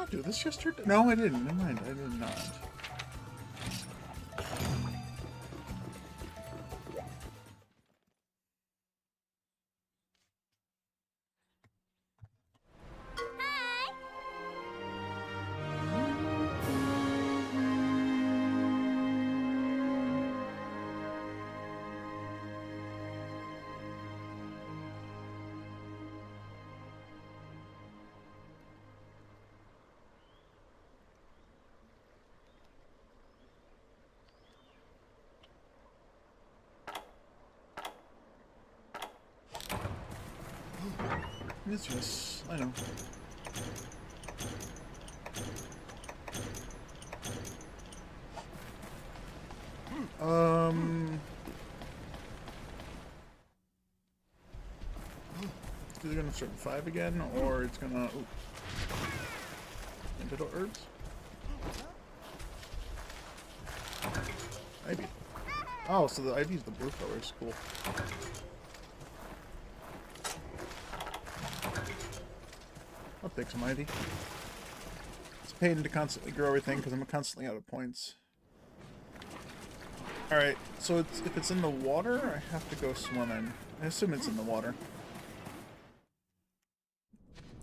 not do this yesterday? No, I didn't. Never mind. I did not. Yes, I know. It's either gonna start at 5 again, or it's gonna... Ooh. Antidote herbs? Ivy. Oh, so the Ivy's the blue colors. Cool. I'll take some Ivy. It's a pain to constantly grow everything because I'm constantly out of points. Alright, so if it's in the water, I have to go swimming. I assume it's in the water.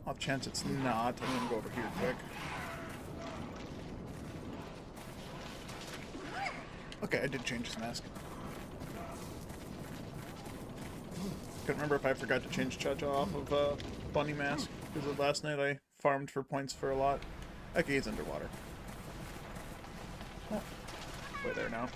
Off chance it's not, I'm gonna go over here quick. Okay, I did change his mask. Couldn't remember if I forgot to change Cha-Cha off of Bunny Mask, because last night I farmed for points for a lot. Okay, he's underwater. Oh, way there now.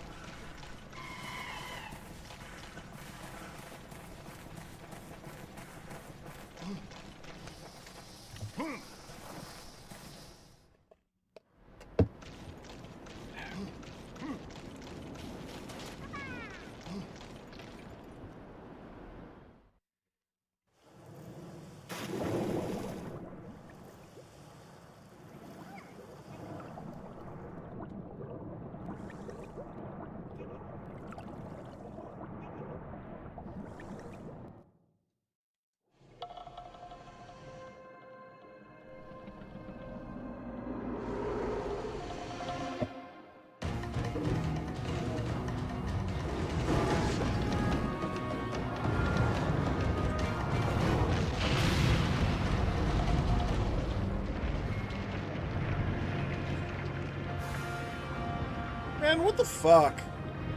Man, what the fuck?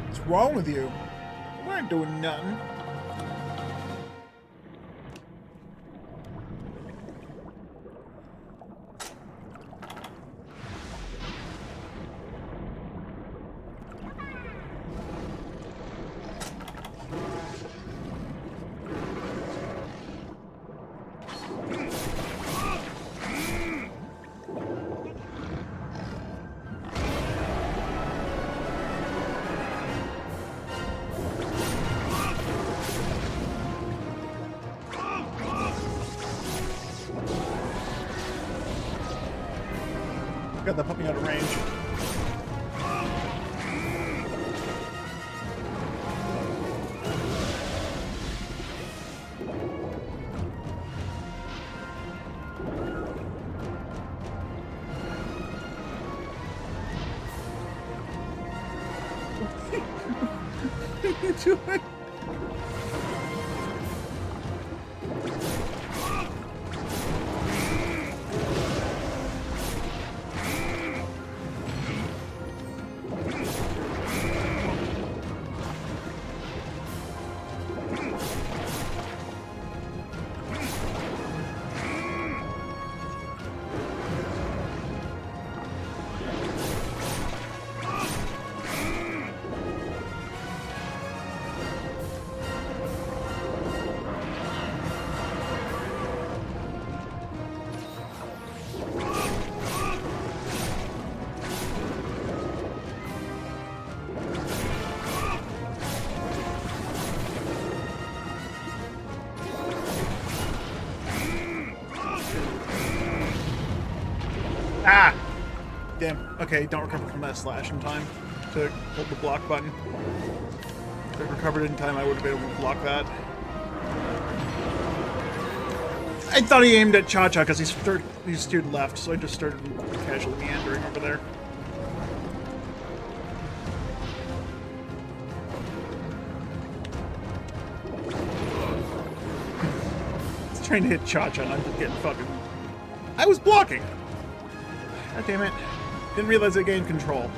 What's wrong with you? We aren't doing nothing. God, that put me out of range. What are you doing? Ah! Damn. Okay, don't recover from that slash in time to hold the block button. If I recovered in time, I would have been able to block that. I thought he aimed at Cha-Cha because he steered left, so I just started casually meandering over there. He's trying to hit Cha-Cha and I'm just getting fucking... I was blocking! God damn it. Didn't realize I gained control.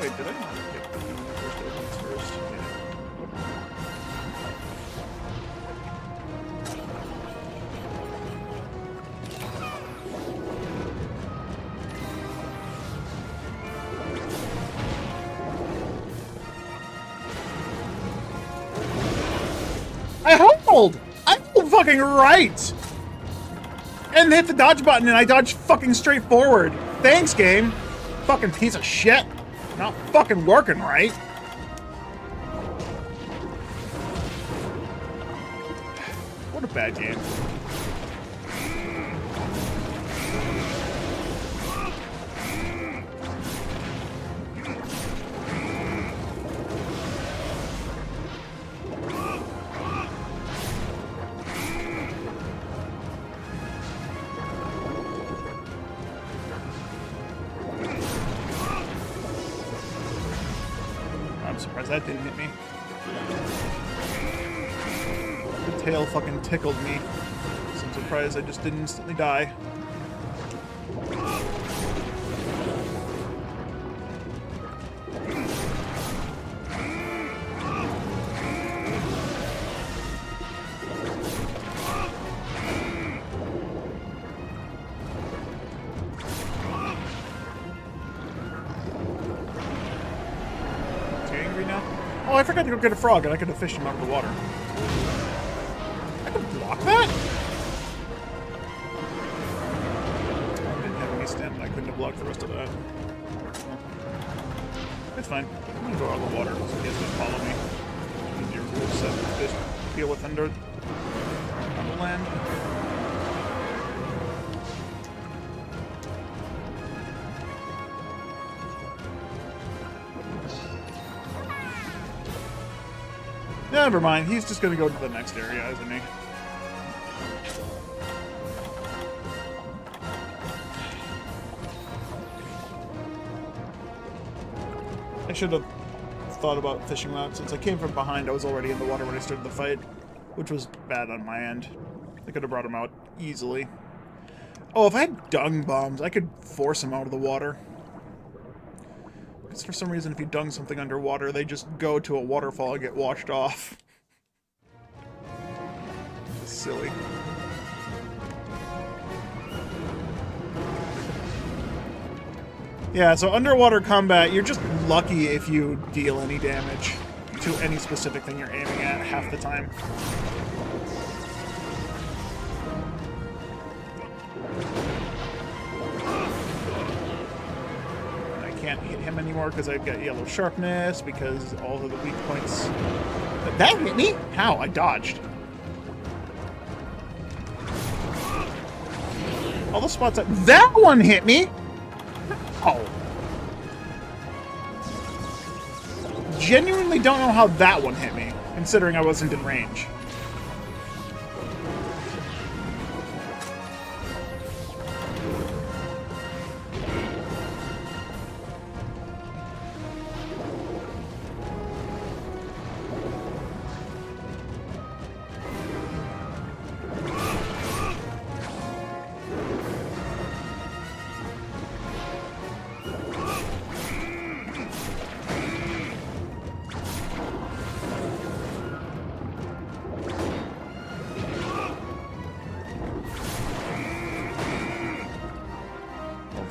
Wait, did I not pick the first openings first? I hold! I'm fucking right! And hit the dodge button and I dodged fucking straight forward. Thanks, game. Fucking piece of shit. Not fucking working right. What a bad game. I'm surprised that didn't hit me. The tail fucking tickled me. So I'm surprised I just didn't instantly die. Oh, I forgot to go get a frog, and I could have fished him out of the water. I could block that? I didn't have any stamina. I couldn't have blocked the rest of that. It's fine. I'm gonna go out of the water so he has to follow me. Your rule set just deal with under on the land. Never mind, he's just gonna go to the next area, isn't he? I should have thought about fishing that. Since I came from behind, I was already in the water when I started the fight, which was bad on my end. I could have brought him out easily. Oh, if I had dung bombs, I could force him out of the water. Because for some reason, if you dung something underwater, they just go to a waterfall and get washed off. Silly. Yeah, so underwater combat, you're just lucky if you deal any damage to any specific thing you're aiming at half the time. Can't hit him anymore because I've got yellow sharpness, because all of the weak points... That hit me? How? I dodged. All the spots that one hit me? Oh. Genuinely don't know how that one hit me, considering I wasn't in range.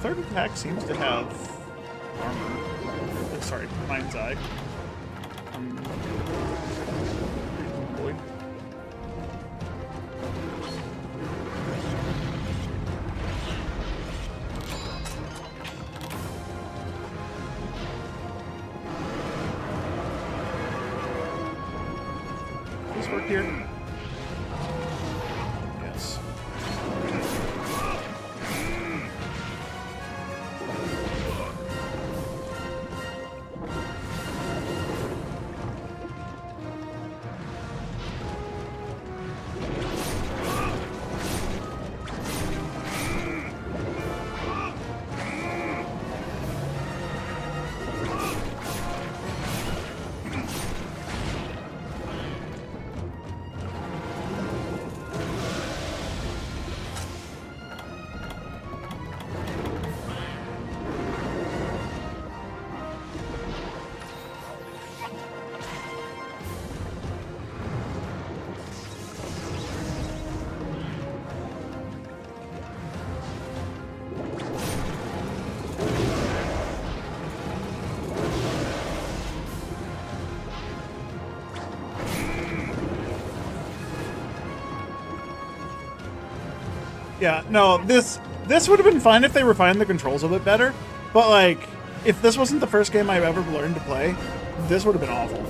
Third attack seems to have armor. Oh, sorry, mind's eye. Reasonably. Does this work here? Yes. Yeah, no, this would have been fine if they refined the controls a bit better, but like, if this wasn't the first game I've ever learned to play, this would have been awful.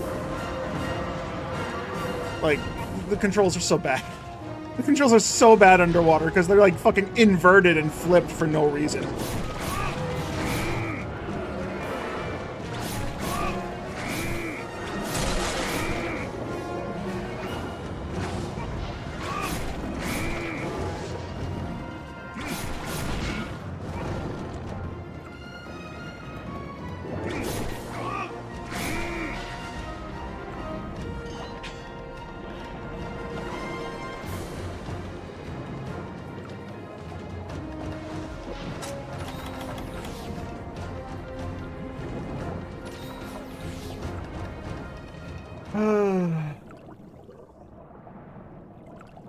Like, the controls are so bad. The controls are so bad underwater because they're like fucking inverted and flipped for no reason.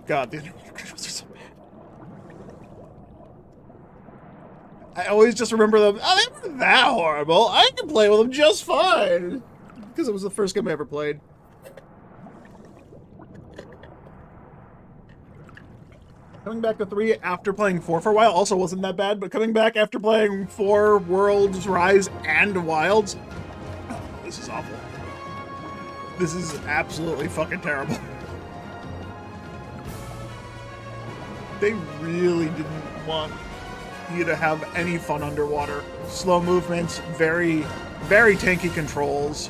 God, the controls are so bad. I always just remember them. Oh, they weren't that horrible. I can play with them just fine. Because it was the first game I ever played. Coming back to 3 after playing 4 for a while also wasn't that bad, but coming back after playing 4, Worlds, Rise, and Wilds, oh, this is awful. This is absolutely fucking terrible. They really didn't want you to have any fun underwater. Slow movements, very, very tanky controls.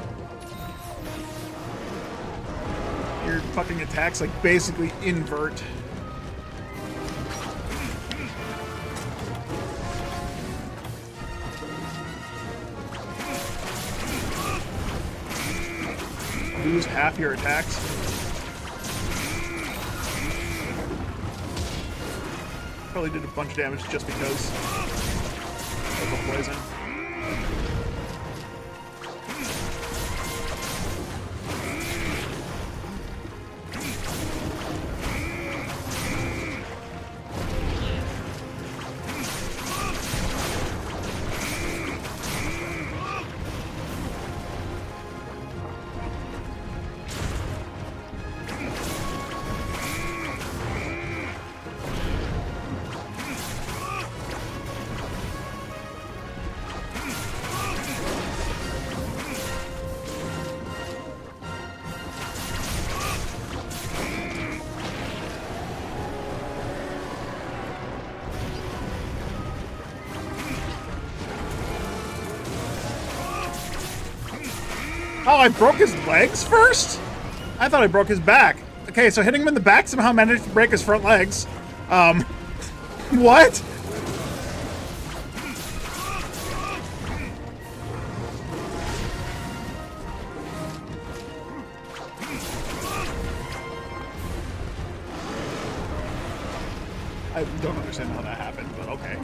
Your fucking attacks like basically invert. Lose half your attacks. Probably did a bunch of damage just because of the poison. Oh, I broke his legs first? I thought I broke his back. Okay, so hitting him in the back somehow managed to break his front legs. What? I don't understand how that happened, but okay.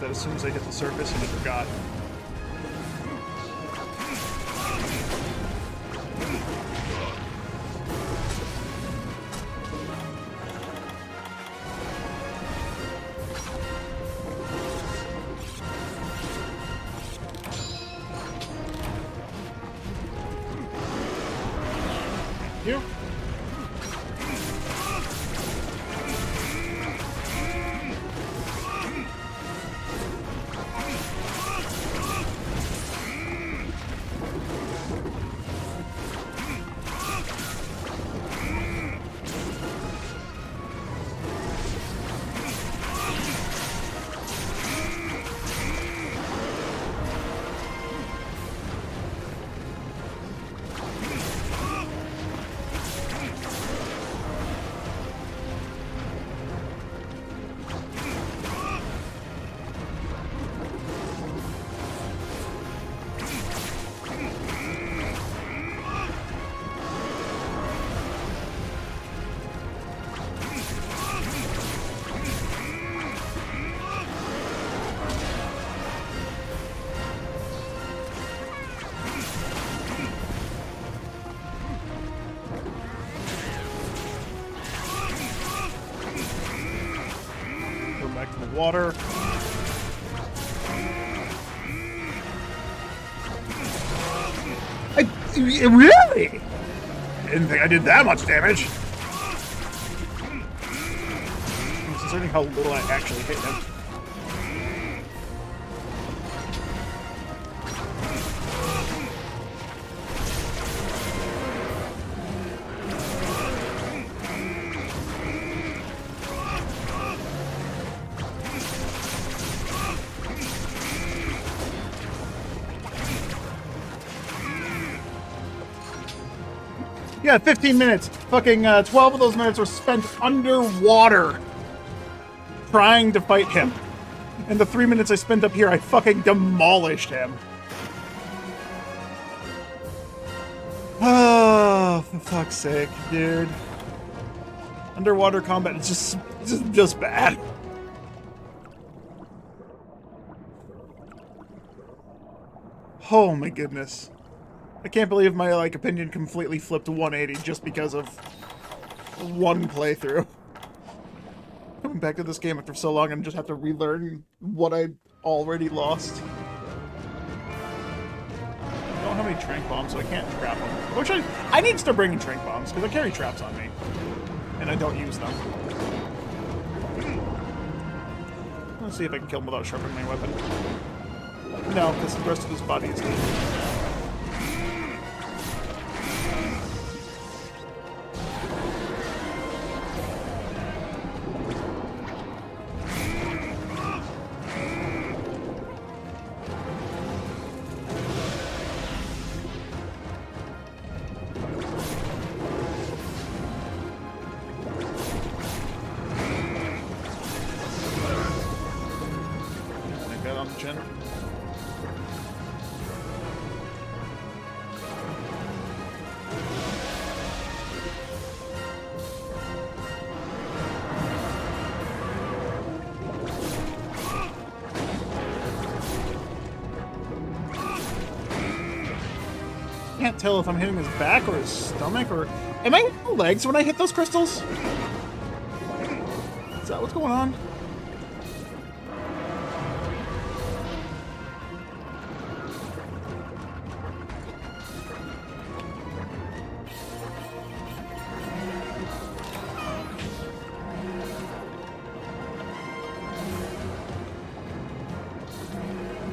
That as soon as I hit the surface, and I forgot. You? Back to the water. Really? Didn't think I did that much damage. Considering how little I actually hit him. Yeah, 15 minutes. Fucking 12 of those minutes were spent underwater trying to fight him. And the 3 minutes I spent up here, I fucking demolished him. Oh, for fuck's sake, dude. Underwater combat is just bad. Oh my goodness. I can't believe my, like, opinion completely flipped 180 just because of one playthrough. Coming back to this game after so long and just have to relearn what I already lost. I don't have any trank bombs, so I can't trap them. Which I need to start bringing trank bombs, because I carry traps on me. And I don't use them. Let's see if I can kill him without sharpening my weapon. No, because the rest of his body is dead. Can't tell if I'm hitting his back or his stomach or... Am I hitting the legs when I hit those crystals? Is that what's going on?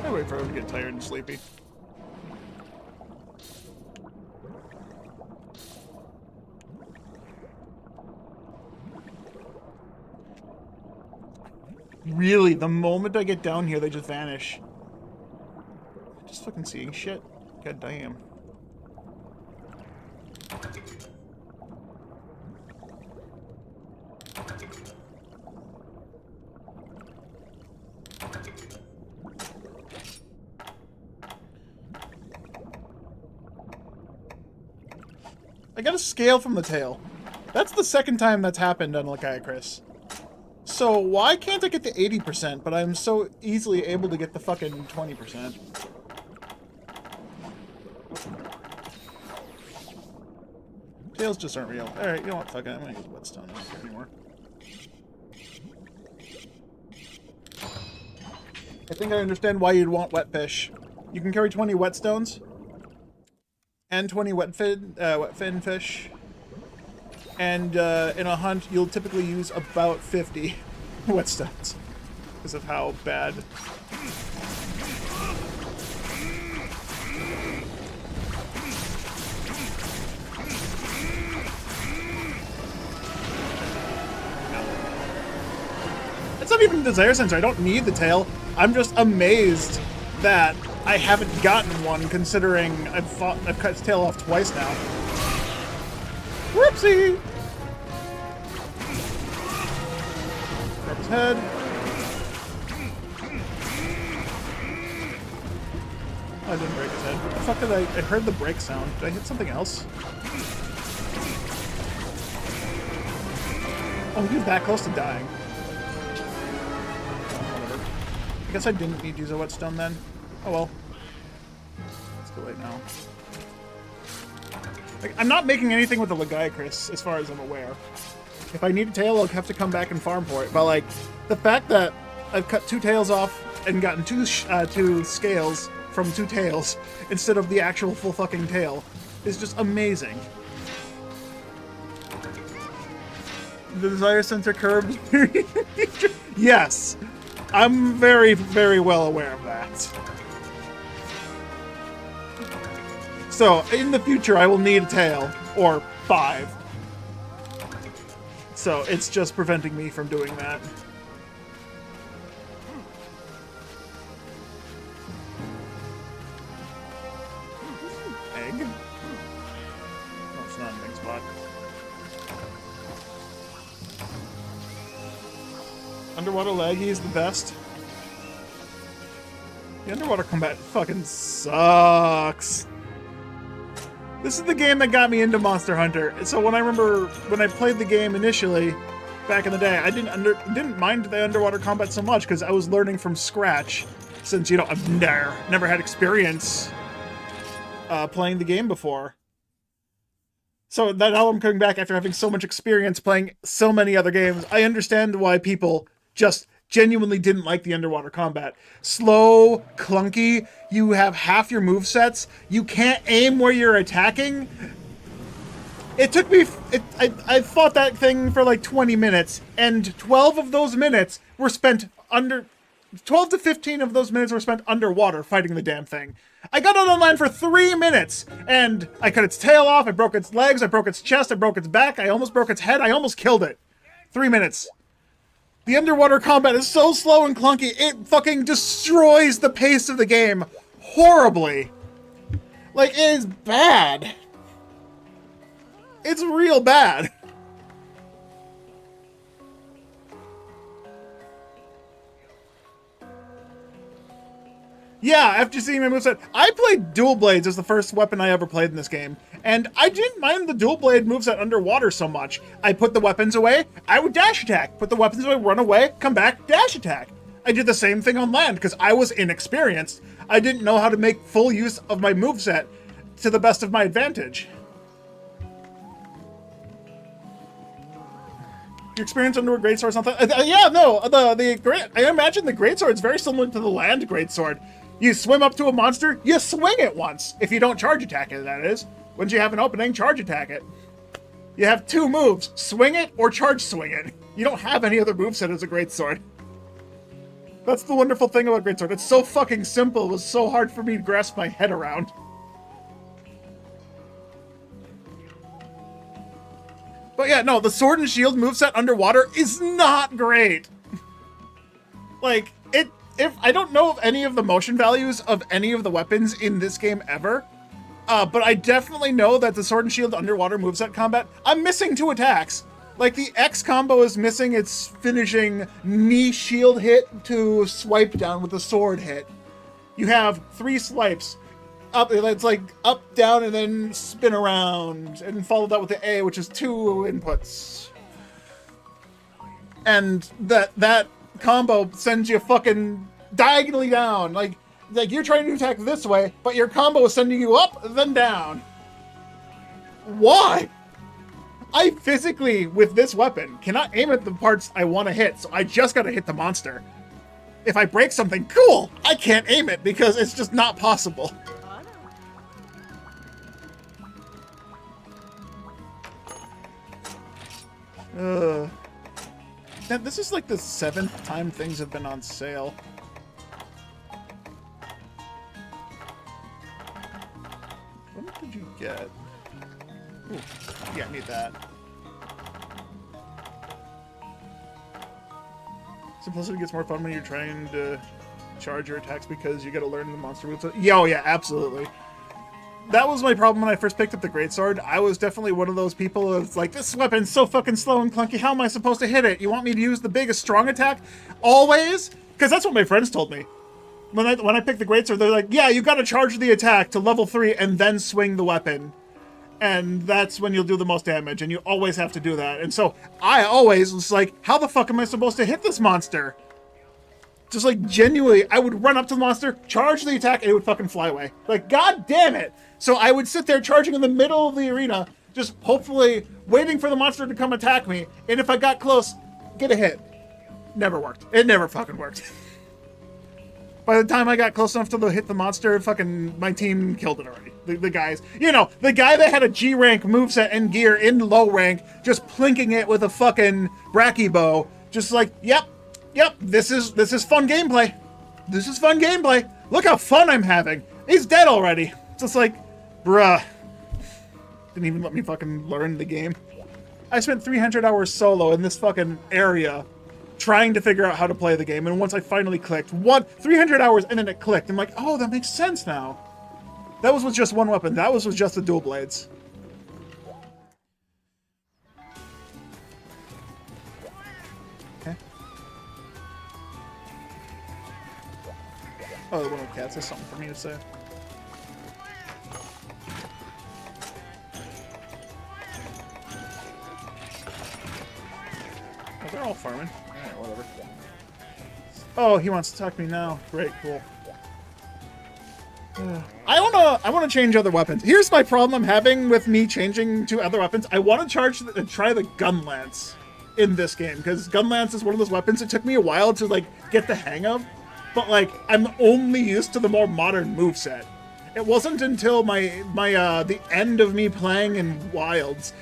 I wait for him to get tired and sleepy. Really, the moment I get down here, they just vanish. Just fucking seeing shit. God damn. I got a scale from the tail. That's the second time that's happened on Lakiakris. So why can't I get the 80%, but I'm so easily able to get the fucking 20%? Tails just aren't real. Alright, you know what, fuck it, I'm gonna use whetstone. I don't care anymore. I think I understand why you'd want wet fish. You can carry 20 whetstones and 20 wet fin fish. And in a hunt, you'll typically use about 50 whetstones because of how bad. It's not even a desire sensor. I don't need the tail. I'm just amazed that I haven't gotten one, considering I've cut its tail off twice now. Whoopsie! Grab his head. Oh, I didn't break his head. What the fuck did I heard the break sound. Did I hit something else? Oh, he was that close to dying. Whatever. I guess I didn't need to use a whetstone then. Oh well. It's too late now. Like, I'm not making anything with the Lakiakris, as far as I'm aware. If I need a tail, I'll have to come back and farm for it. But, like, the fact that I've cut 2 tails off and gotten two scales from 2 tails instead of the actual full fucking tail is just amazing. The desire sensor curbs. Yes, I'm very, very well aware of that. So, in the future, I will need a tail, or 5. So, it's just preventing me from doing that. Egg? No, it's not an egg spot. Underwater laggy is the best. The underwater combat fucking sucks. This is the game that got me into Monster Hunter. So when I played the game initially, back in the day, I didn't mind the underwater combat so much because I was learning from scratch. Since, you know, I've never had experience playing the game before. So now I'm coming back after having so much experience playing so many other games. I understand why people just genuinely didn't like the underwater combat. Slow, clunky, you have half your movesets, you can't aim where you're attacking. It took me, I fought that thing for like 20 minutes, and 12 of those minutes were spent 12 to 15 of those minutes were spent underwater fighting the damn thing. I got it online for 3 minutes, and I cut its tail off, I broke its legs, I broke its chest, I broke its back, I almost broke its head, I almost killed it. 3 minutes. The underwater combat is so slow and clunky, it fucking destroys the pace of the game horribly. Like, it is bad. It's real bad. Yeah, after seeing my moveset, I played dual blades as the first weapon I ever played in this game, and I didn't mind the dual blade moveset underwater so much. I put the weapons away, I would dash attack, put the weapons away, run away, come back, dash attack. I did the same thing on land because I was inexperienced. I didn't know how to make full use of my moveset to the best of my advantage. Your experience under a greatsword or something? Yeah, no, I imagine the greatsword is very similar to the land greatsword. You swim up to a monster, you swing it once. If you don't charge attack it, that is. Once you have an opening, charge attack it. You have 2 moves, swing it or charge swing it. You don't have any other moveset as a greatsword. That's the wonderful thing about greatsword. It's so fucking simple, it was so hard for me to grasp my head around. But yeah, no, the sword and shield moveset underwater is not great. Like, if I don't know of any of the motion values of any of the weapons in this game ever, but I definitely know that the sword and shield underwater moveset combat, I'm missing 2 attacks. Like, the X combo is missing its finishing knee shield hit to swipe down with the sword hit. You have 3 swipes. Up, it's like up, down, and then spin around, and follow that with the A, which is 2 inputs. And that combo sends you fucking diagonally down. Like you're trying to attack this way, but your combo is sending you up, then down. Why? I physically, with this weapon, cannot aim at the parts I want to hit, so I just gotta hit the monster. If I break something, cool! I can't aim it because it's just not possible. Man, this is like the 7th time things have been on sale. What did you get? Ooh, yeah, I need that. Simplicity gets more fun when you're trying to charge your attacks because you gotta learn the monster moves. Yeah, oh yeah, absolutely. That was my problem when I first picked up the greatsword. I was definitely one of those people that's like, this weapon's so fucking slow and clunky, how am I supposed to hit it? You want me to use the biggest strong attack? Always? Because that's what my friends told me. When I picked the greatsword, they're like, yeah, you gotta charge the attack to level 3 and then swing the weapon. And that's when you'll do the most damage, and you always have to do that. And so, I always was like, how the fuck am I supposed to hit this monster? Just like, genuinely, I would run up to the monster, charge the attack, and it would fucking fly away. Like, god damn it! So I would sit there charging in the middle of the arena, just hopefully waiting for the monster to come attack me, and if I got close, get a hit. Never worked. It never fucking worked. By the time I got close enough to hit the monster, fucking my team killed it already. The guys, you know, the guy that had a G rank moveset and gear in low rank, just plinking it with a fucking Bracky bow, just like, yep, this is fun gameplay. This is fun gameplay. Look how fun I'm having. He's dead already. Just like, bruh. Didn't even let me fucking learn the game. I spent 300 hours solo in this fucking area trying to figure out how to play the game, and once I finally clicked, 300 hours and then it clicked. I'm like, oh, that makes sense now. That was with just one weapon. That was with just the dual blades. Okay. Oh, the one with cats has something for me to say. Oh, they're all farming. Alright, whatever. Oh, he wants to talk to me now. Great, cool. I wanna change other weapons. Here's my problem I'm having with me changing to other weapons. I want to try the gun lance in this game, because gun lance is one of those weapons it took me a while to like get the hang of, but like I'm only used to the more modern moveset. It wasn't until the end of me playing in Wilds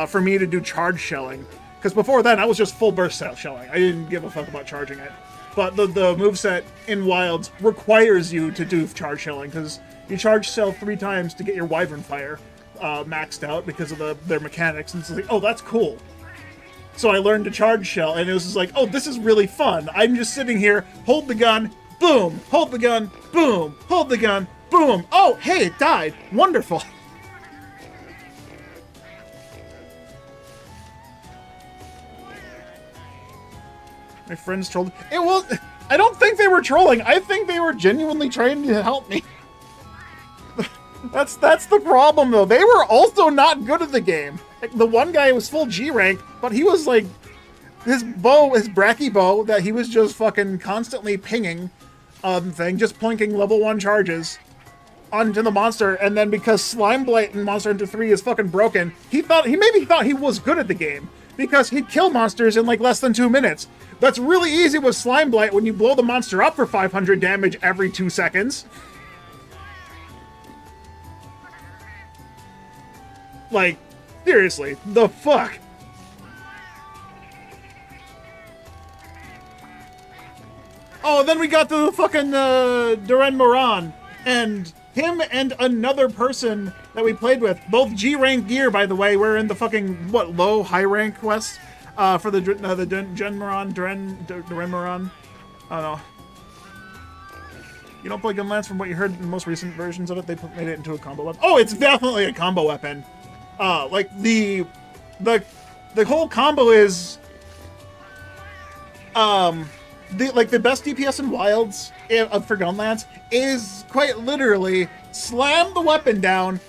for me to do charge shelling. Because before then, I was just full burst style shelling. I didn't give a fuck about charging it. But the moveset in Wilds requires you to do charge shelling, because you charge shell 3 times to get your Wyvern Fire maxed out because of their mechanics. And it's like, oh, that's cool. So I learned to charge shell, and it was just like, oh, this is really fun. I'm just sitting here, hold the gun, boom, hold the gun, boom, hold the gun, boom. Oh, hey, it died. Wonderful. My friends trolled. It was. I don't think they were trolling. I think they were genuinely trying to help me. That's the problem, though. They were also not good at the game. Like, the one guy was full G rank, but he was like, his Bracky bow that he was just fucking constantly pinging thing, just plinking level 1 charges onto the monster, and then because Slime Blight in Monster Hunter 3 is fucking broken, he maybe thought he was good at the game, because he'd kill monsters in like less than 2 minutes. That's really easy with Slime Blight when you blow the monster up for 500 damage every 2 seconds. Like, seriously, the fuck? Oh, then we got the fucking Duran Moran, and him and another person that we played with, both G-rank gear, by the way. We're in the fucking, low, high rank quest for the Duran Moran. I don't know. You don't play Gunlance from what you heard in the most recent versions of it? They made it into a combo weapon. Oh, it's definitely a combo weapon. Like, the whole combo is, the best DPS in Wilds for Gunlance is quite literally slam the weapon down,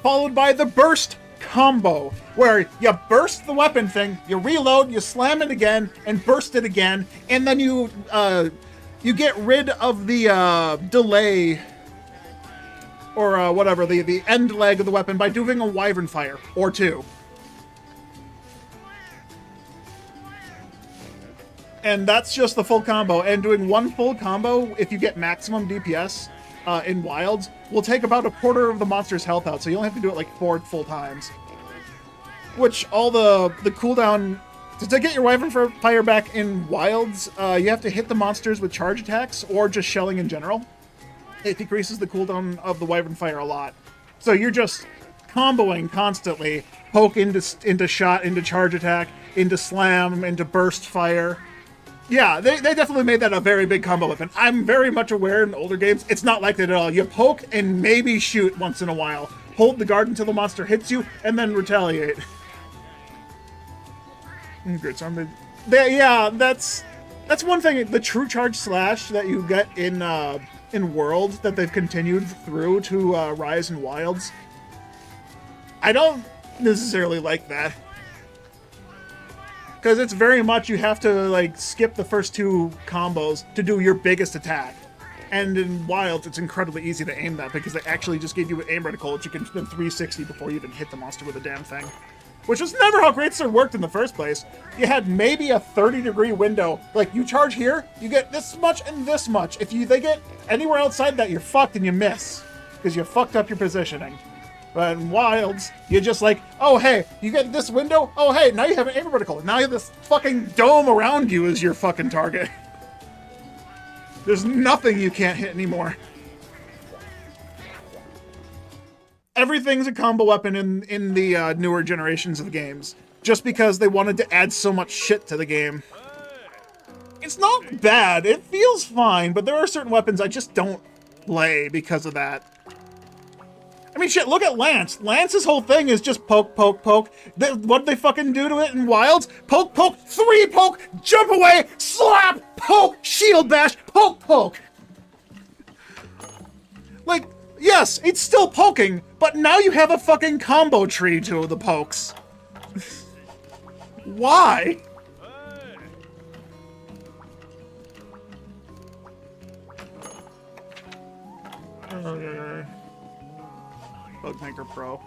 followed by the burst combo, where you burst the weapon thing, you reload, you slam it again, and burst it again, and then you get rid of the delay, or whatever, the end leg of the weapon by doing a Wyvern Fire, or 2. And that's just the full combo. And doing one full combo, if you get maximum DPS in Wilds, will take about a quarter of the monster's health out. So you only have to do it like 4 full times. Which all the cooldown... To get your Wyvern Fire back in Wilds, you have to hit the monsters with charge attacks or just shelling in general. It decreases the cooldown of the Wyvern Fire a lot. So you're just comboing constantly. Poke into shot, into charge attack, into slam, into burst fire. Yeah, they definitely made that a very big combo weapon. I'm very much aware in older games, it's not like that at all. You poke and maybe shoot once in a while. Hold the guard until the monster hits you, and then retaliate. Great, so yeah, that's one thing. The true charge slash that you get in World that they've continued through to Rise and Wilds, I don't necessarily like that. Because it's very much you have to like skip the first 2 combos to do your biggest attack. And in Wilds, it's incredibly easy to aim that because they actually just gave you an aim reticle that you can then 360 before you even hit the monster with a damn thing. which was never how Greatsword worked in the first place. You had maybe a 30-degree window. Like, you charge here, you get this much and this much. If they get anywhere outside that, you're fucked and you miss, because you fucked up your positioning. But in Wilds, you're just like, oh, hey, you get this window? Oh, hey, now you have an aim vertical. Now you have this fucking dome around you as your fucking target. There's nothing you can't hit anymore. Everything's a combo weapon in the newer generations of games, just because they wanted to add so much shit to the game. It's not bad. It feels fine, but there are certain weapons I just don't play because of that. I mean, shit, look at Lance. Lance's whole thing is just poke, poke, poke. What did they fucking do to it in Wilds? Poke, poke, 3 poke, jump away, slap, poke, shield bash, poke, poke. Like, yes, it's still poking, but now you have a fucking combo tree to the pokes. Why? Okay. Bugmaker Pro.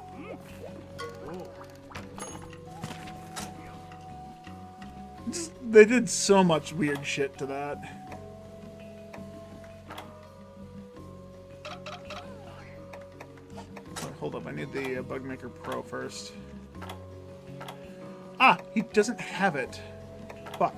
They did so much weird shit to that. Oh, hold up, I need the Bugmaker Pro first. Ah, he doesn't have it. Fuck.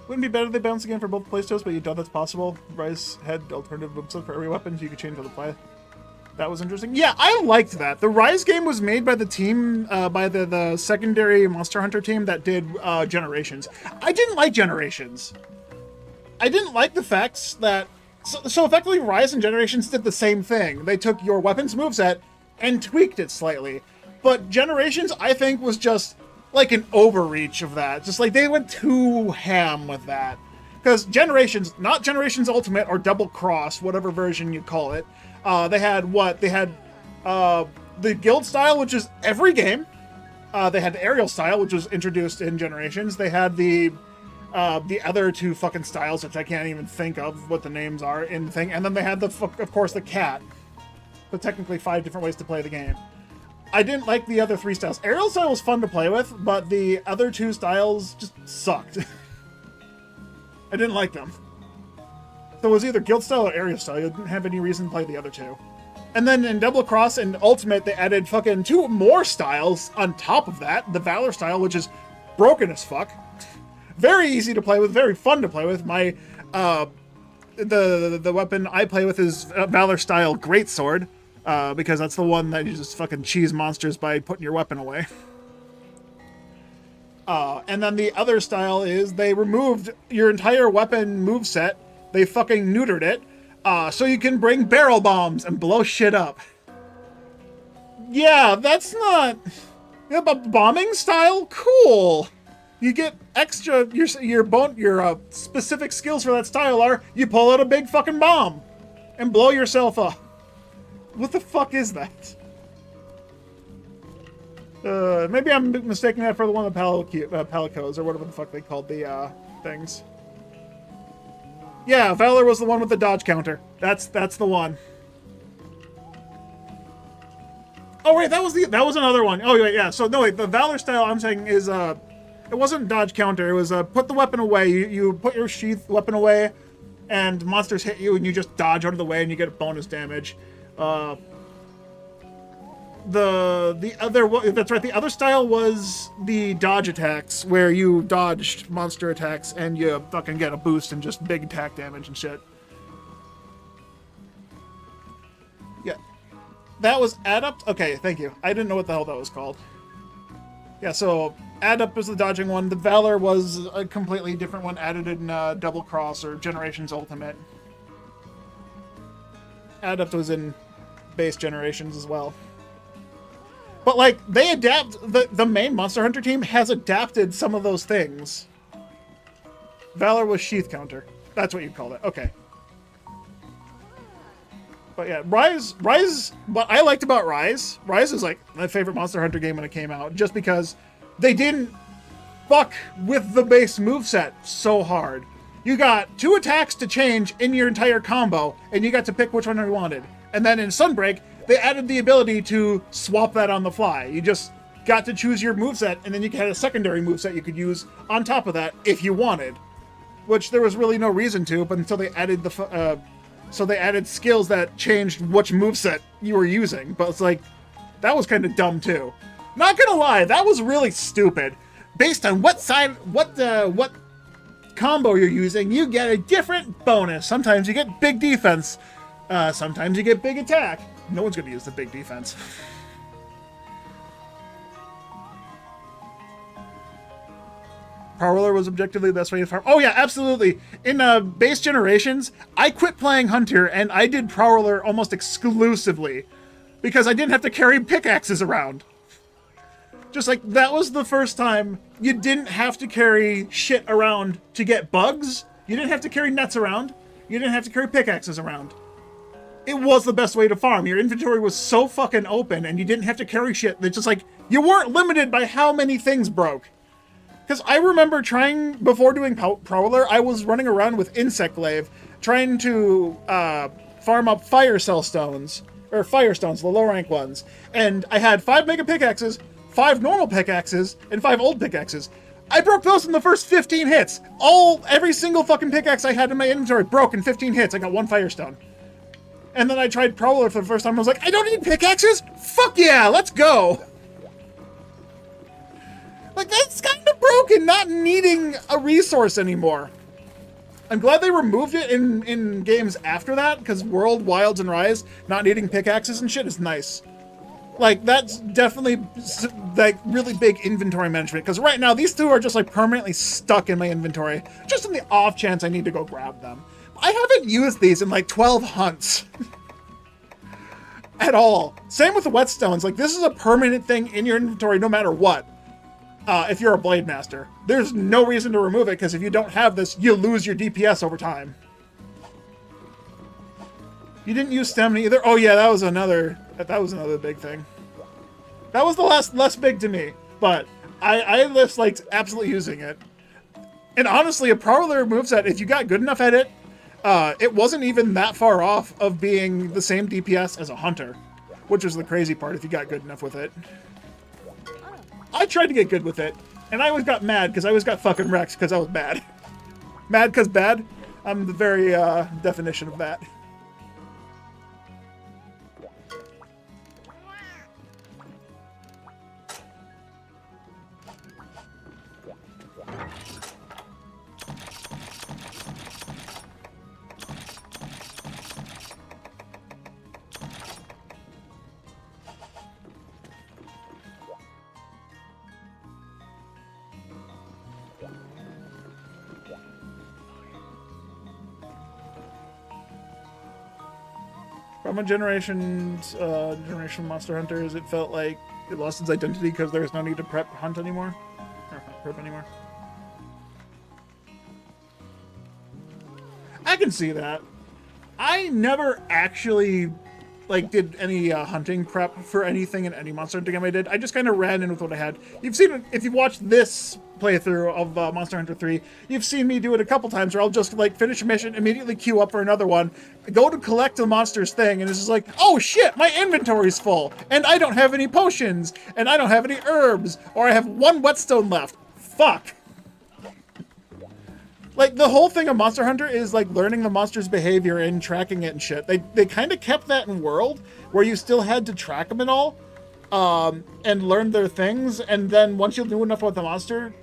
Wouldn't it be better if they bounce again for both playstyles, but you doubt that's possible? Rise had alternative moveset for every weapon, so you could change how to play. That was interesting. Yeah, I liked that. The Rise game was made by the team, by the secondary Monster Hunter team that did Generations. I didn't like Generations. I didn't like the facts that... So effectively, Rise and Generations did the same thing. They took your weapons moveset and tweaked it slightly. But Generations, I think, was just... like an overreach of that. Just like they went too ham with that. Because Generations, not Generations Ultimate or Double Cross, whatever version you call it, they had what? They had the guild style, which is every game. They had the aerial style, which was introduced in Generations. They had the other two fucking styles, which I can't even think of what the names are in the thing. And then they had of course, the cat. So technically 5 different ways to play the game. I didn't like the other 3 styles. Aerial style was fun to play with, but the other 2 styles just sucked. I didn't like them. So it was either guild style or aerial style. You didn't have any reason to play the other 2. And then in Double Cross and Ultimate, they added fucking 2 more styles on top of that. The Valor style, which is broken as fuck. Very easy to play with, very fun to play with. My, the weapon I play with is Valor style Greatsword. Because that's the one that you just fucking cheese monsters by putting your weapon away. And then the other style is they removed your entire weapon moveset. They fucking neutered it. So you can bring barrel bombs and blow shit up. Yeah, that's not... Yeah, but bombing style? Cool! You get extra... Your specific skills for that style are you pull out a big fucking bomb and blow yourself up. What the fuck is that? Maybe I'm mistaking that for the one of the Palicos, or whatever the fuck they called the, things. Yeah, Valor was the one with the dodge counter. That's the one. Oh, wait, that was another one. Oh, wait, yeah. So, no, wait, the Valor style I'm saying is, it wasn't dodge counter. It was, put the weapon away. You put your sheath weapon away, and monsters hit you, and you just dodge out of the way, and you get bonus damage. The other style was the dodge attacks, where you dodged monster attacks and you fucking get a boost and just big attack damage and shit. Yeah. That was Adept? Okay, thank you. I didn't know what the hell that was called. Yeah, so Adept was the dodging one. The Valor was a completely different one added in Double Cross or Generations Ultimate. Adept was in base Generations as well. But, like, they adapt... The main Monster Hunter team has adapted some of those things. Valor was sheath counter. That's what you called it. Okay. But yeah, Rise, what I liked about Rise is like my favorite Monster Hunter game when it came out, just because they didn't fuck with the base moveset so hard. You got 2 attacks to change in your entire combo, and you got to pick which one you wanted. And then in Sunbreak, they added the ability to swap that on the fly. You just got to choose your moveset, and then you had a secondary moveset you could use on top of that if you wanted. Which there was really no reason to, but until they added so they added skills that changed which moveset you were using. But it's like, that was kind of dumb too. Not gonna lie, that was really stupid. Based on what combo you're using, you get a different bonus. Sometimes you get big defense. Sometimes you get big attack. No one's gonna use the big defense. Prowler was objectively the best way to farm. Oh yeah, absolutely. In base generations, I quit playing Hunter and I did Prowler almost exclusively because I didn't have to carry pickaxes around. Just like, that was the first time you didn't have to carry shit around to get bugs. You didn't have to carry nets around. You didn't have to carry pickaxes around. It was the best way to farm. Your inventory was so fucking open and you didn't have to carry shit. It's just like, you weren't limited by how many things broke. Because I remember trying, before doing Prowler, I was running around with Insect Glaive, trying to farm up Fire Cell Stones, or Fire Stones, the low rank ones. And I had 5 mega pickaxes, 5 normal pickaxes, and 5 old pickaxes. I broke those in the first 15 hits. Every single fucking pickaxe I had in my inventory broke in 15 hits. I got 1 Firestone. And then I tried Prowler for the first time. I was like, I don't need pickaxes? Fuck yeah, let's go. Like, that's kind of broken, not needing a resource anymore. I'm glad they removed it in games after that, because World, Wilds, and Rise, not needing pickaxes and shit is nice. Like, that's definitely, like, really big inventory management, because right now, these 2 are just, like, permanently stuck in my inventory, just in the off chance I need to go grab them. I haven't used these in, like, 12 hunts. At all. Same with the whetstones. Like, this is a permanent thing in your inventory no matter what. If you're a Blade Master. There's no reason to remove it, because if you don't have this, you lose your DPS over time. You didn't use stamina either? Oh yeah, that was another big thing. That was the less big to me, but I just liked absolutely using it. And honestly, a Prowler moveset, if you got good enough at it, it wasn't even that far off of being the same DPS as a Hunter, which was the crazy part if you got good enough with it. I tried to get good with it, and I always got mad because I always got fucking wrecked because I was bad. Mad because bad? I'm the very definition of that. From a generation Monster Hunters, it felt like it lost its identity because there was no need to hunt anymore. Or prep anymore. I can see that. I never actually did any hunting prep for anything in any Monster Hunter game I did. I just kind of ran in with what I had. You've seen it, if you've watched this playthrough of Monster Hunter 3, you've seen me do it a couple times where I'll just finish a mission, immediately queue up for another one, go to collect the monster's thing, and it's just like, oh shit, my inventory's full, and I don't have any potions, and I don't have any herbs, or I have 1 whetstone left. Fuck. The whole thing of Monster Hunter is learning the monster's behavior and tracking it and shit. They kind of kept that in World, where you still had to track them and all, and learn their things, and then once you knew enough about the monster,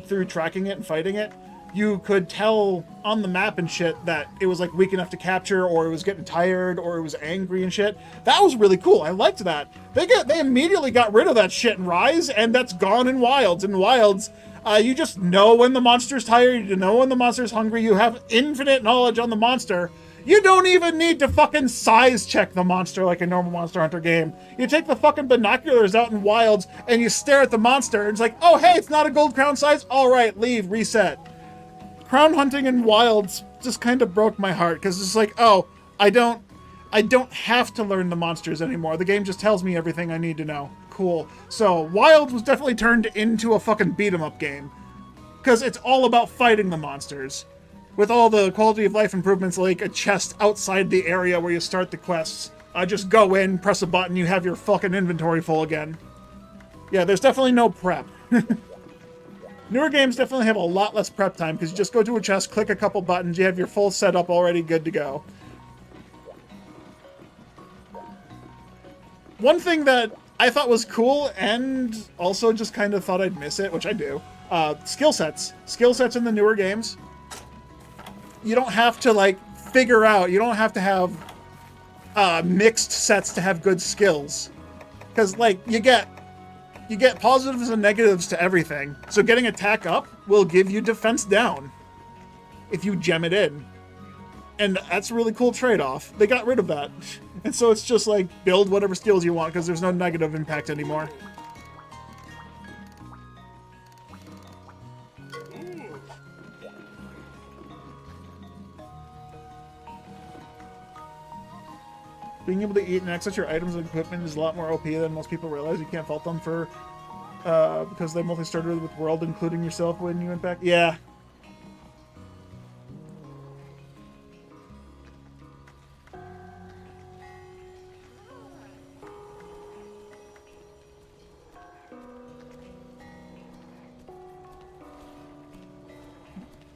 through tracking it and fighting it, you could tell on the map and shit that it was weak enough to capture, or it was getting tired, or it was angry and shit. That was really cool. I liked that. They immediately got rid of that shit in Rise, and that's gone in Wilds. In Wilds, you just know when the monster's tired, you know when the monster's hungry, you have infinite knowledge on the monster. You don't even need to fucking size check the monster like a normal Monster Hunter game. You take the fucking binoculars out in Wilds and you stare at the monster and it's like, oh hey, it's not a gold crown size? Alright, leave, reset. Crown hunting in Wilds just kind of broke my heart because it's like, oh, I don't... I don't have to learn the monsters anymore. The game just tells me everything I need to know. Cool. So, Wild was definitely turned into a fucking beat-em-up game. Because it's all about fighting the monsters. With all the quality of life improvements like a chest outside the area where you start the quests. Just go in, press a button, you have your fucking inventory full again. Yeah, there's definitely no prep. Newer games definitely have a lot less prep time because you just go to a chest, click a couple buttons, you have your full setup already good to go. One thing that I thought was cool and also just kind of thought I'd miss it, which I do, skill sets. Skill sets in the newer games. You don't have to, like, figure out, you don't have to have mixed sets to have good skills. Because, like, you get positives and negatives to everything. So getting attack up will give you defense down if you gem it in. And that's a really cool trade-off. They got rid of that. And so it's just like, build whatever skills you want because there's no negative impact anymore. Being able to eat and access your items and equipment is a lot more OP than most people realize. You can't fault them for because they mostly started with world, including yourself when you went back. Yeah.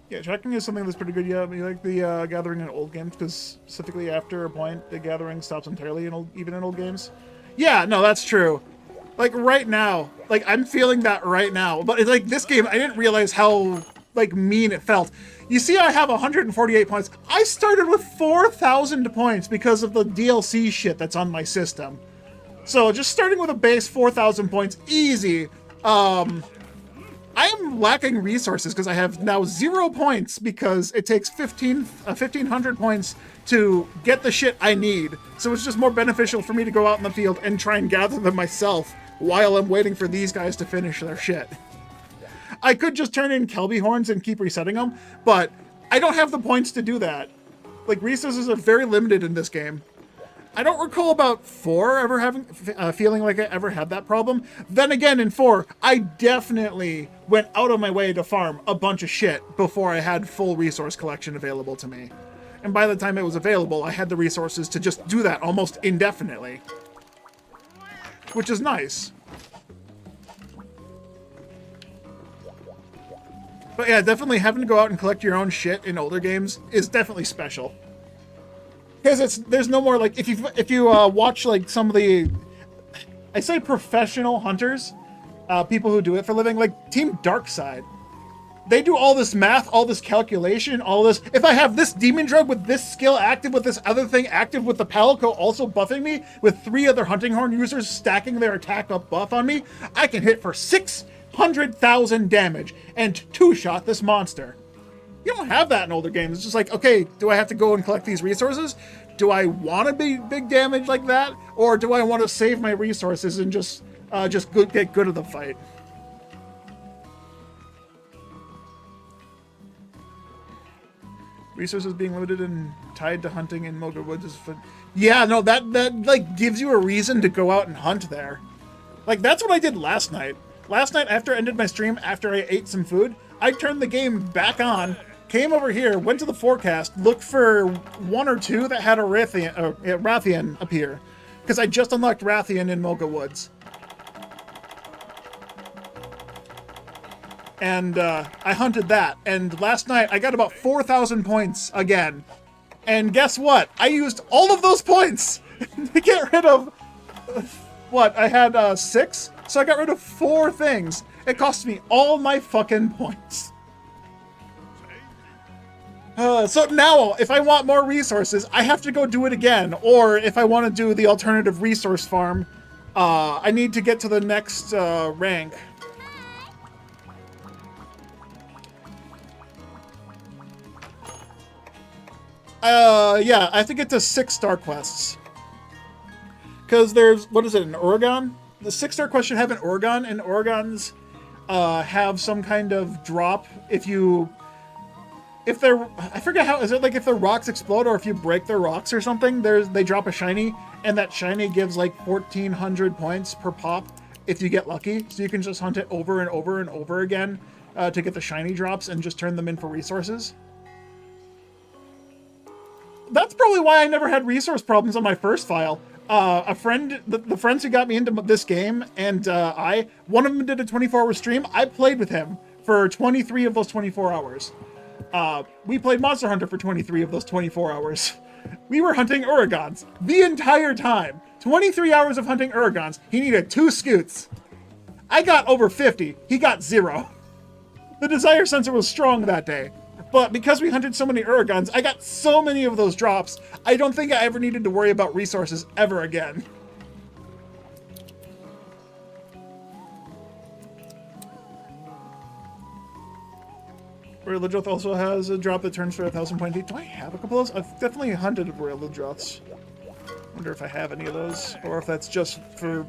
Yeah, tracking is something that's pretty good. Yeah, you like the gathering in old games because specifically after a point, the gathering stops entirely even in old games. Yeah, no, that's true. Like right now, like I'm feeling that right now. But it's like this game, I didn't realize how like mean it felt. You see, I have 148 points. I started with 4,000 points because of the DLC shit that's on my system. So just starting with a base 4,000 points, easy. I am lacking resources because I have now 0 points because it takes 1,500 points to get the shit I need. So it's just more beneficial for me to go out in the field and try and gather them myself while I'm waiting for these guys to finish their shit. I could just turn in Kelby horns and keep resetting them, but I don't have the points to do that. Like, resources are very limited in this game. I don't recall about 4 ever having feeling like I ever had that problem. Then again, in 4, I definitely went out of my way to farm a bunch of shit before I had full resource collection available to me. And by the time it was available, I had the resources to just do that almost indefinitely. Which is nice. But yeah, definitely having to go out and collect your own shit in older games is definitely special. Because there's no more, like, if you watch, like, some of the, I say professional hunters, people who do it for a living, like Team Darkside. They do all this math, all this calculation, all this. If I have this demon drug with this skill active with this other thing active with the Palico also buffing me, with 3 other hunting horn users stacking their attack up buff on me, I can hit for 600,000 damage and 2-shot this monster. You don't have that in older games. It's just like, okay, do I have to go and collect these resources? Do I want to be big damage like that? Or do I want to save my resources and just get good at the fight? Resources being limited and tied to hunting in Moga Woods is fun. Yeah, no, that like gives you a reason to go out and hunt there. Like, that's what I did last night. Last night, after I ended my stream, after I ate some food, I turned the game back on, came over here, went to the forecast, looked for 1 or 2 that had a Rathian appear. Because I just unlocked Rathian in Moga Woods. And I hunted that. And last night, I got about 4,000 points again. And guess what? I used all of those points to get rid of... What? I had 6? So I got rid of 4 things. It cost me all my fucking points. So now, if I want more resources, I have to go do it again. Or if I want to do the alternative resource farm, I need to get to the next rank. Yeah, I have to get to 6 star quests. Because there's, what is it, an Oregon? The 6-star quest should have an Oregon, and Oregons have some kind of drop if you if they're, I forget how, is it like if the rocks explode or if you break their rocks or something, they drop a shiny, and that shiny gives like 1,400 points per pop if you get lucky. So you can just hunt it over and over and over again to get the shiny drops and just turn them in for resources. That's probably why I never had resource problems on my first file. A friend, the friends who got me into this game, and one of them did a 24-hour stream. I played with him for 23 of those 24 hours. We played Monster Hunter for 23 of those 24 hours. We were hunting Uragons the entire time. 23 hours of hunting Uragons. He needed 2 scoots. I got over 50. He got 0. The desire sensor was strong that day. But because we hunted so many Uragons, I got so many of those drops, I don't think I ever needed to worry about resources ever again. Railidroth also has a drop that turns for 1,000 point each. Do I have a couple of those? I've definitely hunted Railidroths. Wonder if I have any of those, or if that's just for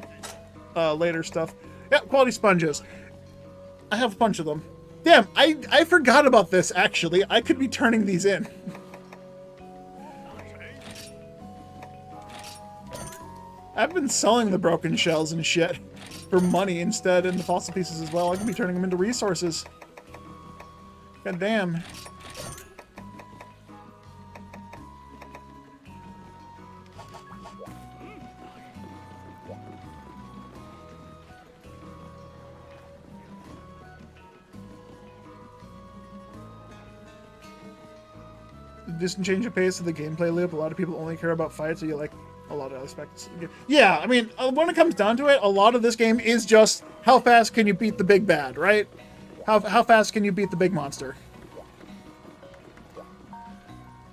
later stuff. Yeah, quality sponges. I have a bunch of them. Damn, I forgot about this, actually. I could be turning these in. I've been selling the broken shells and shit for money instead, and the fossil pieces as well. I could be turning them into resources. God damn. Distant change of pace of the gameplay loop. A lot of people only care about fights, so you like a lot of aspects. Yeah, I mean, when it comes down to it, a lot of this game is just how fast can you beat the big bad, right? How fast can you beat the big monster?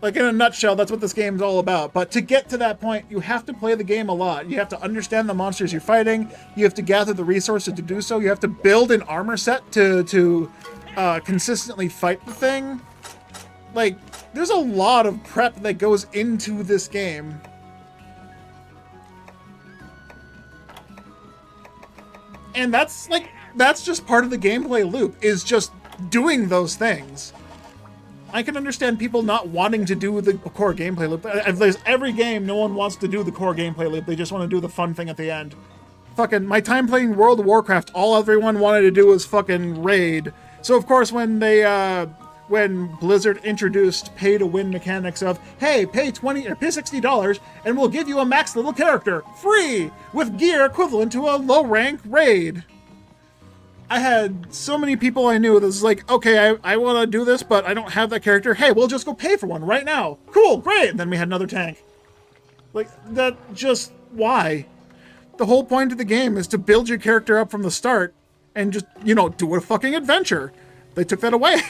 Like, in a nutshell, that's what this game's all about. But to get to that point, you have to play the game a lot. You have to understand the monsters you're fighting. You have to gather the resources to do so. You have to build an armor set to consistently fight the thing. Like, there's a lot of prep that goes into this game. And that's just part of the gameplay loop, is just doing those things. I can understand people not wanting to do the core gameplay loop. If there's every game, no one wants to do the core gameplay loop. They just want to do the fun thing at the end. Fucking, my time playing World of Warcraft, all everyone wanted to do was fucking raid. So of course when when Blizzard introduced pay-to-win mechanics of, hey, pay $20 or pay $60 and we'll give you a max level character free with gear equivalent to a low-rank raid. I had so many people I knew that was like, okay, I want to do this, but I don't have that character. Hey, we'll just go pay for one right now. Cool, great. And then we had another tank. Like, that just, why? The whole point of the game is to build your character up from the start and just, you know, do a fucking adventure. They took that away.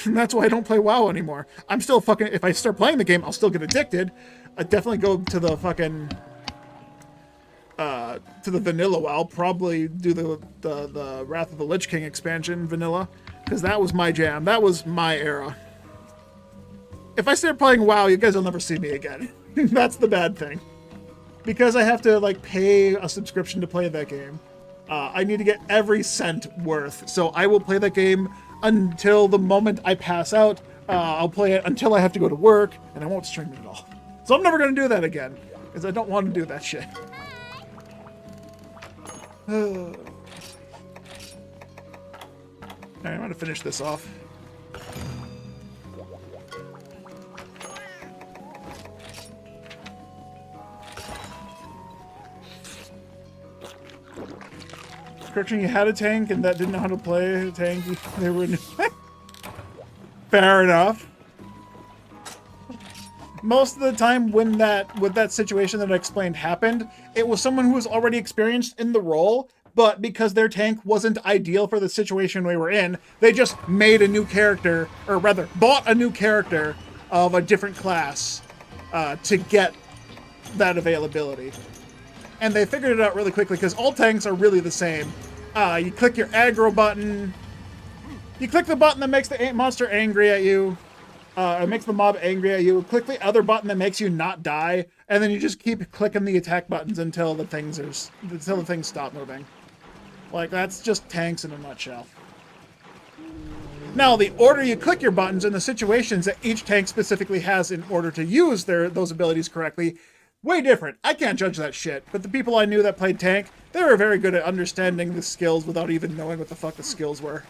And that's why I don't play WoW anymore. I'm still fucking, if I start playing the game, I'll still get addicted. I'd definitely go to the fucking, to the vanilla WoW. Probably do the Wrath of the Lich King expansion vanilla, because that was my jam. That was my era. If I start playing WoW, you guys will never see me again. That's the bad thing. Because I have to, like, pay a subscription to play that game, I need to get every cent worth. So I will play that game until the moment I pass out. I'll play it until I have to go to work, and I won't stream it at all. So I'm never going to do that again, because I don't want to do that shit. Alright, I'm going to finish this off. Correction, you had a tank and that didn't know how to play a tank. They were fair enough. Most of the time when with that situation that I explained happened, it was someone who was already experienced in the role, but because their tank wasn't ideal for the situation we were in, they just made a new character, or rather, bought a new character of a different class to get that availability. And they figured it out really quickly, because all tanks are really the same. You click your aggro button. You click the button that makes the monster angry at you. It makes the mob angry at you. Click the other button that makes you not die. And then you just keep clicking the attack buttons until the things stop moving. Like, that's just tanks in a nutshell. Now, the order you click your buttons and the situations that each tank specifically has in order to use those abilities correctly, way different. I can't judge that shit, but the people I knew that played tank, they were very good at understanding the skills without even knowing what the fuck the skills were.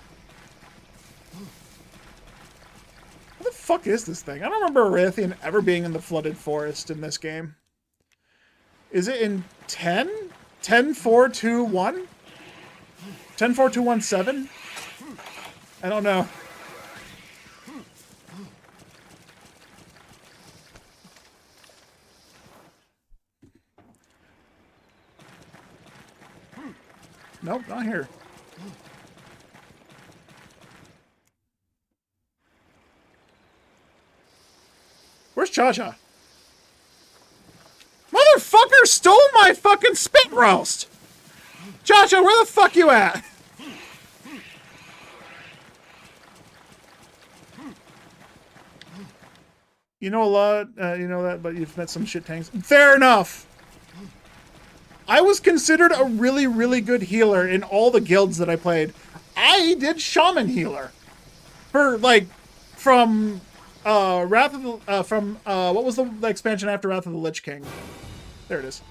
What the fuck is this thing? I don't remember Erathian ever being in the flooded forest in this game. Is it in 10? 10-4-2-1? 10-4-2-1-7? I don't know. Nope, not here. Where's Cha-Cha? Motherfucker stole my fucking spit roast! Cha-Cha, where the fuck you at? You know a lot, you know that, but you've met some shit tanks. Fair enough! I was considered a really, really good healer in all the guilds that I played. I did Shaman Healer. For, like, from, Wrath of the, what was the expansion after Wrath of the Lich King? There it is.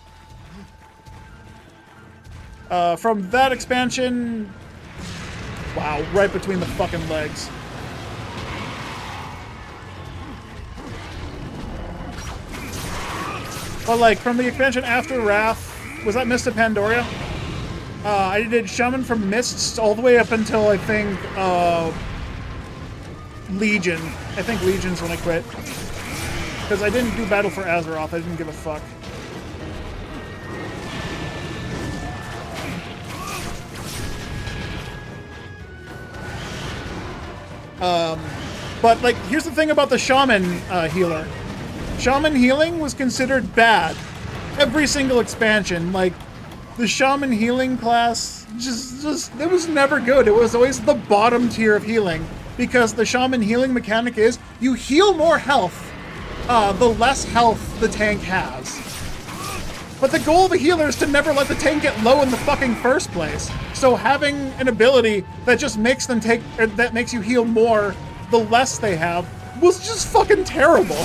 From that expansion... Wow, right between the fucking legs. But, like, from the expansion after Wrath, was that Mist of Pandoria? I did Shaman from Mists all the way up until, I think, Legion. I think Legion's when I quit. Because I didn't do Battle for Azeroth, I didn't give a fuck. But, like, here's the thing about the Shaman healer. Shaman healing was considered bad. Every single expansion, like, the Shaman healing class, just it was never good. It was always the bottom tier of healing. Because the Shaman healing mechanic is, you heal more health, the less health the tank has. But the goal of the healer is to never let the tank get low in the fucking first place. So having an ability that just makes them that makes you heal more the less they have, was just fucking terrible.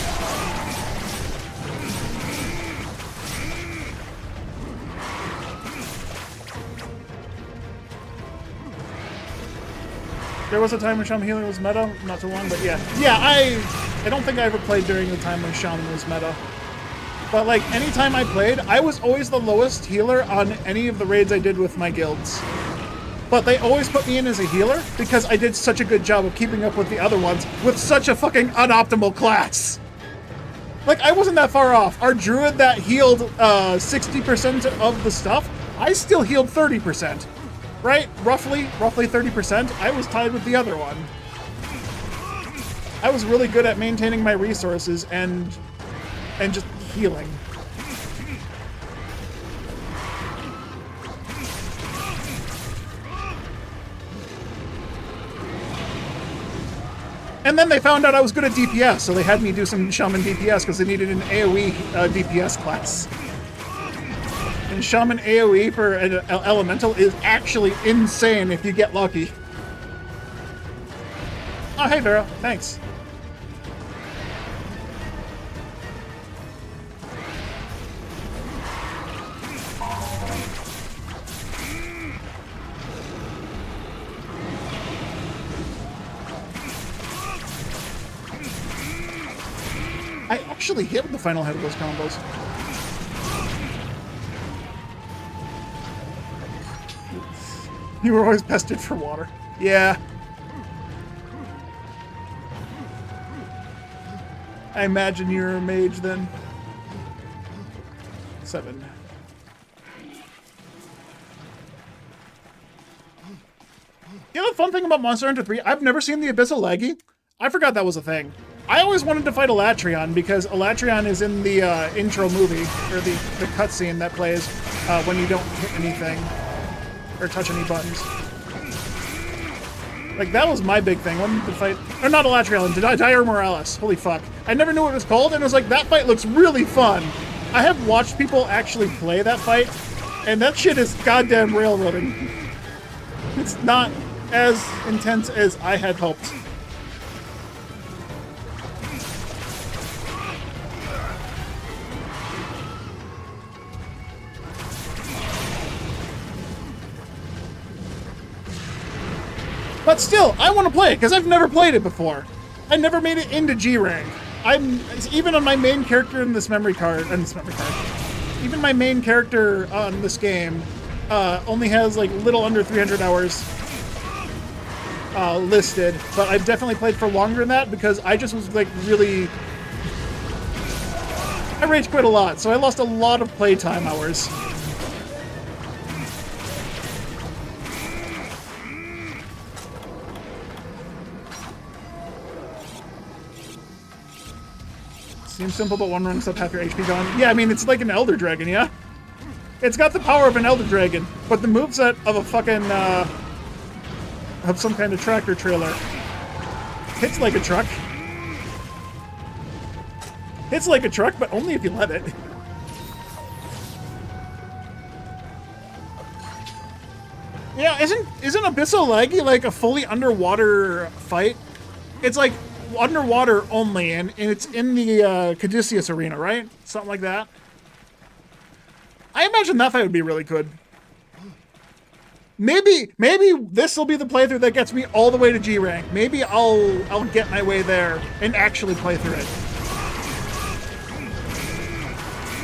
There was a time when Shaman healing was meta, not too long, but yeah. Yeah, I don't think I ever played during the time when Shaman was meta. But, like, anytime I played, I was always the lowest healer on any of the raids I did with my guilds. But they always put me in as a healer because I did such a good job of keeping up with the other ones with such a fucking unoptimal class. Like, I wasn't that far off. Our druid that healed 60% of the stuff, I still healed 30%. Right? Roughly 30%. I was tied with the other one. I was really good at maintaining my resources and just healing. And then they found out I was good at DPS, so they had me do some Shaman DPS because they needed an AoE DPS class. And Shaman AoE for an elemental is actually insane if you get lucky. Oh, hey Vera, thanks. I actually hit with the final hit of those combos. You were always pestered for water. Yeah. I imagine you're a mage then. 7. You know the fun thing about Monster Hunter 3? I've never seen the Abyssal Leggy. I forgot that was a thing. I always wanted to fight Elatrion because Elatrion is in the intro movie, or the cutscene that plays when you don't hit anything or touch any buttons. Like, that was my big thing. I wanted to fight, or not Elatrion, Dire Morales. Holy fuck. I never knew what it was called, and it was like, that fight looks really fun. I have watched people actually play that fight, and that shit is goddamn railroading. It's not as intense as I had hoped. But still, I want to play it because I've never played it before. I never made it into G rank. I'm even on my main character in this memory card. Even my main character on this game only has like little under 300 hours listed. But I've definitely played for longer than that because I just was like really. I rage quit a lot, so I lost a lot of playtime hours. Seems simple, but one run up half your HP gone. Yeah, I mean, it's like an Elder Dragon, yeah? It's got the power of an Elder Dragon, but the moveset of a fucking, of some kind of tractor trailer. Hits like a truck. Hits like a truck, but only if you let it. Yeah, isn't Abyssal Leggy like a fully underwater fight? It's like underwater only, and it's in the Caduceus arena, right? Something like that. I imagine that fight would be really good. Maybe this will be the playthrough that gets me all the way to G rank. Maybe I'll get my way there and actually play through it.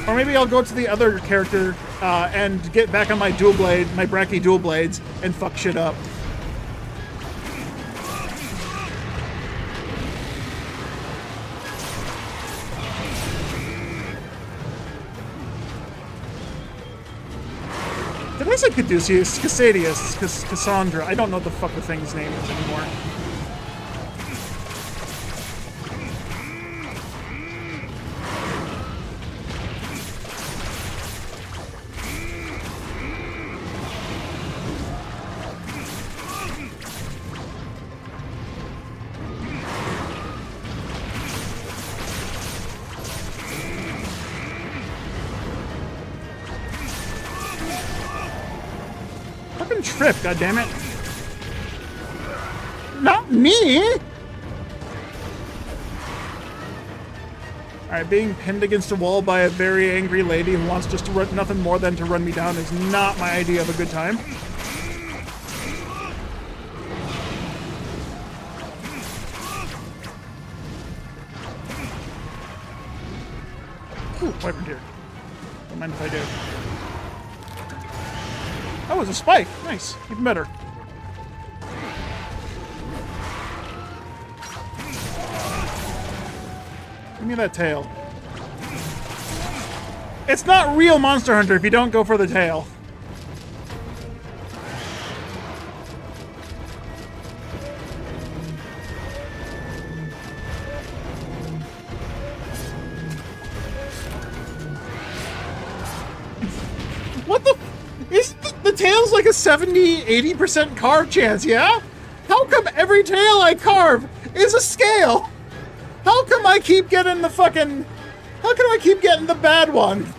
Or maybe I'll go to the other character and get back on my dual blade, my Bracky dual blades, and fuck shit up. Did I say Caduceus? Cassadius? Cassandra? I don't know what the fuck the thing's name is anymore. Fucking trip, goddammit. Not me! Alright, being pinned against a wall by a very angry lady who wants just to run nothing more than to run me down is not my idea of a good time. Ooh, Viper deer. Don't mind if I do. Oh, it's a spike. Nice. Even better. Give me that tail. It's not real Monster Hunter if you don't go for the tail. What the... The tail's like a 70-80% carve chance, yeah? How come every tail I carve is a scale? How come I keep getting the fucking... How come I keep getting the bad one?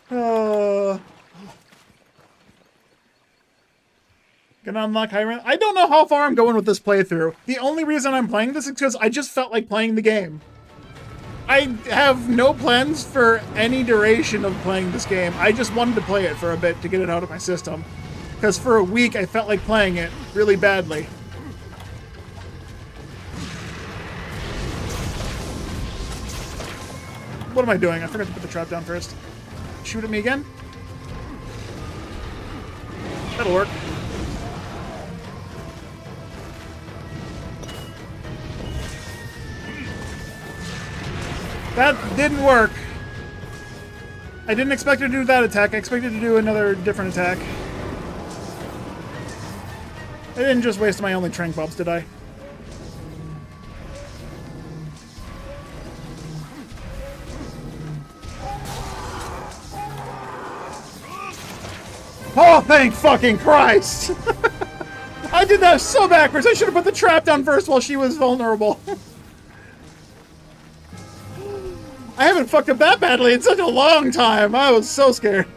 Gonna unlock high rank? I don't know how far I'm going with this playthrough. The only reason I'm playing this is because I just felt like playing the game. I have no plans for any duration of playing this game. I just wanted to play it for a bit to get it out of my system. Because for a week, I felt like playing it really badly. What am I doing? I forgot to put the trap down first. Shoot at me again? That'll work. That didn't work. I didn't expect her to do that attack. I expected to do another different attack. I didn't just waste my only trank bulbs, did I? Oh, thank fucking Christ! I did that so backwards. I should have put the trap down first while she was vulnerable. I haven't fucked up that badly in such a long time. I was so scared.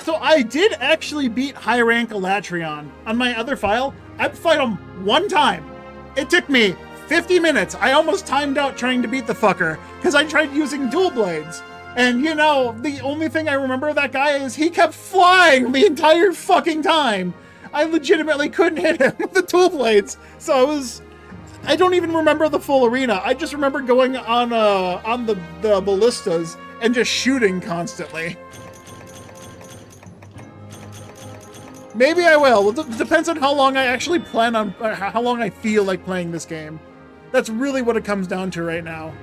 So I did actually beat high rank Elatrion. On my other file, I'd fight him one time. It took me 50 minutes. I almost timed out trying to beat the fucker because I tried using dual blades. And you know, the only thing I remember of that guy is he kept flying the entire fucking time. I legitimately couldn't hit him with the dual blades. So I don't even remember the full arena. I just remember going on the ballistas and just shooting constantly. Maybe I will. It depends on how long I actually plan on, how long I feel like playing this game. That's really what it comes down to right now.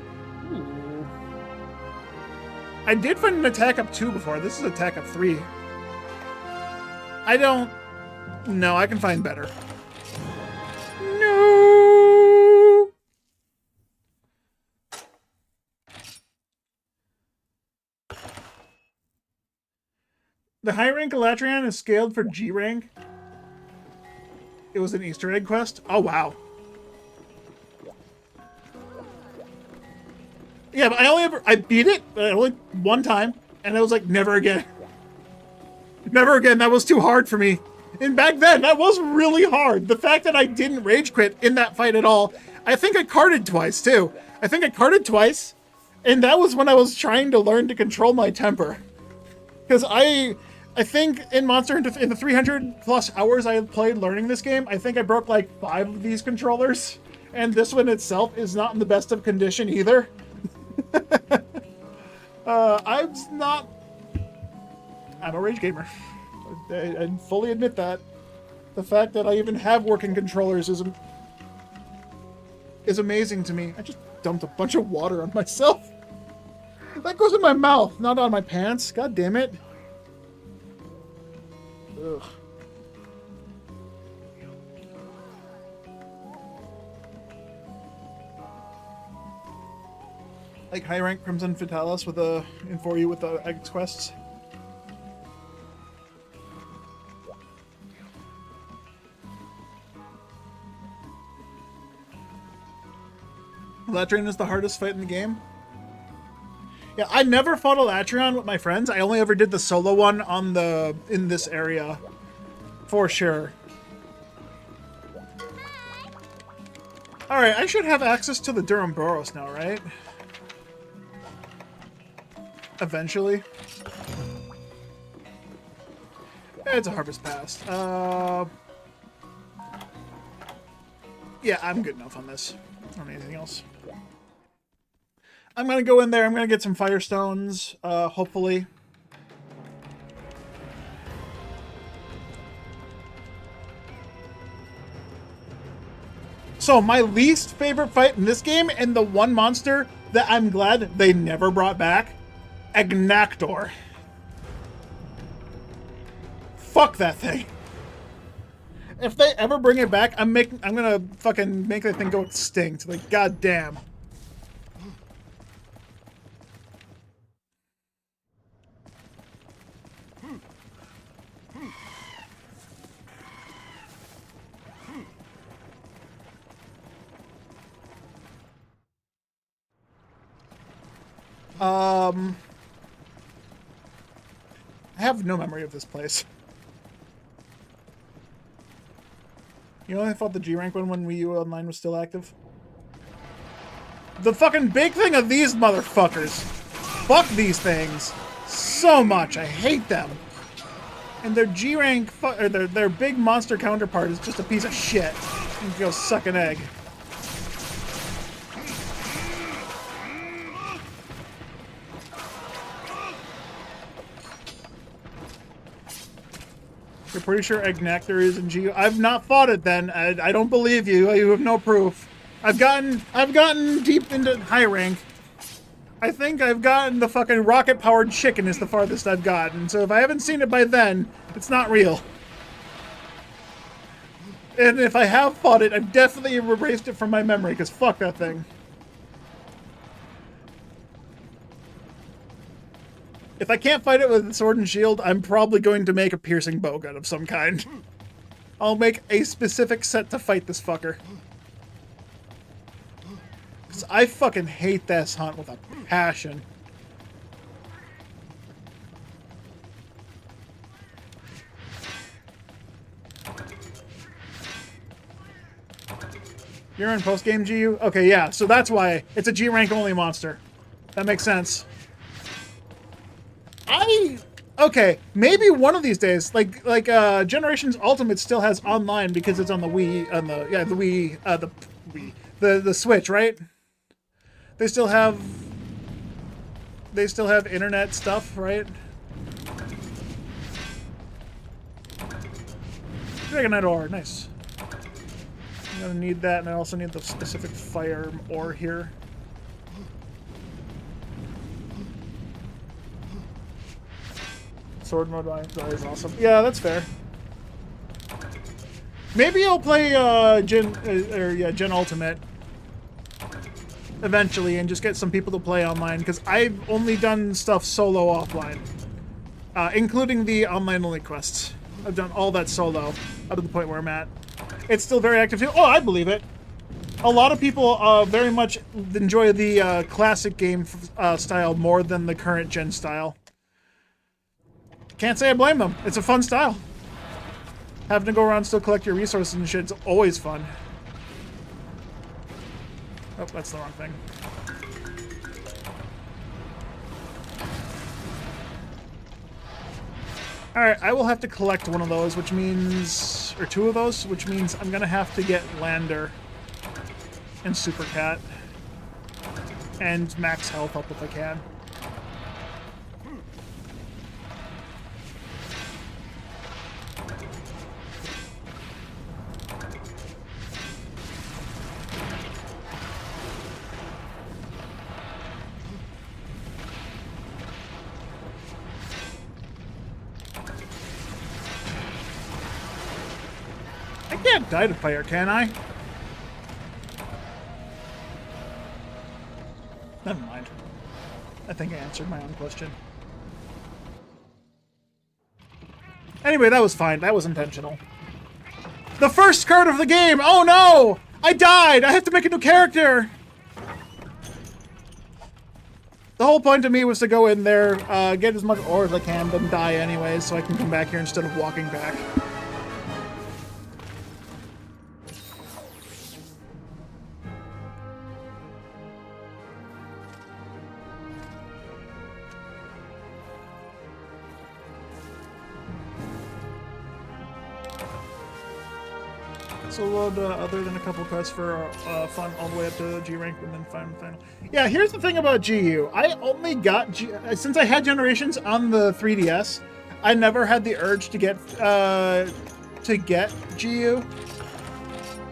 Ooh. I did find an attack up 2 before. This is attack up 3. No, I can find better. No! The high rank Elatrion is scaled for G rank. It was an Easter egg quest. Oh wow. Yeah, but I beat it, but only one time, and I was like, never again. Never again. That was too hard for me. And back then, that was really hard. The fact that I didn't rage quit in that fight at all. I think I carded twice too. And that was when I was trying to learn to control my temper. Because I think in Monster Hunter, in the 300 plus hours I have played learning this game, I think I broke like 5 of these controllers. And this one itself is not in the best of condition either. I'm a rage gamer. I fully admit that. The fact that I even have working controllers is amazing to me. I just dumped a bunch of water on myself. That goes in my mouth, not on my pants. God damn it. Ugh. Like high rank Crimson Fatalis with in 4U with the X quests. Elatrion is the hardest fight in the game. Yeah, I never fought Elatrion with my friends. I only ever did the solo one in this area. For sure. Alright, I should have access to the Durham Boros now, right? Eventually. It's a Harvest Pass. Yeah, I'm good enough on this. I don't need anything else. I'm gonna go in there. I'm gonna get some Firestones, hopefully. So, my least favorite fight in this game, and the one monster that I'm glad they never brought back, Agnactor. Fuck that thing. If they ever bring it back, I'm gonna fucking make that thing go extinct. Like, goddamn. I have no memory of this place. You know, I thought the G rank one when Wii U Online was still active. The fucking big thing of these motherfuckers. Fuck these things so much. I hate them. And their G rank, or their big monster counterpart is just a piece of shit. You can go suck an egg. You're pretty sure Agnactor is in GU? I've not fought it then. I don't believe you. You have no proof. I've gotten deep into high rank. I think I've gotten the fucking rocket-powered chicken is the farthest I've gotten. So if I haven't seen it by then, it's not real. And if I have fought it, I've definitely erased it from my memory, because fuck that thing. If I can't fight it with sword and shield, I'm probably going to make a piercing bowgun of some kind. I'll make a specific set to fight this fucker. Because I fucking hate this hunt with a passion. You're in post-game GU? Okay, yeah, so that's why. It's a G rank only monster. That makes sense. Okay, maybe one of these days, like Generations Ultimate still has online because it's on the Wii, the Switch, right? They still have internet stuff, right? Dragonite ore, nice. I'm gonna need that, and I also need the specific fire ore here. Sword mode is always awesome. Yeah, that's fair. Maybe I'll play Gen Ultimate eventually and just get some people to play online, because I've only done stuff solo offline, including the online only quests. I've done all that solo up to the point where I'm at. It's still very active too. Oh, I believe it. A lot of people very much enjoy the classic game style more than the current gen style. Can't say I blame them. It's a fun style. Having to go around and still collect your resources and shit, it's always fun. Oh, that's the wrong thing. Alright, I will have to collect one of those, which means... or two of those, which means I'm gonna have to get Lander and Super Cat. And max health up if I can. I can't die to fire, can I? Never mind. I think I answered my own question. Anyway, that was fine. That was intentional. The first card of the game! Oh no! I died! I have to make a new character! The whole point of me was to go in there, get as much ore as I can, then die anyways, so I can come back here instead of walking back. So load other than a couple quests for fun all the way up to G rank and then final. Yeah, here's the thing about GU. I only got since I had Generations on the 3DS, I never had the urge to get GU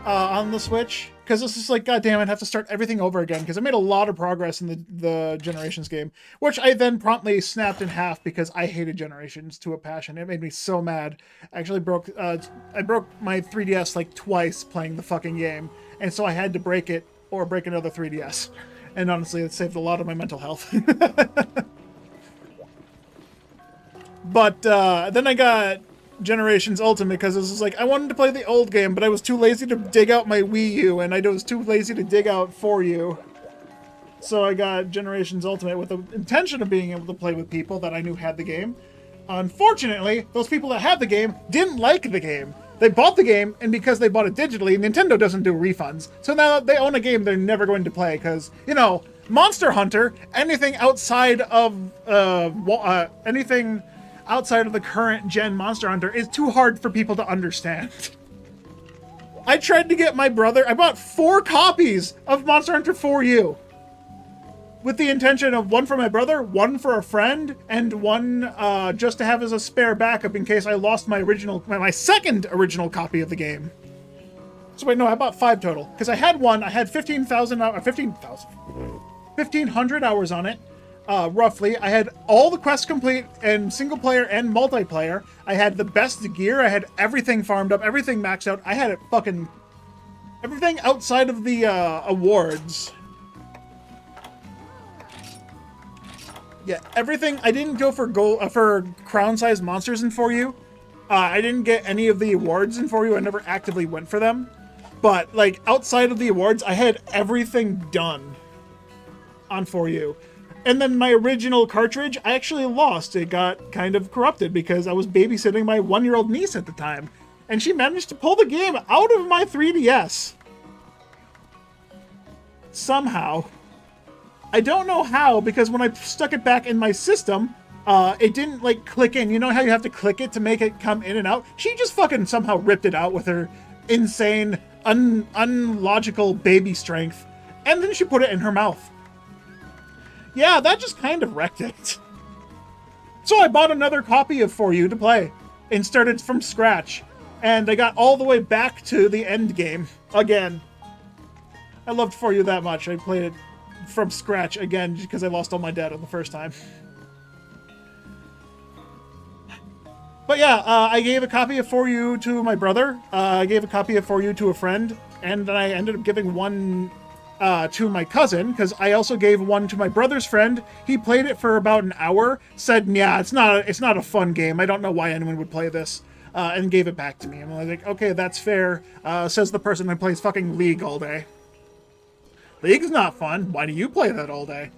on the Switch, because it's just like, god damn, I'd have to start everything over again, because I made a lot of progress in the Generations game, which I then promptly snapped in half because I hated Generations to a passion. It made me so mad. I actually broke I broke my 3DS like twice playing the fucking game, and so I had to break it or break another 3DS. And honestly, it saved a lot of my mental health. But then I got Generations Ultimate because it was like I wanted to play the old game, but I was too lazy to dig out my Wii U, and I was too lazy to dig out 4U. So I got Generations Ultimate with the intention of being able to play with people that I knew had the game. Unfortunately, those people that had the game didn't like the game. They bought the game, and because they bought it digitally, Nintendo doesn't do refunds. So now they own a game they're never going to play because, you know, Monster Hunter, anything outside of anything outside of the current gen Monster Hunter is too hard for people to understand. I tried to get my brother, I bought 4 copies of Monster Hunter 4U with the intention of one for my brother, one for a friend, and one just to have as a spare backup in case I lost my second original copy of the game. So wait, no, I bought 5 total because I had one. I had 1,500 hours on it. Roughly. I had all the quests complete in single player and multiplayer. I had the best gear. I had everything farmed up, everything maxed out. I had it fucking everything outside of the awards. Yeah, everything. I didn't go for gold for crown-sized monsters in 4U. I didn't get any of the awards in 4U. I never actively went for them. But like outside of the awards, I had everything done on 4U. And then my original cartridge, I actually lost. It got kind of corrupted because I was babysitting my 1-year-old niece at the time. And she managed to pull the game out of my 3DS. somehow. I don't know how, because when I stuck it back in my system, it didn't, like, click in. You know how you have to click it to make it come in and out? She just fucking somehow ripped it out with her insane, unlogical baby strength. And then she put it in her mouth. Yeah, that just kind of wrecked it. So I bought another copy of For You to play and started from scratch. And I got all the way back to the end game again. I loved For You that much. I played it from scratch again because I lost all my data the first time. But yeah, I gave a copy of For You to my brother. I gave a copy of For You to a friend. And then I ended up giving one to my cousin, because I also gave one to my brother's friend. He played it for about an hour, said, yeah, it's not a fun game. I don't know why anyone would play this, and gave it back to me. I'm like, okay, that's fair, says the person who plays fucking League all day. League's not fun. Why do you play that all day?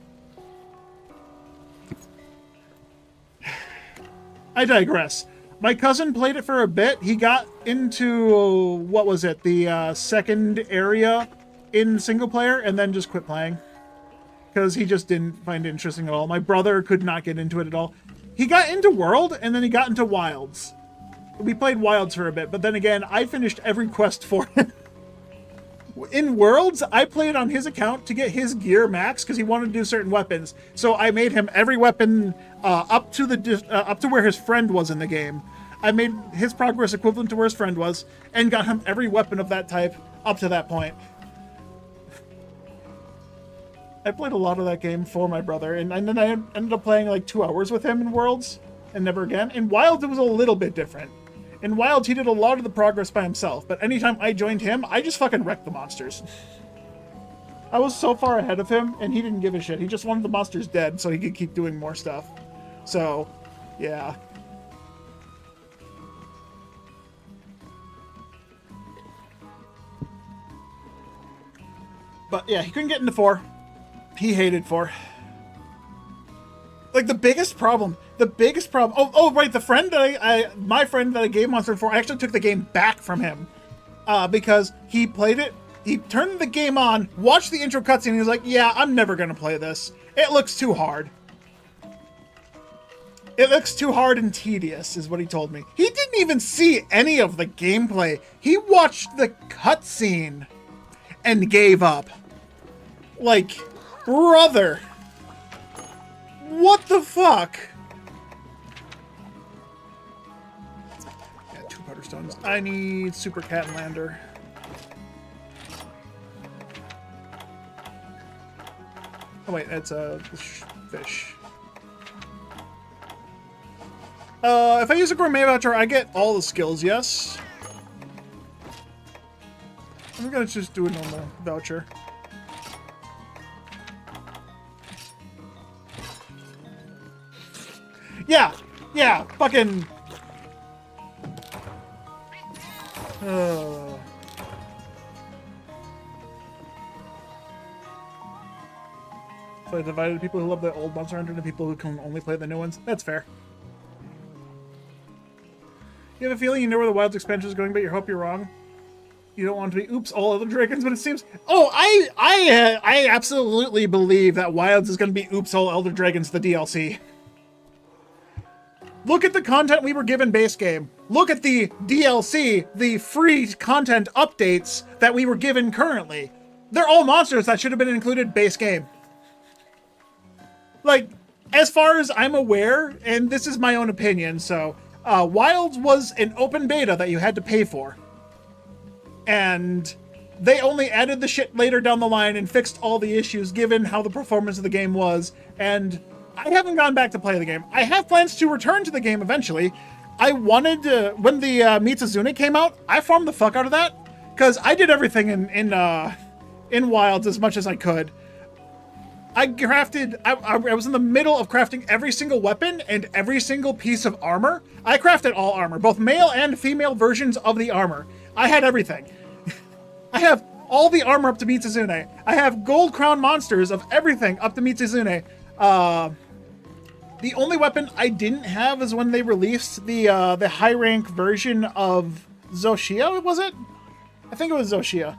I digress. My cousin played it for a bit. He got into, what was it, the second area in single player, and then just quit playing because he just didn't find it interesting at all. My brother could not get into it at all. He got into World, and then he got into Wilds. We played Wilds for a bit, but then again, I finished every quest for him. In Worlds, I played on his account to get his gear max because he wanted to do certain weapons. So I made him every weapon up to where his friend was in the game. I made his progress equivalent to where his friend was, and got him every weapon of that type up to that point. I played a lot of that game for my brother, and then I ended up playing like 2 hours with him in Worlds, and never again. In Wilds, it was a little bit different. In Wilds, he did a lot of the progress by himself, but anytime I joined him, I just fucking wrecked the monsters. I was so far ahead of him, and he didn't give a shit. He just wanted the monsters dead so he could keep doing more stuff. So, yeah. But yeah, he couldn't get into 4. He hated 4. Like, the biggest problem. Oh, right, the friend that my friend that I gave Monster 4, I actually took the game back from him. Because he played it, he turned the game on, watched the intro cutscene, and he was like, yeah, I'm never gonna play this. It looks too hard. It looks too hard and tedious, is what he told me. He didn't even see any of the gameplay. He watched the cutscene and gave up. Like, brother. What the fuck? Got 2 powder stones. I need Super Cat and Lander. Oh wait, that's a fish. If I use a gourmet voucher, I get all the skills, yes? I'm gonna just do a normal voucher. Yeah, fucking... So I divided people who love the old Monster Hunter and people who can only play the new ones. That's fair. You have a feeling you know where the Wilds expansion is going, but you hope you're wrong. You don't want to be oops all other dragons, but it seems. Oh, I absolutely believe that Wilds is going to be oops all Elder Dragons, the DLC. Look at the content we were given base game. Look at the DLC, the free content updates that we were given currently. They're all monsters that should have been included base game. Like, as far as I'm aware, and this is my own opinion, so Wilds was an open beta that you had to pay for. And they only added the shit later down the line and fixed all the issues given how the performance of the game was. And I haven't gone back to play the game. I have plans to return to the game eventually. I wanted to, when the mh3u came out, I farmed the fuck out of that. Because I did everything in Wilds as much as I could. I crafted, I was in the middle of crafting every single weapon and every single piece of armor. I crafted all armor, both male and female versions of the armor. I had everything. I have all the armor up to mh3u. I have gold crown monsters of everything up to mh3u. The only weapon I didn't have is when they released the high rank version of Zoshia, was it? I think it was Zoshia.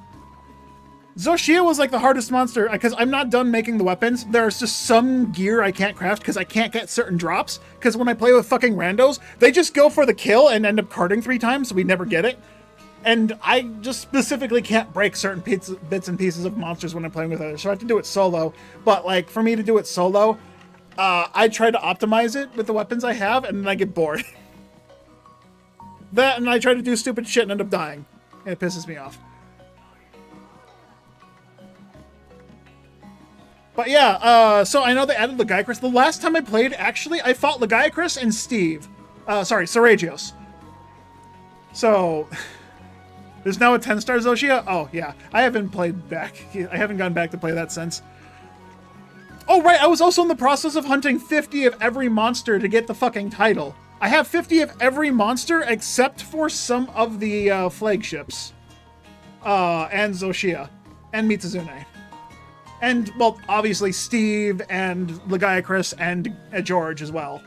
Zoshia was like the hardest monster because I'm not done making the weapons. There's just some gear I can't craft because I can't get certain drops. Because when I play with fucking randos, they just go for the kill and end up carding 3 times, so we never get it. And I just specifically can't break certain bits and pieces of monsters when I'm playing with others, so I have to do it solo. But like for me to do it solo, I try to optimize it with the weapons I have, and then I get bored. That, and I try to do stupid shit and end up dying, and it pisses me off. But yeah, so I know they added Lagiacrus. The last time I played, actually, I fought Lagiacrus and Steve. Sorry, Saragios. So, there's now a 10-star Zoshia? Oh, yeah. I haven't played back. I haven't gone back to play that since. Oh, right, I was also in the process of hunting 50 of every monster to get the fucking title. I have 50 of every monster except for some of the flagships. And Zoshia. And Mitsuzune. And, well, obviously Steve and Lagiacrus and George as well.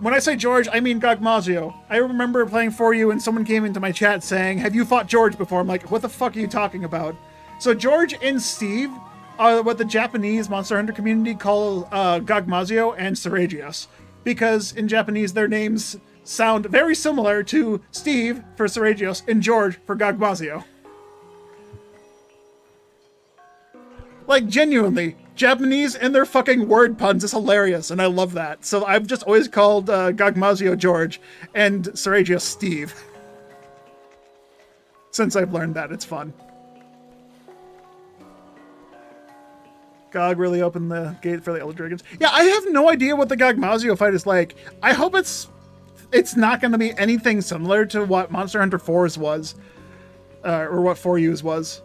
When I say George, I mean Gogmazio. I remember playing for you and someone came into my chat saying, have you fought George before? I'm like, what the fuck are you talking about? So George and Steve are what the Japanese Monster Hunter community call Gogmazio and Saragios. Because in Japanese, their names sound very similar to Steve for Saragios and George for Gogmazio. Like, genuinely, Japanese and their fucking word puns is hilarious, and I love that. So I've just always called Gogmazio George and Saragios Steve. Since I've learned that, it's fun. Gog really opened the gate for the Elder Dragons. Yeah, I have no idea what the Gogmazio fight is like. I hope it's not going to be anything similar to what Monster Hunter 4's was, or what 4U's was.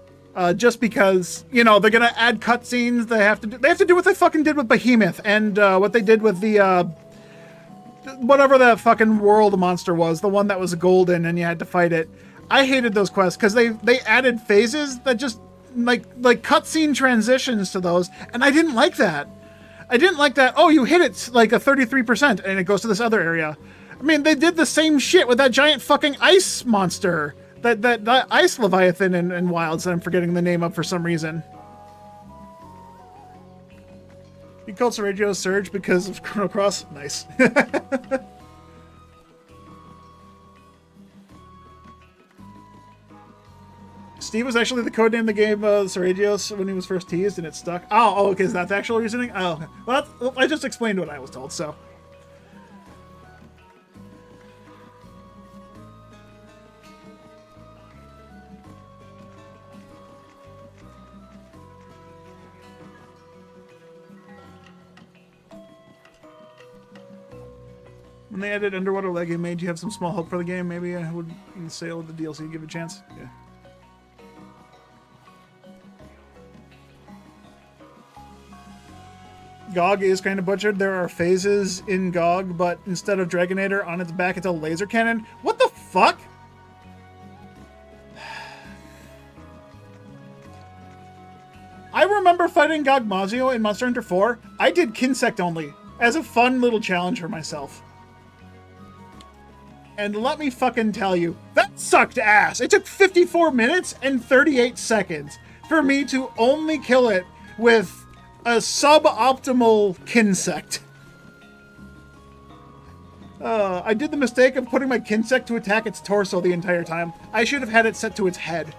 Just because, you know, they're gonna add cutscenes. They have to do what they fucking did with Behemoth and what they did with the whatever that fucking world monster was, the one that was golden and you had to fight it. I hated those quests because they added phases that just like cutscene transitions to those, and I didn't like that. I didn't like that. Oh, you hit it like a 33% and it goes to this other area. I mean, they did the same shit with that giant fucking ice monster. That ice leviathan in Wilds that I'm forgetting the name of for some reason. You called Saragios Surge because of Chrono Cross? Nice. Steve was actually the codename of the game Saragios when he was first teased and it stuck. Oh, okay, is that the actual reasoning? Oh, okay. Well, I just explained what I was told, so. When they added Underwater Leg, made you have some small hope for the game. Maybe I would sale the DLC, give it a chance. Yeah. GOG is kind of butchered. There are phases in GOG, but instead of Dragonator on its back, it's a laser cannon. What the fuck? I remember fighting Gogmazio in Monster Hunter 4. I did Kinsect only, as a fun little challenge for myself. And let me fucking tell you, that sucked ass. It took 54 minutes and 38 seconds for me to only kill it with a suboptimal Kinsect. I did the mistake of putting my Kinsect to attack its torso the entire time. I should have had it set to its head.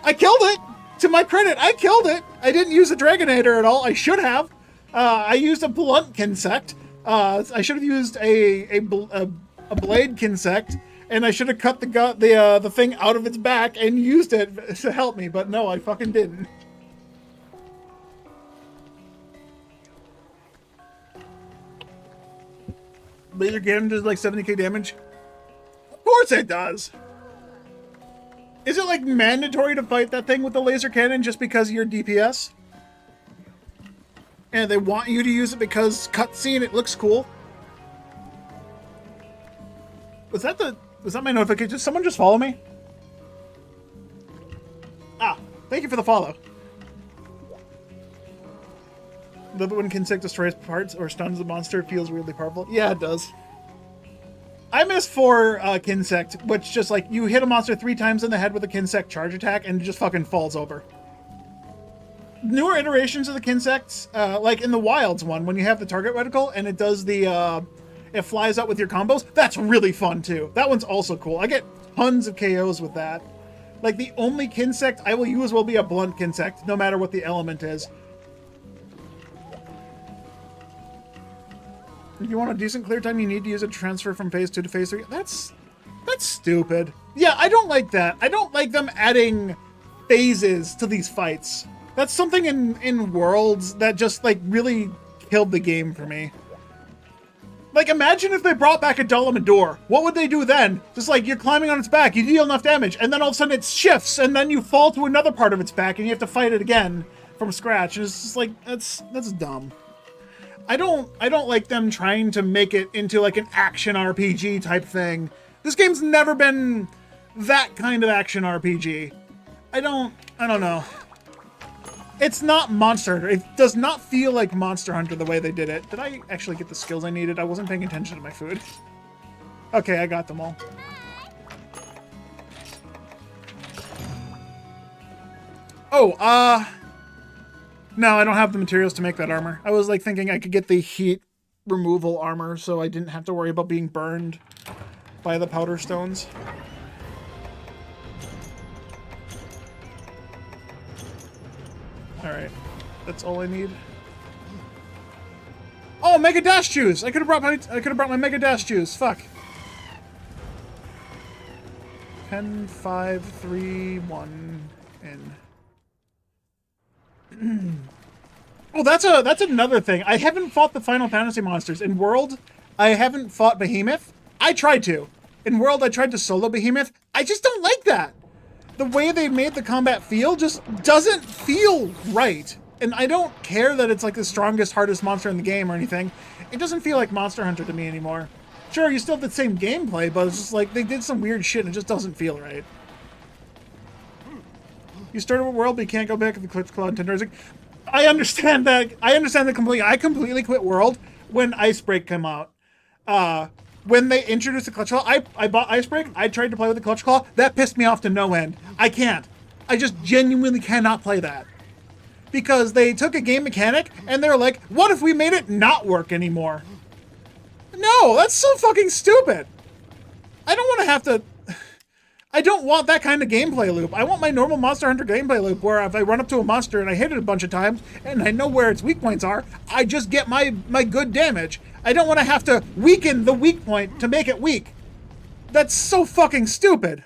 I killed it! To my credit, I killed it! I didn't use a Dragonator at all. I should have. I used a blunt Kinsect. I should have used a blade Kinsect, and I should have cut the thing out of its back and used it to help me, but no, I fucking didn't. Laser cannon does like 70k damage? Of course it does! Is it like mandatory to fight that thing with the laser cannon just because you're DPS? And they want you to use it because cutscene, it looks cool? Was that my notification? Did someone just follow me? Ah, thank you for the follow. Love it when Kinsect destroys parts or stuns the monster. It feels weirdly powerful. Yeah, it does. I'm is for Kinsect, which just like you hit a monster 3 times in the head with a Kinsect charge attack and it just fucking falls over. Newer iterations of the Kinsects, like in the Wilds one, when you have the target reticle and it does the, it flies out with your combos, that's really fun too. That one's also cool. I get tons of KOs with that. Like the only Kinsect I will use will be a blunt Kinsect, no matter what the element is. If you want a decent clear time, you need to use a transfer from phase 2 to phase 3. That's stupid. Yeah, I don't like that. I don't like them adding phases to these fights. That's something in Worlds that just, like, really killed the game for me. Like, imagine if they brought back a Dalamador. What would they do then? Just like, you're climbing on its back, you deal enough damage, and then all of a sudden it shifts, and then you fall to another part of its back, and you have to fight it again from scratch. And it's just like, that's dumb. I don't like them trying to make it into, like, an action RPG type thing. This game's never been that kind of action RPG. I don't know. It's not Monster Hunter. It does not feel like Monster Hunter the way they did it. Did I actually get the skills I needed? I wasn't paying attention to my food. Okay, I got them all. Oh, no, I don't have the materials to make that armor. I was like thinking I could get the heat removal armor so I didn't have to worry about being burned by the powder stones. Alright, that's all I need. Oh, Mega Dash Juice! I could have brought my Mega Dash Juice. Fuck. 10, 5, 3, 1, in. Oh, that's another thing. I haven't fought the Final Fantasy monsters. In World, I haven't fought Behemoth. I tried to. In World, I tried to solo Behemoth. I just don't like that. The way they made the combat feel just doesn't feel right. And I don't care that it's like the strongest, hardest monster in the game or anything. It doesn't feel like Monster Hunter to me anymore. Sure, you still have the same gameplay, but it's just like they did some weird shit and it just doesn't feel right. You started with World, but you can't go back to the Clutch Claw and Tenderizer. I understand that. I understand that completely. I completely quit World when Icebreak came out. When they introduced the Clutch Claw, I bought Icebreak. I tried to play with the Clutch Claw. That pissed me off to no end. I can't. I just genuinely cannot play that. Because they took a game mechanic and they're like, what if we made it not work anymore? No, that's so fucking stupid. I don't want to have to... I don't want that kind of gameplay loop. I want my normal Monster Hunter gameplay loop where if I run up to a monster and I hit it a bunch of times and I know where its weak points are, I just get my good damage. I don't want to have to weaken the weak point to make it weak. That's so fucking stupid.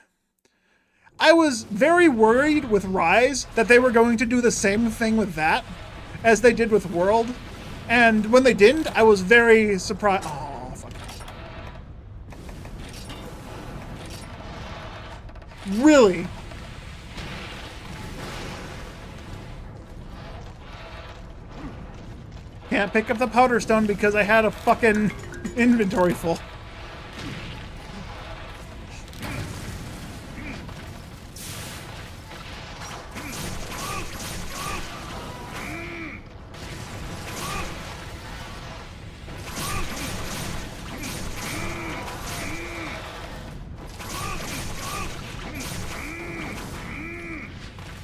I was very worried with Rise that they were going to do the same thing with that as they did with World. And when they didn't, I was very surprised. Oh, fuck. Really? Can't pick up the powder stone because I had a fucking inventory full.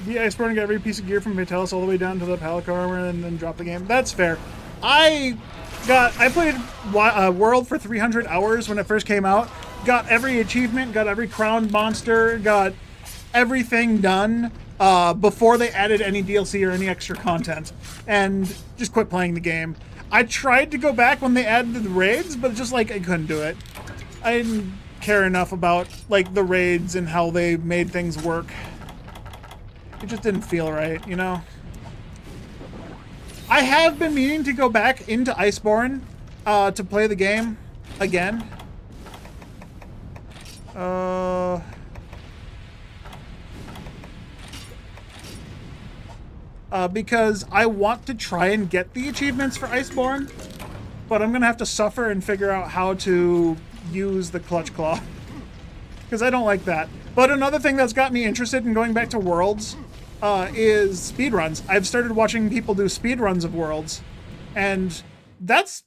The Iceborne got every piece of gear from Vitalis all the way down to the Palico armor and then drop the game. That's fair. I played World for 300 hours when it first came out. Got every achievement, got every crowned monster, got everything done before they added any DLC or any extra content. And just quit playing the game. I tried to go back when they added the raids, but just like I couldn't do it. I didn't care enough about like the raids and how they made things work. It just didn't feel right, you know? I have been meaning to go back into Iceborne to play the game again. Because I want to try and get the achievements for Iceborne, but I'm gonna have to suffer and figure out how to use the Clutch Claw. Because I don't like that. But another thing that's got me interested in going back to Worlds is speedruns. I've started watching people do speedruns of Worlds, and that's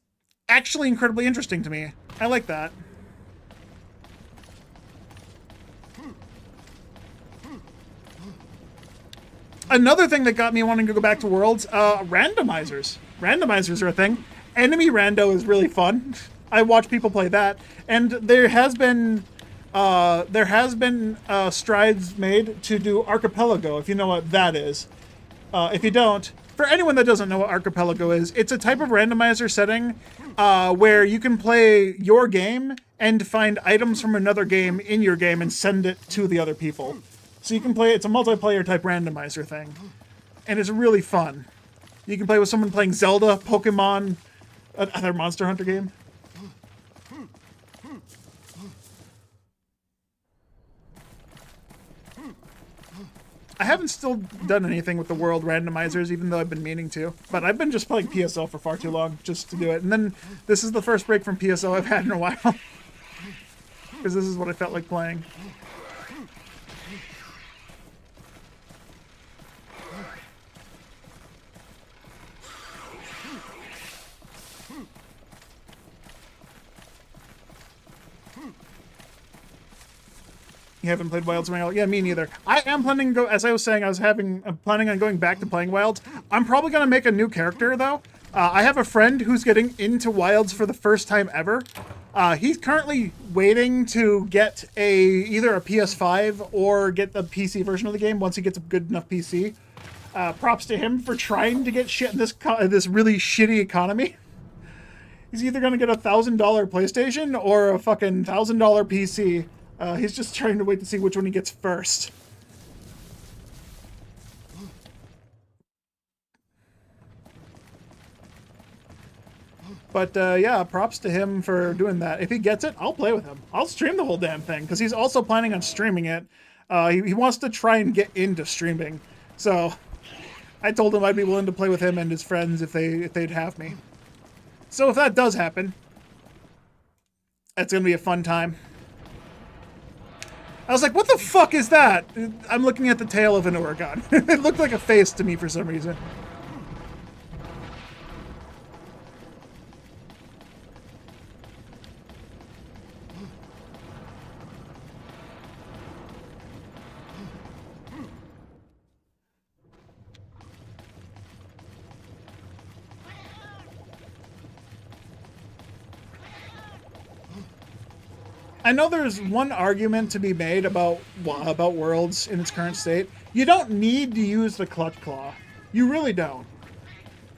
actually incredibly interesting to me. I like that. Another thing that got me wanting to go back to Worlds, randomizers. Randomizers are a thing. Enemy rando is really fun. I watch people play that, and there has been strides made to do Archipelago, if you know what that is. If you don't, for anyone that doesn't know what Archipelago is, it's a type of randomizer setting where you can play your game and find items from another game in your game and send it to the other people. So you can play, it's a multiplayer type randomizer thing. And it's really fun. You can play with someone playing Zelda, Pokemon, another Monster Hunter game. I haven't still done anything with the world randomizers, even though I've been meaning to. But I've been just playing PSO for far too long just to do it. And then this is the first break from PSO I've had in a while. Because this is what I felt like playing. You haven't played Wilds in a while? Yeah, me neither. I am planning to go, as I was saying, I'm planning on going back to playing Wilds. I'm probably going to make a new character, though. I have a friend who's getting into Wilds for the first time ever. He's currently waiting to get either a PS5 or get the PC version of the game once he gets a good enough PC. Props to him for trying to get shit in this really shitty economy. He's either going to get a $1,000 PlayStation or a fucking $1,000 PC. He's just trying to wait to see which one he gets first. But yeah, props to him for doing that. If he gets it, I'll play with him. I'll stream the whole damn thing, because he's also planning on streaming it. He wants to try and get into streaming. So I told him I'd be willing to play with him and his friends if they'd have me. So if that does happen, that's going to be a fun time. I was like, what the fuck is that? I'm looking at the tail of an Oregon. It looked like a face to me for some reason. I know there's one argument to be made about Worlds in its current state. You don't need to use the clutch claw. You really don't.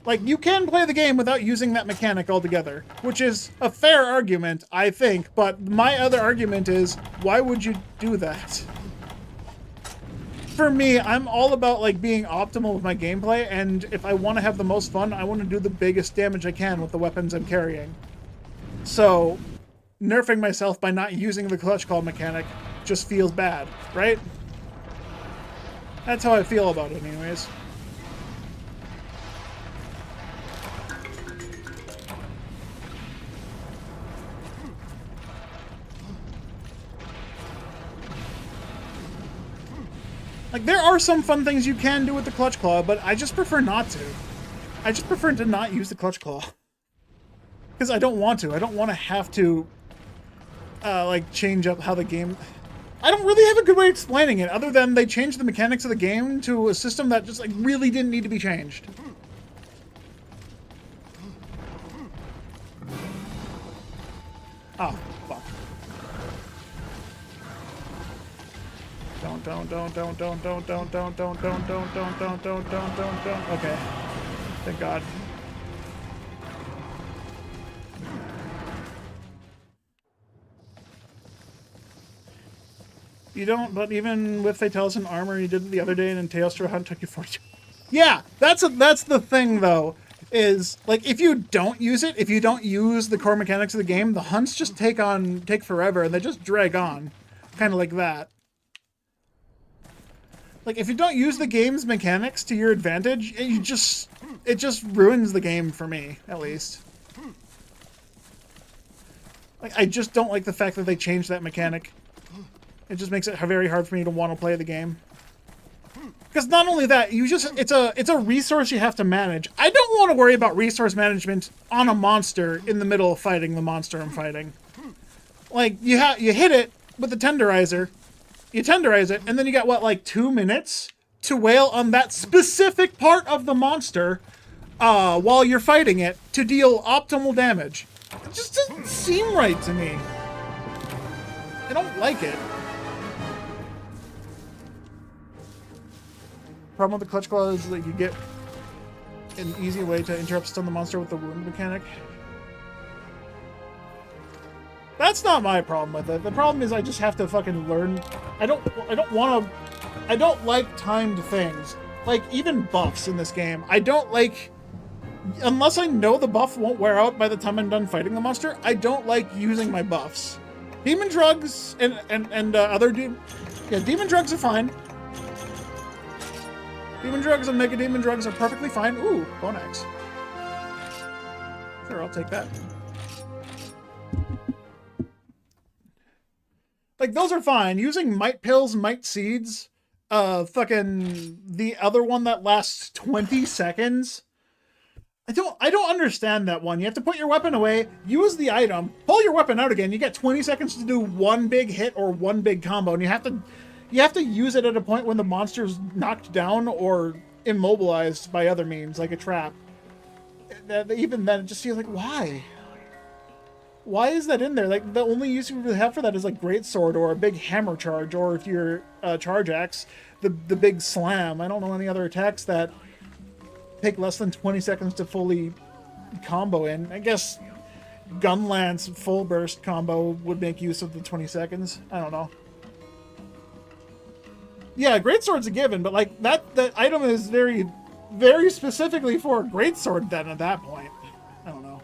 Like, you can play the game without using that mechanic altogether, which is a fair argument, I think, but my other argument is, why would you do that? For me, I'm all about, like, being optimal with my gameplay, and if I want to have the most fun, I want to do the biggest damage I can with the weapons I'm carrying. So nerfing myself by not using the clutch claw mechanic just feels bad, right? That's how I feel about it anyways. Like, there are some fun things you can do with the clutch claw, but I just prefer not to. I just prefer to not use the clutch claw. Because I don't want to. I don't want to have to like, change up how the game... I don't really have a good way of explaining it, other than they changed the mechanics of the game to a system that just, like, really didn't need to be changed. Oh, fuck. Don't. Okay. Thank God. You don't, but even with Fatalis and armor, you did it the other day, and Tails to a hunt took you 42. Yeah, that's the thing, though, is, like, if you don't use it, if you don't use the core mechanics of the game, the hunts just take forever, and they just drag on. Kind of like that. Like, if you don't use the game's mechanics to your advantage, it just ruins the game for me, at least. Like, I just don't like the fact that they changed that mechanic. It just makes it very hard for me to want to play the game. Because not only that, it's a resource you have to manage. I don't want to worry about resource management on a monster in the middle of fighting the monster I'm fighting. Like, you hit it with the tenderizer, you tenderize it, and then you got, what, like 2 minutes to wail on that specific part of the monster while you're fighting it to deal optimal damage. It just doesn't seem right to me. I don't like it. Problem with the clutch claw is that you get an easy way to interrupt stun the monster with the wound mechanic. That's not my problem with it. The problem is I just have to fucking learn. I don't like timed things. Like, even buffs in this game. I don't like... Unless I know the buff won't wear out by the time I'm done fighting the monster, I don't like using my buffs. Demon drugs and other... demon drugs are fine. Demon drugs and Mega Demon drugs are perfectly fine. Ooh, bone axe. Sure, I'll take that. Like, those are fine. Using might pills, might seeds, fucking the other one that lasts 20 seconds. I don't understand that one. You have to put your weapon away, use the item, pull your weapon out again. You get 20 seconds to do one big hit or one big combo, and you have to use it at a point when the monster's knocked down or immobilized by other means, like a trap. Even then, it just feels like, why? Why is that in there? Like, the only use you really have for that is like greatsword or a big hammer charge, or if you're charge axe, the big slam. I don't know any other attacks that take less than 20 seconds to fully combo in. I guess gun lance full burst combo would make use of the 20 seconds. I don't know. Yeah, greatsword's a given, but like that item is very, very specifically for a greatsword. Then at that point, I don't know.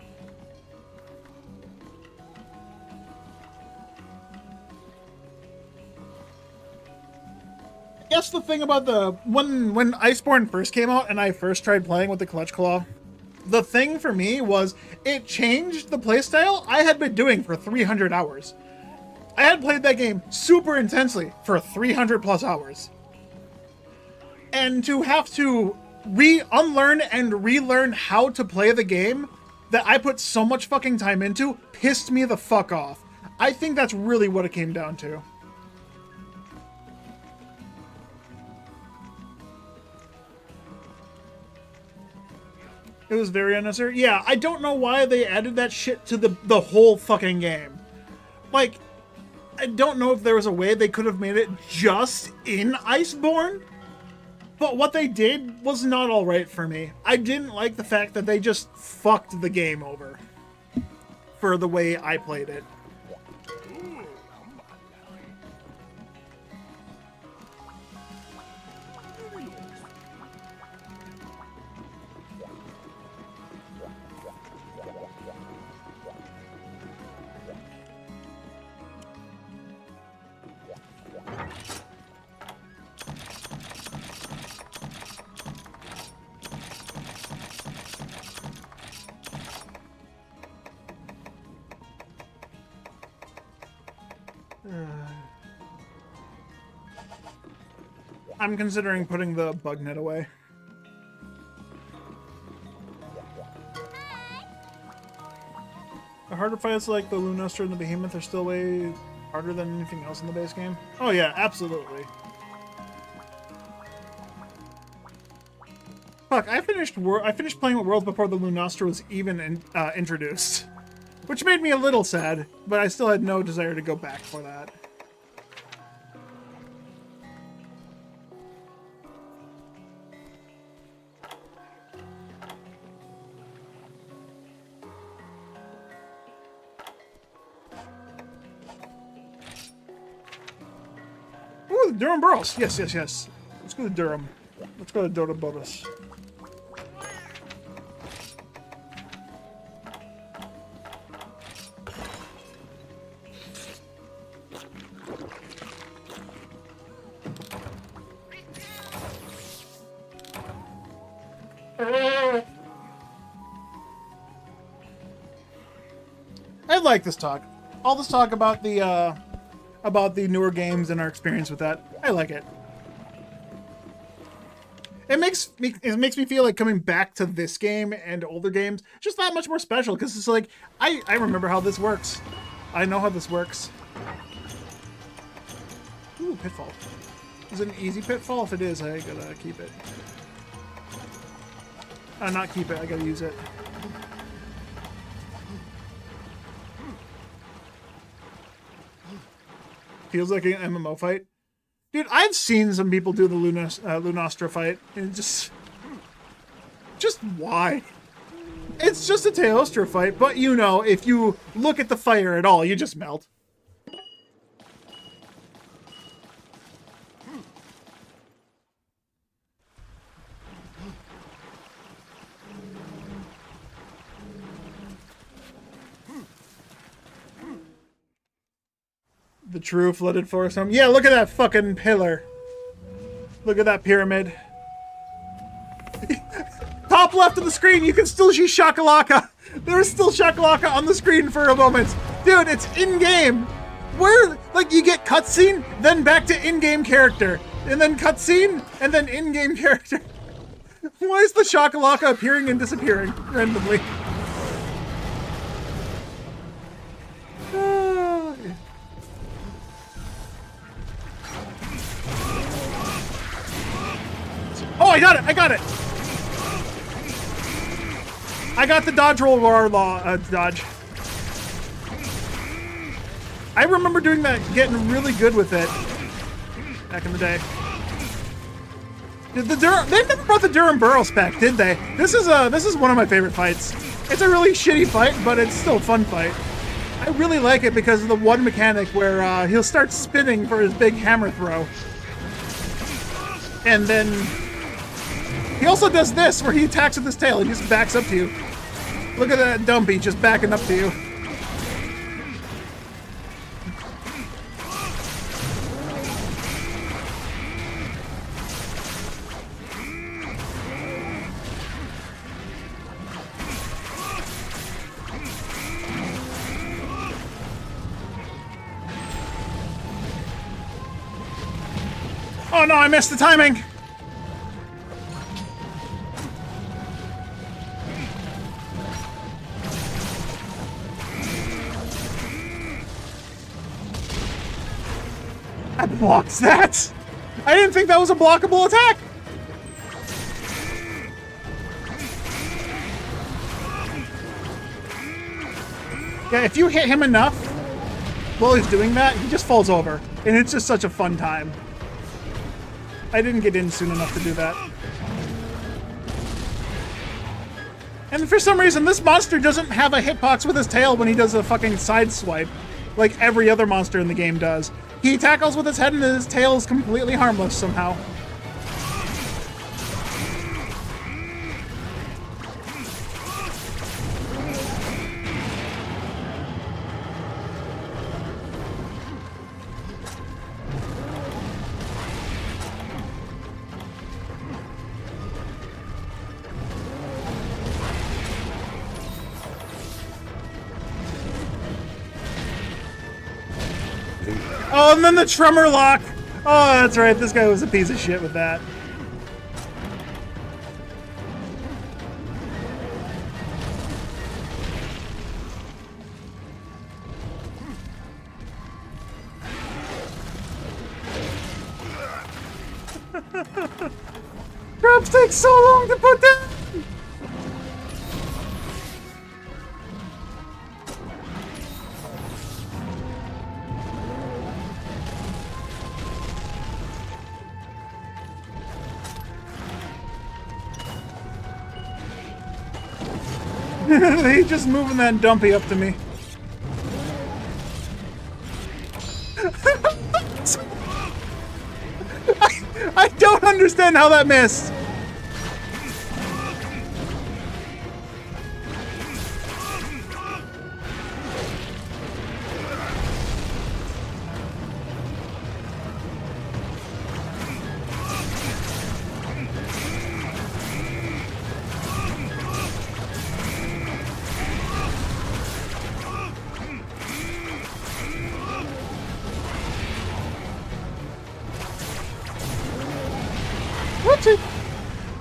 I guess the thing about when Iceborne first came out and I first tried playing with the Clutch Claw, the thing for me was it changed the playstyle I had been doing for 300 hours. I had played that game super intensely for 300 plus hours. And to have to unlearn and relearn how to play the game that I put so much fucking time into pissed me the fuck off. I think that's really what it came down to. It was very unnecessary. Yeah, I don't know why they added that shit to the whole fucking game. Like, I don't know if there was a way they could have made it just in Iceborne, but what they did was not alright for me. I didn't like the fact that they just fucked the game over for the way I played it. I'm considering putting the bug net away. The harder fights like the Lunastra and the Behemoth are still way harder than anything else in the base game. Oh yeah, absolutely. Fuck, I finished playing with Worlds before the Lunastra was even introduced. Which made me a little sad, but I still had no desire to go back for that. Ooh, the Durham Burrows. Yes, yes, yes. Let's go to Durham. Let's go to Dota Botus. I like this talk. All this talk about the newer games and our experience with that. I like it. It makes me feel like coming back to this game and older games just that much more special, because it's like I remember how this works. I know how this works. Ooh, pitfall. Is it an easy pitfall? If it is, I gotta keep it. Not keep it, I gotta use it. Feels like an MMO fight. Dude, I've seen some people do the Lunastra fight, and just why? It's just a Teostra fight, but you know, if you look at the fire at all, you just melt. The true flooded forest home. Yeah, look at that fucking pillar. Look at that pyramid. Top left of the screen, you can still see Shakalaka. There's still Shakalaka on the screen for a moment. Dude, it's in-game. Where, like, you get cutscene, then back to in-game character. And then cutscene, and then in-game character. Why is the Shakalaka appearing and disappearing randomly? Oh, I got it! I got it! I got the dodge roll dodge. I remember doing that, getting really good with it back in the day. They never brought the Durham Burrows back, did they? This is one of my favorite fights. It's a really shitty fight, but it's still a fun fight. I really like it because of the one mechanic where he'll start spinning for his big hammer throw. And then he also does this, where he attacks with his tail. He just backs up to you. Look at that dumpy just backing up to you. Oh no, I missed the timing! I blocked that! I didn't think that was a blockable attack! Yeah, if you hit him enough while he's doing that, he just falls over. And it's just such a fun time. I didn't get in soon enough to do that. And for some reason, this monster doesn't have a hitbox with his tail when he does a fucking side swipe, like every other monster in the game does. He tackles with his head and his tail is completely harmless somehow. Oh, and then the tremor lock! Oh, that's right, this guy was a piece of shit with that. Drops take so long to put down! He's just moving that dumpy up to me. I don't understand how that missed.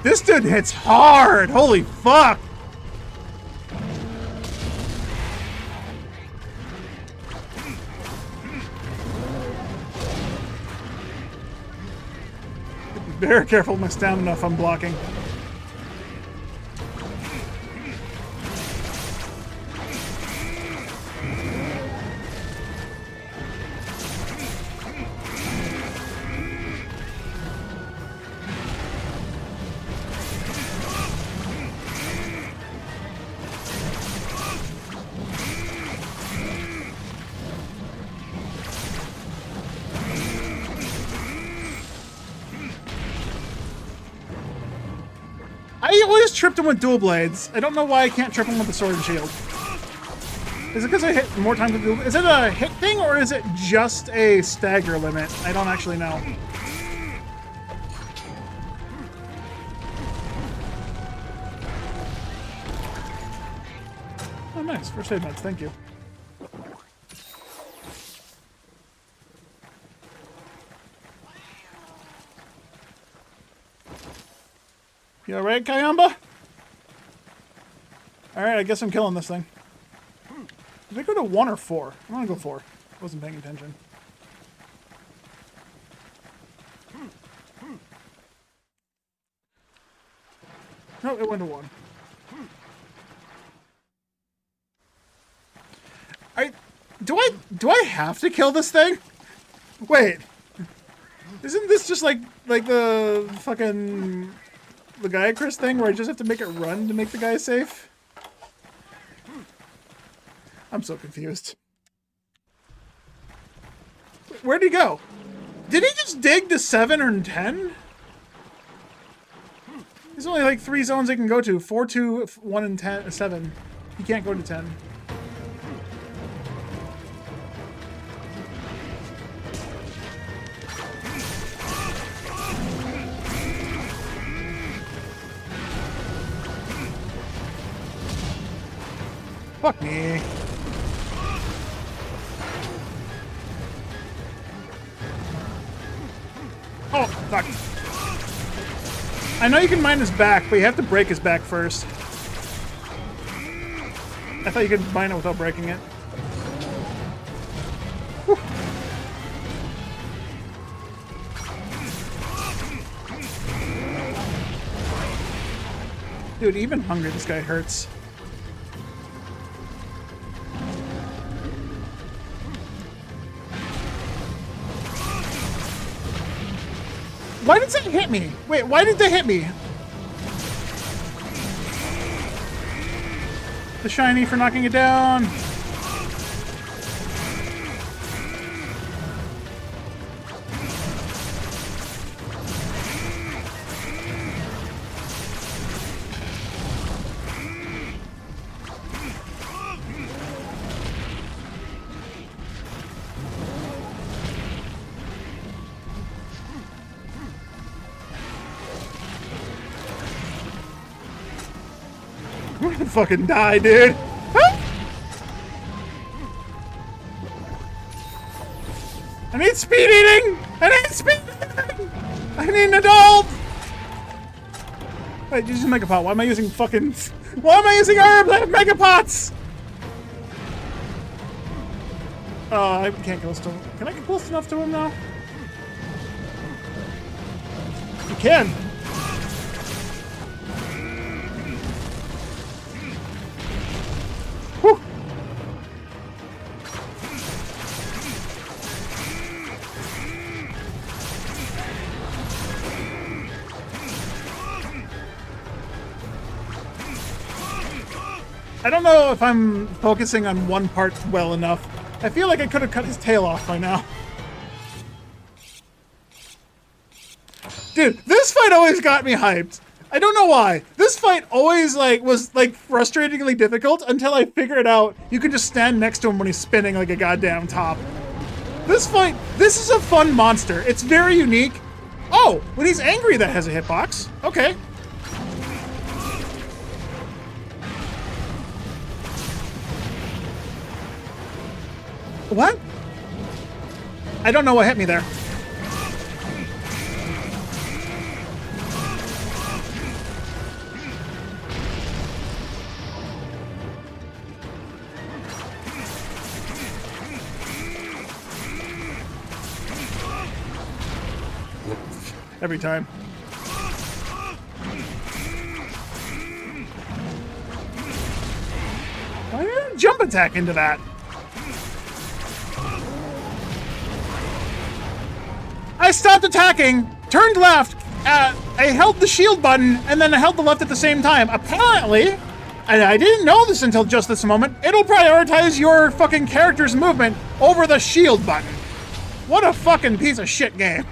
This dude hits hard! Holy fuck! Very careful with my stamina if I'm blocking. I always tripped him with dual blades. I don't know why I can't trip him with the sword and shield. Is it because I hit more times with dual? Is it a hit thing or is it just a stagger limit? I don't actually know. Oh, nice. First aid meds. Thank you. You alright, Kayamba? Alright, I guess I'm killing this thing. Did I go to 1 or 4? I want to go 4. Wasn't paying attention. No, it went to 1. Do I have to kill this thing? Wait. Isn't this just like the fucking the Gaiacris thing where I just have to make it run to make the guy safe? I'm so confused. Where'd he go? Did he just dig to 7 or 10? There's only like 3 zones I can go to. 4, 2, 1, and 10, 7. He can't go to 10. Fuck me. Oh, fuck. I know you can mine his back, but you have to break his back first. I thought you could mine it without breaking it. Whew. Dude, even hungry, this guy hurts. Why did they hit me? Wait, why did they hit me? The shiny for knocking it down. We're gonna fucking die, dude. I need speed eating! I need speed eating! I need an adult! Wait, use a mega pot. Why am I using fucking... Why am I using herbs? I have mega pots! I can't get close to him. Can I get close enough to him now? You can. Whew. I don't know if I'm focusing on one part well enough. I feel like I could have cut his tail off by now. Dude, this fight always got me hyped. I don't know why. This fight always was frustratingly difficult until I figured out you can just stand next to him when he's spinning like a goddamn top. This fight, this is a fun monster. It's very unique. Oh, when he's angry that has a hitbox. Okay. What? I don't know what hit me there. every time. Why did I jump attack into that? I stopped attacking, turned left, I held the shield button, and then I held the left at the same time. Apparently, and I didn't know this until just this moment, it'll prioritize your fucking character's movement over the shield button. What a fucking piece of shit game.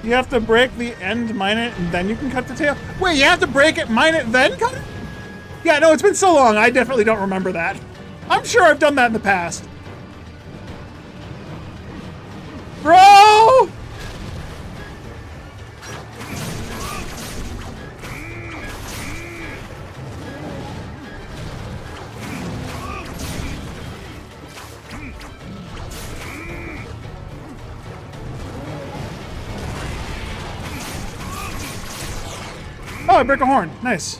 You have to break the end, mine it, and then you can cut the tail? Wait, you have to break it, mine it, then cut it? Yeah, no, it's been so long, I definitely don't remember that. I'm sure I've done that in the past. Bro! Oh, I break a horn. Nice.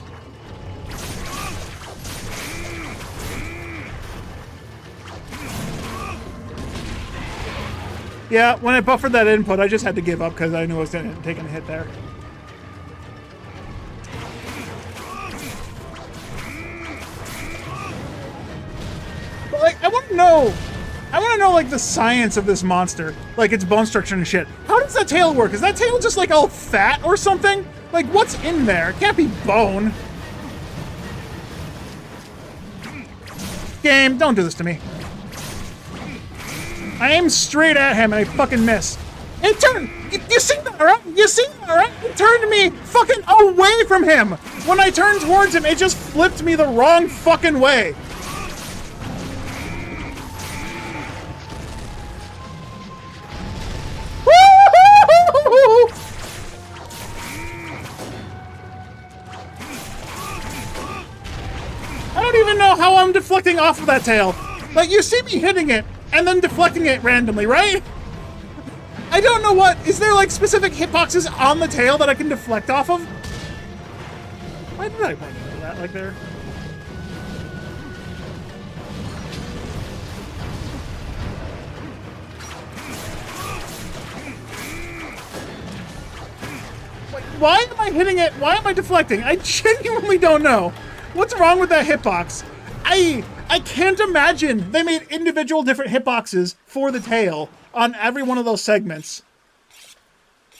Yeah, when I buffered that input, I just had to give up because I knew I was taking a hit there. But, like, I want to know, like, the science of this monster. Like, its bone structure and shit. How does that tail work? Is that tail just, like, all fat or something? Like, what's in there? It can't be bone. Game, don't do this to me. I aim straight at him and I fucking miss. It turned, you see that, right? You see that, right? It turned me fucking away from him. When I turned towards him, it just flipped me the wrong fucking way. I don't even know how I'm deflecting off of that tail. Like, you see me hitting it and then deflecting it randomly, right? I don't know what... Is there, like, specific hitboxes on the tail that I can deflect off of? Why did I run into that, like, there? Wait, why am I hitting it? Why am I deflecting? I genuinely don't know. What's wrong with that hitbox? I can't imagine they made individual different hitboxes for the tail on every one of those segments.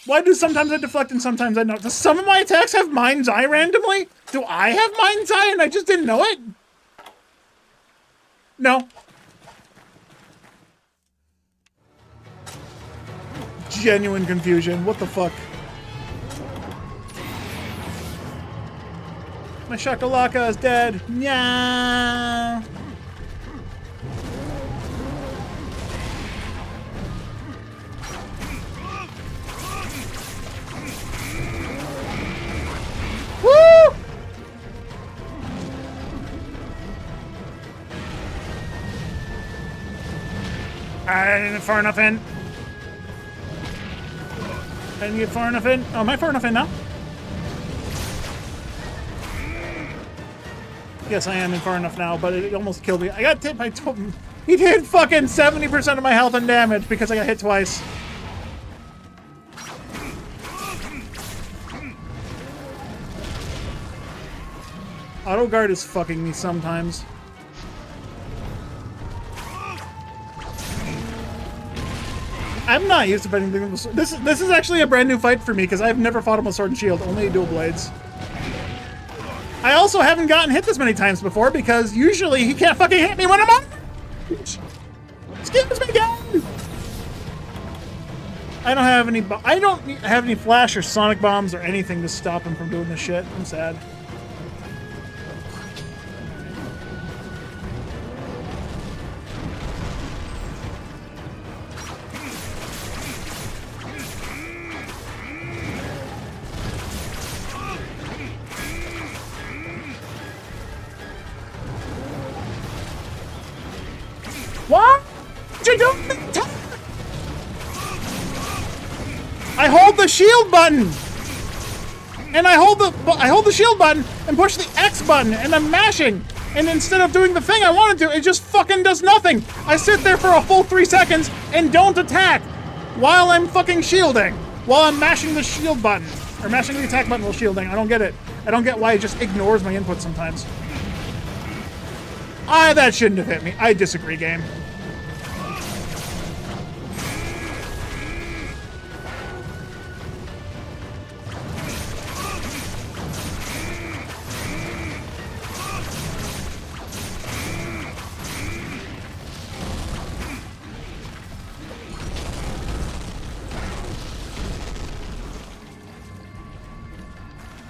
Why do sometimes I deflect and sometimes I don't? Do some of my attacks have Mind's Eye randomly? Do I have Mind's Eye and I just didn't know it? No. Genuine confusion. What the fuck? My shakalaka is dead. Yeah. Woo! I didn't get far enough in. I didn't get far enough in. Oh, am I far enough in now? Yes, I am in far enough now, but it almost killed me. I got hit by... He did fucking 70% of my health and damage because I got hit twice. Auto guard is fucking me sometimes. I'm not used to fighting things with sword. This is actually a brand new fight for me because I've never fought him with sword and shield, only dual blades. I also haven't gotten hit this many times before because usually he can't fucking hit me when I'm on. Excuse me again. I don't have any flash or sonic bombs or anything to stop him from doing this shit. I'm sad. What? You doing? I hold the shield button, and I hold the shield button and push the X button, and I'm mashing. And instead of doing the thing I wanted to, it just fucking does nothing. I sit there for a full 3 seconds and don't attack while I'm fucking shielding. While I'm mashing the shield button. Or mashing the attack button while shielding. I don't get it. I don't get why it just ignores my input sometimes. That shouldn't have hit me. I disagree, game.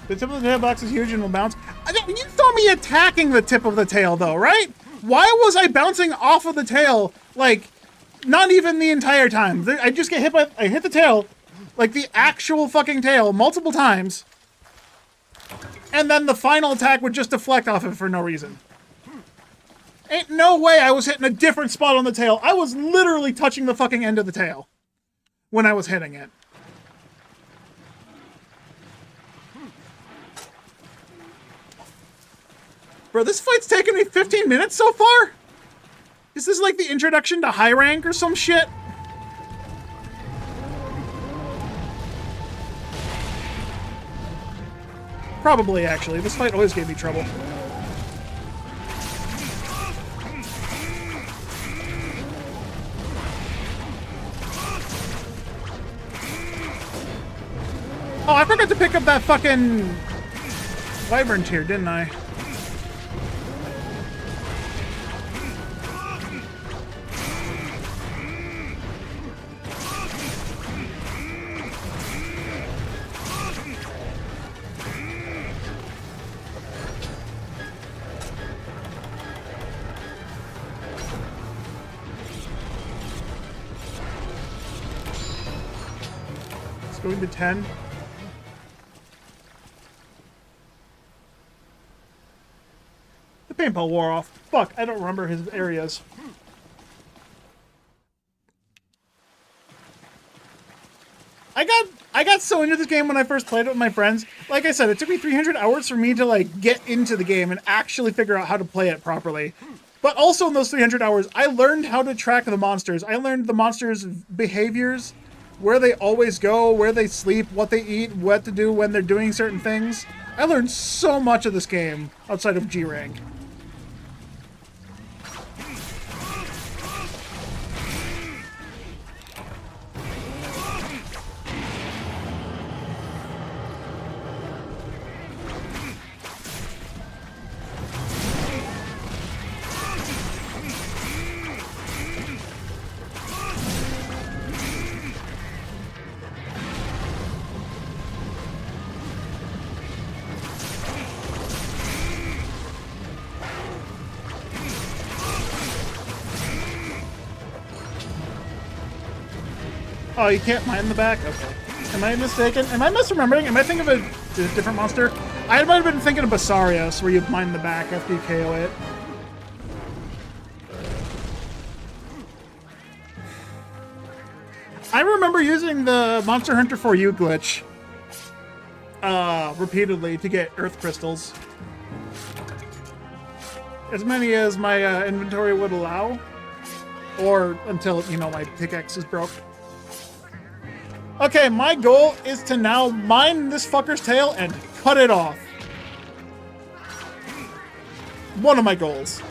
The tip of the tail box is huge and will bounce. You saw me attacking the tip of the tail, though, right? Why was I bouncing off of the tail, like, not even the entire time? I just get hit by... I hit the tail, like the actual fucking tail, multiple times. And then the final attack would just deflect off it for no reason. Ain't no way I was hitting a different spot on the tail. I was literally touching the fucking end of the tail when I was hitting it. Bro, this fight's taken me 15 minutes so far? Is this like the introduction to high rank or some shit? Probably, actually. This fight always gave me trouble. Oh, I forgot to pick up that fucking Wyvern tier, didn't I? Going to 10. The paintball wore off. Fuck, I don't remember his areas. I got so into this game when I first played it with my friends. Like I said, it took me 300 hours for me to like get into the game and actually figure out how to play it properly. But also in those 300 hours, I learned how to track the monsters. I learned the monsters' behaviors, where they always go, where they sleep, what they eat, what to do when they're doing certain things. I learned so much of this game outside of G rank. Oh, you can't mine the back? Okay. Am I mistaken? Am I misremembering? Am I thinking of a different monster? I might have been thinking of Basarius, where you mine the back after you KO it. I remember using the Monster Hunter 4U glitch repeatedly to get Earth Crystals. As many as my inventory would allow. Or until, you know, my pickaxe is broke. Okay, my goal is to now mine this fucker's tail and cut it off. One of my goals.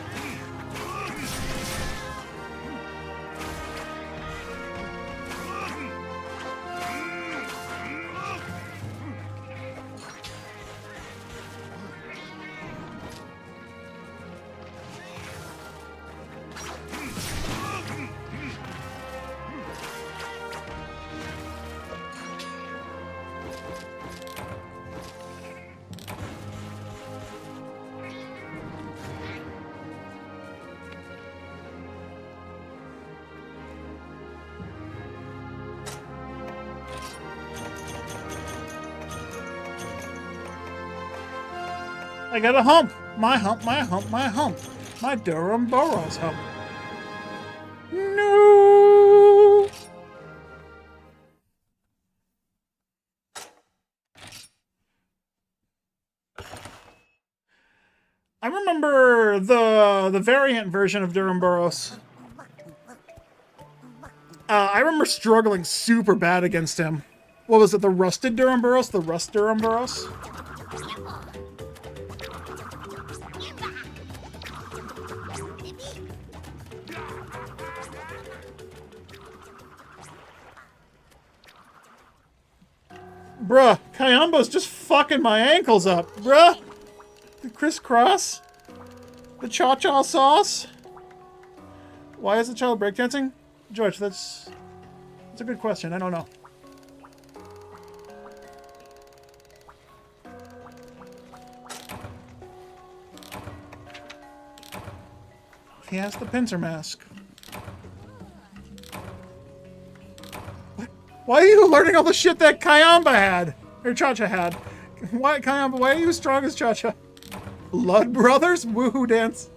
I got a hump. My hump, my hump, my hump. My Durham Burroughs hump. No. I remember the variant version of Duramboros. I remember struggling super bad against him. What was it, the Rusted Duramboros? The Rust Duramboros? Bruh, Kayamba's just fucking my ankles up, bruh. The crisscross? The cha-cha sauce? Why is the child breakdancing? George, that's a good question. I don't know. He has the pincer mask. Why are you learning all the shit that Kayamba had? Or Cha-Cha had? Why, Kayamba, why are you as strong as Cha-Cha? Blood Brothers? Woohoo dance.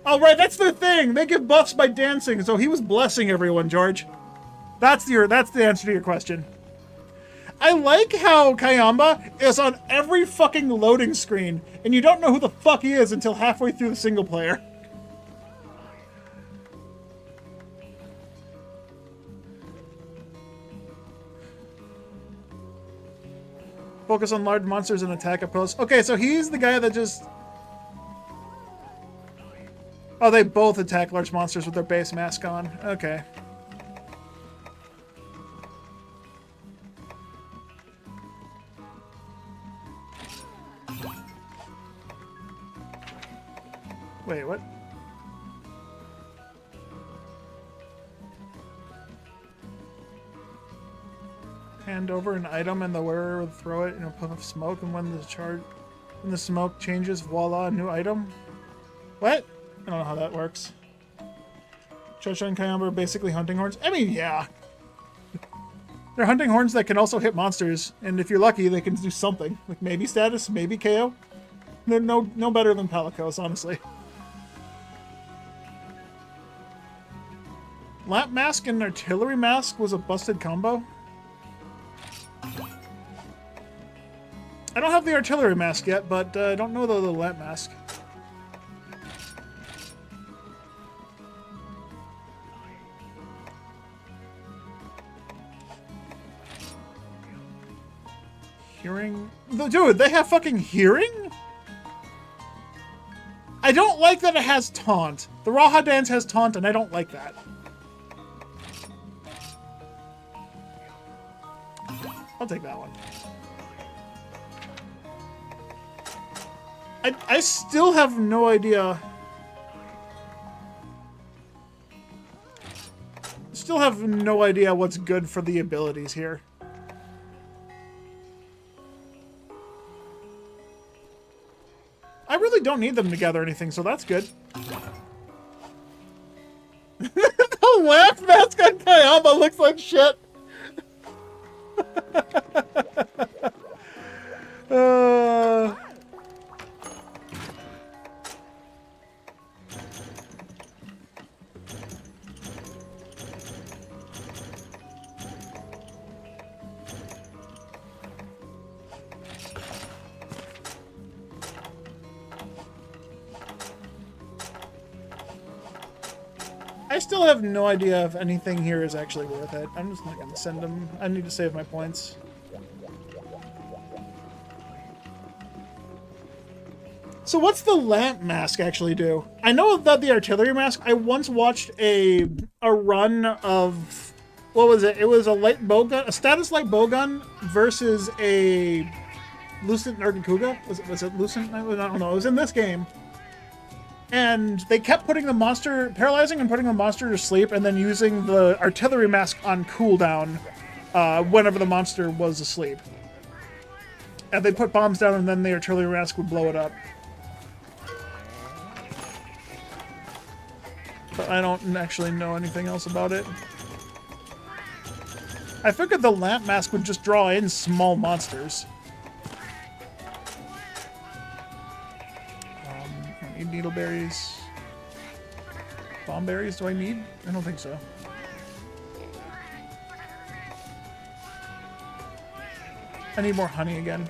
Oh, right, that's their thing. They give buffs by dancing, so he was blessing everyone, George. That's the answer to your question. I like how Kayamba is on every fucking loading screen, and you don't know who the fuck he is until halfway through the single player. Focus on large monsters and attack at post. Okay, so he's the guy that just... Oh, they both attack large monsters with their base mask on. Okay. Wait, what? Hand over an item and the wearer will throw it in a puff of smoke, and when the smoke changes, voila, new item. What? I don't know how that works. Cha-Cha and Kayamba are basically hunting horns. I mean, yeah. They're hunting horns that can also hit monsters, and if you're lucky, they can do something. Like maybe status, maybe KO. They're no better than Palicos, honestly. Lamp Mask and Artillery Mask was a busted combo. I don't have the Artillery Mask yet, but I don't know the Lamp Mask. Hearing? Dude, they have fucking hearing? I don't like that it has taunt. The Raha Dance has taunt, and I don't like that. I'll take that one. I still have no idea. Still have no idea what's good for the abilities here. I really don't need them to gather anything, so that's good. The Lamp Mask on Kayama looks like shit. I still have no idea if anything here is actually worth it. I'm just not going to send them. I need to save my points. So what's the Lamp Mask actually do? I know that the Artillery Mask, I once watched a run of, what was it? It was a light bowgun, a status light bowgun versus a Lucent Nargacuga? Was it Lucent? I don't know. It was in this game. And they kept putting the monster, paralyzing and putting the monster to sleep, and then using the Artillery Mask on cooldown whenever the monster was asleep. And they'd put bombs down, and then the Artillery Mask would blow it up. But I don't actually know anything else about it. I figured the Lamp Mask would just draw in small monsters. I need needleberries. Bomb berries do I need? I don't think so. I need more honey again.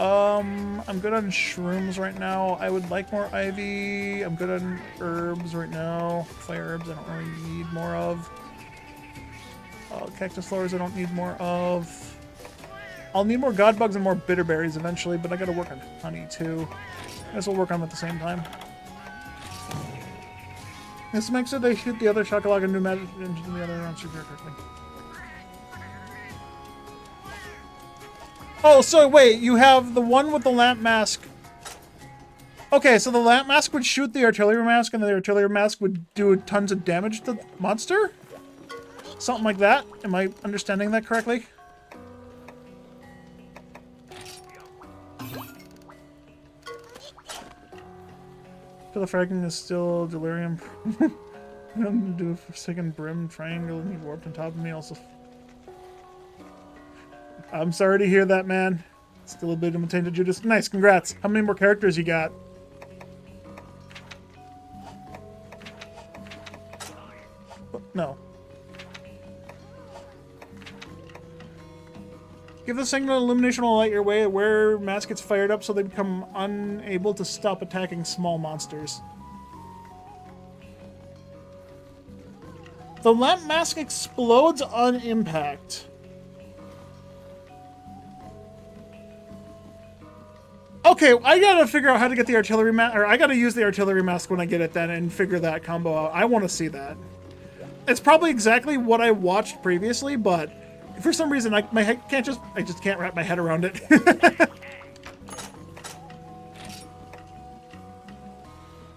I'm good on shrooms right now. I would like more ivy. I'm good on herbs right now. Fire herbs I don't really need more of. Cactus flowers I don't need more of. I'll need more god bugs and more bitter berries eventually, but I gotta work on honey too. I guess we'll work on them at the same time. This makes it they shoot the other Shockalock and new magic into the other monster very quickly. Oh, so wait, you have the one with the lamp mask. Okay, so the lamp mask would shoot the artillery mask, and the artillery mask would do tons of damage to the monster? Something like that? Am I understanding that correctly? The fragment is still delirium. I'm do a forsaken brim triangle and he warped on top of me also. I'm sorry to hear that, man. Still a bit of a tainted Judas. Nice, congrats. How many more characters you got? No. Give the signal illumination will light your way where mask gets fired up so they become unable to stop attacking small monsters. The lamp mask explodes on impact. Okay, I gotta figure out how to get the artillery mask, or I gotta use the artillery mask when I get it then and figure that combo out. I want to see that. It's probably exactly what I watched previously, but for some reason my head can't I just can't wrap my head around it.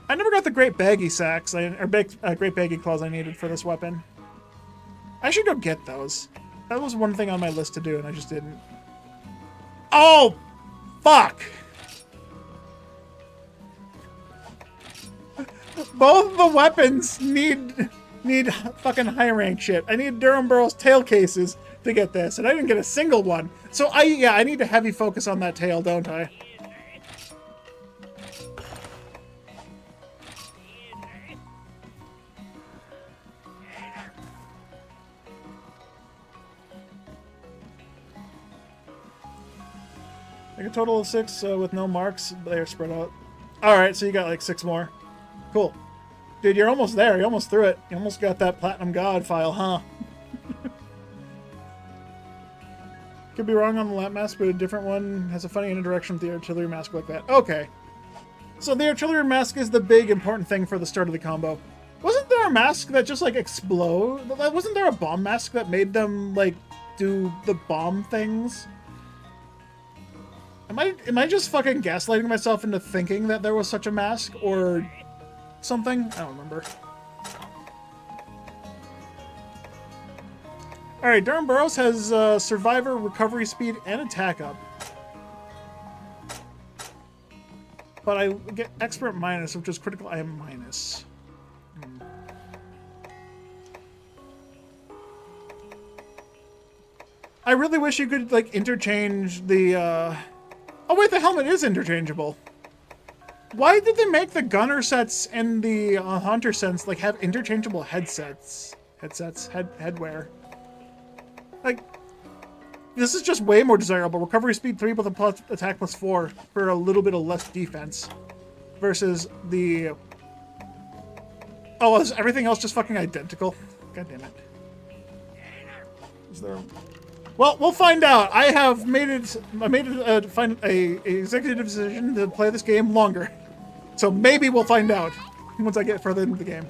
I never got the great baggy sacks, or great baggy claws I needed for this weapon. I should go get those. That was one thing on my list to do, and I just didn't. Oh, fuck! Both the weapons need fucking high rank shit. I need Durham Burrow's tail cases to get this, and I didn't get a single one. So I need to heavy focus on that tail, don't I? Like a total of 6 with no marks. They are spread out. Alright, so you got like 6 more. Cool. Dude, you're almost there. You almost threw it. You almost got that Platinum God file, huh? Could be wrong on the lamp mask, but a different one has a funny interaction with the artillery mask like that. Okay. So the artillery mask is the big important thing for the start of the combo. Wasn't there a mask that just like explode? Wasn't there a bomb mask that made them like do the bomb things? Am I just fucking gaslighting myself into thinking that there was such a mask or something? I don't remember. Alright, Durham Burrows has survivor, recovery speed, and attack up. But I get expert minus, which is critical item minus. I really wish you could like interchange the Oh wait, the helmet is interchangeable. Why did they make the gunner sets and the hunter sets like have interchangeable headsets? Headwear. Like, this is just way more desirable. Recovery speed 3 with a plus attack plus 4 for a little bit of less defense. Versus the... Oh, is everything else just fucking identical? God damn it. Is there... Well, we'll find out. I made it a executive decision to play this game longer. So maybe we'll find out once I get further into the game.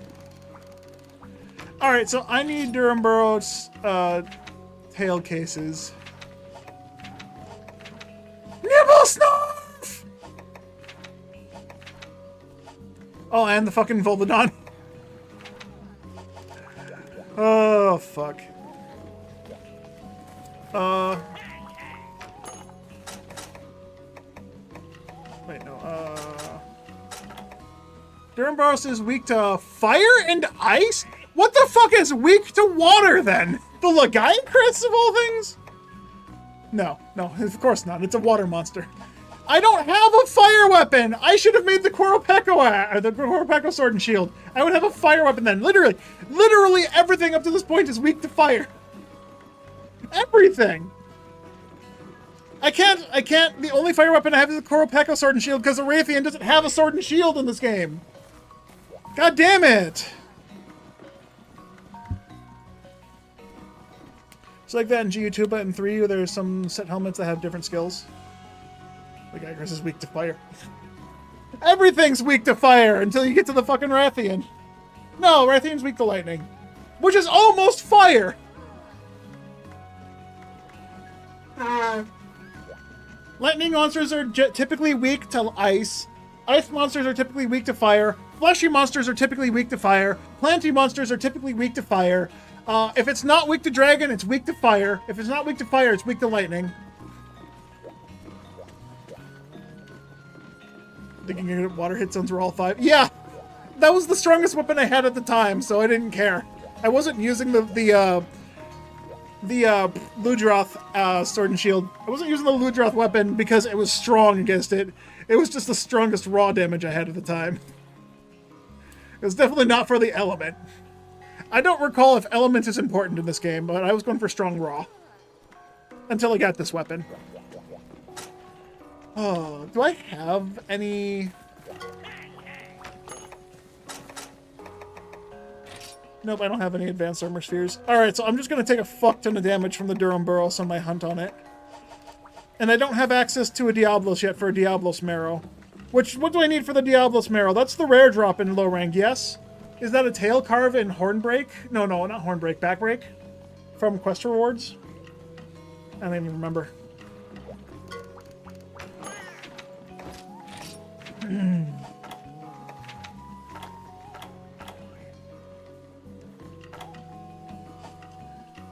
Alright, so I need Durham Burrow's tail cases. Nibble Snarf! Oh, and the fucking Volvodon. Oh, fuck. Wait, no, Durham Burrows is weak to fire and ice? What the fuck is weak to water, then? The Lagain Crits of all things? No, of course not. It's a water monster. I don't have a fire weapon! I should have made the Quoropeko sword and shield. I would have a fire weapon then. Literally everything up to this point is weak to fire. Everything! I can't. The only fire weapon I have is the Koropeko sword and shield because the Raytheon doesn't have a sword and shield in this game. God damn it. It's like that in mh3u, but in mh3u there's some set helmets that have different skills. Like Agris is weak to fire. Everything's weak to fire until you get to the fucking Rathian. No, Rathian's weak to lightning. Which is almost fire! Lightning monsters are typically weak to ice. Ice monsters are typically weak to fire. Fleshy monsters are typically weak to fire. Planty monsters are typically weak to fire. If it's not weak to dragon, it's weak to fire. If it's not weak to fire, it's weak to lightning. Thinking your water hit zones were all 5. Yeah! That was the strongest weapon I had at the time, so I didn't care. I wasn't using the Ludroth sword and shield. I wasn't using the Ludroth weapon because it was strong against it. It was just the strongest raw damage I had at the time. It was definitely not for the element. I don't recall if element is important in this game, but I was going for strong raw. Until I got this weapon. Oh, do I have any... Nope, I don't have any advanced armor spheres. Alright, so I'm just going to take a fuck ton of damage from the Durham Burros on my hunt on it. And I don't have access to a Diablos yet for a Diablos Marrow. What do I need for the Diablos Marrow? That's the rare drop in low rank, yes? Is that a tail carve in Hornbreak? No, not Hornbreak, Backbreak? From quest rewards? I don't even remember.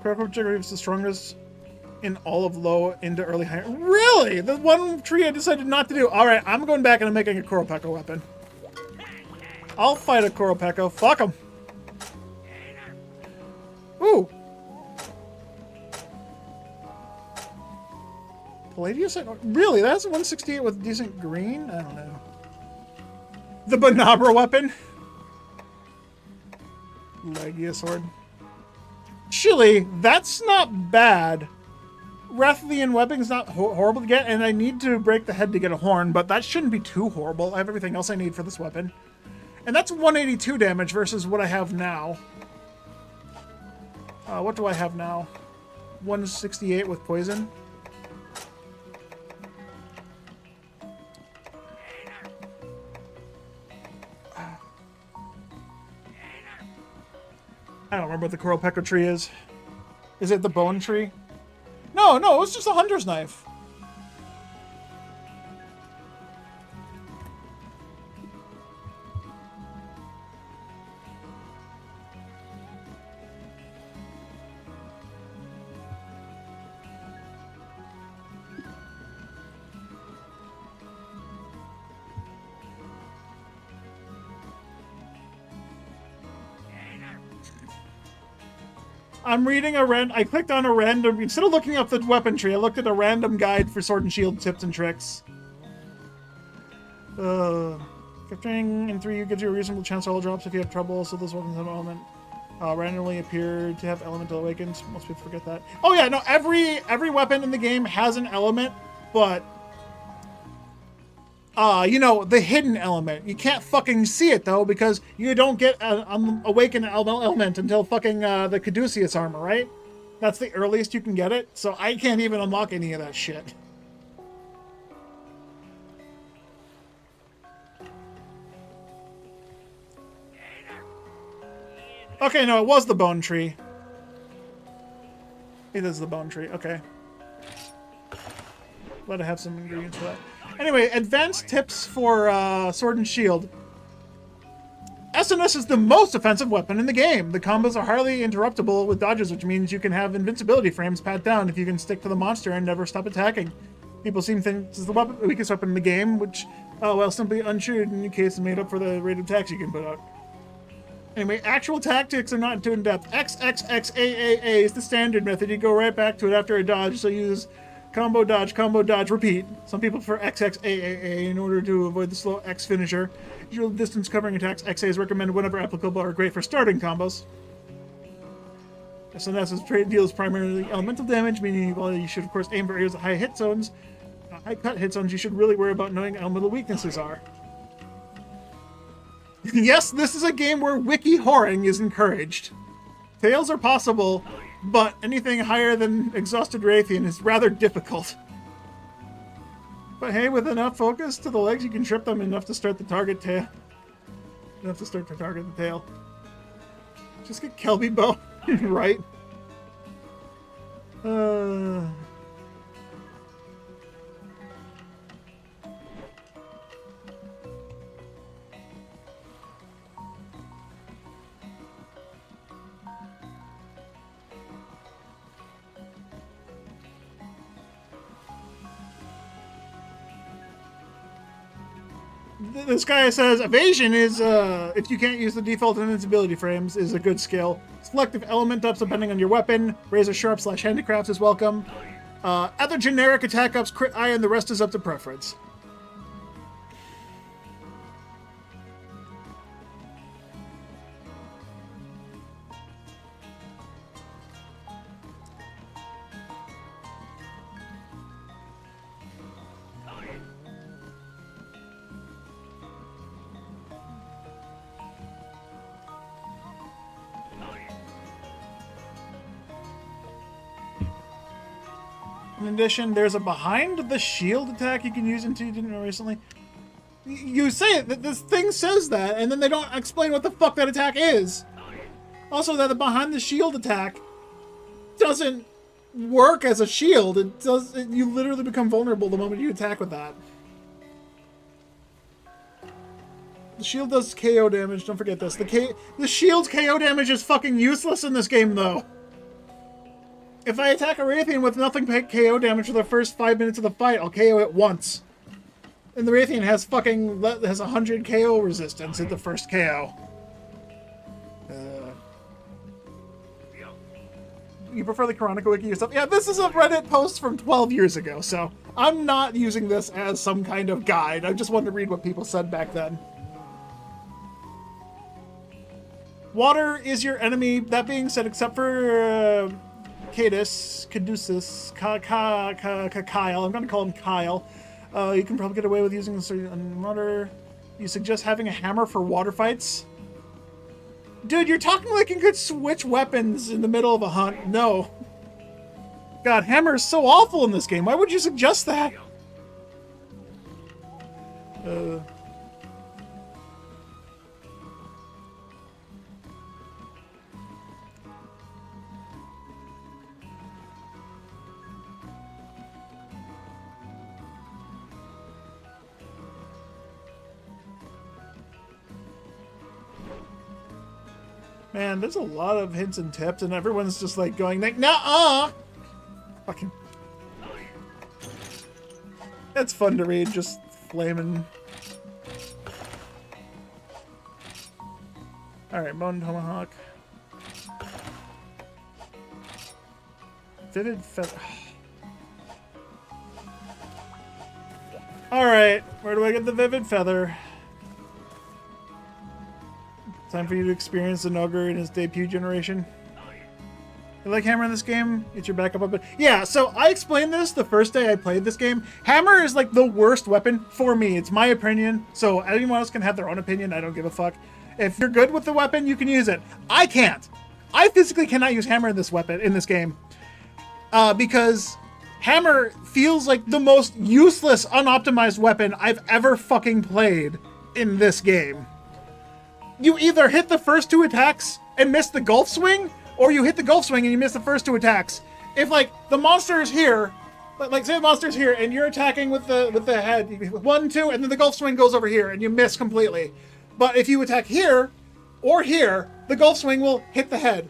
Crocodile Jigger is the strongest in all of low into early high. Really? The one tree I decided not to do. Alright, I'm going back and I'm making a Koropeko weapon. I'll fight a Koropeko. Fuck him. Ooh. Palladius? Really? That's a 168 with decent green? I don't know. The Banabra weapon? Legia sword. Chili, that's not bad. Rathian webbing's not horrible to get, and I need to break the head to get a horn, but that shouldn't be too horrible. I have everything else I need for this weapon. And that's 182 damage versus what I have now. What do I have now? 168 with poison. I don't remember what the Koropeko tree is. Is it the bone tree? No, it was just a hunter's knife. I'm reading I clicked on a random, instead of looking up the weapon tree, I looked at a random guide for sword and shield tips and tricks. Drifting in mh3u gives you a reasonable chance to all drops if you have trouble, so those weapons have an element. Randomly appear to have elemental awakens. Most people forget that. Oh yeah, no, every weapon in the game has an element, but you know, the hidden element. You can't fucking see it, though, because you don't get an awakened element until fucking the Caduceus armor, right? That's the earliest you can get it, so I can't even unlock any of that shit. Okay, no, it was the bone tree. It is the bone tree, okay. Glad I have some ingredients for that. Anyway, advanced tips for Sword and Shield. SNS is the most offensive weapon in the game. The combos are highly interruptible with dodges, which means you can have invincibility frames pat down if you can stick to the monster and never stop attacking. People seem to think this is the weakest weapon in the game, which, well, simply untrue in your case made up for the rate of attacks you can put out. Anyway, actual tactics are not too in-depth. XXXAAA is the standard method. You go right back to it after a dodge, so use combo, dodge, repeat. Some people prefer XXAAA in order to avoid the slow X finisher. Usual distance covering attacks XA is recommended whenever applicable, are great for starting combos. SNS's trade deals primarily elemental damage, meaning while you should of course aim for areas with high hit zones, high cut hit zones, you should really worry about knowing elemental weaknesses are. Yes, this is a game where wiki whoring is encouraged. Tails are possible, but anything higher than Exhausted Raytheon is rather difficult. But hey, with enough focus to the legs, you can trip them enough to start the target tail. Enough to start to target the tail. Just get Kelby Bow, right? This guy says evasion is if you can't use the default invincibility frames is a good skill. Selective element ups depending on your weapon. Razor sharp / handicrafts is welcome. Other generic attack ups, crit eye, and the rest is up to preference. In addition, there's a behind the shield attack you can use until you didn't know recently. You say it, that this thing says that, and then they don't explain what the fuck that attack is. Also, that the behind the shield attack doesn't work as a shield. You literally become vulnerable the moment you attack with that. The shield does KO damage, don't forget this. The shield's KO damage is fucking useless in this game, though. If I attack a Raytheon with nothing but KO damage for the first 5 minutes of the fight, I'll KO it once. And the Raytheon has 100 KO resistance at the first KO. You prefer the Chronica Wiki yourself? Yeah, this is a Reddit post from 12 years ago, so I'm not using this as some kind of guide. I just wanted to read what people said back then. Water is your enemy. That being said, except for Caduceus, Kyle, I'm going to call him Kyle. You can probably get away with using this on water. You suggest having a hammer for water fights? Dude, you're talking like you could switch weapons in the middle of a hunt. No. God, hammer is so awful in this game. Why would you suggest that? Man, there's a lot of hints and tips, and everyone's just like going like, nuh-uh! Fucking. It's fun to read, just flaming. Alright, Bone Tomahawk. Vivid Feather. Alright, where do I get the Vivid Feather? Time for you to experience the Nogger in his debut generation. You like Hammer in this game? It's your backup weapon. Yeah, so I explained this the first day I played this game. Hammer is like the worst weapon for me. It's my opinion. So anyone else can have their own opinion. I don't give a fuck. If you're good with the weapon, you can use it. I can't. I physically cannot use Hammer in this game. Because Hammer feels like the most useless, unoptimized weapon I've ever fucking played in this game. You either hit the first 2 attacks and miss the Gulf Swing, or you hit the Gulf Swing and you miss the first 2 attacks. If, like, the monster is here, like, say the monster's here, and you're attacking with the head, 1, 2, and then the Gulf Swing goes over here, and you miss completely. But if you attack here, or here, the Gulf Swing will hit the head.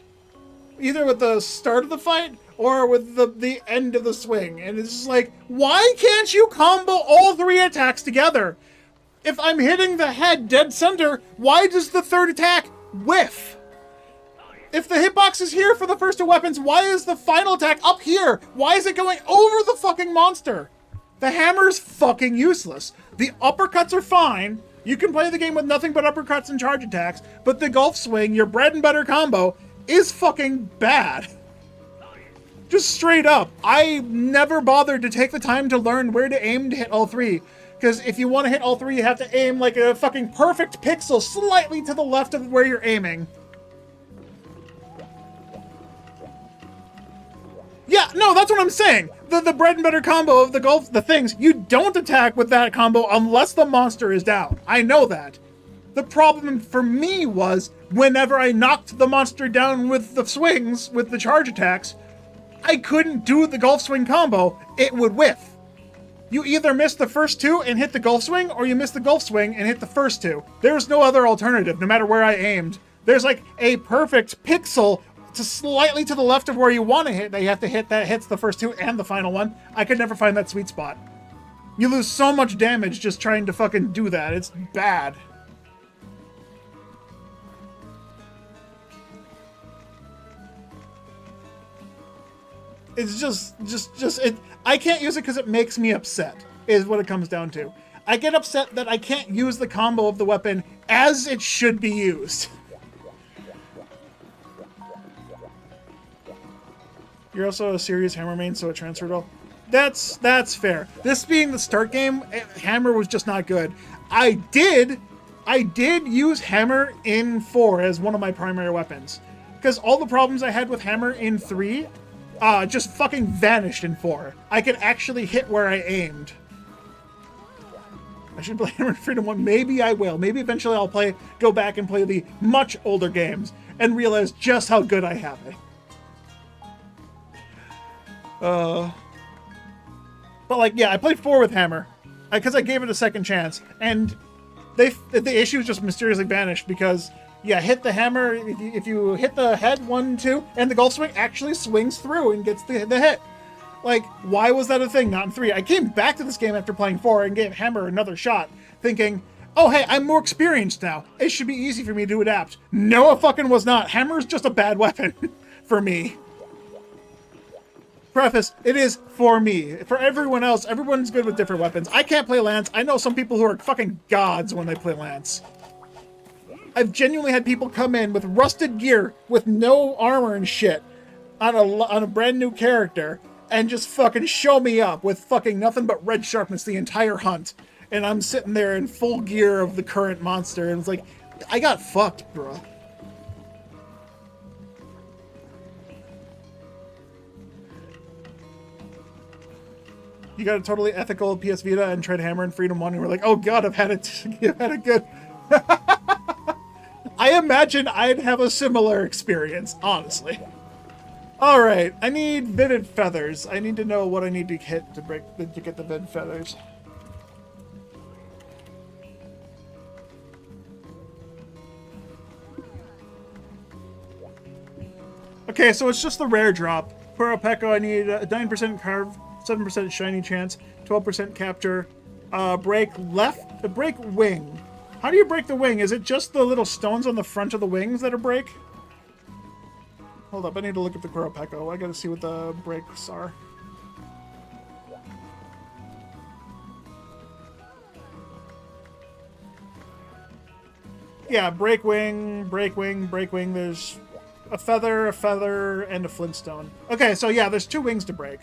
Either with the start of the fight, or with the end of the swing. And it's just like, why can't you combo all 3 attacks together? If I'm hitting the head dead center, why does the 3rd attack whiff? If the hitbox is here for the first 2 weapons, why is the final attack up here? Why is it going over the fucking monster? The hammer's fucking useless. The uppercuts are fine. You can play the game with nothing but uppercuts and charge attacks, but the Gulf Swing, your bread and butter combo, is fucking bad. Just straight up. I never bothered to take the time to learn where to aim to hit all three. Because if you want to hit all three, you have to aim like a fucking perfect pixel slightly to the left of where you're aiming. Yeah, no, that's what I'm saying. The bread and butter combo of the things, you don't attack with that combo unless the monster is down. I know that. The problem for me was whenever I knocked the monster down with the swings, with the charge attacks, I couldn't do the golf swing combo. It would whiff. You either miss the first two and hit the golf swing, or you miss the golf swing and hit the first two. There's no other alternative, no matter where I aimed. There's like a perfect pixel to slightly to the left of where you want to hit that you have to hit that hits the first two and the final one. I could never find that sweet spot. You lose so much damage just trying to fucking do that. It's bad. It's just it. I can't use it because it makes me upset, is what it comes down to. I get upset that I can't use the combo of the weapon as it should be used. You're also a serious Hammer main, so it transferred all. That's fair. This being the start game, Hammer was just not good. I did use Hammer in 4 as one of my primary weapons. Because all the problems I had with Hammer in 3 just fucking vanished in 4. I could actually hit where I aimed. I should play Hammer Freedom 1. Maybe I will. Maybe eventually I'll go back and play the much older games and realize just how good I have it. But like, yeah, I played 4 with Hammer because I gave it a second chance, and the issues just mysteriously vanished because, yeah, hit the hammer, if you hit the head 1, 2, and the golf swing actually swings through and gets the hit. Like, why was that a thing? Not in 3. I came back to this game after playing 4 and gave Hammer another shot, thinking, oh, hey, I'm more experienced now. It should be easy for me to adapt. No, it fucking was not. Hammer's just a bad weapon for me. Preface, it is for me. For everyone else, everyone's good with different weapons. I can't play Lance. I know some people who are fucking gods when they play Lance. I've genuinely had people come in with rusted gear, with no armor and shit, on a brand new character, and just fucking show me up with fucking nothing but red sharpness the entire hunt. And I'm sitting there in full gear of the current monster, and it's like, I got fucked, bro. You got a totally ethical PS Vita and tried Hammer and Freedom 1, and we're like, oh god, I've had a good... I imagine I'd have a similar experience, honestly. Alright, I need Vivid Feathers. I need to know what I need to hit to get the Vivid Feathers. Okay, so it's just the rare drop. For a Pekko, I need a 9% carve, 7% shiny chance, 12% capture, break wing. How do you break the wing? Is it just the little stones on the front of the wings that are break? Hold up, I need to look at the Kuropeko. I gotta see what the breaks are. Yeah, break wing, break wing, break wing. There's a feather, and a flintstone. Okay, so yeah, there's 2 wings to break.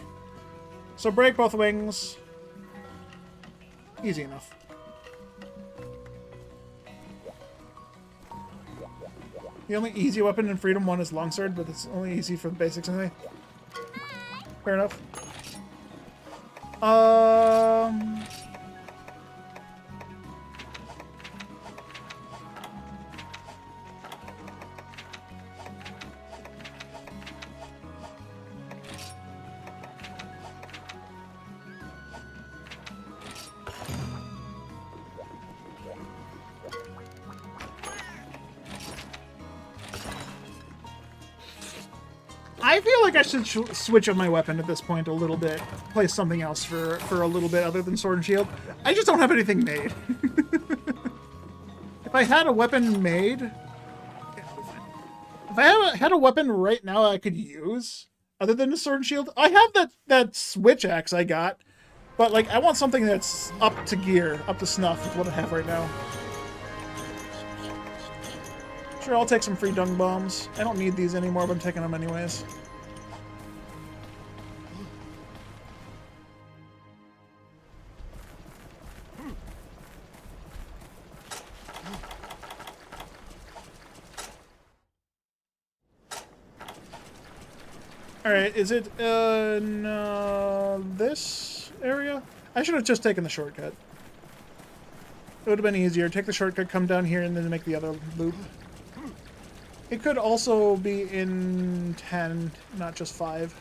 So break both wings. Easy enough. The only easy weapon in Freedom 1 is Longsword, but it's only easy for the basics anyway. Fair enough. I feel like I should switch up my weapon at this point a little bit. Play something else for a little bit other than Sword and Shield. I just don't have anything made. If I had a weapon made... If I had a weapon right now I could use, other than the Sword and Shield, I have that switch axe I got. But, like, I want something that's up to gear, up to snuff with what I have right now. Sure, I'll take some free dung bombs. I don't need these anymore, but I'm taking them anyways. Alright, is it in this area? I should have just taken the shortcut. It would have been easier. Take the shortcut, come down here, and then make the other loop. It could also be in 10, not just 5.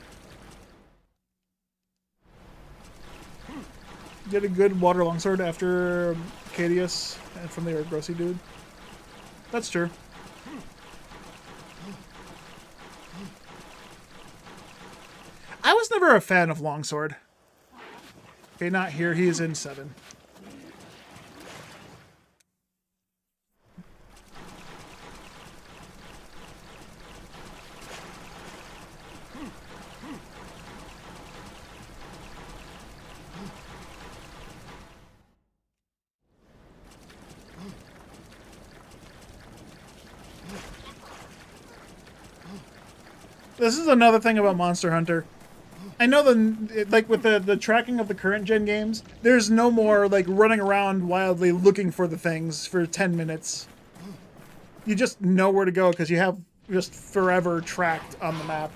Get a good water longsword after Cadius and from the Grossi dude. That's true. I was never a fan of longsword. Okay, not here. He is in 7. This is another thing about Monster Hunter. I know like with the tracking of the current gen games, there's no more like running around wildly looking for the things for 10 minutes. You just know where to go because you have just forever tracked on the map.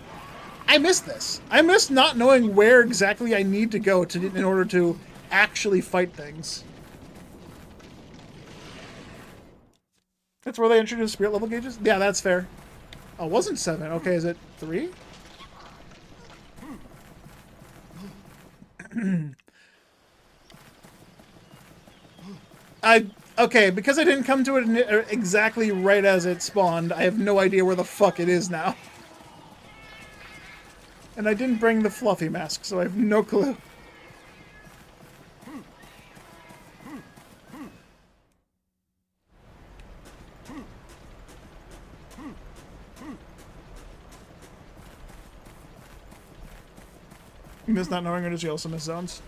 I miss this. I miss not knowing where exactly I need to go in order to actually fight things. That's where they introduced spirit level gauges? Yeah, that's fair. Oh, it wasn't 7. Okay, is it 3? Okay, because I didn't come to it exactly right as it spawned, I have no idea where the fuck it is now. And I didn't bring the fluffy mask, so I have no clue. Miss not knowing it is, you also miss zones.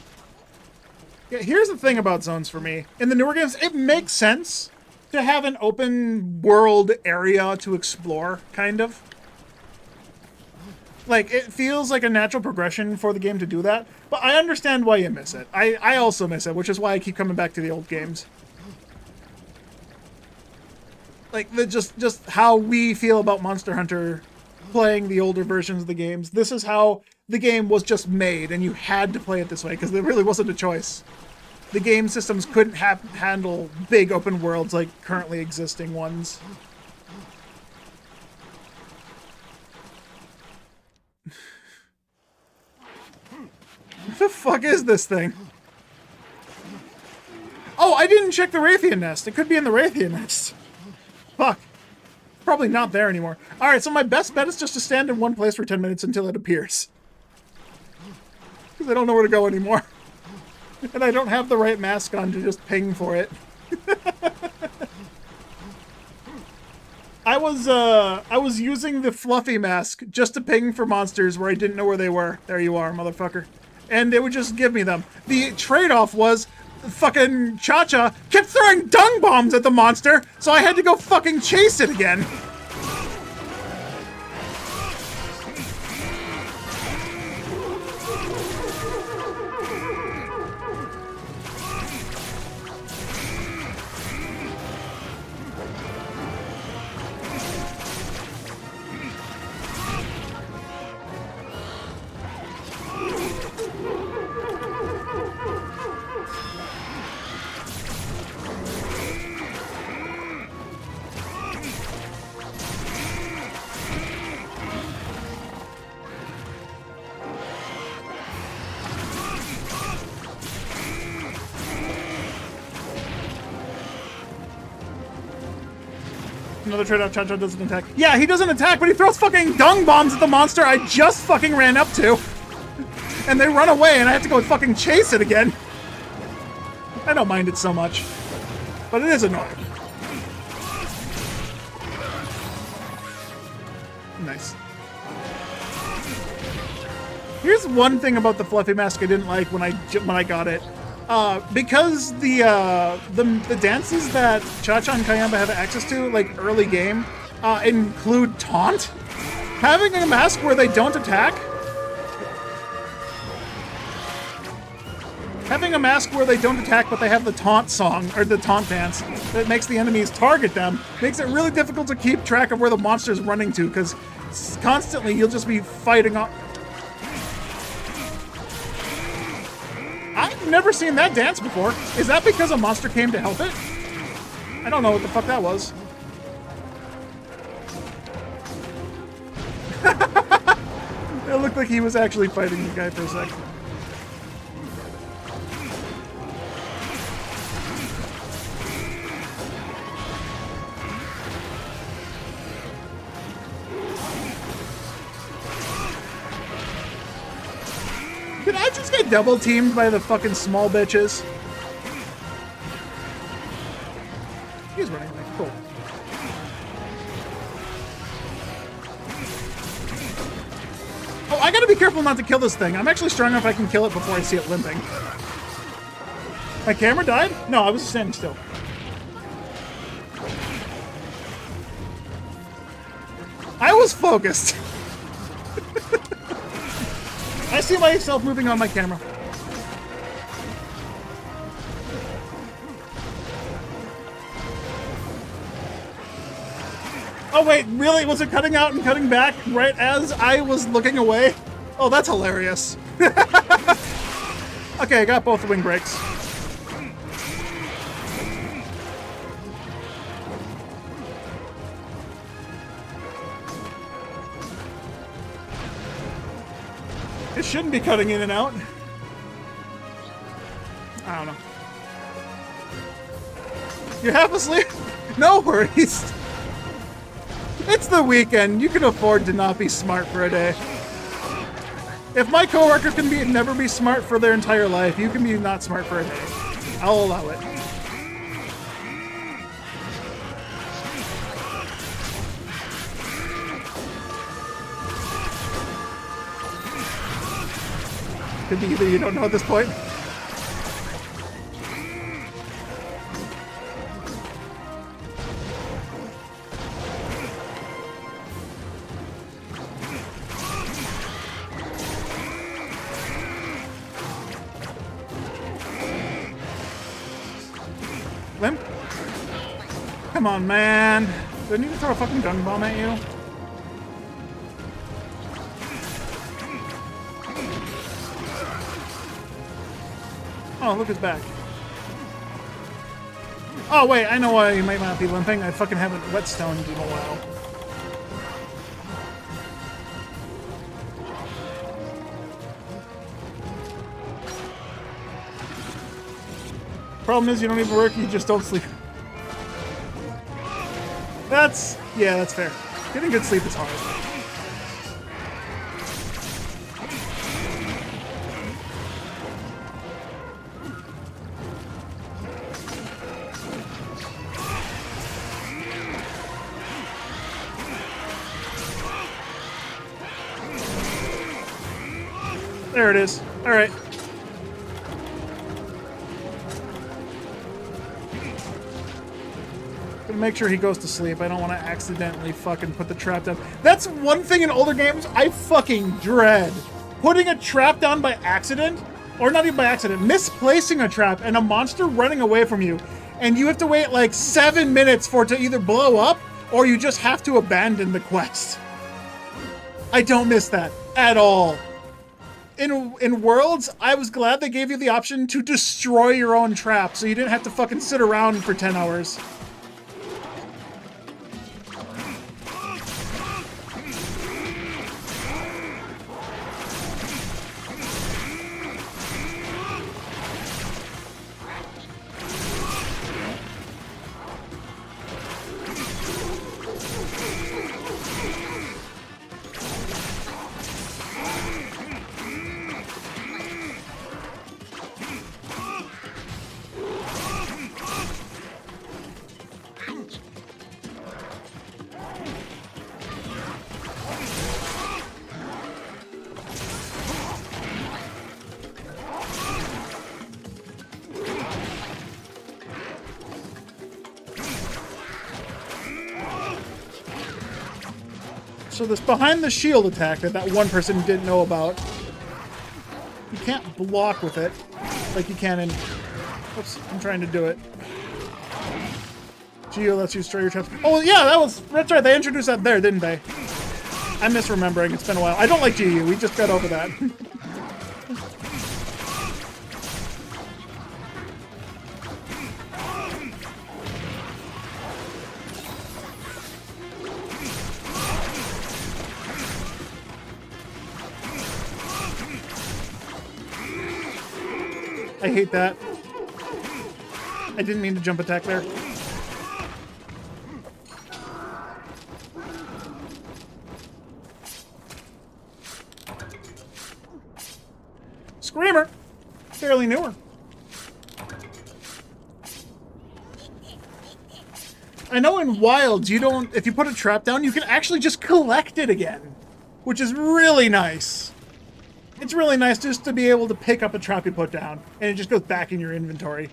Yeah, here's the thing about zones for me. In the newer games, it makes sense to have an open world area to explore, kind of. Like, it feels like a natural progression for the game to do that, but I understand why you miss it. I also miss it, which is why I keep coming back to the old games. Like, just how we feel about Monster Hunter playing the older versions of the games. This is how the game was just made, and you had to play it this way, because there really wasn't a choice. The game systems couldn't handle big open worlds like currently existing ones. What the fuck is this thing? Oh, I didn't check the Raytheon nest. It could be in the Raytheon nest. Fuck. Probably not there anymore. Alright, so my best bet is just to stand in one place for 10 minutes until it appears. Because I don't know where to go anymore. And I don't have the right mask on to just ping for it. I was using the fluffy mask just to ping for monsters where I didn't know where they were. There you are, motherfucker. And it would just give me them. The trade-off was fucking Cha-Cha kept throwing dung bombs at the monster, so I had to go fucking chase it again. Another trade-off, Cha-Cha doesn't attack. Yeah, he doesn't attack, but he throws fucking dung bombs at the monster I just fucking ran up to. And they run away, and I have to go fucking chase it again. I don't mind it so much. But it is annoying. Nice. Here's one thing about the fluffy mask I didn't like when I got it. Because the dances that Cha-Cha and Kayamba have access to, like early game, include taunt. Having a mask where they don't attack. Having a mask where they don't attack, but they have the taunt song, or the taunt dance, that makes the enemies target them, makes it really difficult to keep track of where the monster's running to, because constantly you'll just be fighting off. Never seen that dance before. Is that because a monster came to help it? I don't know what the fuck that was. It looked like he was actually fighting the guy for a sec. Did I just get double teamed by the fucking small bitches? He's running away. Cool. Oh, I gotta be careful not to kill this thing. I'm actually strong enough I can kill it before I see it limping. My camera died? No, I was standing still. I was focused. I see myself moving on my camera. Oh wait, really? Was it cutting out and cutting back right as I was looking away? Oh, that's hilarious. Okay, I got both the wing brakes. It shouldn't be cutting in and out. I don't know. You're half asleep? No worries. It's the weekend. You can afford to not be smart for a day. If my coworker can never be smart for their entire life, you can be not smart for a day. I'll allow it. Could be either you don't know at this point. Limp? Come on, man. Do I need to throw a fucking gun bomb at you? Oh, look, it's back. Oh, wait, I know why you might not be limping. I fucking haven't whetstoneed in a while. Problem is, you don't even work, you just don't sleep. Yeah, that's fair. Getting good sleep is hard. There it is. All right. Gonna make sure he goes to sleep. I don't want to accidentally fucking put the trap down. That's one thing in older games I fucking dread. Putting a trap down by accident, or not even by accident, misplacing a trap and a monster running away from you, and you have to wait like 7 minutes for it to either blow up or you just have to abandon the quest. I don't miss that at all. In Worlds, I was glad they gave you the option to destroy your own trap so you didn't have to fucking sit around for 10 hours. So this behind the shield attack that one person didn't know about, you can't block with it like you can in... Oops, I'm trying to do it. Geo lets you destroy your traps. Oh yeah, that's right, they introduced that there, didn't they? I'm misremembering, it's been a while. I don't like GU, we just got over that. I hate that. I didn't mean to jump attack there. Screamer! Fairly newer. I know in Wilds, you don't... If you put a trap down, you can actually just collect it again. Which is really nice. It's really nice just to be able to pick up a trap you put down, and it just goes back in your inventory.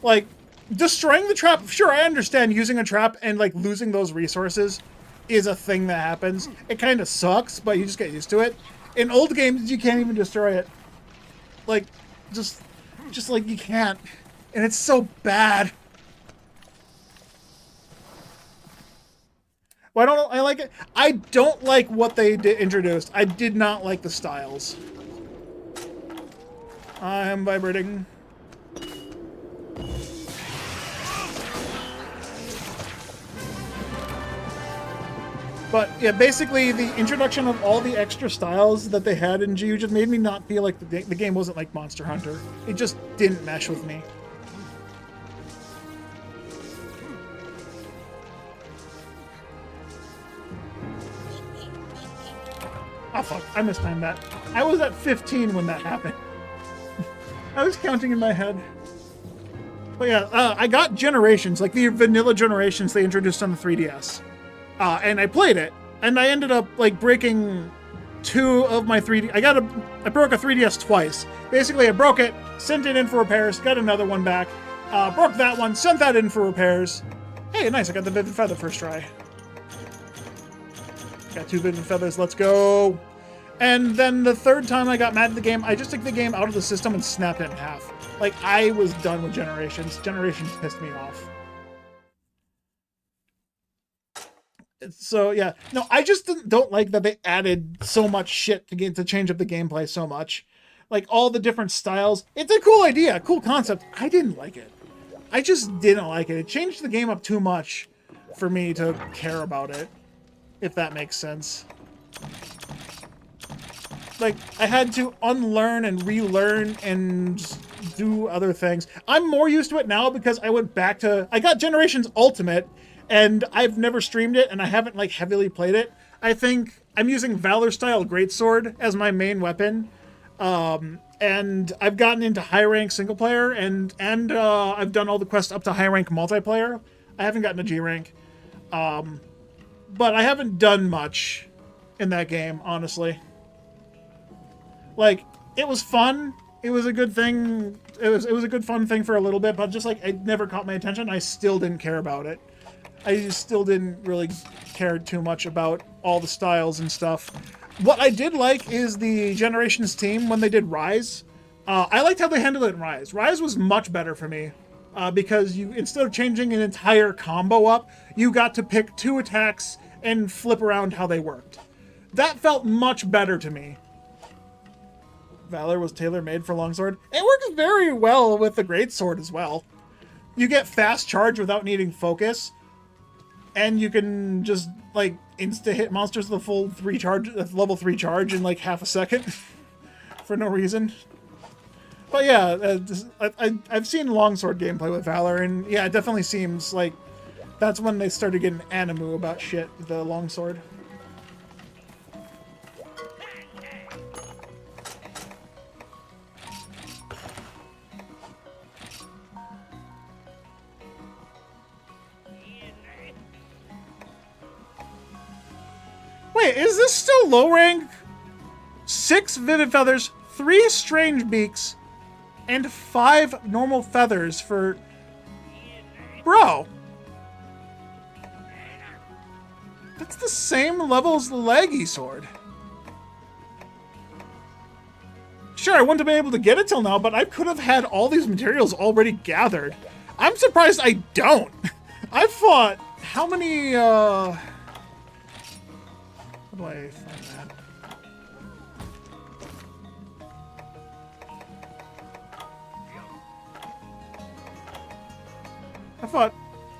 Like, destroying the trap... Sure, I understand using a trap and, like, losing those resources is a thing that happens. It kind of sucks, but you just get used to it. In old games, you can't even destroy it. Like, just like you can't. And it's so bad. Why don't I like it? I don't like what they introduced. I did not like the styles. I'm vibrating. But yeah, basically the introduction of all the extra styles that they had in mh3u just made me not feel like the game wasn't like Monster Hunter. It just didn't mesh with me. Oh fuck, I mistimed that. I was at 15 when that happened. I was counting in my head. But yeah, I got Generations, like the vanilla Generations they introduced on the 3DS. And I played it, and I ended up like breaking 2 of my 3D. I broke a 3DS twice. Basically, I broke it, sent it in for repairs, got another one back, broke that one, sent that in for repairs. Hey, nice! I got the Vivid Feather first try. Got 2 Vivid Feathers. Let's go. And then the third time I got mad at the game, I just took the game out of the system and snapped it in half. Like I was done with Generations. Generations pissed me off. So yeah, no, I just don't like that they added so much shit to change up the gameplay so much. Like all the different styles. It's a cool idea, cool concept. I didn't like it. I just didn't like it. It changed the game up too much for me to care about it, if that makes sense. Like I had to unlearn and relearn and do other things. I'm more used to it now because I went back to... I got Generations Ultimate, and I've never streamed it, and I haven't like heavily played it. I think I'm using Valor Style Greatsword as my main weapon, and I've gotten into high rank single player, and I've done all the quests up to high rank multiplayer. I haven't gotten a G rank, but I haven't done much in that game, honestly. Like it was fun. It was a good thing. It was a good fun thing for a little bit, but just like it never caught my attention. I still didn't care about it. I just still didn't really care too much about all the styles and stuff. What I did like is the Generations team when they did Rise. I liked how they handled it in Rise. Rise was much better for me because you, instead of changing an entire combo up, you got to pick 2 attacks and flip around how they worked. That felt much better to me. Valor was tailor-made for Longsword. It works very well with the Greatsword as well. You get fast charge without needing focus. And you can just, like, insta-hit monsters with a full level 3 charge in, like, half a second. For no reason. But yeah, I've seen Longsword gameplay with Valor, and yeah, it definitely seems like that's when they started getting animu about shit with the Longsword. Wait, is this still low rank? 6 Vivid Feathers, 3 Strange Beaks, and 5 normal feathers for... Bro! That's the same level as the Leggy Sword. Sure, I wouldn't have been able to get it till now, but I could have had all these materials already gathered. I'm surprised I don't. I fought... How many, How do I find that?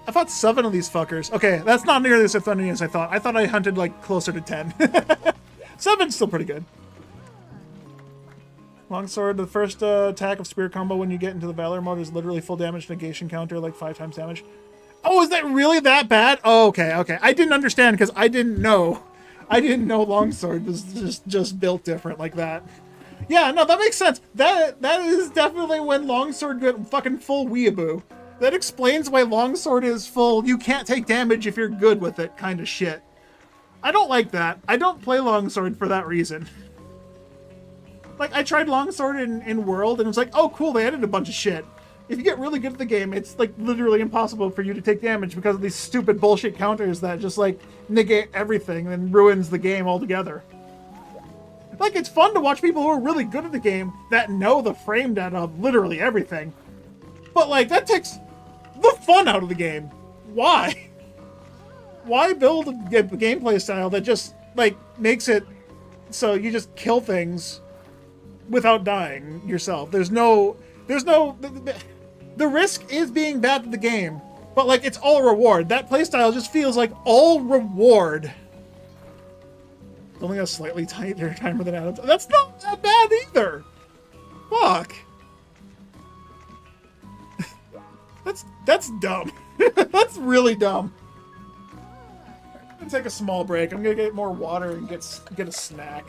I fought 7 of these fuckers. Okay, that's not nearly as funny as I thought. I thought I hunted like closer to 10. 7's still pretty good. Longsword, the first attack of spear combo when you get into the Valor mode is literally full damage negation counter, like 5 times damage. Oh, is that really that bad? Oh, okay, okay. I didn't understand because I didn't know. I didn't know Longsword was just built different like that. Yeah, no, that makes sense. That is definitely when Longsword went fucking full weeaboo. That explains why Longsword is full you can't take damage if you're good with it kind of shit. I don't like that. I don't play Longsword for that reason. Like, I tried Longsword in World, and it was like, oh, cool, they added a bunch of shit. If you get really good at the game, it's, like, literally impossible for you to take damage because of these stupid bullshit counters that just, like, negate everything and ruins the game altogether. Like, it's fun to watch people who are really good at the game that know the frame data of literally everything. But, like, that takes the fun out of the game. Why? Why build a gameplay style that just, like, makes it so you just kill things without dying yourself? The risk is being bad at the game, but like it's all reward. That playstyle just feels like all reward. It's only a slightly tighter timer than Adam. That's not that bad either. Fuck. That's dumb. That's really dumb. I'm gonna take a small break. I'm gonna get more water and get a snack.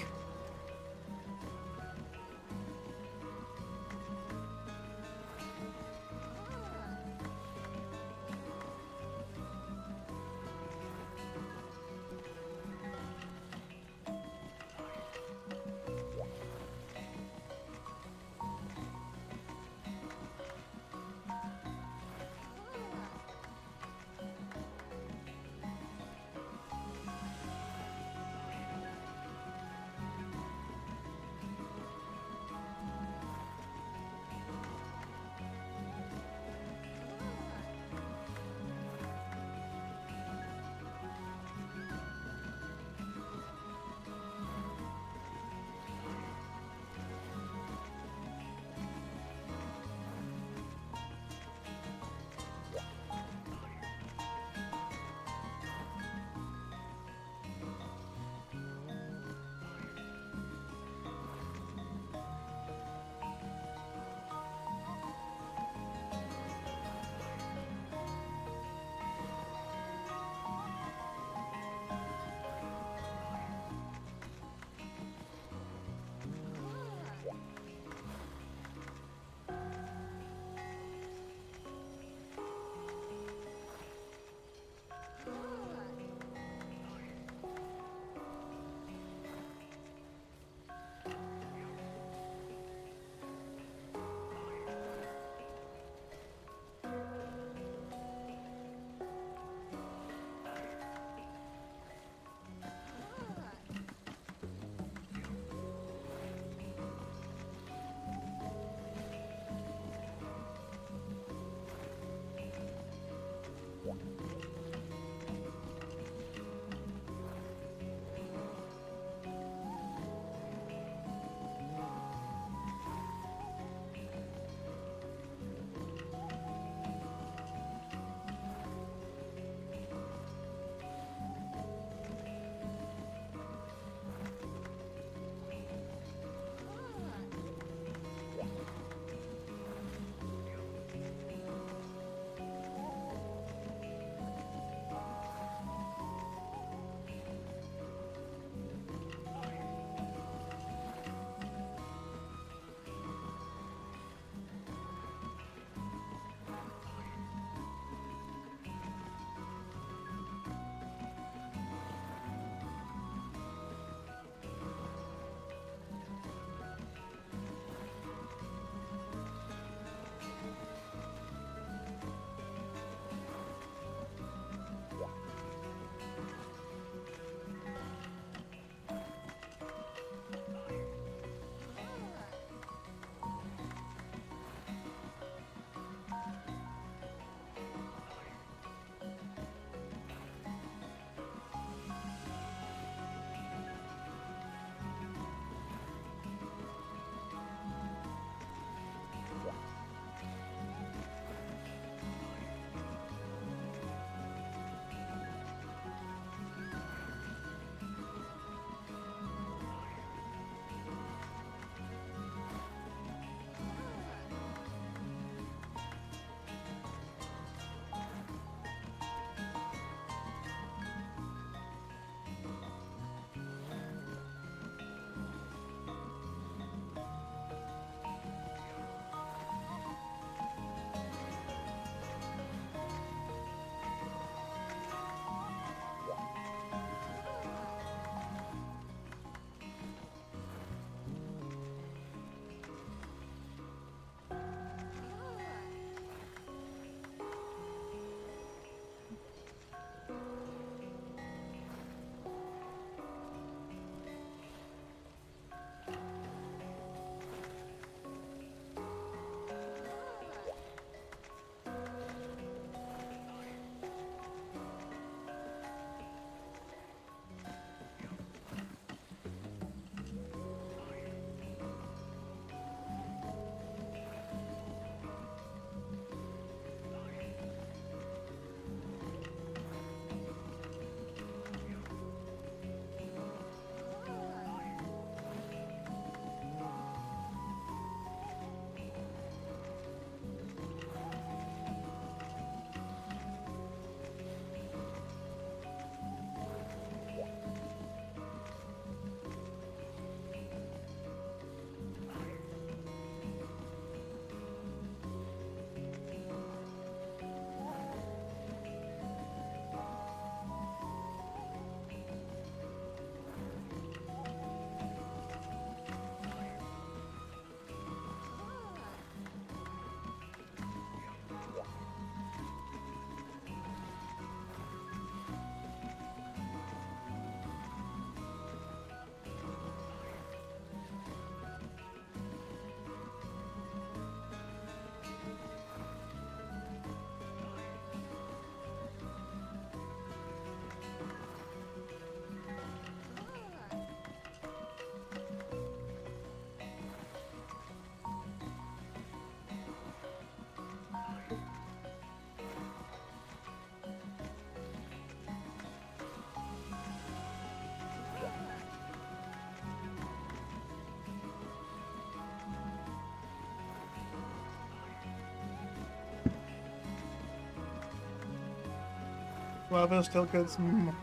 Glavinus tail kids. Doesn't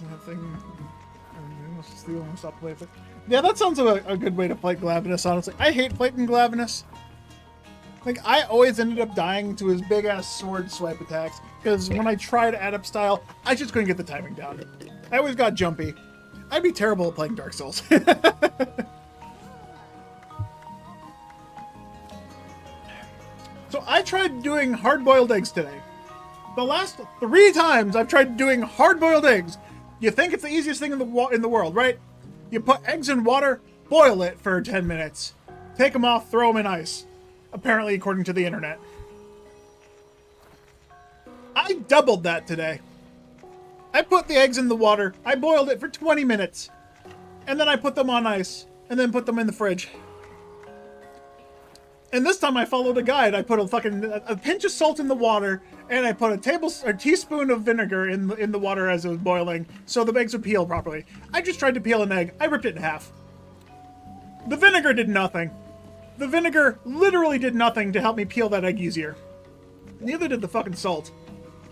have thing. Let's steal and stop playing it. Yeah, that sounds like a good way to fight Glavinus, honestly. I hate fighting Glavinus. Like, I always ended up dying to his big-ass sword swipe attacks, because when I tried Adept style, I just couldn't get the timing down. I always got jumpy. I'd be terrible at playing Dark Souls. So I tried doing hard-boiled eggs today. The last 3 times I've tried doing hard-boiled eggs. You think it's the easiest thing in the world, right? You put eggs in water, boil it for 10 minutes. Take them off, throw them in ice. Apparently, according to the internet. I doubled that today. I put the eggs in the water, I boiled it for 20 minutes. And then I put them on ice, and then put them in the fridge. And this time I followed a guide. I put a pinch of salt in the water, and I put a teaspoon of vinegar in the water as it was boiling, so the eggs would peel properly. I just tried to peel an egg. I ripped it in half. The vinegar did nothing. The vinegar literally did nothing to help me peel that egg easier. Neither did the fucking salt.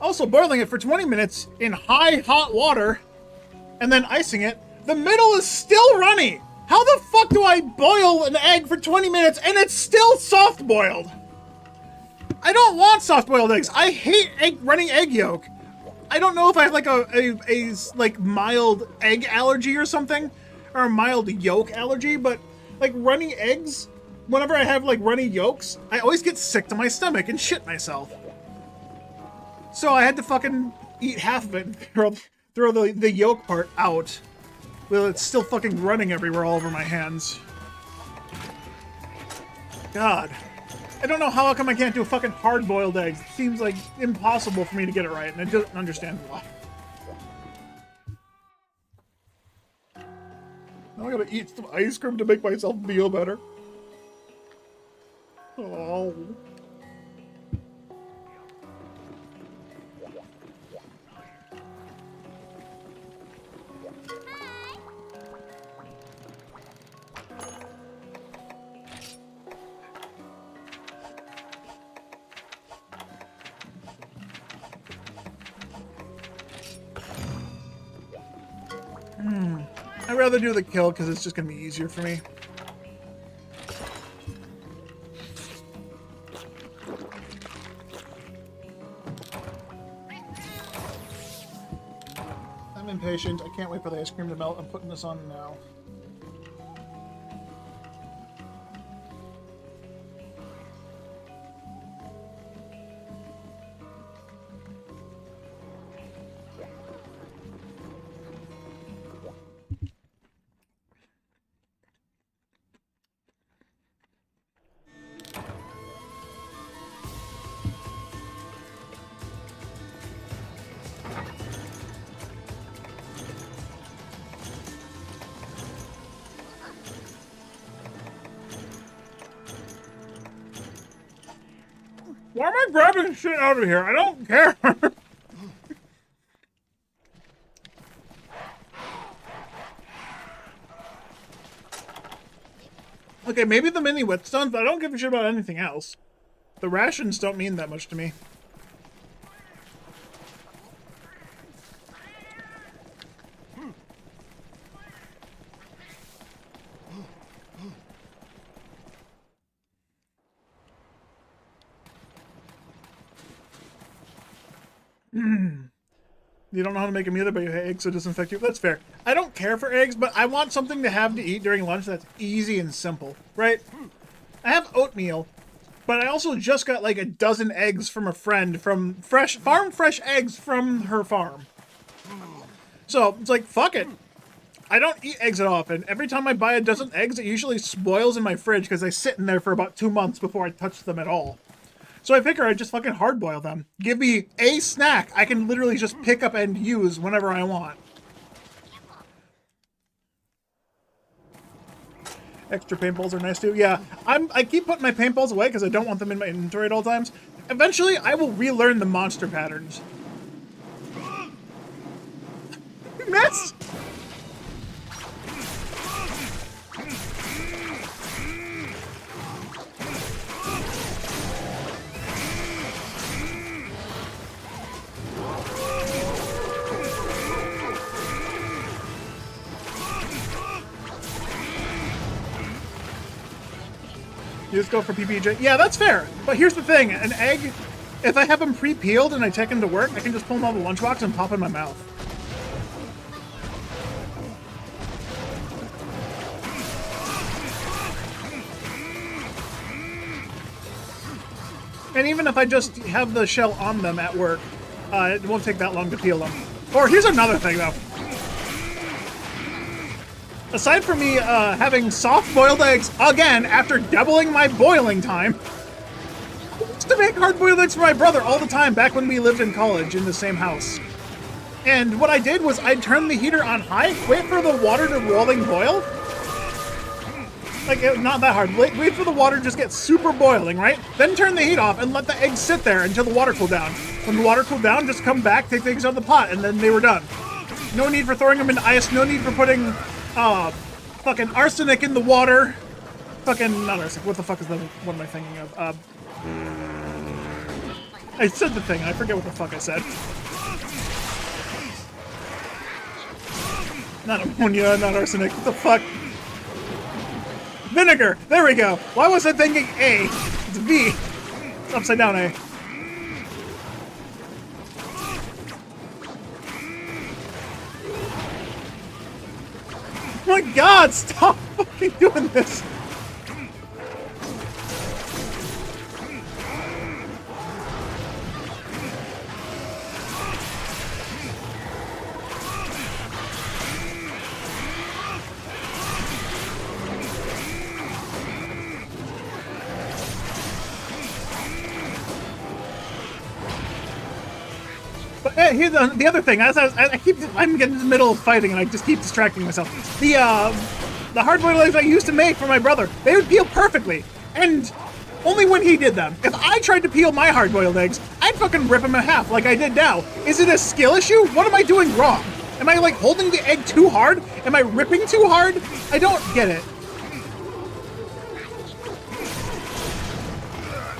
Also, boiling it for 20 minutes in high hot water, and then icing it, the middle is still runny! How the fuck do I boil an egg for 20 minutes and it's still soft-boiled? I don't want soft-boiled eggs. I hate running egg yolk. I don't know if I have like a like mild egg allergy or something, or a mild yolk allergy, but like running eggs, whenever I have like runny yolks, I always get sick to my stomach and shit myself. So I had to fucking eat half of it and throw the yolk part out. Well, it's still fucking running everywhere all over my hands. God. I don't know how come I can't do fucking hard-boiled eggs. It seems like impossible for me to get it right, and I don't understand why. Now I gotta eat some ice cream to make myself feel better. Oh. I'd rather do the kill because it's just going to be easier for me. I'm impatient. I can't wait for the ice cream to melt. I'm putting this on now. Why am I grabbing shit out of here? I don't care. Okay, maybe the mini whetstones, but I don't give a shit about anything else. The rations don't mean that much to me. You don't know how to make them either, but you hate eggs, so it doesn't affect you. That's fair. I don't care for eggs, but I want something to have to eat during lunch that's easy and simple, right? I have oatmeal, but I also just got like a dozen eggs from a friend from farm fresh eggs from her farm. So it's like, fuck it. I don't eat eggs that often. Every time I buy a dozen eggs, it usually spoils in my fridge because they sit in there for about 2 months before I touch them at all. So I figure I'd just fucking hard-boil them. Give me a snack I can literally just pick up and use whenever I want. Extra paintballs are nice too. Yeah, I keep putting my paintballs away because I don't want them in my inventory at all times. Eventually, I will relearn the monster patterns. Miss! just go for PPJ. Yeah, that's fair. But here's the thing. An egg, if I have them pre-peeled and I take them to work, I can just pull them out of the lunchbox and pop in my mouth. And even if I just have the shell on them at work, it won't take that long to peel them. Or here's another thing, though. Aside from me having soft-boiled eggs, again, after doubling my boiling time, I used to make hard-boiled eggs for my brother all the time back when we lived in college in the same house. And what I did was I'd turn the heater on high, wait for the water to rolling boil. Like, not that hard. Wait for the water to just get super boiling, right? Then turn the heat off and let the eggs sit there until the water cooled down. When the water cooled down, just come back, take the eggs out of the pot, and then they were done. No need for throwing them in ice, no need for putting fucking arsenic in the water. Fucking, not arsenic, what the fuck is that? What am I thinking of? I said the thing, I forget what the fuck I said. Not ammonia, not arsenic, what the fuck? Vinegar! There we go! Why was I thinking A? It's V. It's upside down A. Oh my god, stop fucking doing this! But here's the other thing. I'm getting in the middle of fighting and I just keep distracting myself. The hard-boiled eggs I used to make for my brother, they would peel perfectly, and only when he did them. If I tried to peel my hard-boiled eggs, I'd fucking rip them in half like I did now. Is it a skill issue? What am I doing wrong? Am I like holding the egg too hard? Am I ripping too hard? I don't get it.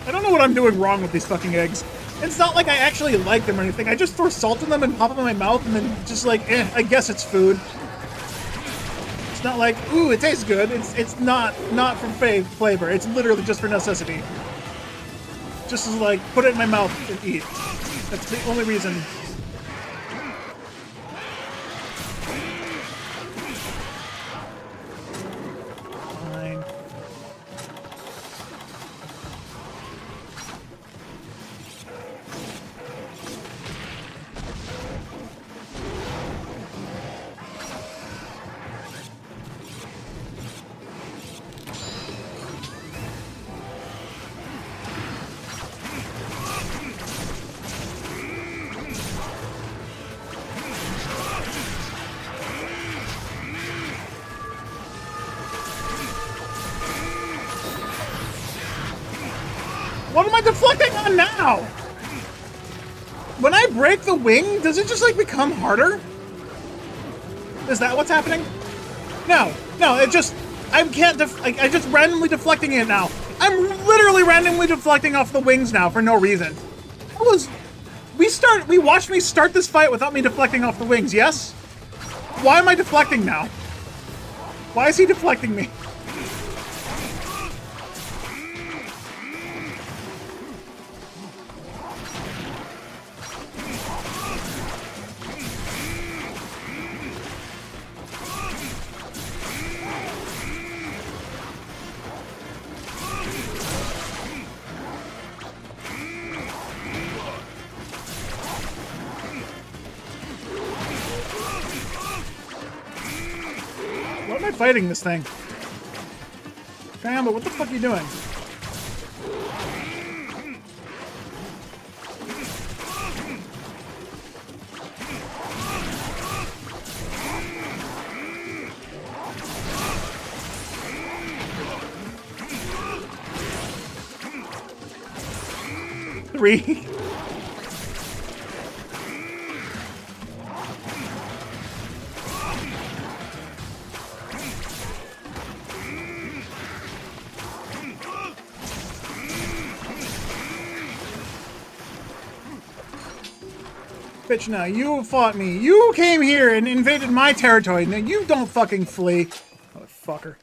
I don't know what I'm doing wrong with these fucking eggs. It's not like I actually like them or anything. I just throw salt in them and pop them in my mouth and then just like, I guess it's food. It's not like, ooh, it tastes good. It's not for flavor. It's literally just for necessity. Just as like, put it in my mouth and eat. That's the only reason. Fine. What am I deflecting on now? When I break the wing, does it just like become harder? Is that what's happening? No, it just, I just randomly deflecting it now. I'm literally randomly deflecting off the wings now for no reason. We watched me start this fight without me deflecting off the wings, yes? Why am I deflecting now? Why is he deflecting me? Why am I fighting this thing? Damn, but what the fuck are you doing? Three. Bitch, now you fought me. You came here and invaded my territory. Now you don't fucking flee. Motherfucker.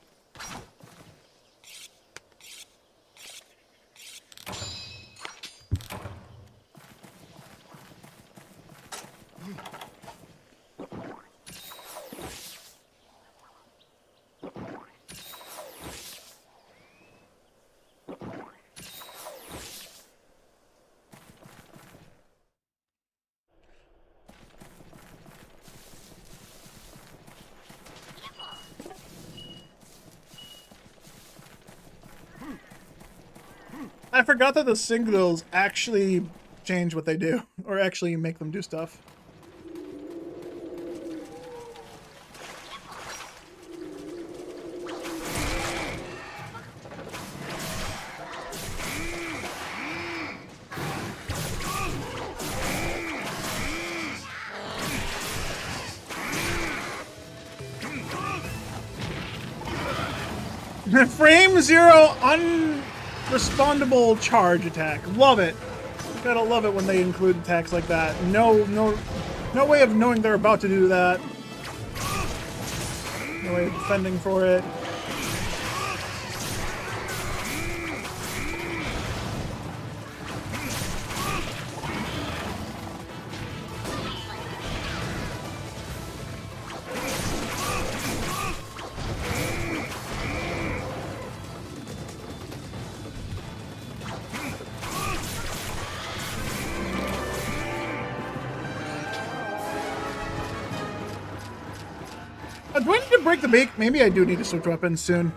I forgot that the singles actually change what they do, or actually make them do stuff. Frame zero unrespondable charge attack. Love it. You gotta love it when they include attacks like that. No way of knowing they're about to do that. No way of defending for it. Do I need to break the bake? Maybe I do need to switch weapons soon.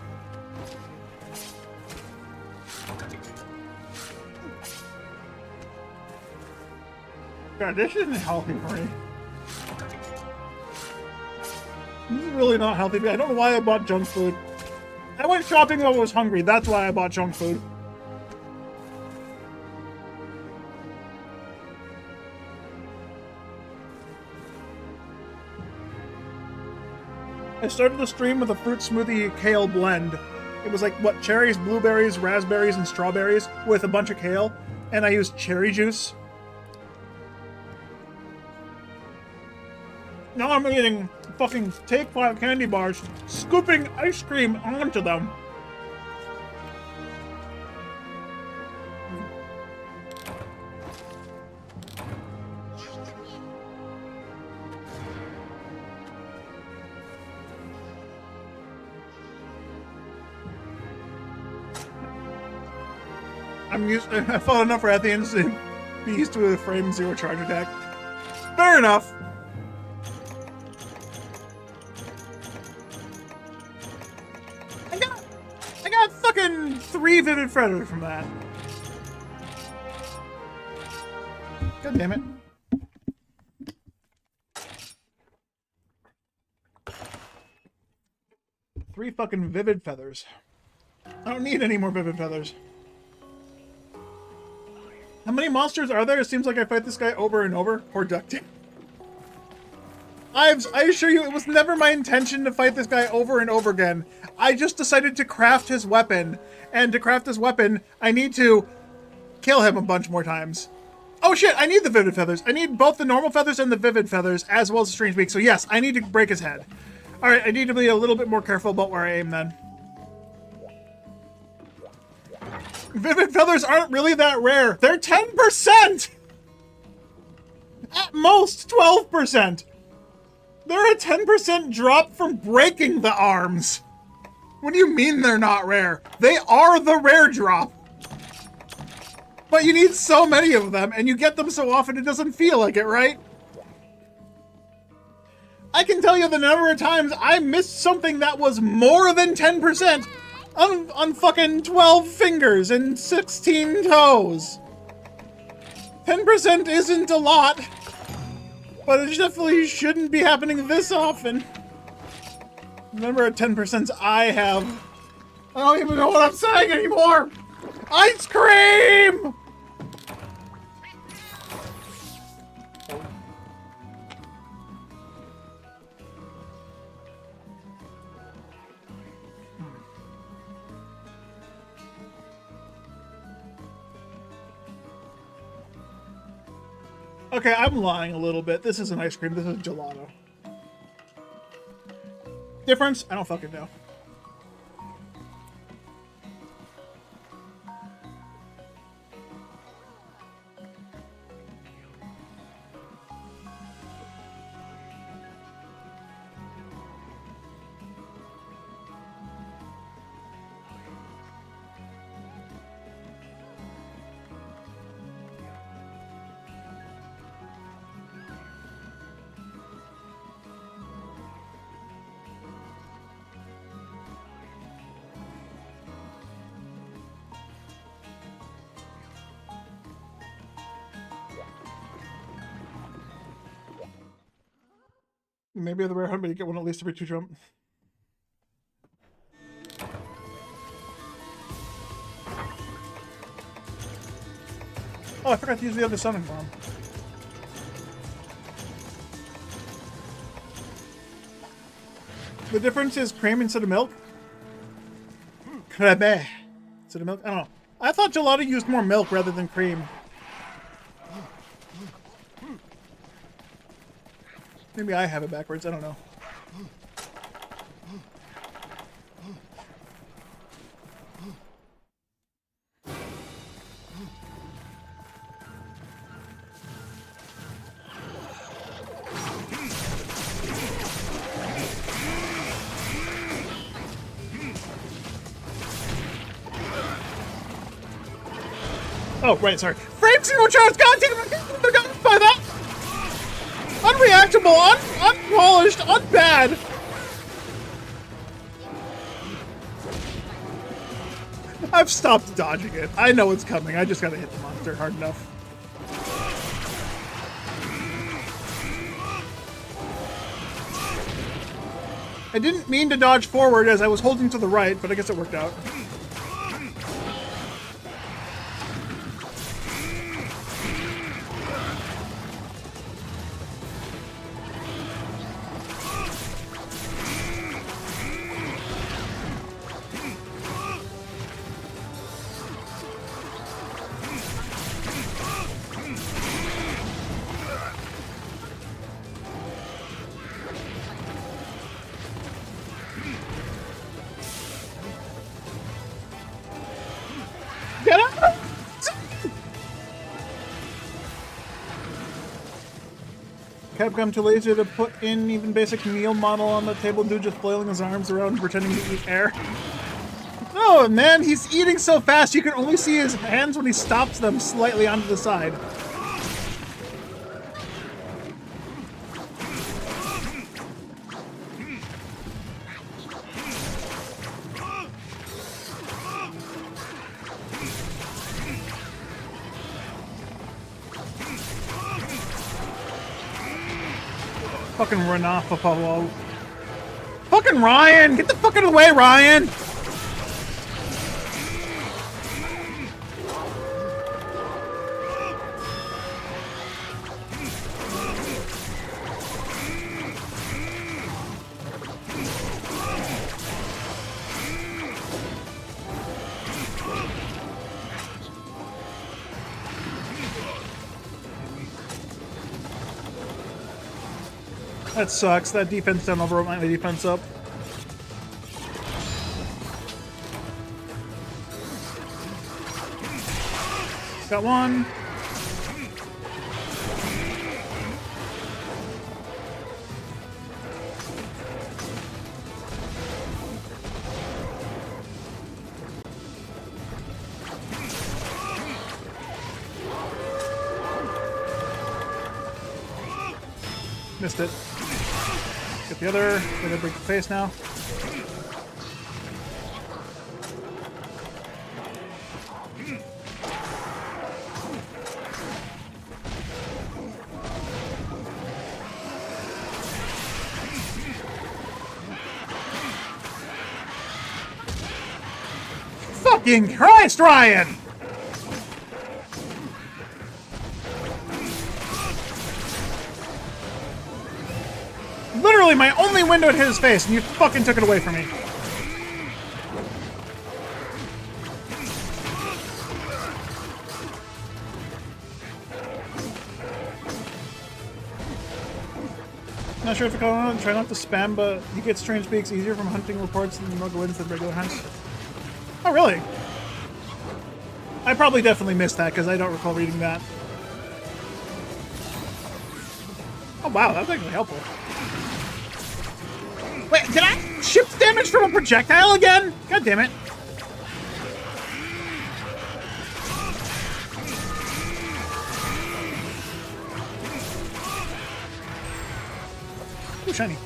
God, this isn't healthy for me. This is really not healthy. I don't know why I bought junk food. I went shopping when I was hungry. That's why I bought junk food. I started the stream with a fruit smoothie kale blend. It was like, what, cherries, blueberries, raspberries, and strawberries with a bunch of kale. And I used cherry juice. Now I'm eating fucking Take 5 candy bars, scooping ice cream onto them. I fought enough Rathians to be used to a frame zero charge attack. Fair enough. I got fucking 3 vivid feathers from that. God damn it. Three fucking vivid feathers. I don't need any more vivid feathers. How many monsters are there? It seems like I fight this guy over and over. Poor duck. I assure you, it was never my intention to fight this guy over and over again. I just decided to craft his weapon. And to craft his weapon, I need to kill him a bunch more times. Oh shit, I need the vivid feathers. I need both the normal feathers and the vivid feathers, as well as the strange beak. So yes, I need to break his head. Alright, I need to be a little bit more careful about where I aim then. Vivid feathers aren't really that rare. They're 10%! At most, 12%. They're a 10% drop from breaking the arms. What do you mean they're not rare? They are the rare drop. But you need so many of them, and you get them so often it doesn't feel like it, right? I can tell you the number of times I missed something that was more than 10%. On fucking 12 fingers and 16 toes. 10% isn't a lot, but it definitely shouldn't be happening this often. Remember at 10% I have. I don't even know what I'm saying anymore. Ice cream! Okay, I'm lying a little bit. This isn't ice cream, this is gelato. Difference? I don't fucking know. Maybe the rare hunt, but you get one at least every 2 jump. Oh, I forgot to use the other summoning bomb. The difference is cream instead of milk? Creme instead of milk? I don't know. I thought gelato used more milk rather than cream. Maybe I have it backwards, I don't know. Oh, right, sorry. Frame zero charge! God damn it! They're gonna by that! Unreactable, unpolished, unbad! I've stopped dodging it. I know it's coming. I just gotta hit the monster hard enough. I didn't mean to dodge forward as I was holding to the right, but I guess it worked out. Capcom too lazy to put in even basic meal model on the table, dude just flailing his arms around and pretending to eat air. Oh man, he's eating so fast you can only see his hands when he stops them slightly onto the side. Fucking run off, Apollo. Fucking Ryan! Get the fuck out of the way, Ryan! That sucks. That defense down overwrote my defense up. Got one. Missed it. Get the other. Gonna break the face now. Fucking Christ, Ryan! Literally my only window at his face, and you fucking took it away from me. Not sure if it's going on. Try not to spam, but you get strange beaks easier from hunting reports than Mug wins than regular hunts. Oh, really? I probably definitely missed that because I don't recall reading that. Oh wow, that was actually helpful. Wait, did I shift damage from a projectile again? God damn it. Ooh, shiny.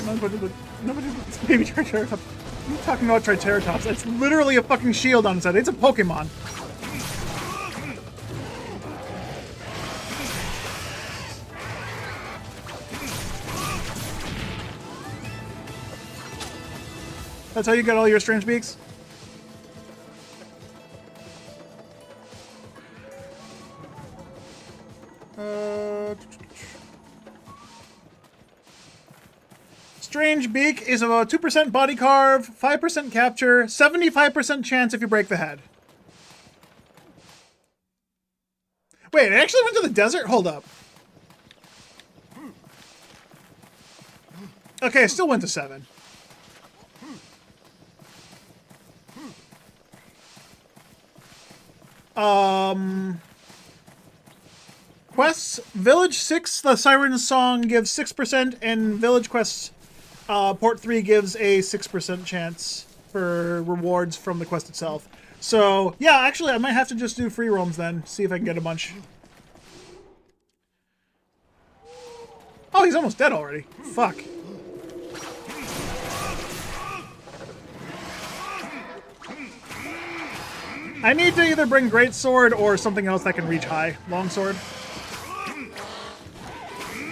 Nobody, baby Triceratops. I'm talking about Triceratops. It's literally a fucking shield on its head. It's a Pokemon. That's how you get all your strange beaks? Strange beak is about 2% body carve, 5% capture, 75% chance if you break the head. Wait, I actually went to the desert? Hold up. Okay, I still went to 7. Quests, Village 6, the Siren Song gives 6%, and Village Quests Port 3 gives a 6% chance for rewards from the quest itself. So, yeah, actually, I might have to just do free roams then, see if I can get a bunch. Oh, he's almost dead already. Fuck. I need to either bring Greatsword or something else that can reach high. Longsword.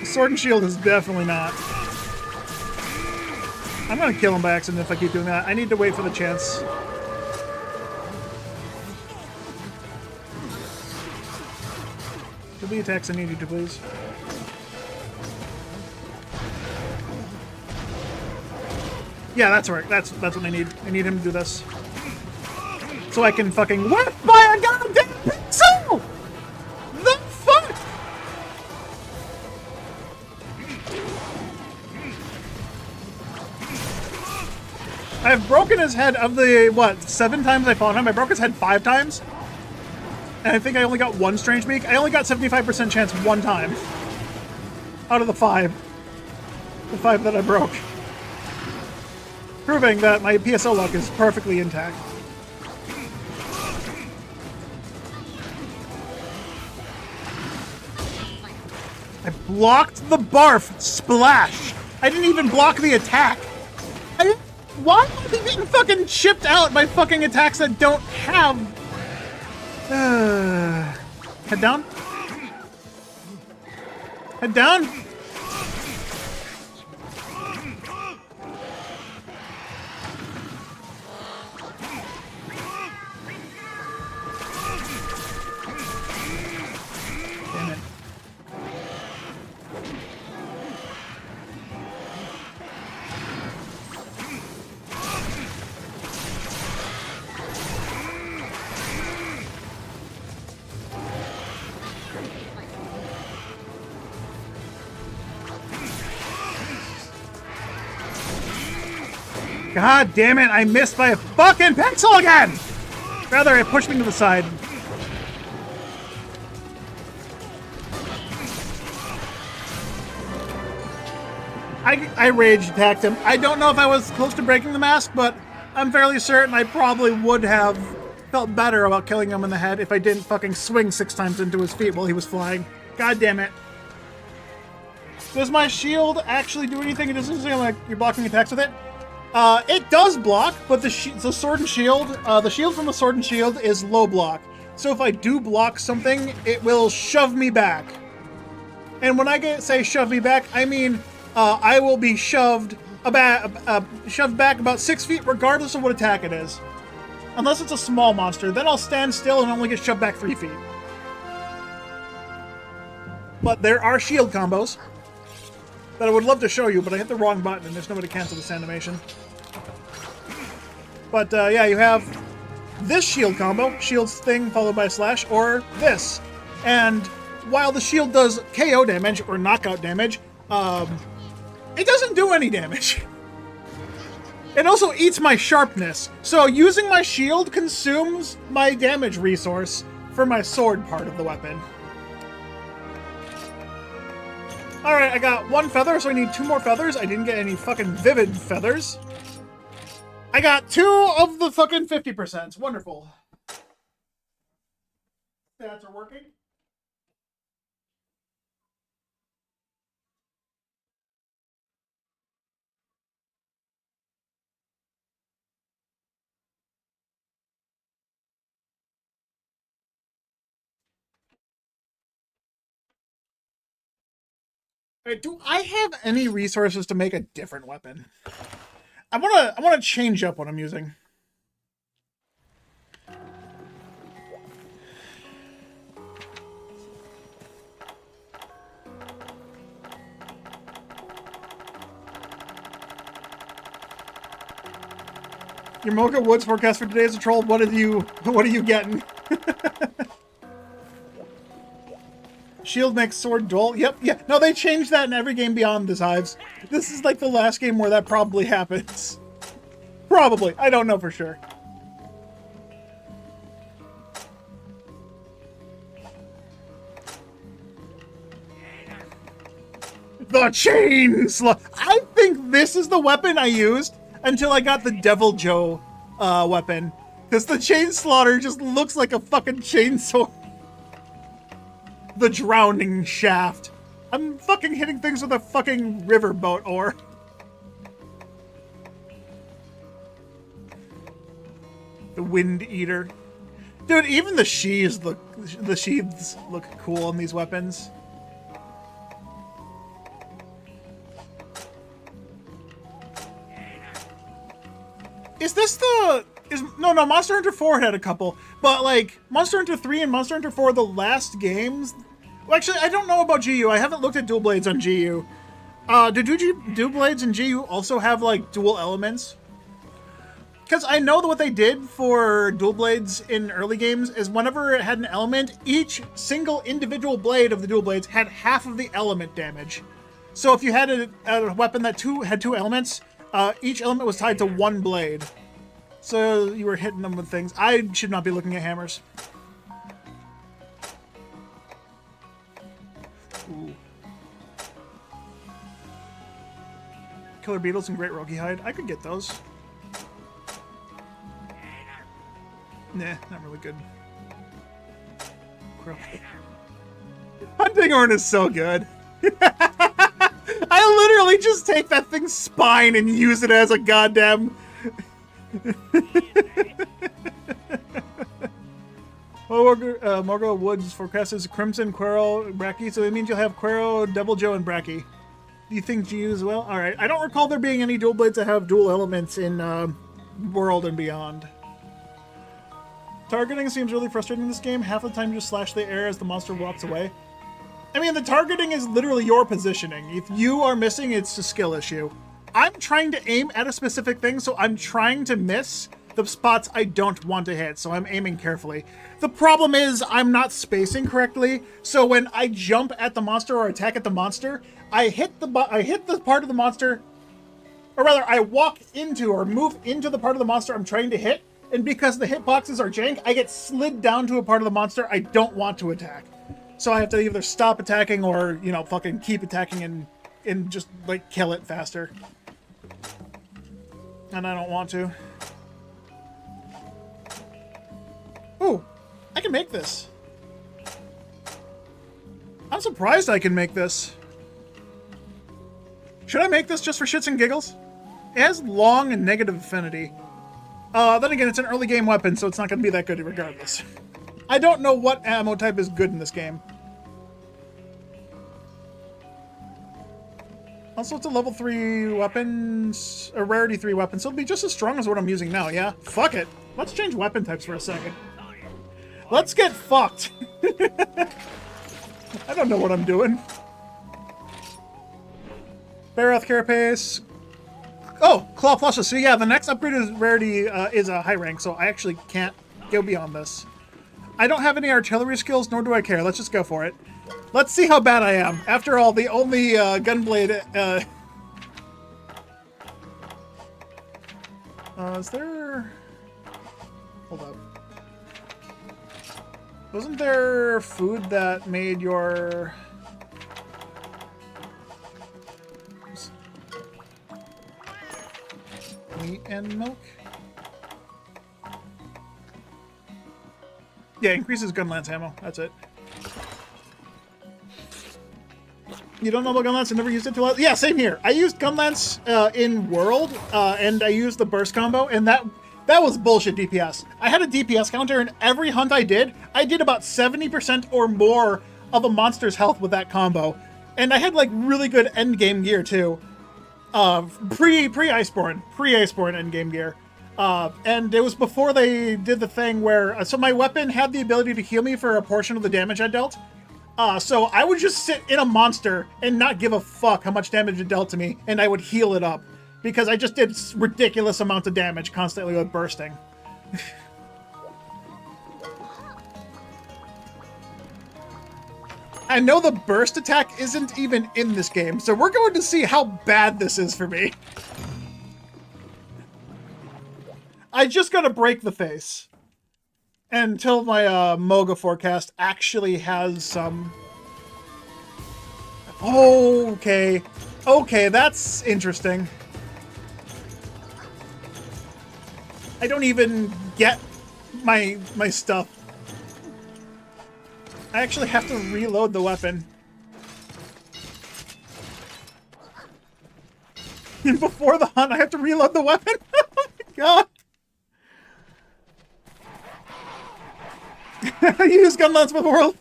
Sword and Shield is definitely not. I'm gonna kill him by accident if I keep doing that. I need to wait for the chance. Do the attacks I need you to, please. Yeah, that's right. That's what I need. I need him to do this. So I can fucking whip by a goddamn pixel! The fuck? I've broken his head of the, what, 7 times I fought him? I broke his head 5 times? And I think I only got 1 strange beak. I only got 75% chance 1 time. Out of the 5. The 5 that I broke. Proving that my PSO luck is perfectly intact. I blocked the barf splash. I didn't even block the attack. Why am I being fucking chipped out by fucking attacks that don't have... Head down? Head down? Damn it. God damn it, I missed by a fucking pixel again! Rather, it pushed me to the side. I rage attacked him. I don't know if I was close to breaking the mask, but I'm fairly certain I probably would have felt better about killing him in the head if I didn't fucking swing 6 times into his feet while he was flying. God damn it. Does my shield actually do anything? It doesn't seem like you're blocking attacks with it. It does block, but the sword and shield, the shield from the sword and shield is low block. So if I do block something, it will shove me back. And when I say shove me back, I mean I will be shoved back about 6 feet, regardless of what attack it is. Unless it's a small monster, then I'll stand still and only get shoved back 3 feet. But there are shield combos that I would love to show you, but I hit the wrong button and there's no way to cancel this animation. But yeah, you have this shield combo, shields thing followed by slash, or this. And while the shield does KO damage or knockout damage, it doesn't do any damage. It also eats my sharpness, so using my shield consumes my damage resource for my sword part of the weapon. Alright, I got 1 feather, so I need 2 more feathers. I didn't get any fucking vivid feathers. I got 2 of the fucking 50%. Wonderful. Stats are working. Alright, do I have any resources to make a different weapon? I wanna change up what I'm using. Your Mocha Woods forecast for today is a troll. What are you getting? Shield makes sword dull. Yep, yeah. No, they changed that in every game beyond this, Hives. This is like the last game where that probably happens. Probably. I don't know for sure. The chainsaw. I think this is the weapon I used until I got the Devil Joe weapon. Because the chain slaughter just looks like a fucking chainsaw. The drowning shaft. I'm fucking hitting things with a fucking riverboat oar. The Wind Eater. Dude, even the sheaths look cool on these weapons. Is this the... No, Monster Hunter 4 had a couple. But, like, Monster Hunter 3 and Monster Hunter 4, the last games... Well, actually, I don't know about GU. I haven't looked at dual blades on GU. Do dual blades in GU also have, like, dual elements? Because I know that what they did for dual blades in early games is whenever it had an element, each single individual blade of the dual blades had half of the element damage. So if you had a weapon that had two elements, each element was tied to one blade. So you were hitting them with things. I should not be looking at hammers. Ooh. Killer beetles and great roguey hide. I could get those. Nah, not really good. Crow. Hunting horn is so good. I literally just take that thing's spine and use it as a goddamn... Morgo Woods forecast is Crimson, Quero, Bracky, so it means you'll have Quero, Devil Joe, and Bracky. Do you think GU as well? Alright, I don't recall there being any dual blades that have dual elements in World and Beyond. Targeting seems really frustrating in this game. Half the time you just slash the air as the monster walks away. I mean, the targeting is literally your positioning. If you are missing, it's a skill issue. I'm trying to aim at a specific thing, so I'm trying to miss the spots I don't want to hit, so I'm aiming carefully. The problem is I'm not spacing correctly, so when I jump at the monster or attack at the monster, I hit the part of the monster, or rather, I walk into or move into the part of the monster I'm trying to hit, and because the hitboxes are jank, I get slid down to a part of the monster I don't want to attack. So I have to either stop attacking or, you know, fucking keep attacking and just, like, kill it faster. And I don't want to. Ooh, I can make this. I'm surprised I can make this. Should I make this just for shits and giggles? It has long and negative affinity. Then again, it's an early game weapon, so it's not going to be that good regardless. I don't know what ammo type is good in this game. Also, it's a level 3 weapons, a rarity 3 weapon, so it'll be just as strong as what I'm using now, yeah? Fuck it. Let's change weapon types for a second. Let's get fucked. I don't know what I'm doing. Barath Carapace. Oh, Claw Plushes. So yeah, the next upgrade is rarity is a high rank, so I actually can't go beyond this. I don't have any artillery skills, nor do I care. Let's just go for it. Let's see how bad I am. After all, the only gunblade... is there... Hold up. Wasn't there food that made your... meat and milk? Yeah, increases gun lance ammo. That's it. You don't know about gun lance? I never used it till... Yeah, same here. I used gun lance in World, and I used the burst combo, and that was bullshit DPS. I had a DPS counter, and every hunt I did about 70% or more of a monster's health with that combo. And I had, like, really good endgame gear, too. Pre-Iceborne endgame gear. And it was before they did the thing where, so my weapon had the ability to heal me for a portion of the damage I dealt. So I would just sit in a monster and not give a fuck how much damage it dealt to me, and I would heal it up. Because I just did ridiculous amounts of damage constantly with bursting. I know the burst attack isn't even in this game, so we're going to see how bad this is for me. I just gotta break the face. Until my Moga forecast actually has some... Okay. Okay, that's interesting. I don't even get my stuff. I actually have to reload the weapon. And before the hunt, I have to reload the weapon? Oh my god! Use gun lance before.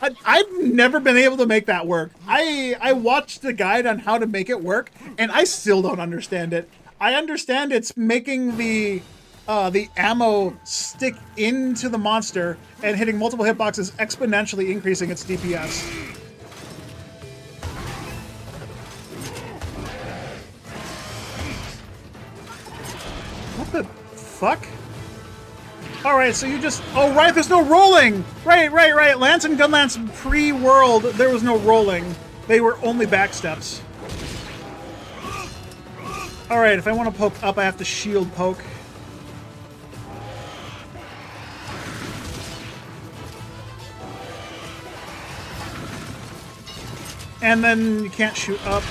I've never been able to make that work. I watched the guide on how to make it work, and I still don't understand it. I understand it's making the ammo stick into the monster and hitting multiple hitboxes, exponentially increasing its DPS. What the fuck? Alright, so you just... Oh, right, there's no rolling! Right. Lance and Gunlance pre-world, there was no rolling. They were only backsteps. Alright, if I want to poke up, I have to shield poke. And then you can't shoot up.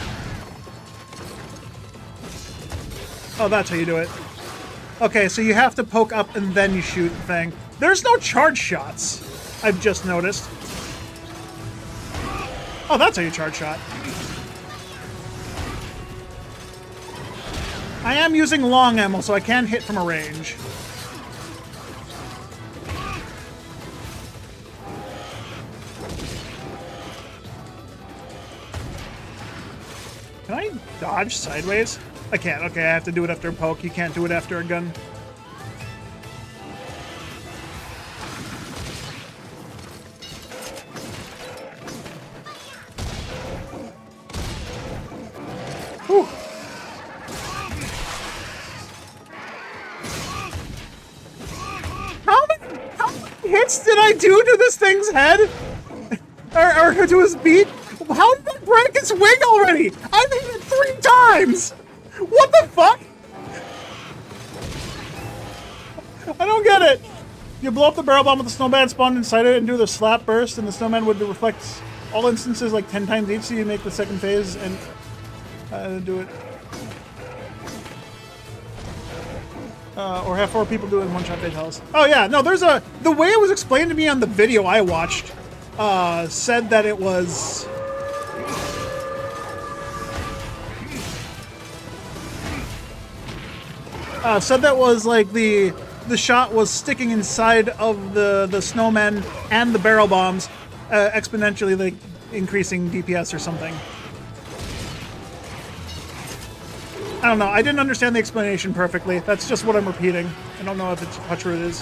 Oh, that's how you do it. Okay, so you have to poke up and then you shoot the thing. There's no charge shots, I've just noticed. Oh, that's how you charge shot. I am using long ammo, so I can hit from a range. Can I dodge sideways? I can't. Okay, I have to do it after a poke. You can't do it after a gun. Whew. How many hits did I do to this thing's head? or to his beak? How did that break its wing already? I've hit it 3 times! What the fuck? I don't get it. You blow up the barrel bomb with the snowman spawned inside it and do the slap burst, and the snowman would reflect all instances like 10 times each, so you make the second phase and do it. Or have 4 people do it in one-shot fatalities. Oh yeah, no, there's a... The way it was explained to me on the video I watched, said that it was... said that was like the shot was sticking inside of the snowmen and the barrel bombs, exponentially like increasing DPS or something. I don't know. I didn't understand the explanation perfectly. That's just what I'm repeating. I don't know if it's how true it is.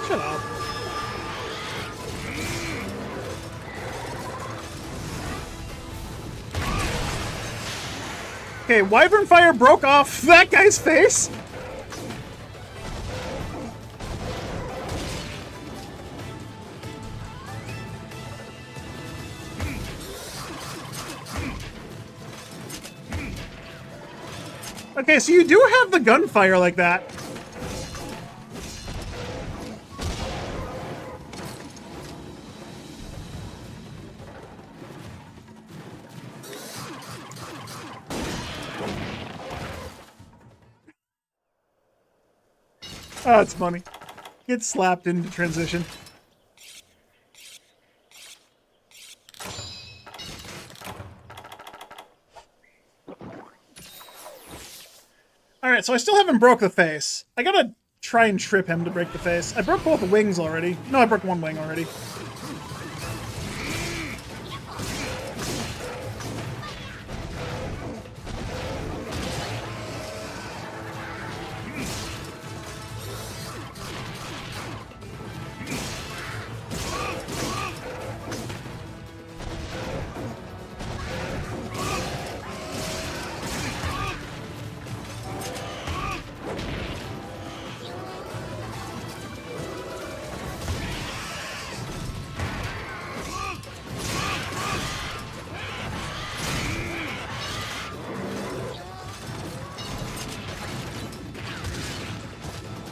Shut up. Okay, Wyvern Fire broke off that guy's face. Okay, so you do have the gunfire like that. Oh, it's funny. Get slapped into transition. Alright, so I still haven't broke the face. I gotta try and trip him to break the face. I broke both wings already. No, I broke one wing already.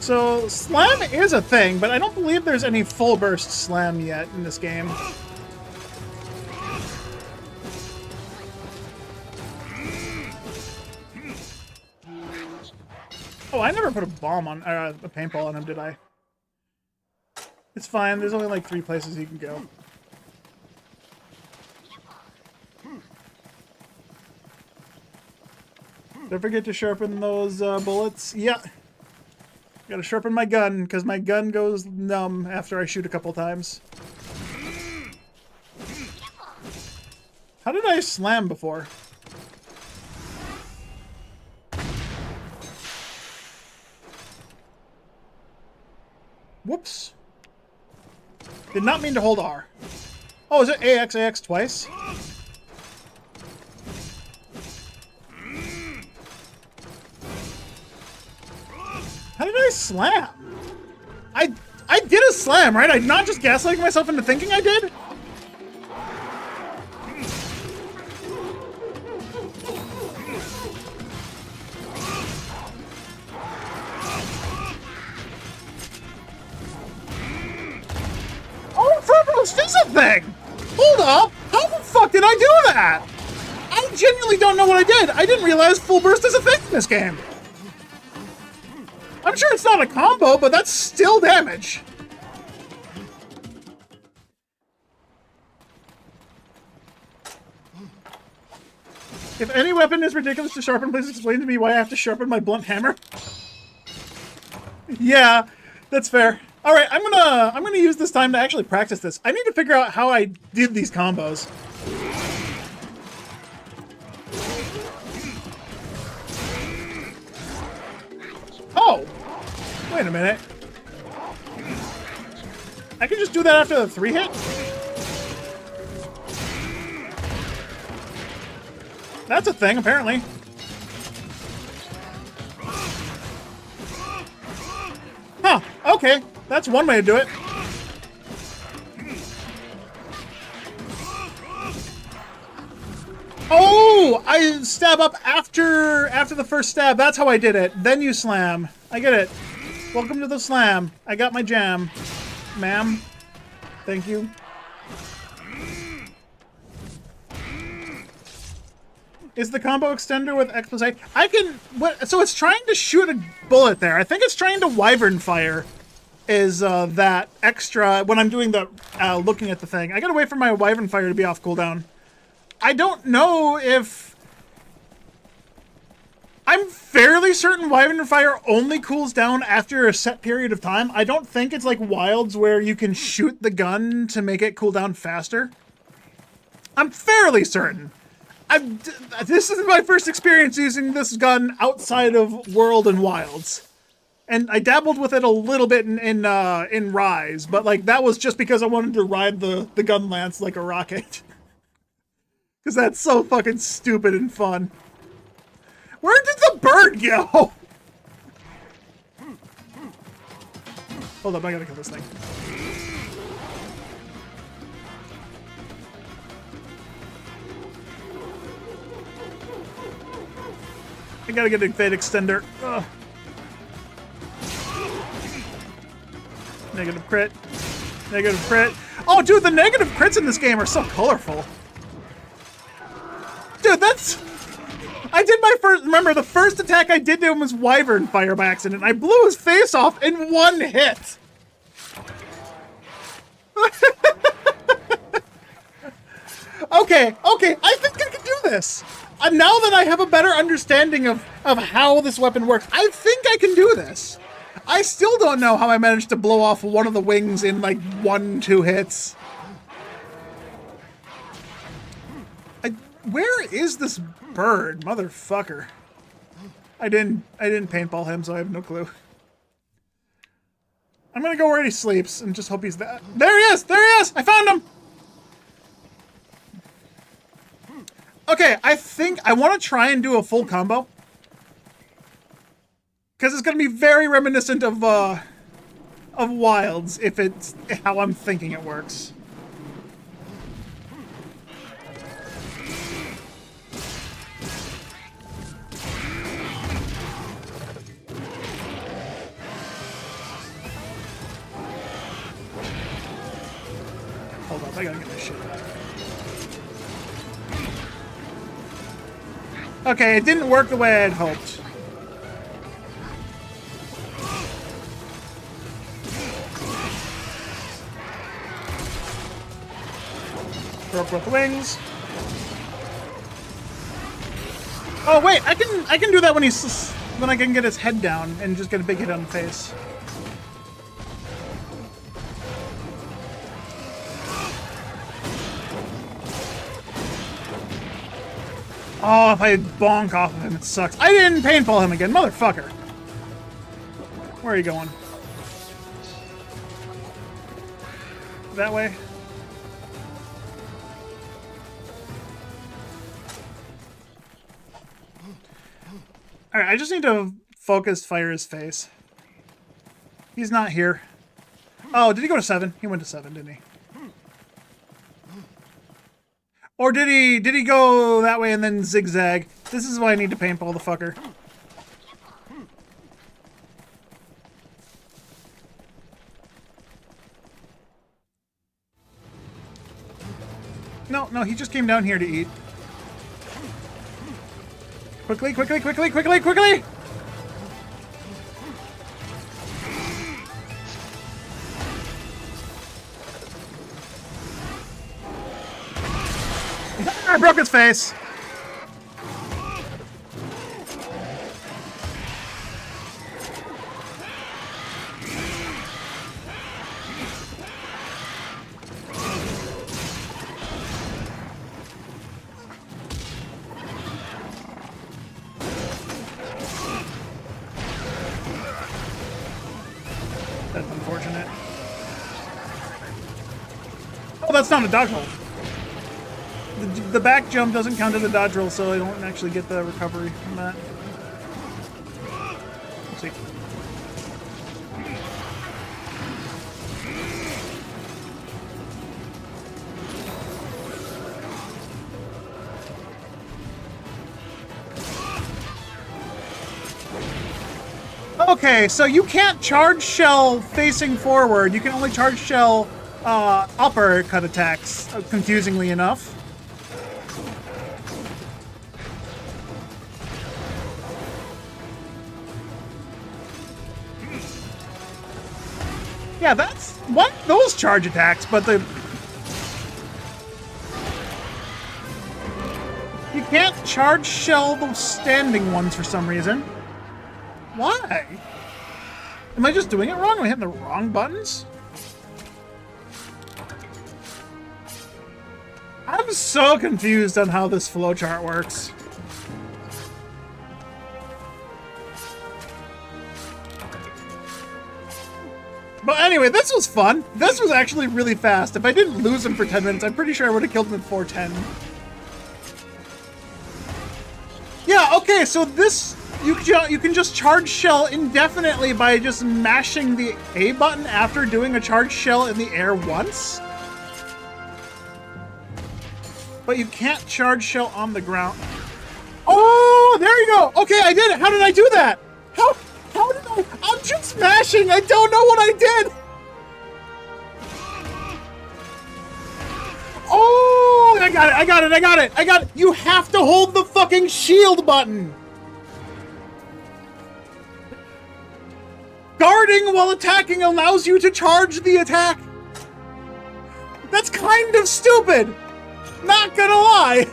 So, slam is a thing, but I don't believe there's any full burst slam yet in this game. Oh, I never put a bomb on, a paintball on him, did I? It's fine, there's only like 3 places he can go. Don't forget to sharpen those bullets. Yeah. Gotta sharpen my gun, because my gun goes numb after I shoot a couple times. How did I slam before? Whoops. Did not mean to hold R. Oh, is it AX, AX twice? How did I slam? I did a slam, right? I'm not just gaslighting myself into thinking I did? Oh, Furbo's is a thing! Hold up! How the fuck did I do that? I genuinely don't know what I did. I didn't realize full burst is a thing in this game. I'm sure it's not a combo, but that's still damage. If any weapon is ridiculous to sharpen, please explain to me why I have to sharpen my blunt hammer. Yeah, that's fair. All right, I'm gonna use this time to actually practice this. I need to figure out how I did these combos. Oh, wait a minute. I can just do that after the 3 hit? That's a thing, apparently. Huh, okay. That's one way to do it. Oh, I stab up after the first stab. That's how I did it. Then you slam. I get it. Welcome to the slam. I got my jam. Ma'am. Thank you. Is the combo extender with X plus A? I can... What, so it's trying to shoot a bullet there. I think it's trying to wyvern fire. Is that extra... When I'm doing the... looking at the thing. I gotta wait for my wyvern fire to be off cooldown. I don't know if... I'm fairly certain wyvern fire only cools down after a set period of time. I don't think it's like Wilds where you can shoot the gun to make it cool down faster. I'm fairly certain. This is my first experience using this gun outside of World and Wilds. And I dabbled with it a little bit in Rise, but like that was just because I wanted to ride the gun lance like a rocket. Because that's so fucking stupid and fun. Where did the bird go? Hold up, I gotta kill this thing. I gotta get a fade extender. Ugh. Negative crit. Negative crit. Oh, dude, the negative crits in this game are so colorful. Dude, that's... I did my first... Remember, the first attack I did to him was wyvern fire by accident. I blew his face off in 1 hit. Okay, I think I can do this. Now that I have a better understanding of how this weapon works, I think I can do this. I still don't know how I managed to blow off one of the wings in like 1-2 hits. Where is this bird, motherfucker? I didn't paintball him, so I have no clue. I'm gonna go where he sleeps and just hope he's there. There he is! There he is! I found him! Okay, I think I want to try and do a full combo. Because it's going to be very reminiscent of Wilds, if it's how I'm thinking it works. Hold up, I gotta get my shit back. Okay, it didn't work the way I'd hoped. Broke both wings. Oh wait, I can do that when I can get his head down and just get a big hit on the face. Oh, if I bonk off of him, it sucks. I didn't paintball him again, motherfucker. Where are you going? That way? Alright, I just need to focus fire his face. He's not here. Oh, did he go to 7? He went to 7, didn't he? Or did he go that way and then zigzag? This is why I need to paintball the fucker. No, he just came down here to eat. Quickly, quickly, quickly, quickly, quickly! I broke his face! That's unfortunate. Oh, that's not a dodge roll. The back jump doesn't count as a dodge roll, so I don't actually get the recovery from that. Let's see. Okay, so you can't charge shell facing forward. You can only charge shell uppercut attacks, confusingly enough. Yeah, that's what those charge attacks, but you can't charge shell those standing ones for some reason. Why? Am I just doing it wrong? Am I hitting the wrong buttons? I'm so confused on how this flowchart works. But anyway, this was fun. This was actually really fast. If I didn't lose him for 10 minutes, I'm pretty sure I would have killed him in 4:10. Yeah, okay, so this... You can just charge shell indefinitely by just mashing the A button after doing a charge shell in the air once. But you can't charge shell on the ground. Oh, there you go. Okay, I did it. How did I do that? How did I? I'm just smashing. I don't know what I did. Oh, I got it. I got it. I got it. I got it. You have to hold the fucking shield button. Guarding while attacking allows you to charge the attack. That's kind of stupid. Not gonna lie.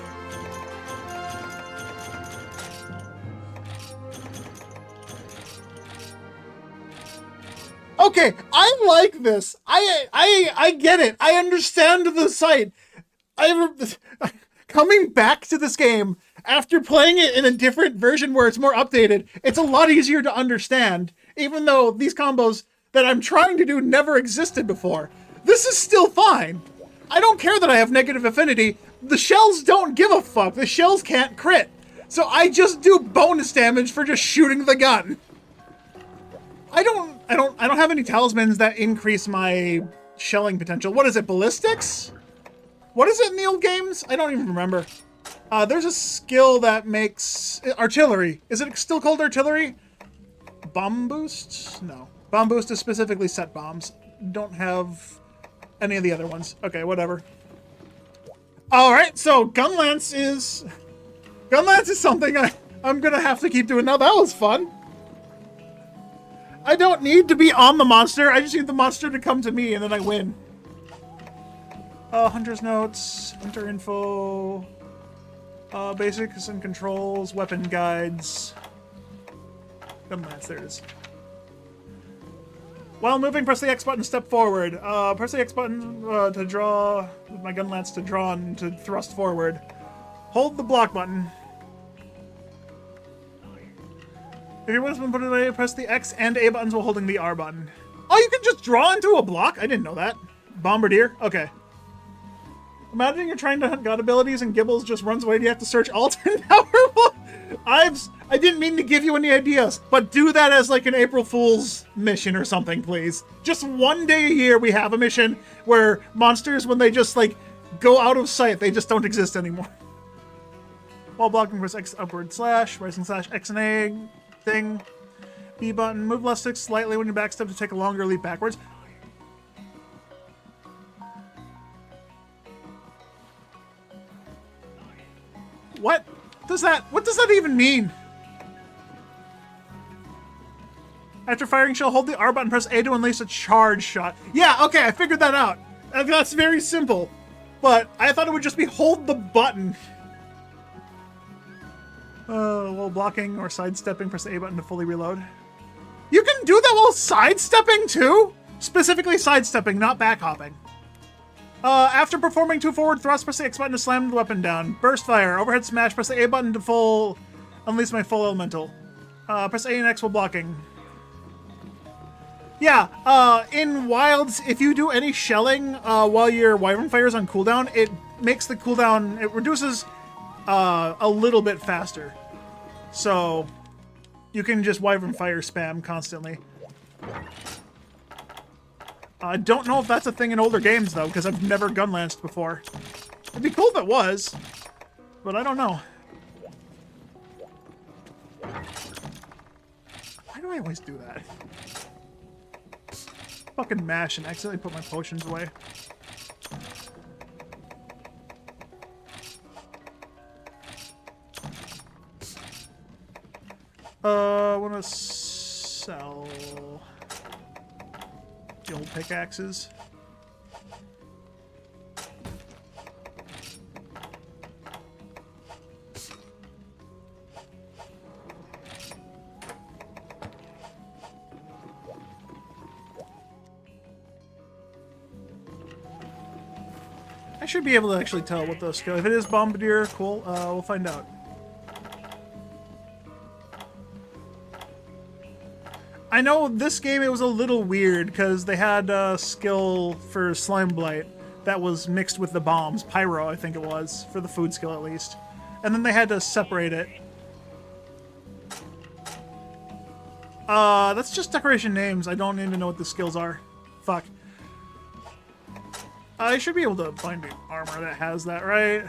Okay, I like this. I get it. I understand the site. Coming back to this game after playing it in a different version where it's more updated, it's a lot easier to understand, even though these combos that I'm trying to do never existed before. This is still fine. I don't care that I have negative affinity. The shells don't give a fuck. The shells can't crit. So I just do bonus damage for just shooting the gun. I don't have any talismans that increase my shelling potential. What is it, ballistics? What is it in the old games? I don't even remember. There's a skill that makes artillery. Is it still called artillery? Bomb boost? No. Bomb boost is specifically set bombs. Don't have any of the other ones. Okay, whatever. All right, so gun lance is something I'm gonna have to keep doing now. That was fun. I don't need to be on the monster. I just need the monster to come to me, and then I win. Hunter's notes, hunter info, basics and controls, weapon guides. Gun lance, there it is. While moving, press the X button to step forward. Press the X button to draw my gun lance to draw and to thrust forward. Hold the block button. If your weapon's been put away, press the X and A buttons while holding the R button. Oh, you can just draw into a block? I didn't know that. Bombardier? Okay. Imagine you're trying to hunt god abilities and Gibbles just runs away and you have to search alternate powerful. I didn't mean to give you any ideas, but do that as like an April Fool's mission or something, please. Just one day a year we have a mission where monsters, when they just like go out of sight, they just don't exist anymore. While blocking, press X upward slash, rising slash X and A thing. B button, move left stick slightly when you backstep to take a longer leap backwards. What does that even mean? After firing shell, hold the R button, press A to unleash a charge shot. Yeah, okay, I figured that out. That's very simple. But I thought it would just be hold the button. While blocking or sidestepping, press the A button to fully reload. You can do that while sidestepping too? Specifically sidestepping, not backhopping. After performing 2 forward thrusts, press the X button to slam the weapon down. Burst fire, overhead smash, press the A button to unleash my full elemental. Press A and X while blocking. Yeah, in Wilds, if you do any shelling while your Wyvern Fire is on cooldown, it makes the cooldown, it reduces a little bit faster. So, you can just Wyvern Fire spam constantly. I don't know if that's a thing in older games, though, because I've never gun-lanced before. It'd be cool if it was, but I don't know. Why do I always do that? Fucking mash and accidentally put my potions away. I want to sell the old pickaxes. I should be able to actually tell what those skill. If it is Bombardier, cool. We'll find out. I know this game, it was a little weird because they had a skill for Slime Blight that was mixed with the bombs. Pyro, I think it was, for the food skill at least. And then they had to separate it. That's just decoration names. I don't even know what the skills are. Fuck. I should be able to find an armor that has that, right?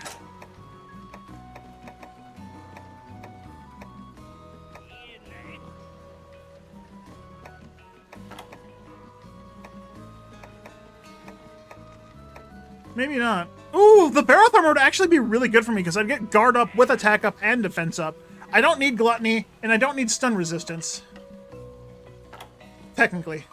Maybe not. Ooh, the Barroth armor would actually be really good for me because I'd get guard up with attack up and defense up. I don't need gluttony, and I don't need stun resistance. Technically.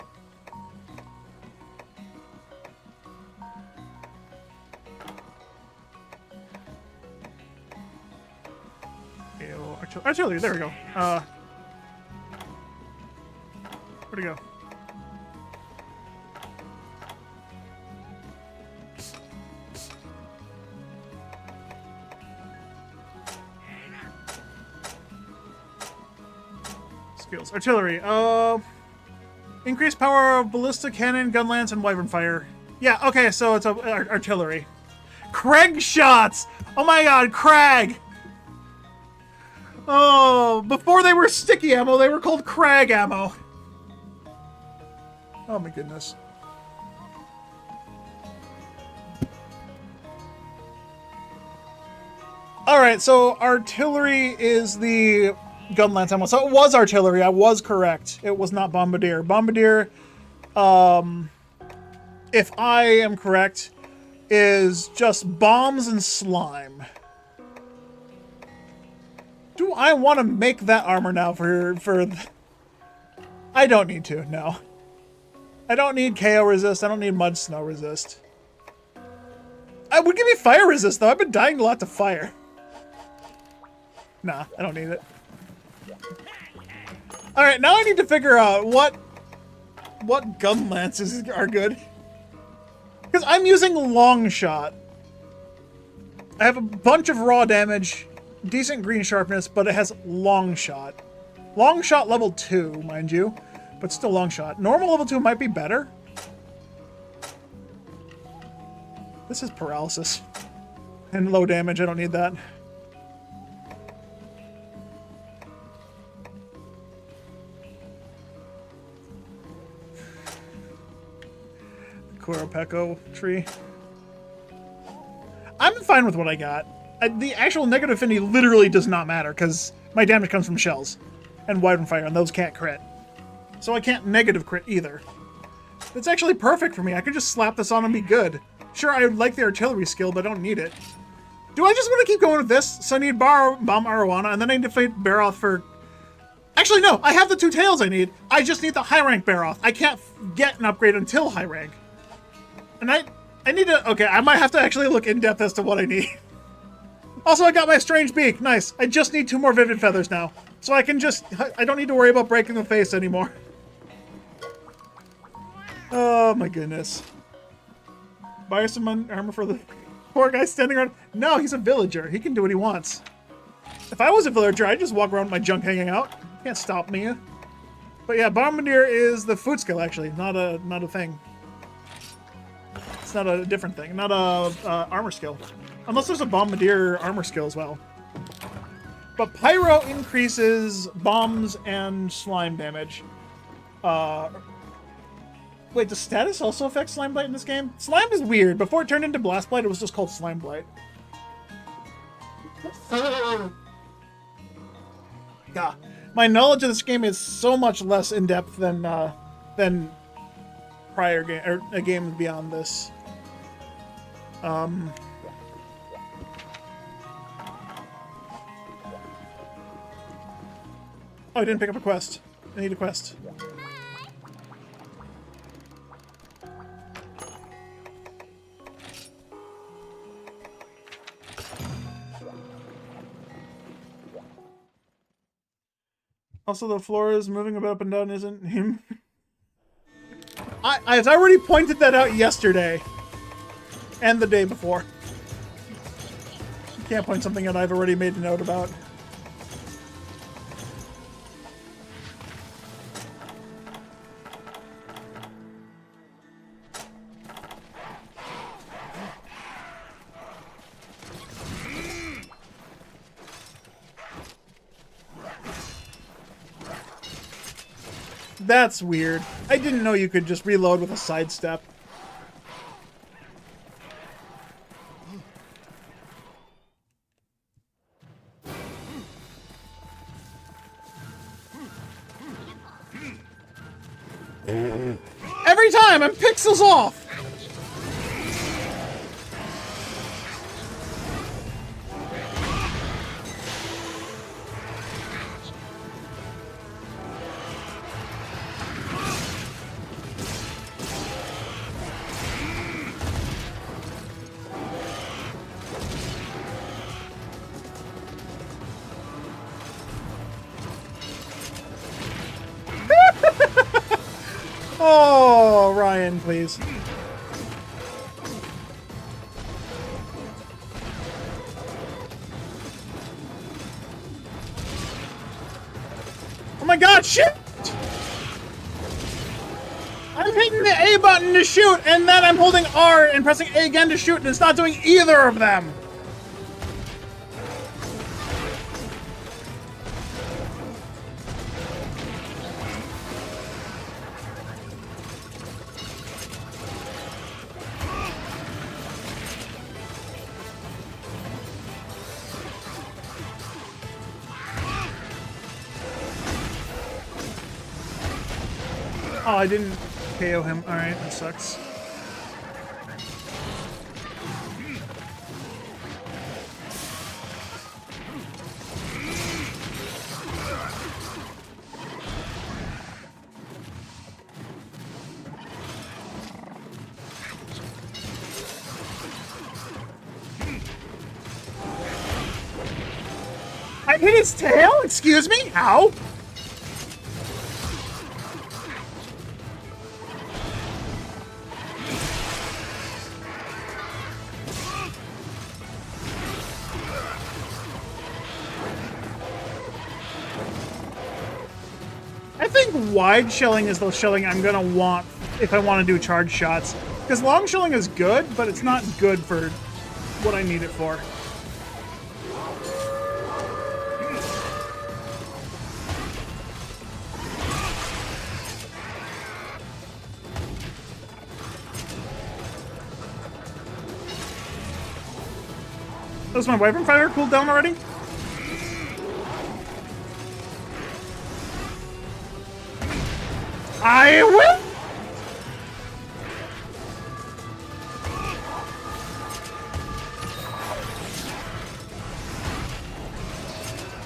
Artillery, there we go. Where'd it go? Skills. Artillery. Increased power of ballista cannon, gun lance, and wyvern fire. Yeah, okay, so it's artillery. Krag shots! Oh my god, Krag! Oh, before they were sticky ammo, they were called Krag ammo. Oh my goodness. Alright, so artillery is the gun lance ammo. So it was artillery, I was correct. It was not bombardier. Bombardier, if I am correct, is just bombs and slime. Do I want to make that armor now for... I don't need to, no. I don't need KO resist, I don't need mud snow resist. I would give me fire resist though, I've been dying a lot to fire. Nah, I don't need it. Alright, now I need to figure out what gun lances are good. Because I'm using long shot. I have a bunch of raw damage, decent green sharpness, but it has long shot. Long shot level 2, mind you, but still long shot. Normal level 2 might be better. This is paralysis. And low damage, I don't need that. Kuropeko tree. I'm fine with what I got. The actual negative affinity literally does not matter because my damage comes from shells and Wyvern Fire, and those can't crit. So I can't negative crit either. It's actually perfect for me. I could just slap this on and be good. Sure, I like the artillery skill, but I don't need it. Do I just want to keep going with this? So I need Bomb Arowana, and then I need to fight Baroth for... Actually, no, I have the 2 tails I need. I just need the high rank Baroth. I can't get an upgrade until high rank. And I need to... Okay, I might have to actually look in depth as to what I need. Also, I got my strange beak. Nice. I just need 2 more vivid feathers now. So I can just... I don't need to worry about breaking the face anymore. Oh my goodness. Buy some armor for the poor guy standing around. No, he's a villager. He can do what he wants. If I was a villager, I'd just walk around with my junk hanging out. You can't stop me. But yeah, Bombardier is the food skill actually, not a thing. It's not a different thing, not a armor skill. Unless there's a Bombardier armor skill as well. But Pyro increases bombs and slime damage. Wait, does status also affect Slime Blight in this game? Slime is weird. Before it turned into Blast Blight, it was just called Slime Blight. Yeah, my knowledge of this game is so much less in depth than prior game or games beyond this. Oh, I didn't pick up a quest. I need a quest. Also, the floor is moving a bit up and down, isn't him? I've already pointed that out yesterday. And the day before. You can't point something out I've already made a note about. That's weird. I didn't know you could just reload with a sidestep. Every time I'm pixels off! Oh, Ryan, please. Oh my god, shit! I'm hitting the A button to shoot, and then I'm holding R and pressing A again to shoot, and it's not doing either of them! Oh, I didn't KO him. Alright, that sucks. That hit his tail? Excuse me? How? I think wide shelling is the shelling I'm gonna want if I want to do charge shots. Because long shelling is good, but it's not good for what I need it for. Does my Wyvern Fire cool down already? I will!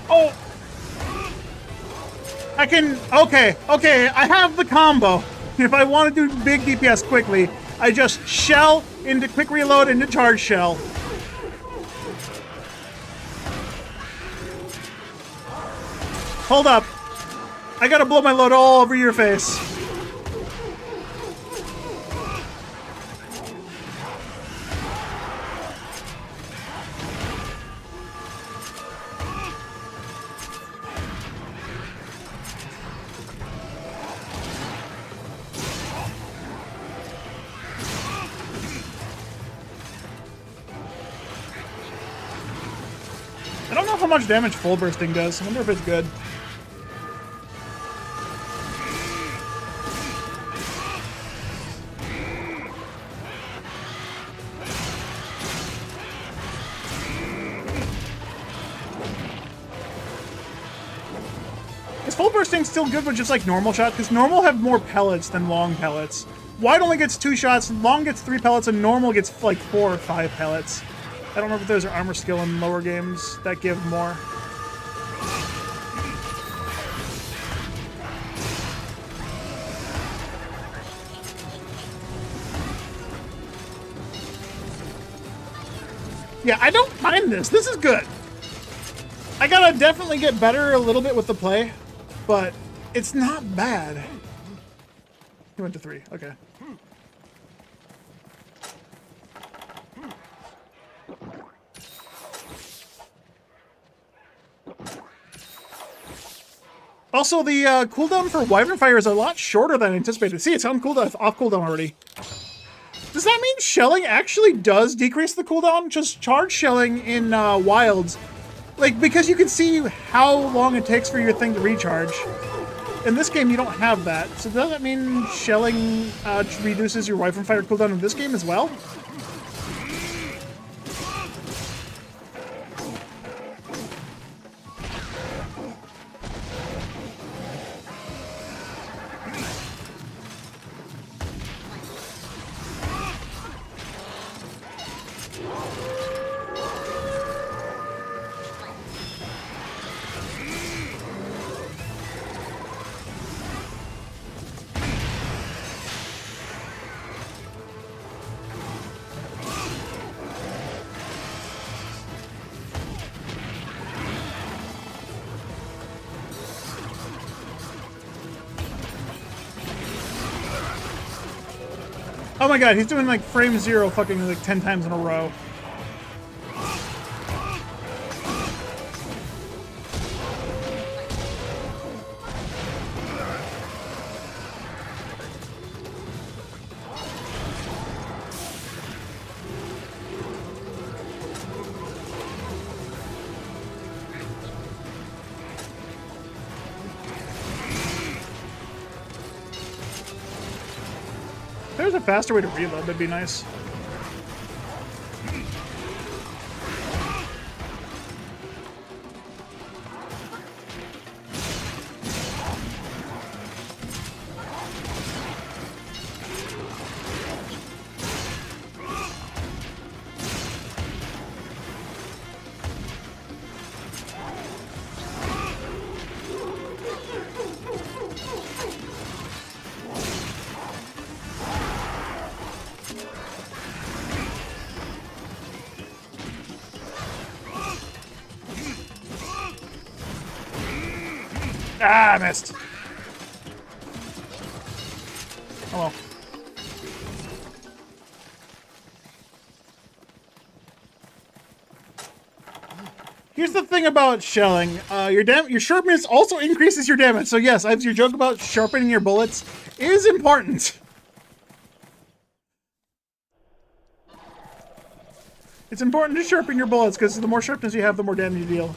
Oh! I can... Okay, I have the combo. If I want to do big DPS quickly, I just shell into quick reload into charge shell. Hold up. I gotta blow my load all over your face. I don't know how much damage full bursting does. I wonder if it's good. Is full bursting still good with just like normal shot? Because normal have more pellets than long pellets. Wide only gets 2 shots, long gets 3 pellets, and normal gets like 4 or 5 pellets. I don't remember if those are armor skill in lower games that give more. Yeah, I don't mind this. This is good. I gotta definitely get better a little bit with the play, but it's not bad. He went to 3. Okay. Also, the cooldown for Wyvern Fire is a lot shorter than anticipated. See, it's on cooldown, off cooldown already. Does that mean shelling actually does decrease the cooldown? Just charge shelling in wilds, like, because you can see how long it takes for your thing to recharge. In this game, you don't have that. So does that mean shelling reduces your Wyvern Fire cooldown in this game as well? Oh my god, he's doing like frame 0 fucking like 10 times in a row. If there's a faster way to reload, that'd be nice. Ah, I missed. Oh well. Here's the thing about shelling. Your sharpness also increases your damage. So yes, as your joke about sharpening your bullets is important. It's important to sharpen your bullets because the more sharpness you have, the more damage you deal.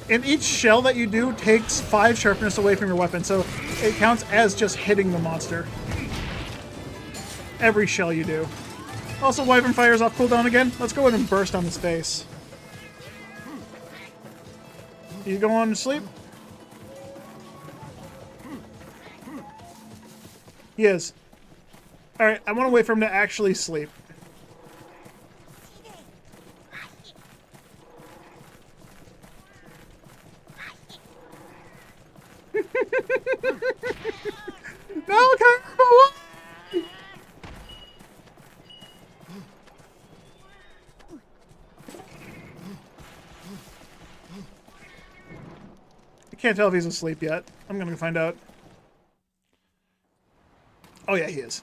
And each shell that you do takes 5 sharpness away from your weapon, so it counts as just hitting the monster. Every shell you do. Also, Wyvern Fire's off cooldown again. Let's go ahead and burst on his face. You going to sleep? He is. Alright, I want to wait for him to actually sleep. No, okay. I can't tell if he's asleep yet. I'm gonna find out. Oh yeah, he is.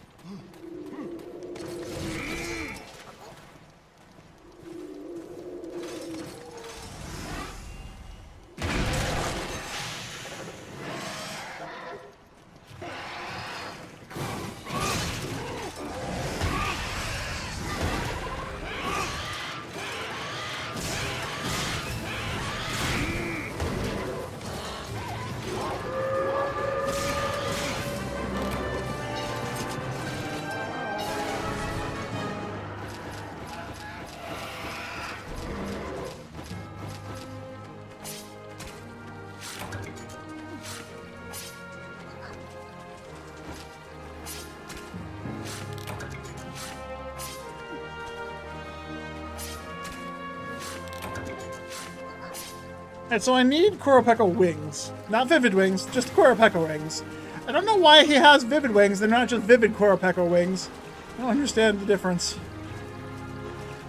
And so I need Kuropeko wings. Not Vivid wings, just Kuropeko wings. I don't know why he has Vivid wings, they're not just Vivid Kuropeko wings. I don't understand the difference.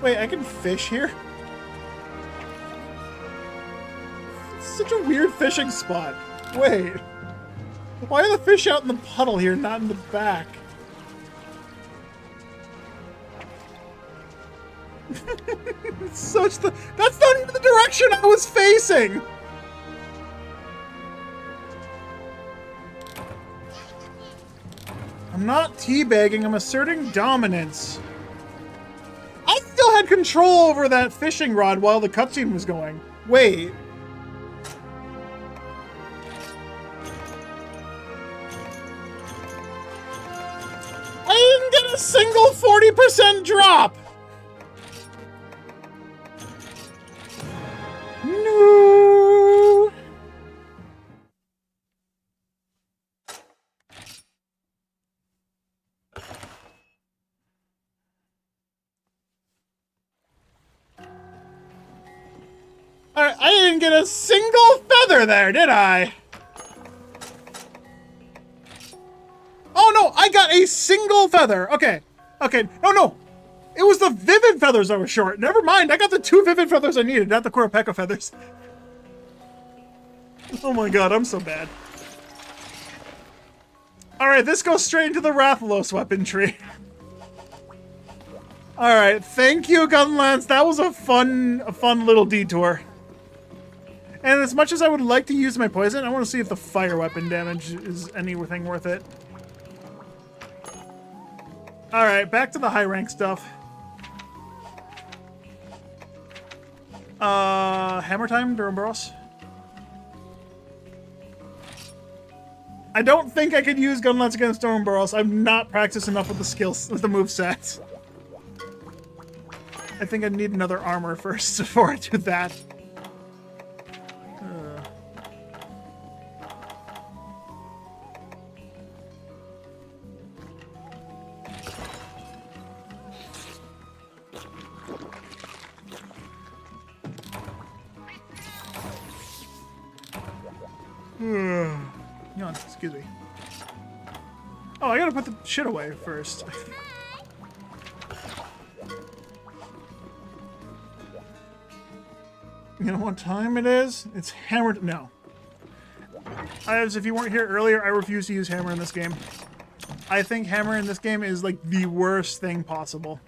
Wait, I can fish here? It's such a weird fishing spot. Wait. Why are the fish out in the puddle here, not in the back? That's not even the direction I was facing! I'm not teabagging, I'm asserting dominance. I still had control over that fishing rod while the cutscene was going. Wait. I didn't get a single 40% drop! No. Alright, I didn't get a single feather there, did I? Oh no, I got a single feather. Okay. Okay, no. It was the Vivid feathers that were short. Never mind, I got the 2 Vivid feathers I needed, not the Kuropeko feathers. Oh my god, I'm so bad. Alright, this goes straight into the Rathalos weapon tree. Alright, thank you, Gunlance. That was a fun little detour. And as much as I would like to use my poison, I want to see if the fire weapon damage is anything worth it. Alright, back to the high rank stuff. Hammer time, Duramboros. I don't think I could use Gunlance against Duramboros. I'm not practiced enough with the skills, with the movesets. I think I need another armor first before I do that. No, excuse me. Oh, I gotta put the shit away first. You know what time it is? It's hammered. No. As if you weren't here earlier, I refuse to use hammer in this game. I think hammer in this game is like the worst thing possible.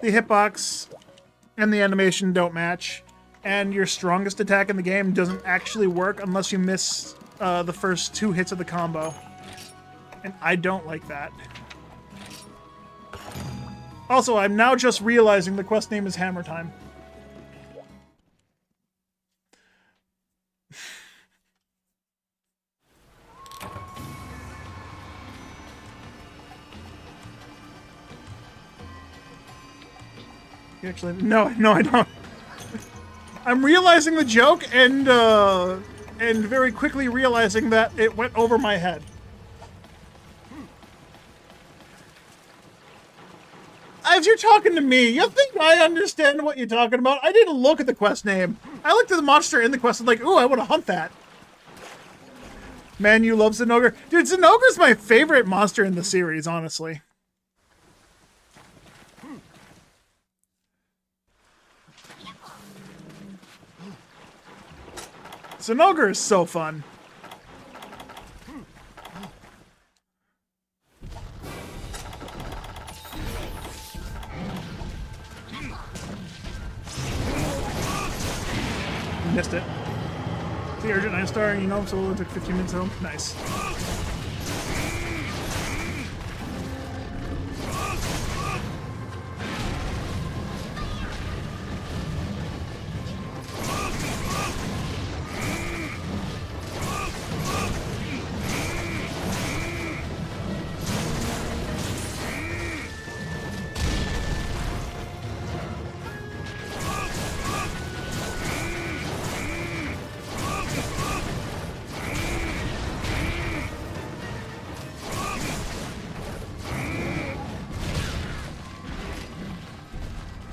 The hitbox and the animation don't match, and your strongest attack in the game doesn't actually work unless you miss the first 2 hits of the combo. And I don't like that. Also, I'm now just realizing the quest name is Hammer Time. Actually, no, I don't. I'm realizing the joke and very quickly realizing that it went over my head. As you're talking to me, you think I understand what you're talking about? I didn't look at the quest name. I looked at the monster in the quest and like, ooh, I want to hunt that. Man, you love Zinogre. Dude, Zinogre's my favorite monster in the series, honestly. Zinogre is so fun. Missed it. The Urgent 9-star, you know, so it took 15 minutes home. Nice.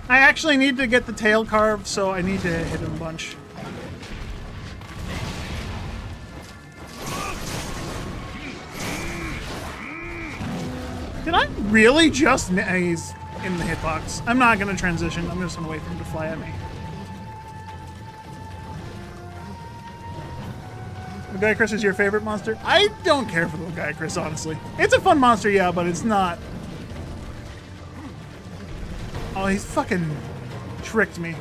I actually need to get the tail carved, so I need to hit him a bunch. Did I really just... He's in the hitbox. I'm not going to transition. I'm just going to wait for him to fly at me. Lagiacrus is your favorite monster? I don't care for the Lagiacrus, honestly. It's a fun monster, yeah, but it's not... Oh, he's fucking tricked me.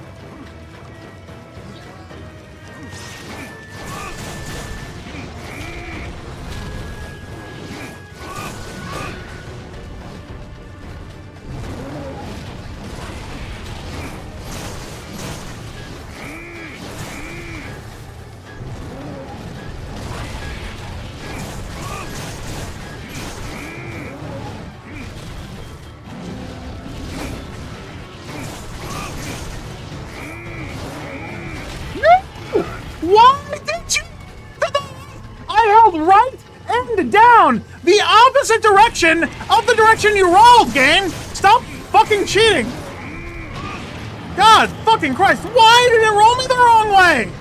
Why did you? I held right and down the opposite direction of the direction you rolled, game. Stop fucking cheating. God fucking Christ. Why did it roll me the wrong way?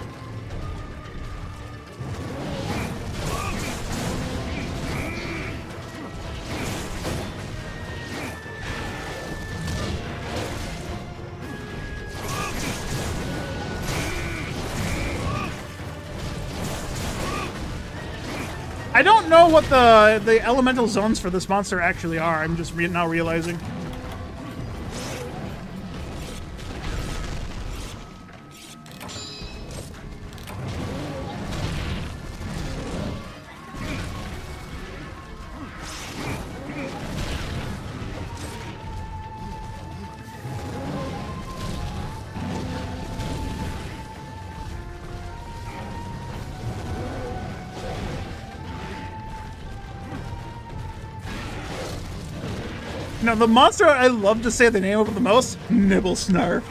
I don't know what the elemental zones for this monster actually are. I'm just now realizing. Now, the monster I love to say the name of the most, Nibblesnarf.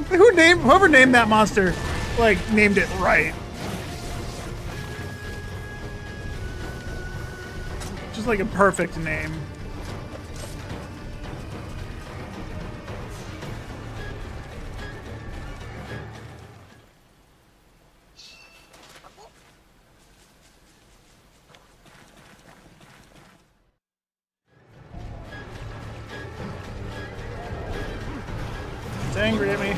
Whoever named that monster, like, named it right. Just like a perfect name. It's angry at me.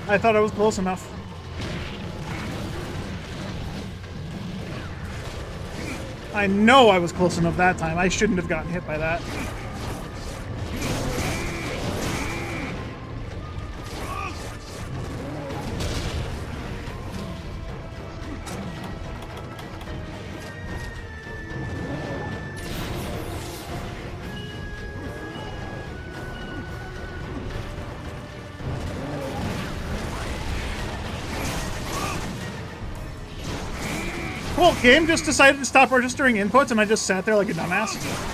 I thought I was close enough. I know I was close enough that time. I shouldn't have gotten hit by that. Cool, game just decided to stop registering inputs and I just sat there like a dumbass.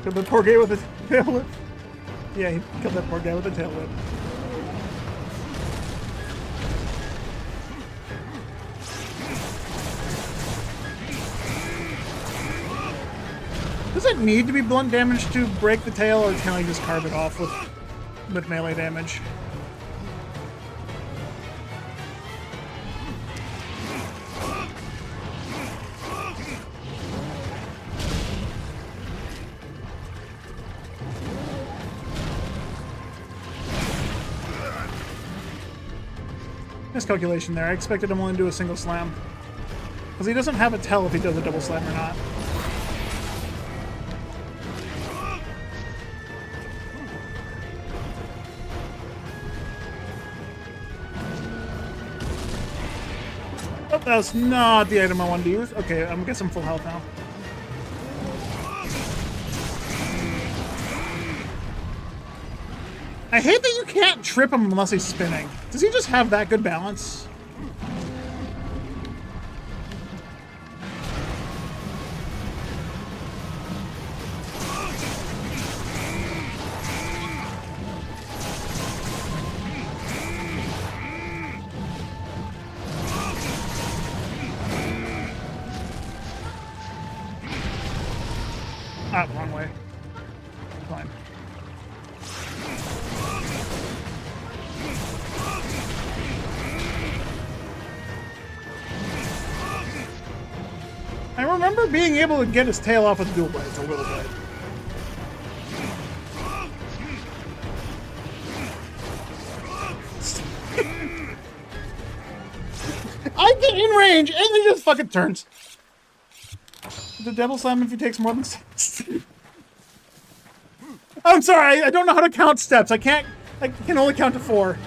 Killed the poor guy with a tail whip. Yeah, he killed that poor guy with a tail whip. Does it need to be blunt damage to break the tail, or can I just carve it off with melee damage? Miscalculation there. I expected him only to do a single slam. Because he doesn't have a tell if he does a double slam or not. Oh, that was not the item I wanted to use. Okay, I guess I'm full health now. I hate that you can't trip him unless he's spinning. Does he just have that good balance? Ah, wrong way. Fine. I remember being able to get his tail off with dual blades a little bit. I get in range and he just fucking turns. The double slam if he takes more than 6. I'm sorry, I don't know how to count steps. I can only count to 4.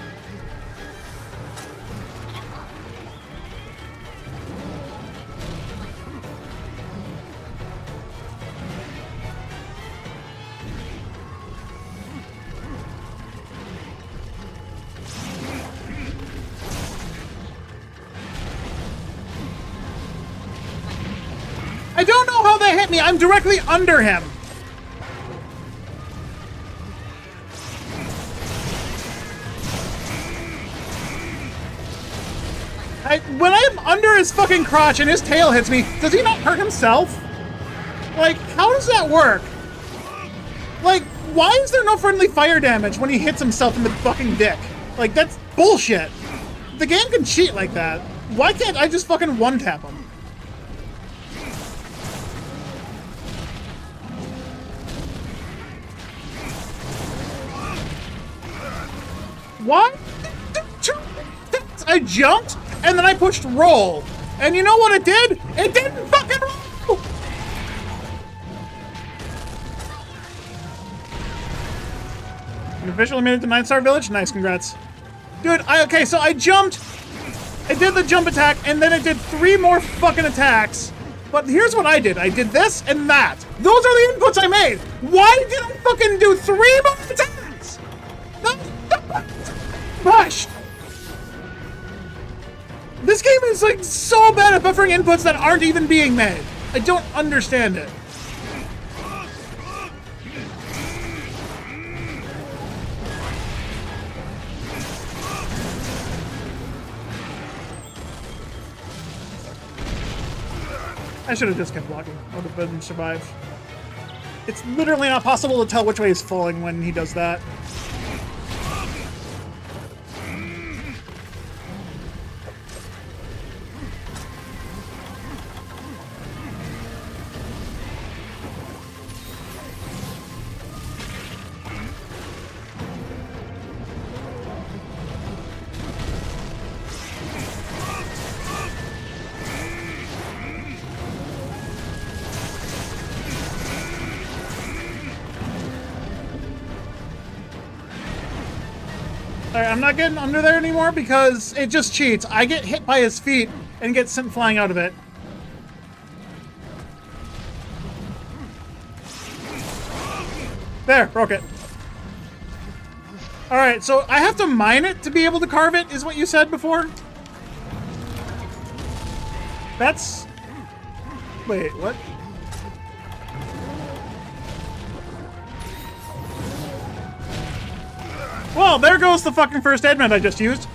I don't know how they hit me. I'm directly under him. When I'm under his fucking crotch and his tail hits me, does he not hurt himself? Like, how does that work? Like, why is there no friendly fire damage when he hits himself in the fucking dick? Like, that's bullshit. The game can cheat like that. Why can't I just fucking one-tap him? Why? I jumped, and then I pushed roll. And you know what it did? It didn't fucking roll! You officially made it to 9-star village? Nice, congrats. Dude, okay, so I jumped, I did the jump attack, and then I did 3 more fucking attacks. But here's what I did. I did this and that. Those are the inputs I made. Why did I fucking do 3 more attacks? Push! This game is like so bad at buffering inputs that aren't even being made. I don't understand it. I should have just kept walking. I would have been survived. It's literally not possible to tell which way he's falling when he does that. Alright, I'm not getting under there anymore because it just cheats. I get hit by his feet and get sent flying out of it. There, broke it. Alright, so I have to mine it to be able to carve it, is what you said before? That's... Wait, what? Well, there goes the fucking first aid med I just used.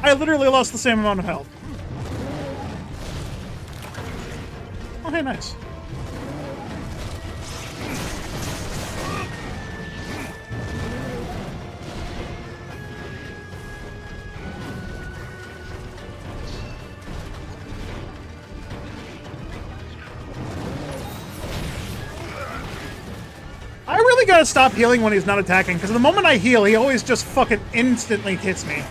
I literally lost the same amount of health. Oh, hey, nice. I really gotta stop healing when he's not attacking, because the moment I heal, he always just fucking instantly hits me.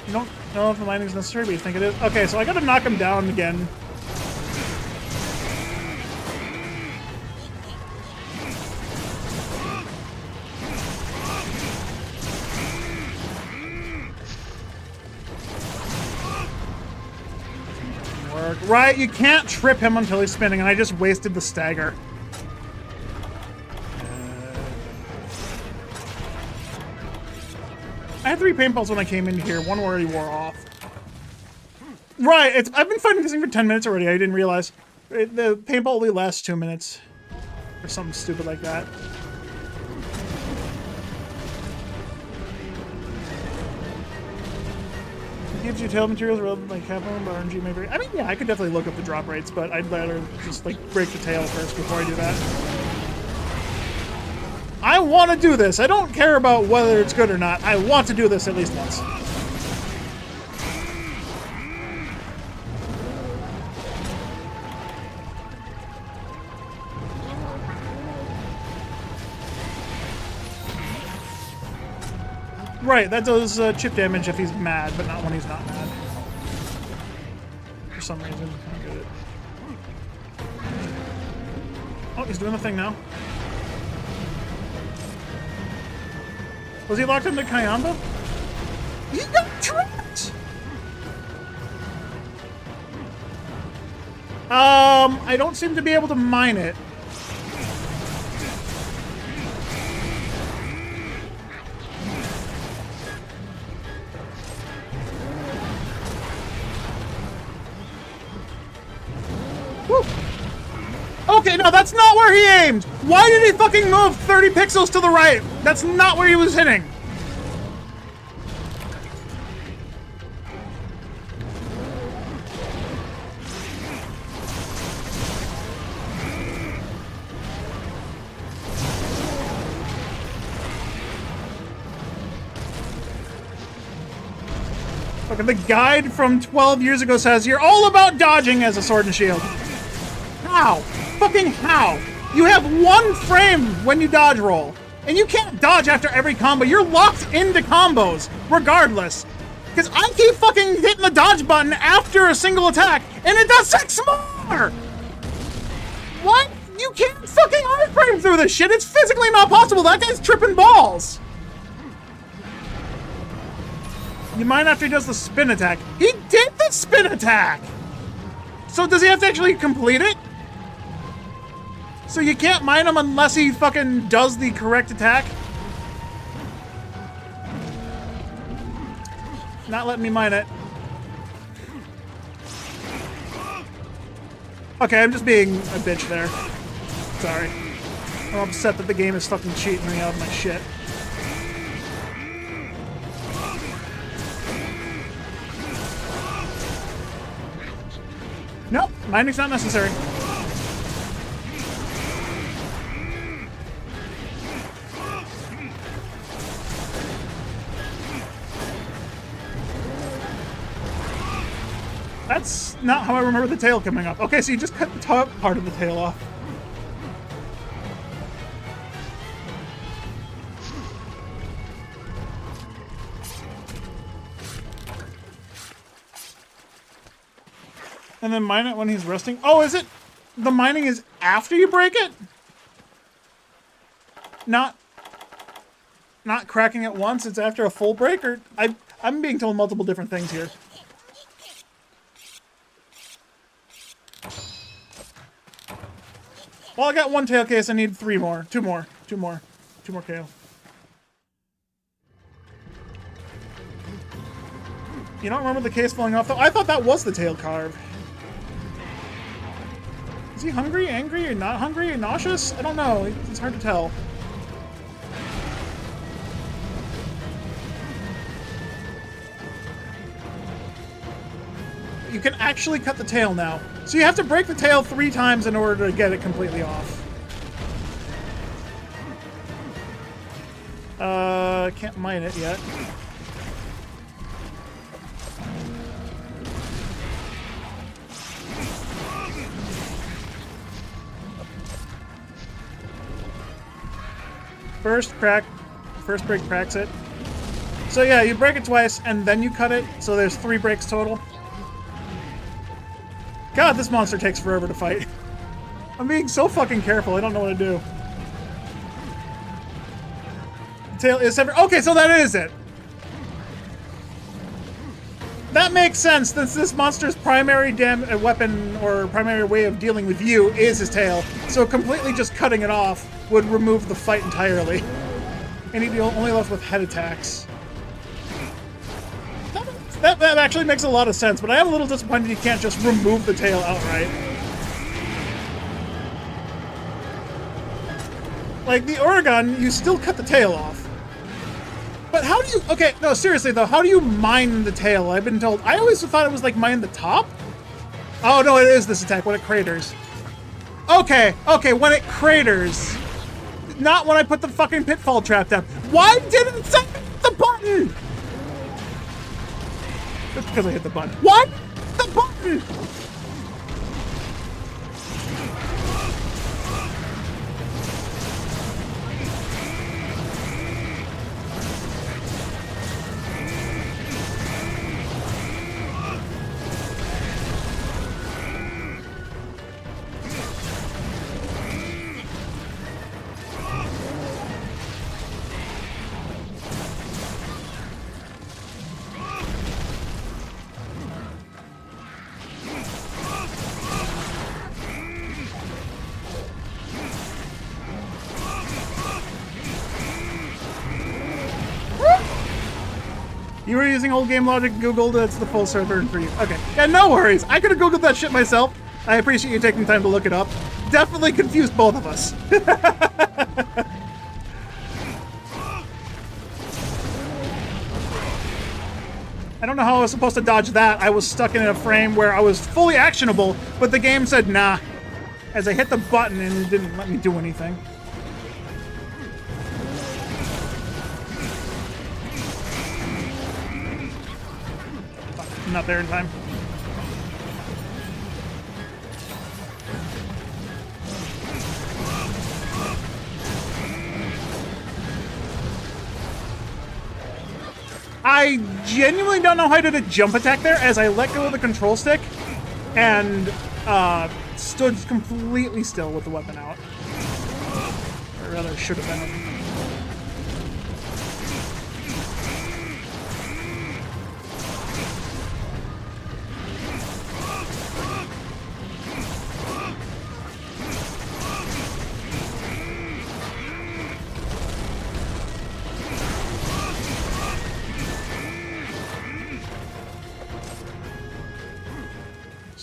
You don't know if the mining is necessary, but you think it is? Okay, so I gotta knock him down again. Right, you can't trip him until he's spinning, and I just wasted the stagger. I had 3 paintballs when I came in here, one already wore off. Right, I've been fighting this thing for 10 minutes already, I didn't realize. The paintball only lasts 2 minutes. Or something stupid like that. Gives you tail materials rather than like Capone, but RNG maybe. I mean, yeah, I could definitely look up the drop rates, but I'd rather just like break the tail first before I do that. I want to do this. I don't care about whether it's good or not. I want to do this at least once. Right, that does chip damage if he's mad, but not when he's not mad. For some reason, I get it. Oh, he's doing the thing now. Was he locked into Kayamba? He got trapped! I don't seem to be able to mine it. Okay, no, that's not where he aimed! Why did he fucking move 30 pixels to the right? That's not where he was hitting! Fucking the guide from 12 years ago says you're all about dodging as a sword and shield. How? Fucking how? You have 1 frame when you dodge roll, and you can't dodge after every combo. You're locked into combos, regardless. Because I keep fucking hitting the dodge button after a single attack, and it does 6 more! What? You can't fucking hard-frame through this shit. It's physically not possible. That guy's tripping balls. You mine after he does the spin attack. He did the spin attack! So does he have to actually complete it? So you can't mine him unless he fucking does the correct attack? Not letting me mine it. Okay, I'm just being a bitch there. Sorry. I'm upset that the game is fucking cheating me out of my shit. Nope, mining's not necessary. That's not how I remember the tail coming up. Okay, so you just cut the top part of the tail off. And then mine it when he's resting. Oh, is it? The mining is after you break it? Not cracking it once, it's after a full break? Or I'm being told multiple different things here. Well, I got one tail case, I need two more tail. You don't remember the case falling off though? I thought that was the tail carve. Is he hungry, angry, or not hungry, or nauseous? I don't know, it's hard to tell. You can actually cut the tail now. So you have to break the tail 3 times in order to get it completely off. Can't mine it yet. First break cracks it. So yeah, you break it twice and then you cut it, so there's 3 breaks total. God, this monster takes forever to fight. I'm being so fucking careful, I don't know what to do. Tail is severed. Okay, so that is it. That makes sense, since this monster's primary weapon or primary way of dealing with you is his tail. So completely just cutting it off would remove the fight entirely. And he'd be only left with head attacks. That actually makes a lot of sense, but I am a little disappointed you can't just remove the tail outright. Like, the Oregon, you still cut the tail off. But how do you... Okay, no, seriously, though, how do you mine the tail? I've been told... I always thought it was, like, mine the top? Oh, no, it is this attack, when it craters. Okay, when it craters. Not when I put the fucking pitfall trap down. Why didn't it set the button? That's because I hit the button. What? The button! You were using old game logic, Googled, it's the full server for you. Okay, yeah, no worries. I could have Googled that shit myself. I appreciate you taking time to look it up. Definitely confused both of us. I don't know how I was supposed to dodge that. I was stuck in a frame where I was fully actionable, but the game said nah. As I hit the button and it didn't let me do anything. I'm not there in time. I genuinely don't know how I did a jump attack there as I let go of the control stick and stood completely still with the weapon out. Or rather, should have been.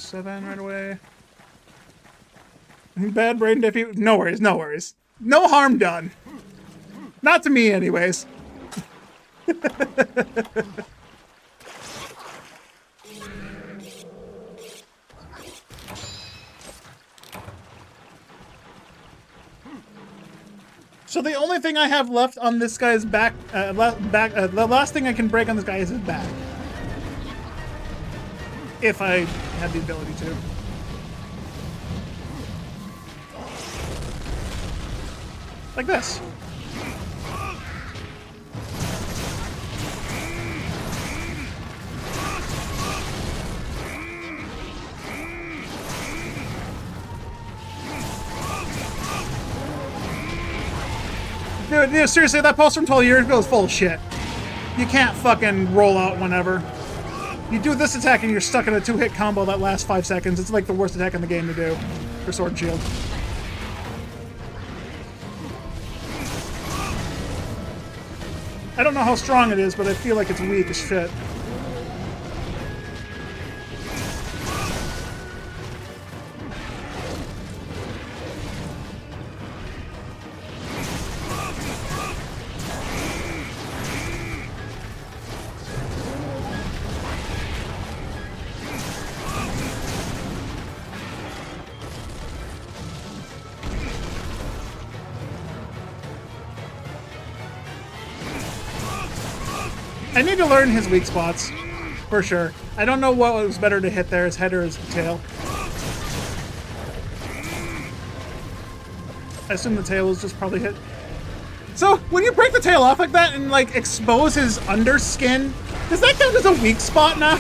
7 right away. Bad brain defeat. No worries, no worries. No harm done. Not to me, anyways. So the only thing I have left on this guy's back, the last thing I can break on this guy is his back. If I had the ability to. Like this. Dude, seriously, that post from 12 years ago is full of shit. You can't fucking roll out whenever. You do this attack and you're stuck in a 2-hit combo that lasts 5 seconds. It's like the worst attack in the game to do for Sword and Shield. I don't know how strong it is, but I feel like it's weak as shit. I need to learn his weak spots, for sure. I don't know what was better to hit there, his head or his tail. I assume the tail was just probably hit. So, when you break the tail off like that and, like, expose his underskin, does that count as a weak spot now?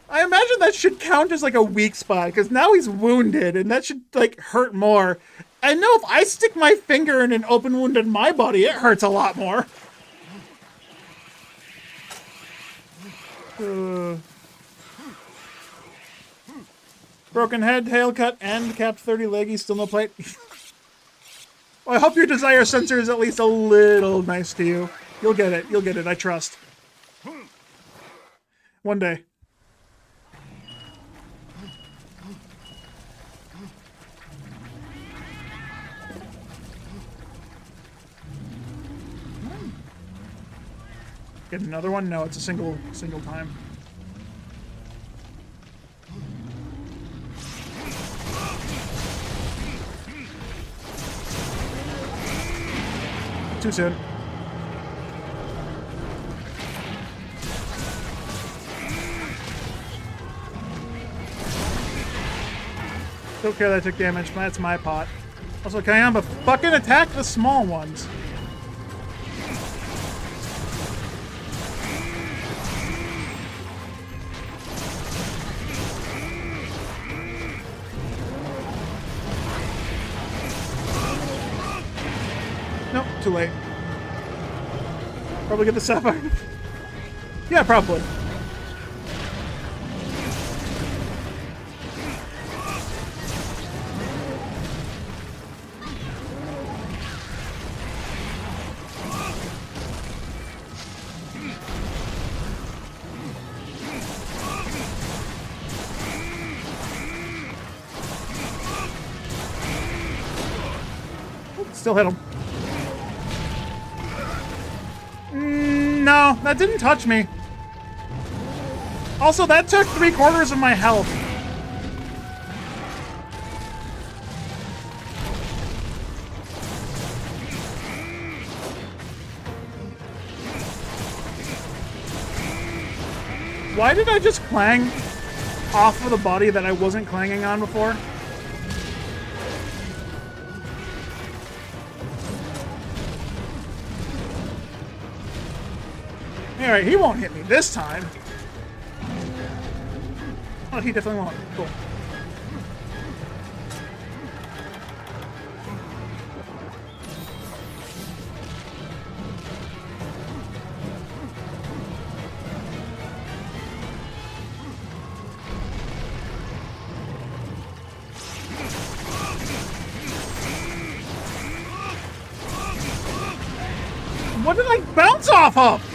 I imagine that should count as, like, a weak spot, because now he's wounded, and that should, like, hurt more. I know if I stick my finger in an open wound in my body, it hurts a lot more. Broken head, tail cut, and capped 30 leggy, still no plate. Well, I hope your desire sensor is at least a little nice to you. You'll get it, I trust. One day. Get another one? No, it's a single time. Too soon. Don't care that I took damage, that's my pot. Also, can I fucking attack the small ones? Nope, too late. Probably get the sapphire. Yeah, probably. Still hit him. No, that didn't touch me. Also, that took 3/4 of my health. Why did I just clang off of the body that I wasn't clanging on before? Alright, he won't hit me this time. Oh, he definitely won't. Cool. What did I bounce off of?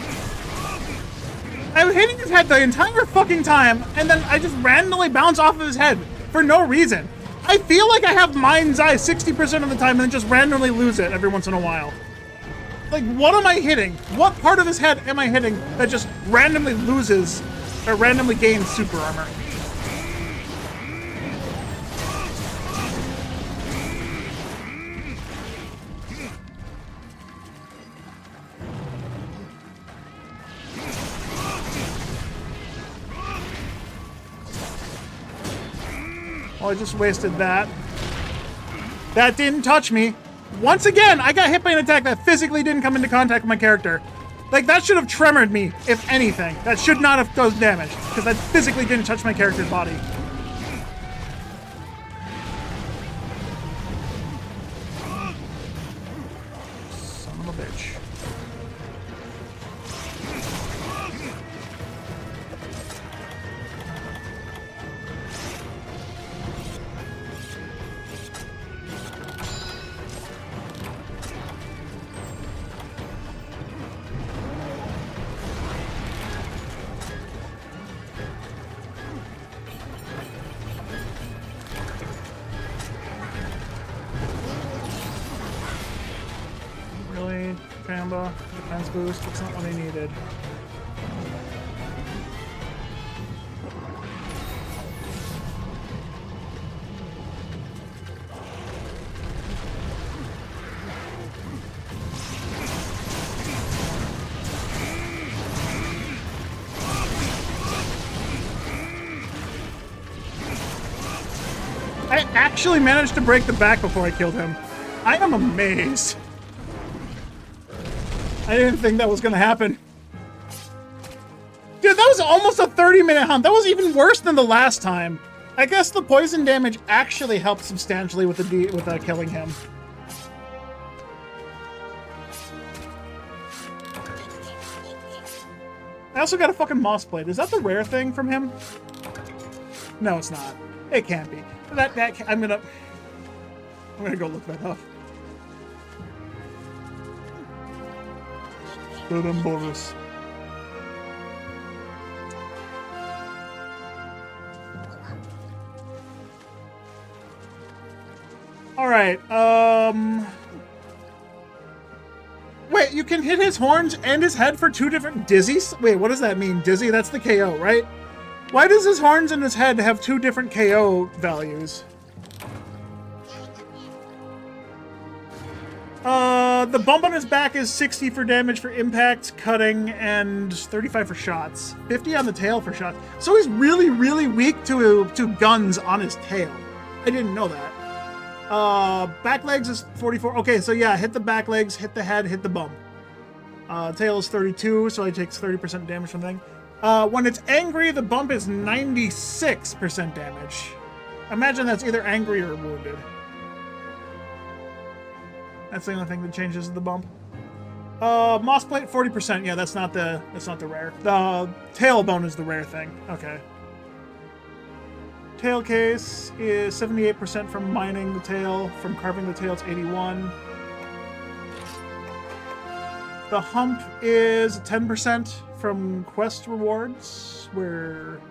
I hitting his head the entire fucking time, and then I just randomly bounce off of his head for no reason. I feel like I have Mind's Eye 60% of the time and then just randomly lose it every once in a while. Like, what am I hitting? What part of his head am I hitting that just randomly loses or randomly gains super armor? Oh, I just wasted that. That didn't touch me. Once again, I got hit by an attack that physically didn't come into contact with my character. Like, that should have tremored me, if anything. That should not have done damage, because that physically didn't touch my character's body. Son of a bitch. Panda, defense boost, it's not what I needed. I actually managed to break the back before I killed him. I am amazed. I didn't think that was gonna happen. Dude, that was almost a 30-minute hunt. That was even worse than the last time. I guess the poison damage actually helped substantially with killing him. I also got a fucking moss blade. Is that the rare thing from him? No, it's not. It can't be. I'm gonna go look that up. Boris. All right. Wait, you can hit his horns and his head for two different dizzies? Wait, what does that mean? Dizzy? That's the KO, right? Why does his horns and his head have two different KO values? The bump on his back is 60 for damage for impact, cutting, and 35 for shots. 50 on the tail for shots. So he's really, really weak to guns on his tail. I didn't know that. Back legs is 44. Okay, so yeah, hit the back legs, hit the head, hit the bump. Tail is 32, so he takes 30% damage from the thing. When it's angry, the bump is 96% damage. Imagine that's either angry or wounded. That's the only thing that changes the bump. Moss plate 40%. Yeah, that's not the rare. The tailbone is the rare thing. Okay. Tail case is 78% from mining the tail. From carving the tail, it's 81. The hump is 10% from quest rewards, where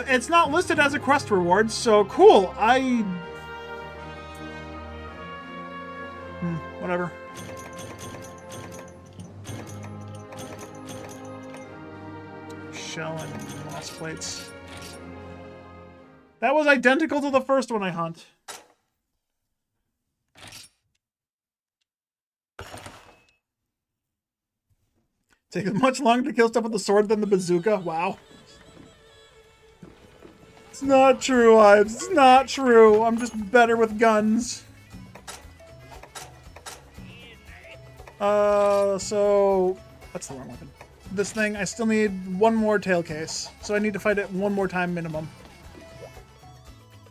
it's not listed as a quest reward, so cool. Whatever. Shell and moss plates. That was identical to the first one I hunt. Takes much longer to kill stuff with the sword than the bazooka. Wow. It's not true, Ives. It's not true. I'm just better with guns. So that's the wrong weapon. This thing, I still need one more tail case. So I need to fight it one more time minimum.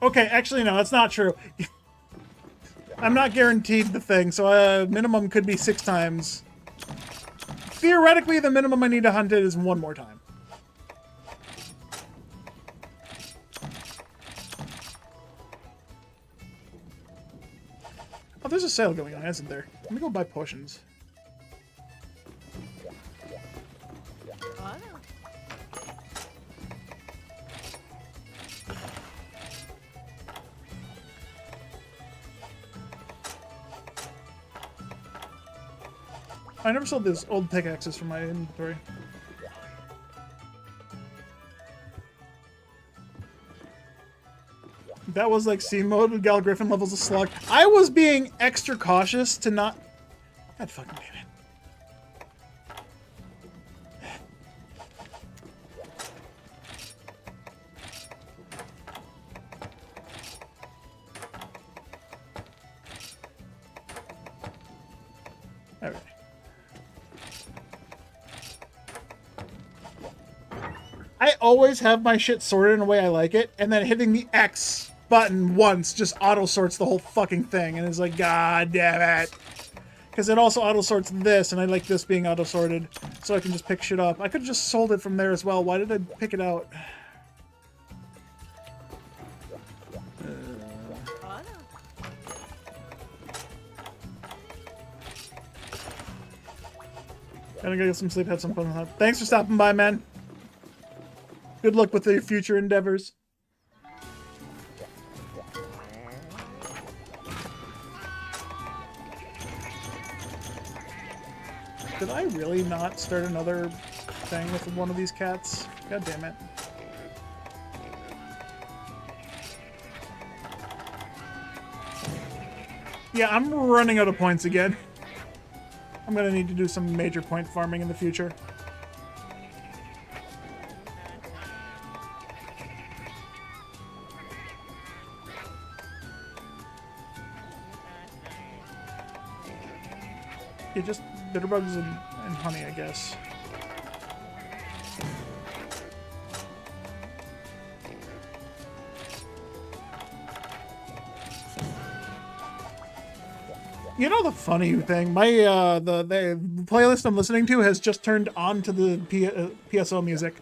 Okay, actually no, that's not true. I'm not guaranteed the thing, so minimum could be 6 times. Theoretically, the minimum I need to hunt it is one more time. Oh, there's a sale going on, isn't there? Let me go buy potions. I never sold these old pickaxes from my inventory. That was like C mode. Gal Griffin levels a slug. I was being extra cautious to not. God fucking damn it. Alright. I always have my shit sorted in a way I like it, and then hitting the X button once just auto sorts the whole fucking thing, and it's like, god damn it. Because it also auto sorts this, and I like this being auto sorted, so I can just pick shit up. I could have just sold it from there as well. Why did I pick it out? Gotta go get some sleep, have some fun with that. Thanks for stopping by, man. Good luck with your future endeavors. Did I really not start another thing with one of these cats? God damn it. Yeah, I'm running out of points again. I'm gonna need to do some major point farming in the future. Yeah, just bitterbugs and honey, I guess. You know the funny thing, my the playlist I'm listening to has just turned on to the PSO music.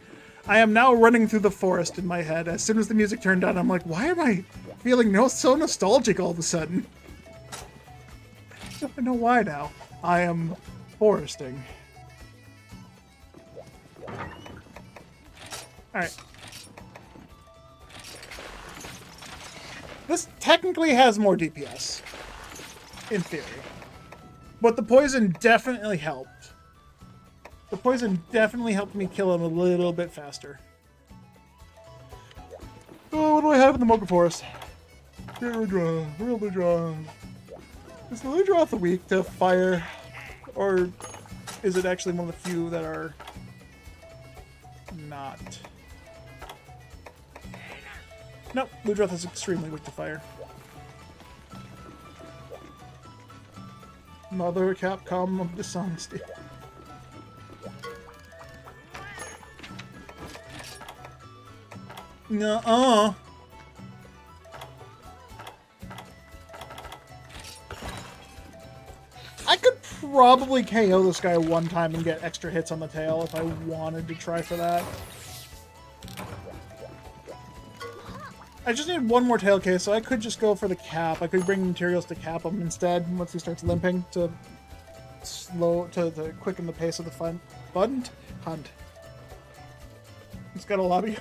I am now running through the forest in my head. As soon as the music turned on, I'm like, why am I feeling so nostalgic all of a sudden? I don't know why now. I am foresting. Alright. This technically has more DPS. In theory. But the poison definitely helped. The poison definitely helped me kill him a little bit faster. Oh, what do I have in the Mocha Forest? Really draw. Is the Lily Draw weak to fire? Or is it actually one of the few that are not? Nope, Ludroth is extremely weak to fire. Mother Capcom of dishonesty. Nuh-uh. I could probably KO this guy one time and get extra hits on the tail if I wanted to try for that. I just need one more tail case, so I could just go for the cap. I could bring materials to cap him instead once he starts limping to quicken the pace of the hunt. He's got a lobby.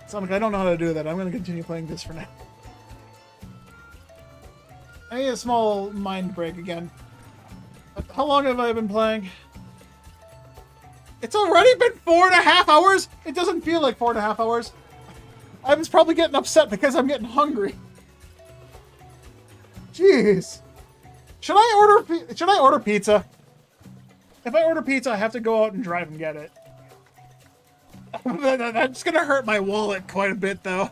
Sonic, I don't know how to do that. I'm going to continue playing this for now. I need a small mind break again. How long have I been playing? It's already been 4.5 hours? It doesn't feel like 4.5 hours. I was probably getting upset because I'm getting hungry. Jeez. Should I order pizza? If I order pizza, I have to go out and drive and get it. That's gonna hurt my wallet quite a bit, though.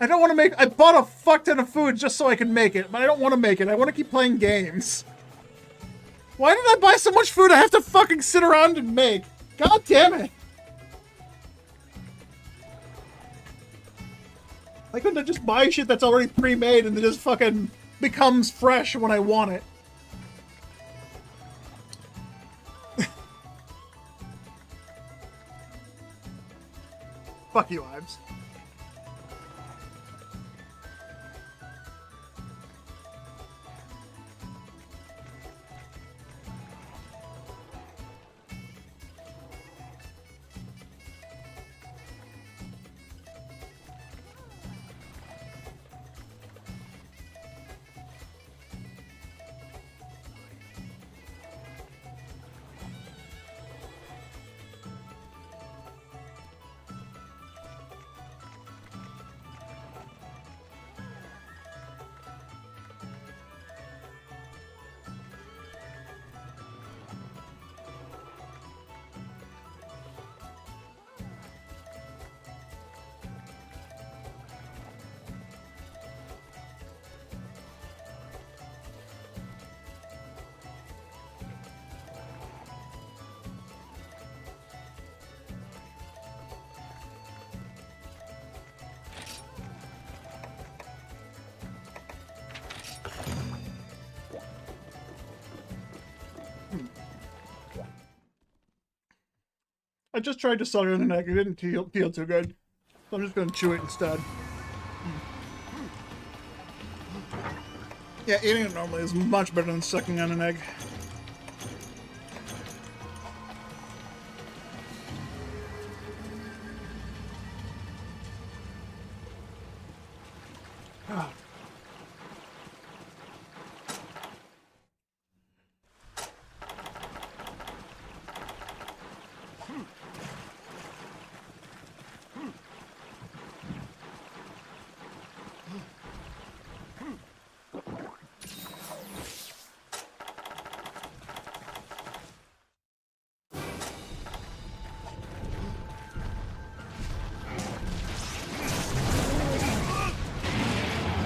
I don't want to make... I bought a fuck ton of food just so I can make it, but I don't want to make it. I want to keep playing games. Why did I buy so much food I have to fucking sit around and make? God damn it. Why couldn't I just buy shit that's already pre-made and it just fucking becomes fresh when I want it? Fuck you, Ives. just tried to suck it in the neck. It didn't feel too good. So I'm just going to chew it instead. Yeah, eating it normally is much better than sucking on an egg.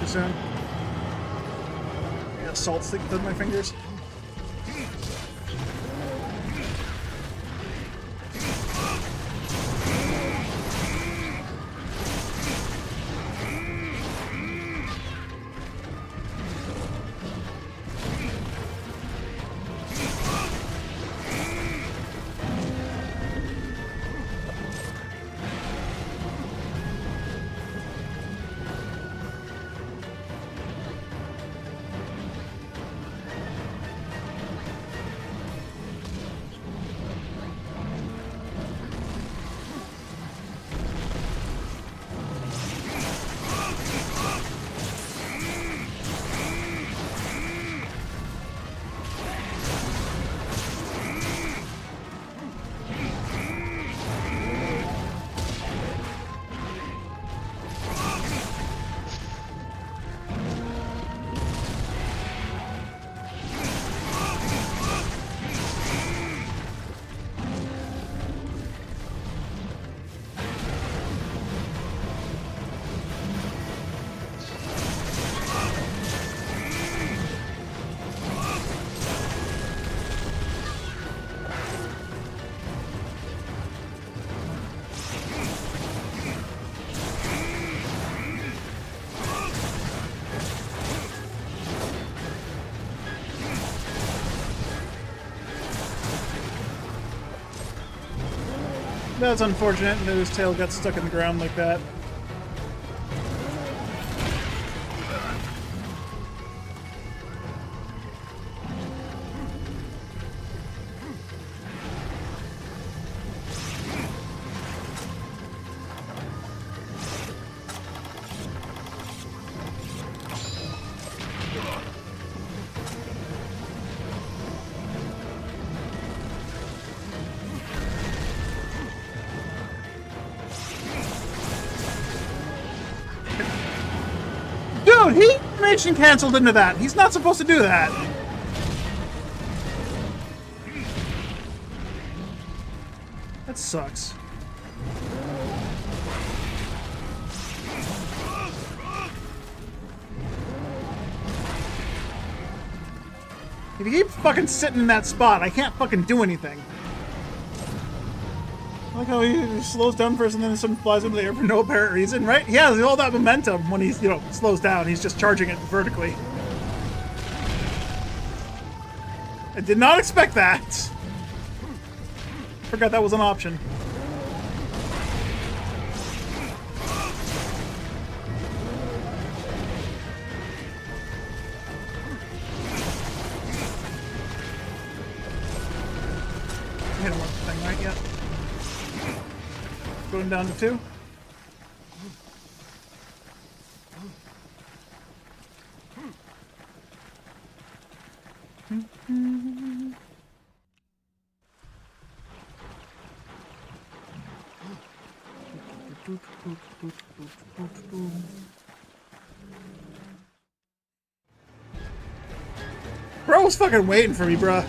Soon. Yeah, salt sticking through my fingers. That's unfortunate that his tail got stuck in the ground like that. Dude, he mission canceled into that. He's not supposed to do that. That sucks. If you keep fucking sitting in that spot, I can't fucking do anything. I like how he slows down first and then something flies into the air for no apparent reason, right? He has all that momentum when he's, slows down. He's just charging it vertically. I did not expect that. Forgot that was an option. Hit him with the thing, right? Yep. Going down to 2. Bro was fucking waiting for me, bruh.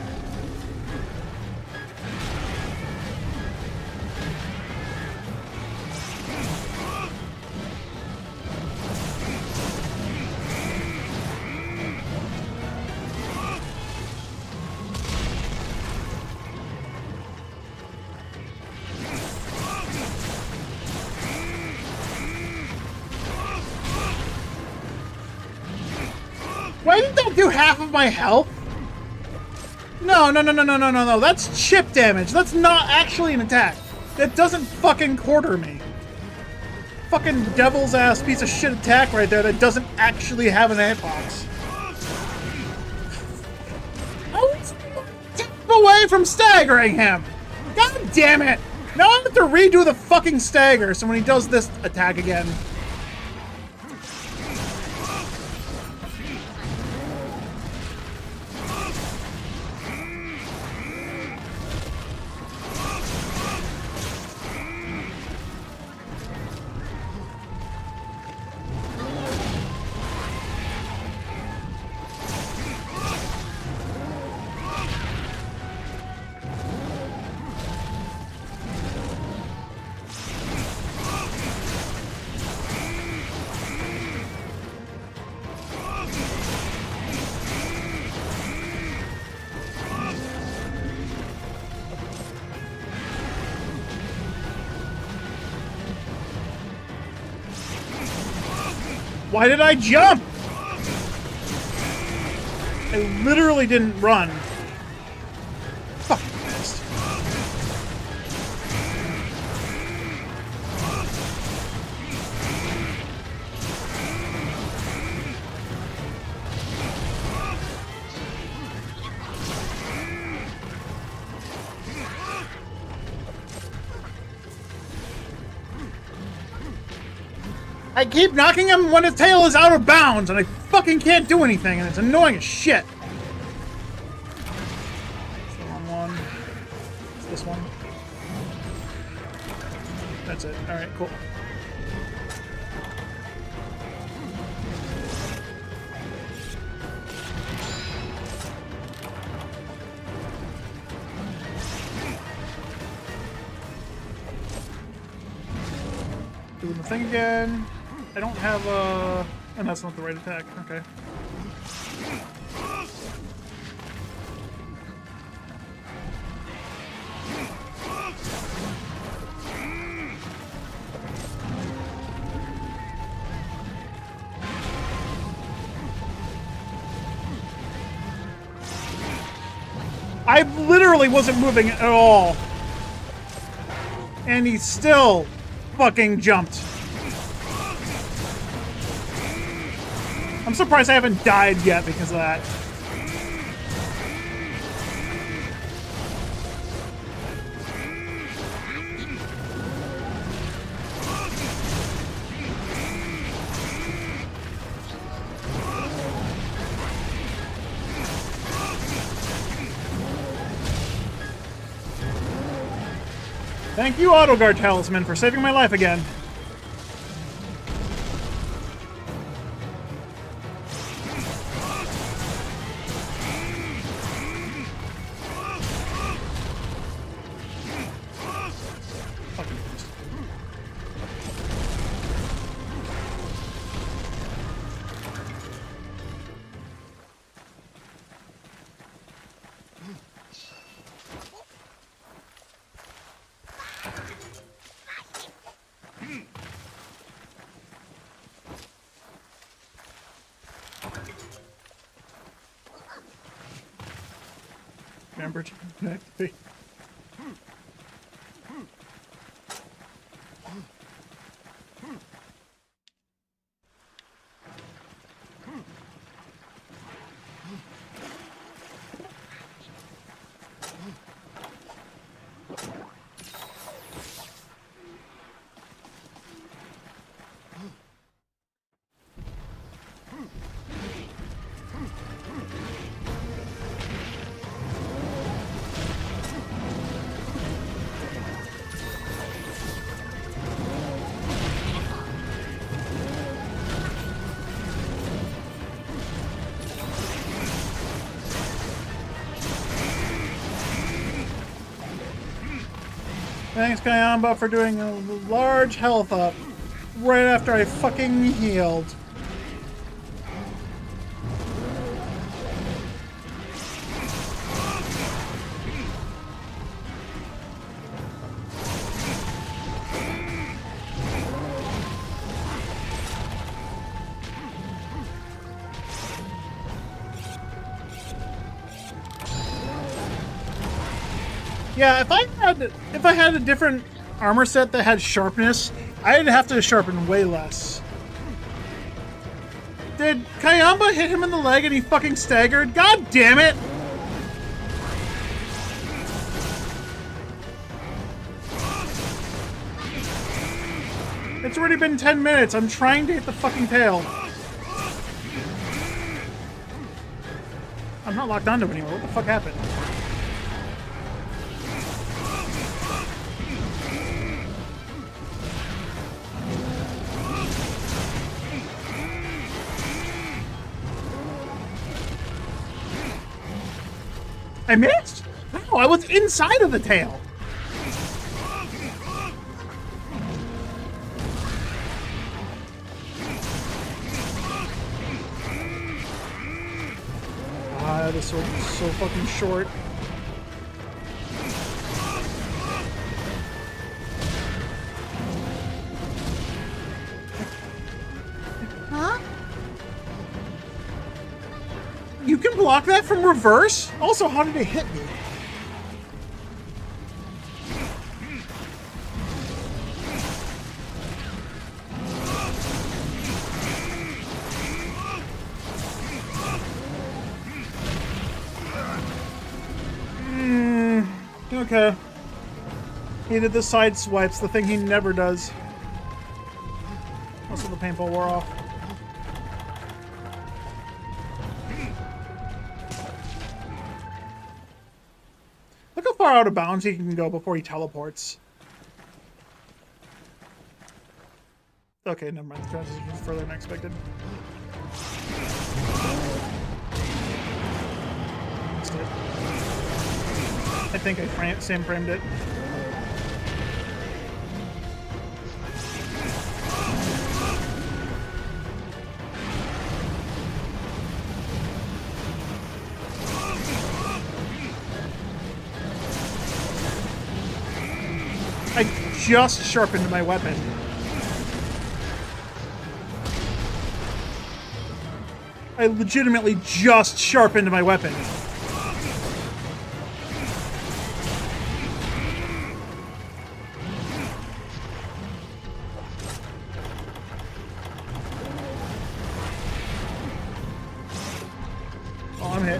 Why did that do half of my health? No. That's chip damage. That's not actually an attack. It doesn't fucking quarter me. Fucking devil's ass piece of shit attack right there that doesn't actually have an hitbox. Take away from staggering him! God damn it! Now I have to redo the fucking stagger, so when he does this attack again. Why did I jump? I literally didn't run. Fucking missed. I keep knocking him when his tail is out of bounds, and I fucking can't do anything, and it's annoying as shit. It's the wrong one. It's this one. That's it. Alright, cool. Doing the thing again. I don't have a... And that's not the right attack. Okay. I literally wasn't moving at all. And he still fucking jumped. I'm surprised I haven't died yet because of that. Thank you, AutoGuard Talisman, for saving my life again. Remember to connect me. Thanks, Kayamba, for doing a large health up right after I fucking healed. Yeah, if I had a different armor set that had sharpness, I'd have to sharpen way less. Did Kayamba hit him in the leg and he fucking staggered? God damn it! It's already been 10 minutes. I'm trying to hit the fucking tail. I'm not locked onto it anymore. What the fuck happened? I missed? No, I was inside of the tail. Ah, this sword is so fucking short. Huh? You can block that from reverse? Also, how did it hit me? Okay. He did the side swipes, the thing he never does. Also, the paintball wore off. Look how far out of bounds he can go before he teleports. Okay, never mind. The transition is further than expected. Missed it. I think I Sam framed it. I just sharpened my weapon. I legitimately just sharpened my weapon. Oh, I'm hit.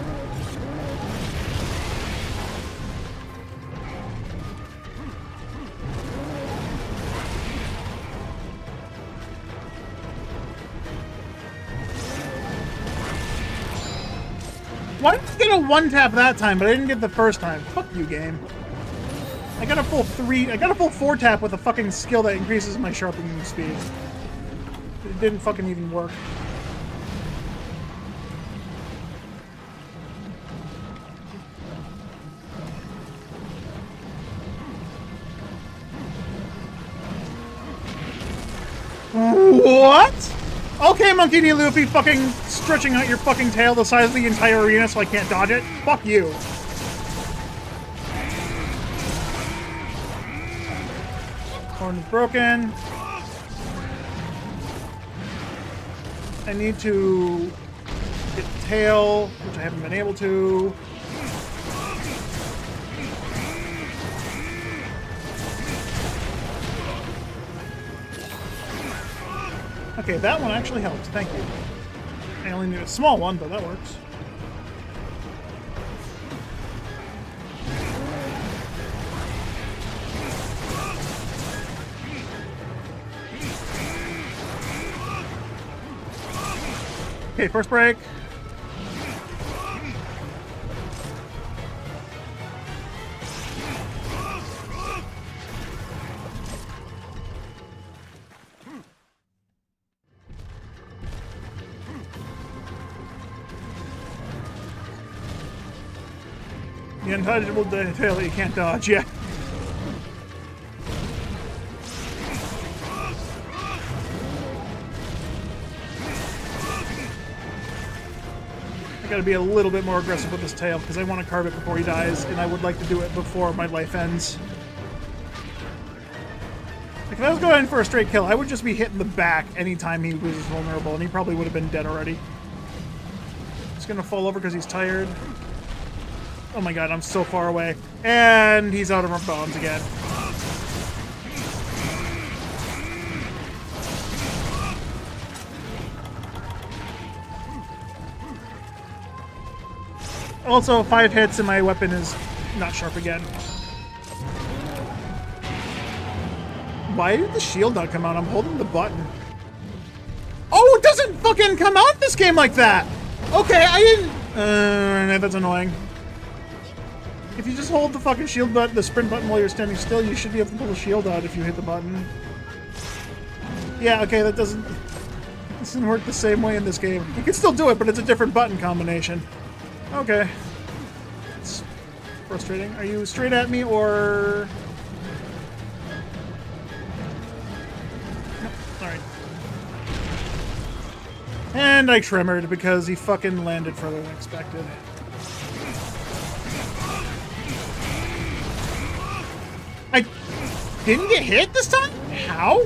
Why did I get a one tap that time, but I didn't get the first time? Fuck you, game. I got a full four tap with a fucking skill that increases my sharpening speed. It didn't fucking even work. What? Okay, Monkey D. Luffy fucking stretching out your fucking tail the size of the entire arena so I can't dodge it. Fuck you. Horn is broken. I need to get the tail, which I haven't been able to. Okay, that one actually helped. Thank you. I only need a small one, but that works. Okay, first break. The untouchable tail that you can't dodge, yeah. I gotta be a little bit more aggressive with this tail because I want to carve it before he dies, and I would like to do it before my life ends. Like, if I was going for a straight kill, I would just be hitting the back anytime he was vulnerable, and he probably would have been dead already. He's gonna fall over because he's tired. Oh my god, I'm so far away. And he's out of our bounds again. Also, 5 hits and my weapon is not sharp again. Why did the shield not come out? I'm holding the button. Oh, it doesn't fucking come out this game like that! Okay, I didn't... that's annoying. If you just hold the fucking shield button, the sprint button while you're standing still, you should be able to pull the shield out if you hit the button. Yeah, okay, that doesn't work the same way in this game. You can still do it, but it's a different button combination. Okay. It's frustrating. Are you straight at me, or... Nope. Alright. And I tremmered because he fucking landed further than expected. I didn't get hit this time? How?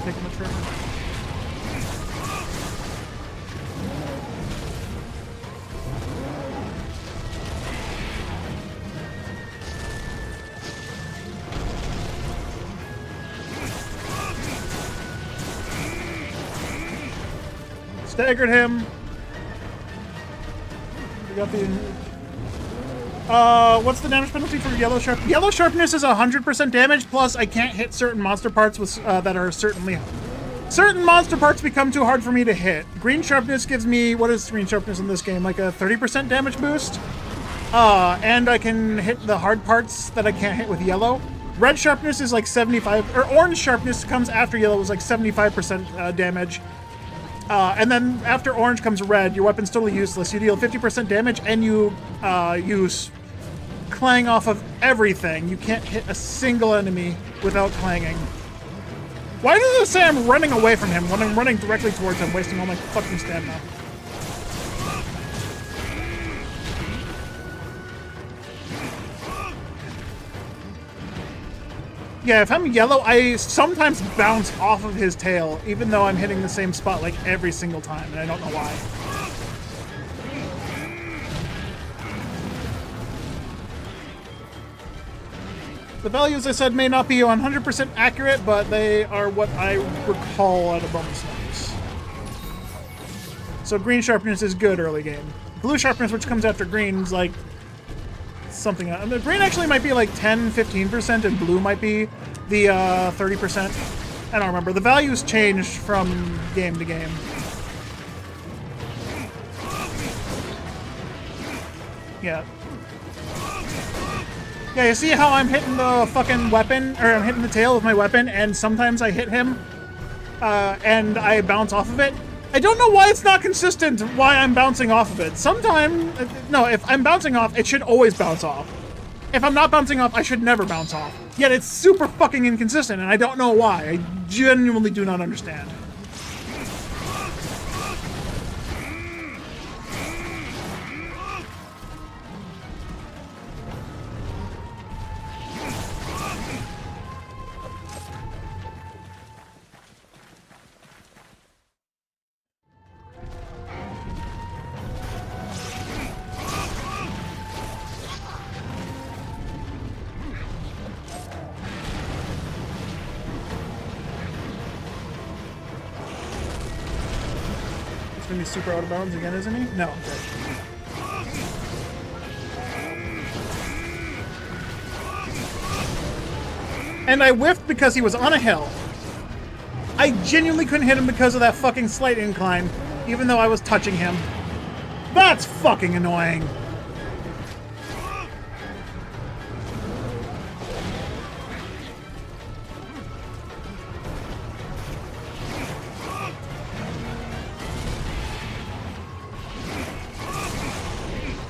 Taking the turn. Staggered him. We got the... what's the damage penalty for yellow sharp? Yellow sharpness is 100% damage, plus I can't hit certain monster parts with, that are certainly... Certain monster parts become too hard for me to hit. Green sharpness gives me... What is green sharpness in this game? Like a 30% damage boost? And I can hit the hard parts that I can't hit with yellow. Red sharpness is like 75... Or orange sharpness comes after yellow, is like 75% damage. And then after orange comes red, your weapon's totally useless. You deal 50% damage and you use clang off of everything. You can't hit a single enemy without clanging. Why does it say I'm running away from him when I'm running directly towards him, wasting all my fucking stamina? Yeah, if I'm yellow, I sometimes bounce off of his tail, even though I'm hitting the same spot like every single time, and I don't know why. The values I said may not be 100% accurate, but they are what I recall at a bonus numbers. So green sharpness is good early game. Blue sharpness, which comes after green, is like something. Green actually might be like 10-15%, and blue might be the 30%. I don't remember. The values changed from game to game. Yeah. Yeah, you see how I'm hitting the fucking weapon, or I'm hitting the tail with my weapon, and sometimes I hit him, and I bounce off of it? I don't know why it's not consistent why I'm bouncing off of it. Sometimes, no, if I'm bouncing off, it should always bounce off. If I'm not bouncing off, I should never bounce off. Yet it's super fucking inconsistent, and I don't know why. I genuinely do not understand. He's gonna be super out of bounds again, isn't he? No. Okay. And I whiffed because he was on a hill. I genuinely couldn't hit him because of that fucking slight incline, even though I was touching him. That's fucking annoying.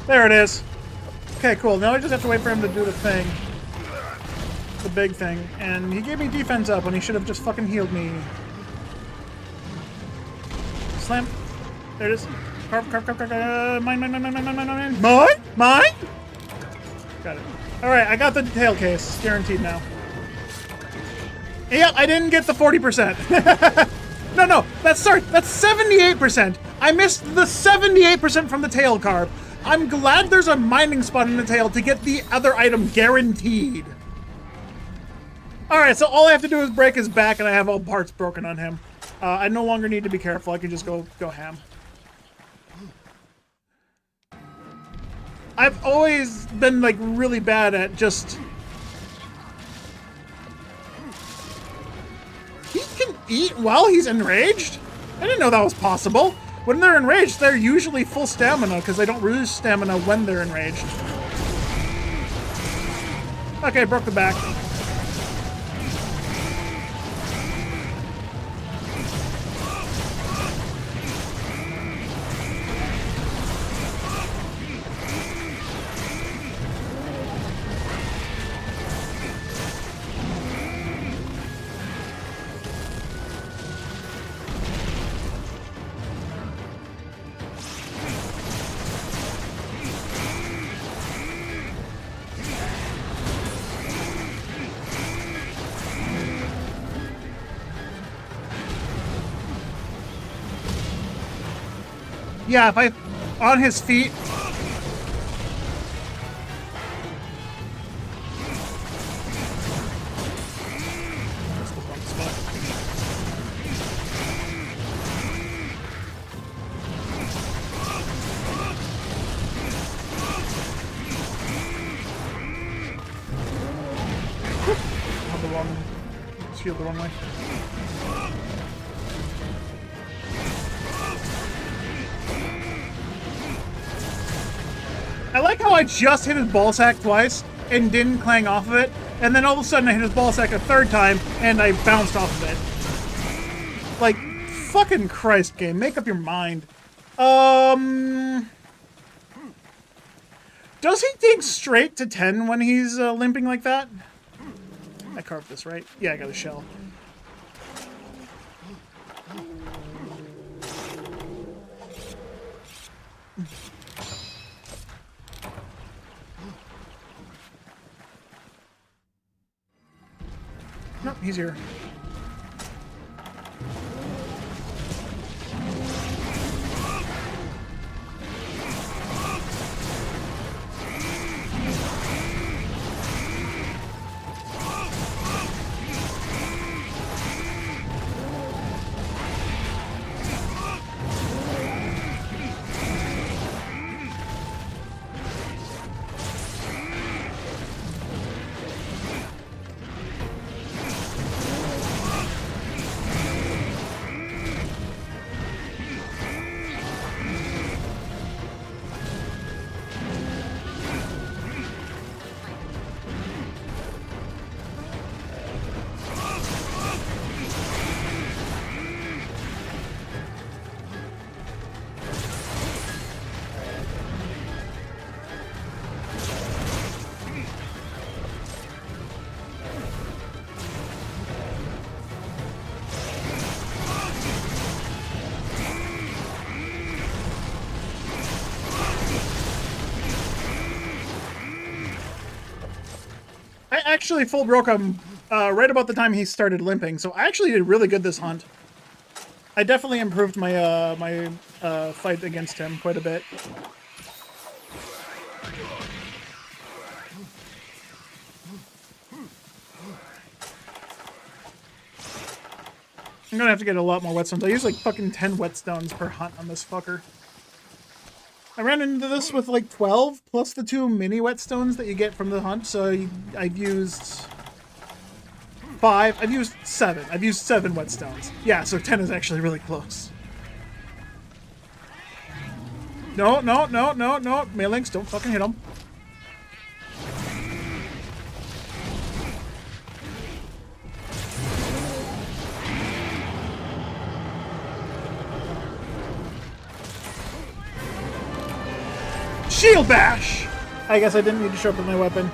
There it is. Okay, cool. Now I just have to wait for him to do the thing. The big thing. And he gave me defense up when he should have just fucking healed me. Slam. There it is. Carve, carve, carve, carve. Mine, mine, mine, mine, mine, mine, mine, mine. Mine? Mine? Got it. Alright, I got the tail case. Guaranteed now. Yep, I didn't get the 40%. No, that's 78%. I missed the 78% from the tail carve. I'm glad there's a mining spot in the tail to get the other item guaranteed. Alright, so all I have to do is break his back and I have all parts broken on him. I no longer need to be careful. I can just go ham. I've always been, like, really bad at just... He can eat while he's enraged? I didn't know that was possible. When they're enraged, they're usually full stamina because they don't lose stamina when they're enraged. Okay, broke the back. Yeah, if I... on his feet... Shield the wrong way. I like how I just hit his ballsack twice and didn't clang off of it, and then all of a sudden I hit his ballsack a third time and I bounced off of it. Like, fucking Christ, game, make up your mind. Does he dig straight to 10 when he's limping like that? I carved this, right? Yeah, I got a shell. Nope, he's here. I actually full broke him right about the time he started limping, so I actually did really good this hunt. I definitely improved my fight against him quite a bit. I'm gonna have to get a lot more whetstones. I use like fucking 10 whetstones per hunt on this fucker. I ran into this with like 12 plus the 2 mini whetstones that you get from the hunt, so I've used 5. I've used 7. I've used 7 whetstones. Yeah, so 10 is actually really close. No, no, no, no, no. Malinks, don't fucking hit him. Shield bash! I guess I didn't need to show up with my weapon.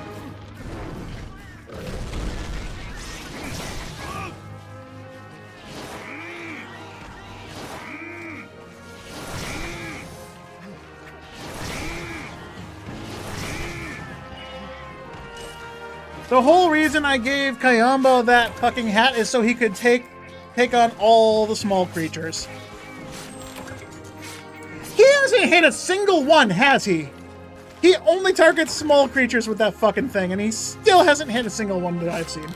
The whole reason I gave Kayamba that fucking hat is so he could take on all the small creatures. He hasn't hit a single one, has he? He only targets small creatures with that fucking thing, and he still hasn't hit a single one that I've seen.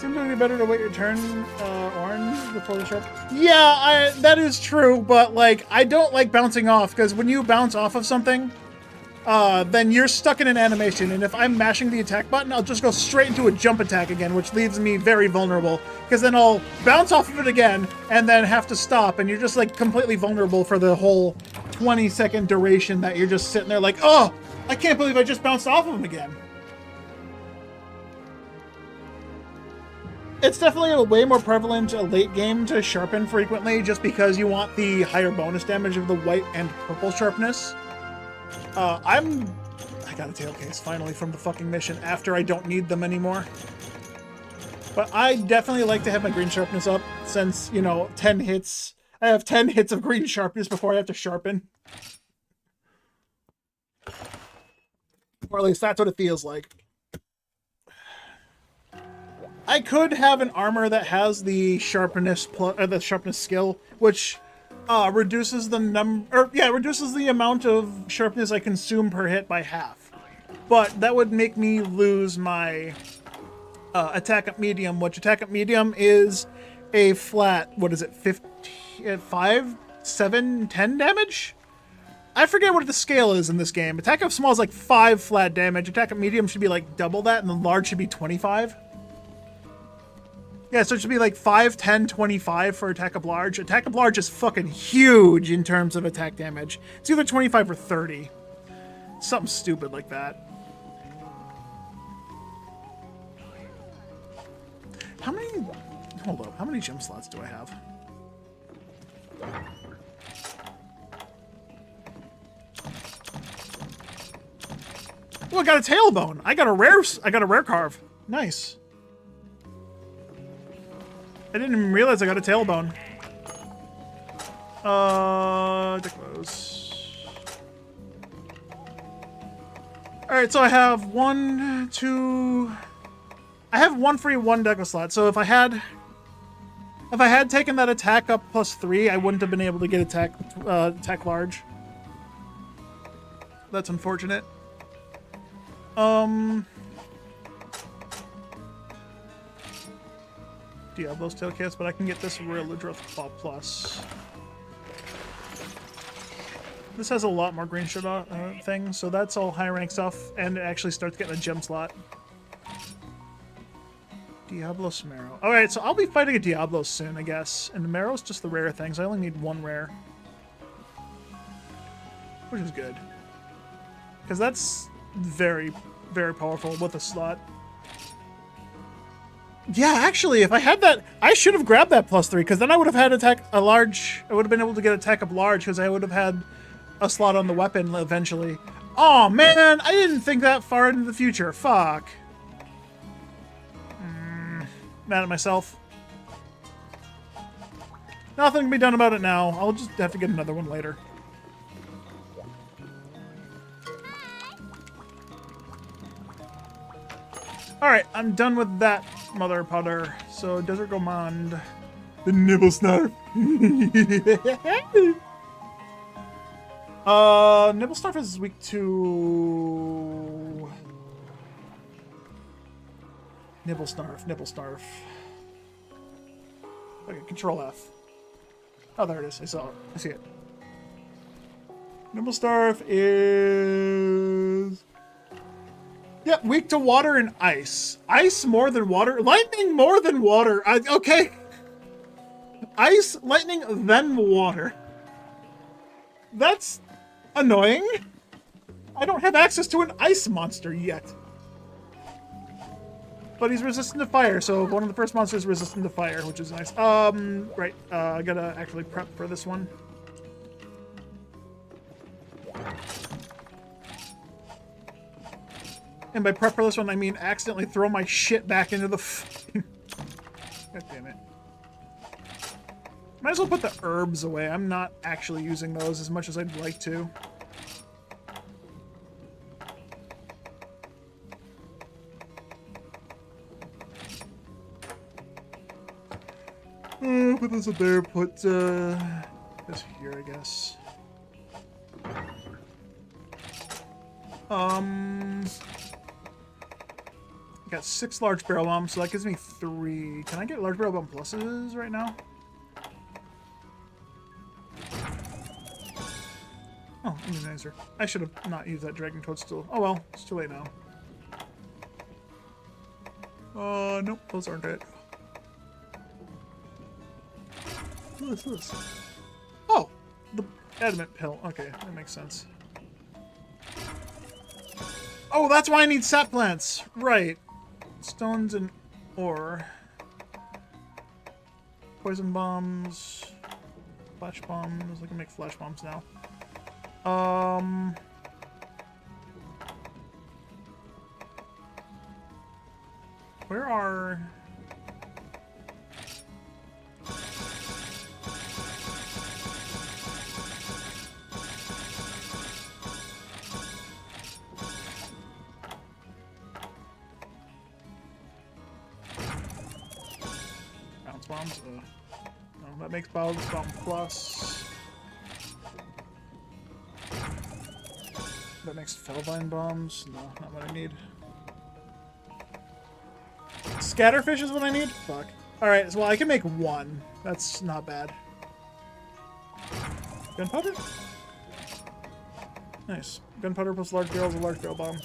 Seems to be better to wait your turn, orange, before the sharp. Yeah, that is true, but, like, I don't like bouncing off, because when you bounce off of something, then you're stuck in an animation, and if I'm mashing the attack button, I'll just go straight into a jump attack again, which leaves me very vulnerable, because then I'll bounce off of it again, and then have to stop, and you're just, like, completely vulnerable for the whole 20-second duration that you're just sitting there like, oh, I can't believe I just bounced off of him again. It's definitely a way more prevalent late game to sharpen frequently, just because you want the higher bonus damage of the white and purple sharpness. I got a tail case finally from the fucking mission after I don't need them anymore. But I definitely like to have my green sharpness up since, you know, 10 hits. I have 10 hits of green sharpness before I have to sharpen. Or at least that's what it feels like. I could have an armor that has the sharpness skill, which reduces the reduces the amount of sharpness I consume per hit by half. But that would make me lose my attack up medium, which attack up medium is a flat, what is it, 5, 7, 10 damage? I forget what the scale is in this game. Attack up small is like 5 flat damage. Attack up medium should be like double that, and the large should be 25. Yeah, so it should be like 5, 10, 25 for attack up large. Attack up large is fucking huge in terms of attack damage. It's either 25 or 30. Something stupid like that. How many... Hold up. How many gem slots do I have? Oh, I got a tailbone. I got a rare carve. Nice. I didn't even realize I got a tailbone. Close. Alright, so I have 1, 2... I have 1 free 1 deco slot, so if I had taken that attack up +3, I wouldn't have been able to get attack large. That's unfortunate. Diablo's Tailcast, but I can get this Real Claw Plus. This has a lot more green shit things, so that's all high rank stuff, and it actually starts getting a gem slot. Diablo Marrow. Alright, so I'll be fighting a Diablo soon, I guess. And the Marrow's just the rare things. I only need 1 rare. Which is good. Because that's very, very powerful with a slot. Yeah, actually, if I had that, I should have grabbed that +3, because then I would have had I would have been able to get attack up large, because I would have had a slot on the weapon eventually. Oh man, I didn't think that far into the future. Fuck. Mad at myself. Nothing can be done about it now. I'll just have to get another one later. Alright, I'm done with that mother putter. So, Desert Gourmand. The Nibble Snarf. Nibble Snarf is weak to... Nibble Snarf, Nibble Snarf. Okay, Control F. Oh, there it is. I saw it. I see it. Nibble Snarf is... Yeah, weak to water and ice. Ice more than water. Lightning more than water. Okay. Ice, lightning, then water. That's annoying. I don't have access to an ice monster yet. But he's resistant to fire, so one of the first monsters is resistant to fire, which is nice. Right. I gotta actually prep for this one. And by prep for this one, I mean accidentally throw my shit back into the God damn it. Might as well put the herbs away. I'm not actually using those as much as I'd like to. Put this up there, put this here, I guess. Got 6 large barrel bombs, so that gives me 3. Can I get large barrel bomb pluses right now? Oh, immunizer. I should have not used that dragon toadstool. Oh well, it's too late now. Nope, those aren't it. What's this? Oh, the adamant pill. Okay, that makes sense. Oh, that's why I need sap plants. Right. Stones and ore. Poison bombs. Flash bombs. I can make flash bombs now. Where are... bounce bombs? No, that makes bounce bomb plus. That makes Felvine bombs. No, not what I need. Scatterfish is what I need? Fuck. Alright, so well, I can make 1. That's not bad. Gunpowder? Nice. Gunpowder plus large barrel is a large barrel bomb.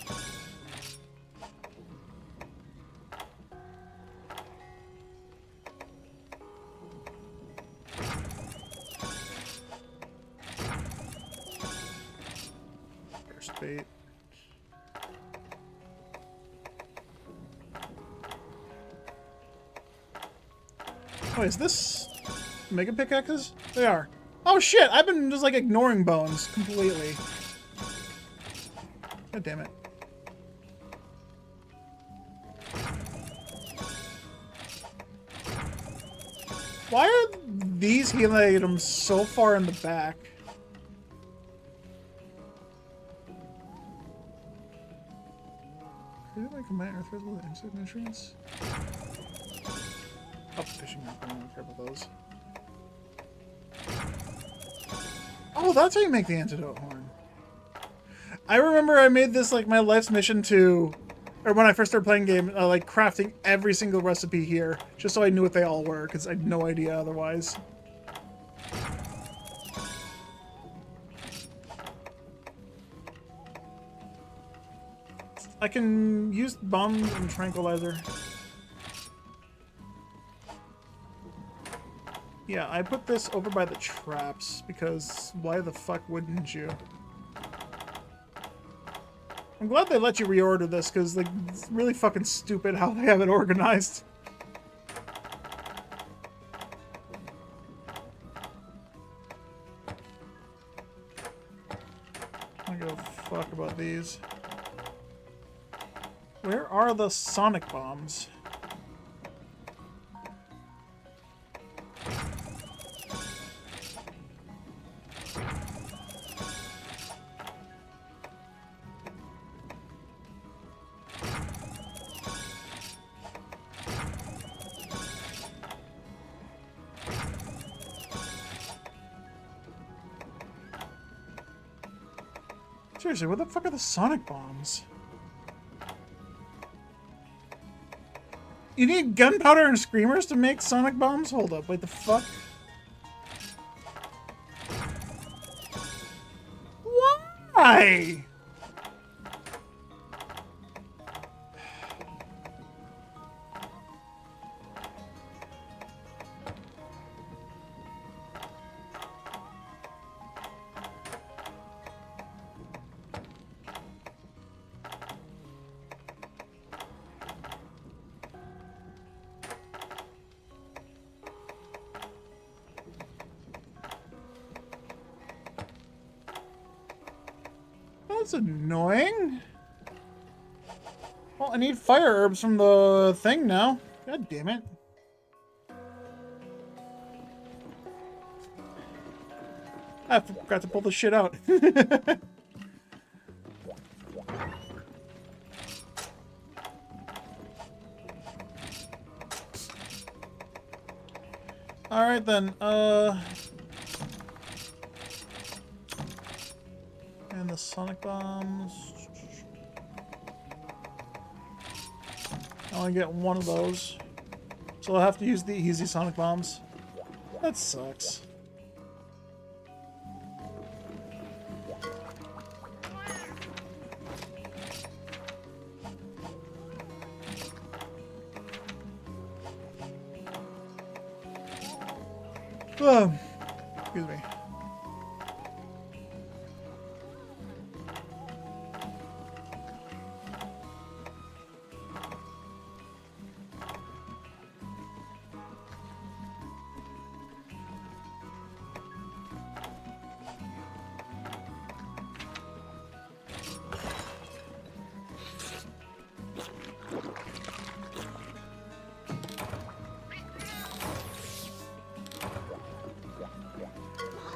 First bait. Oh, is this mega pickaxes? They are. Oh shit, I've been just like ignoring bones completely. God damn it. Why are these healing items so far in the back? Could I combine earth with insect nutrients? Oh, fishing net. I don't care about those. Oh, that's how you make the antidote horn. I remember I made this like my life's mission to, or when I first started playing game, like crafting every single recipe here, just so I knew what they all were, because I had no idea otherwise. I can use bombs and tranquilizer. Yeah, I put this over by the traps because why the fuck wouldn't you? I'm glad they let you reorder this because like it's really fucking stupid how they have it organized. I don't give a fuck about these. Where are the sonic bombs? Seriously, what the fuck are the sonic bombs? You need gunpowder and screamers to make sonic bombs? Hold up, wait, the fuck? Why? That's annoying. Well, I need fire herbs from the thing now. God damn it. I forgot to pull this shit out. Alright then, and the sonic bombs. I only get one of those. So I'll have to use the easy sonic bombs. That sucks. Excuse me.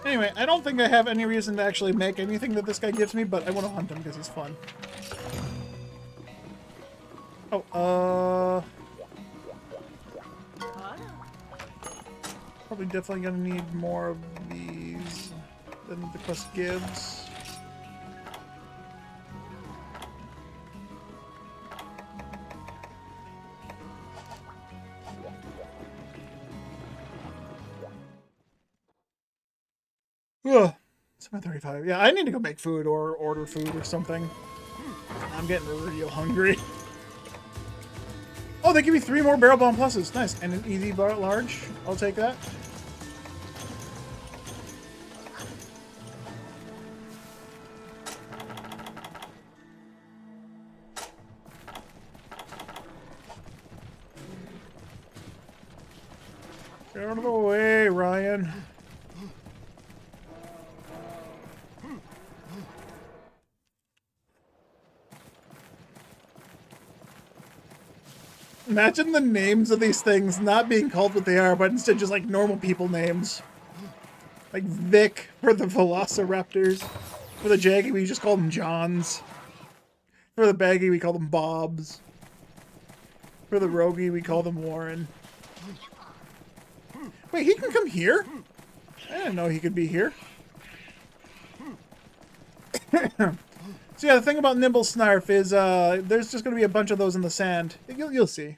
Anyway, I don't think I have any reason to actually make anything that this guy gives me, but I want to hunt him because he's fun. Oh, probably definitely gonna need more of these than the quest gives. Ugh. 7:35. Yeah, I need to go make food or order food or something. I'm getting real hungry. Oh, they give me 3 more barrel bomb pluses. Nice. And an easy bar large. I'll take that. Get out of the way, Ryan. Imagine the names of these things not being called what they are, but instead just like normal people names. Like Vic for the Velociraptors. For the Jaggy, we just call them Johns. For the Baggy, we call them Bobs. For the Rogie, we call them Warren. Wait, he can come here? I didn't know he could be here. So yeah, the thing about Nimble Snarf is there's just going to be a bunch of those in the sand. You'll see.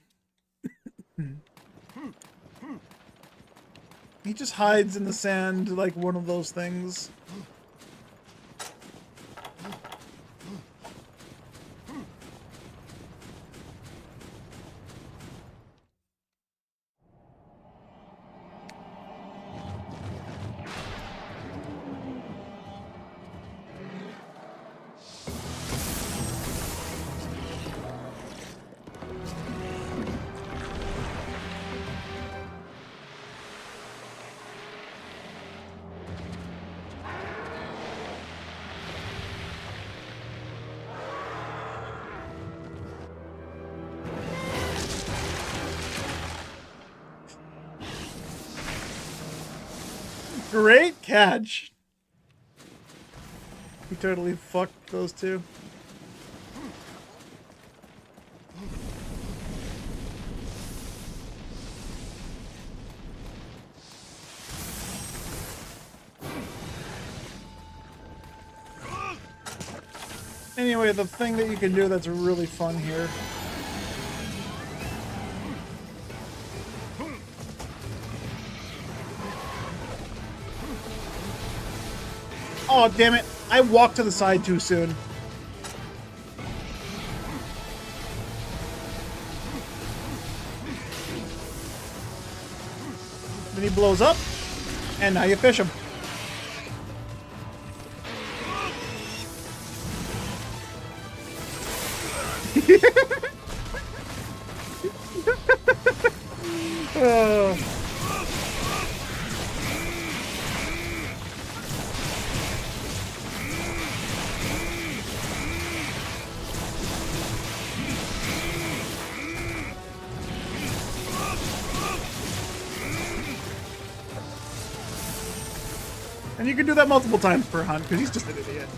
He just hides in the sand like one of those things. Great catch. We totally fucked those two. Anyway, the thing that you can do that's really fun here. Oh, damn it. I walked to the side too soon. Then he blows up, and now you fish him. And you can do that multiple times per hunt, because he's just an idiot.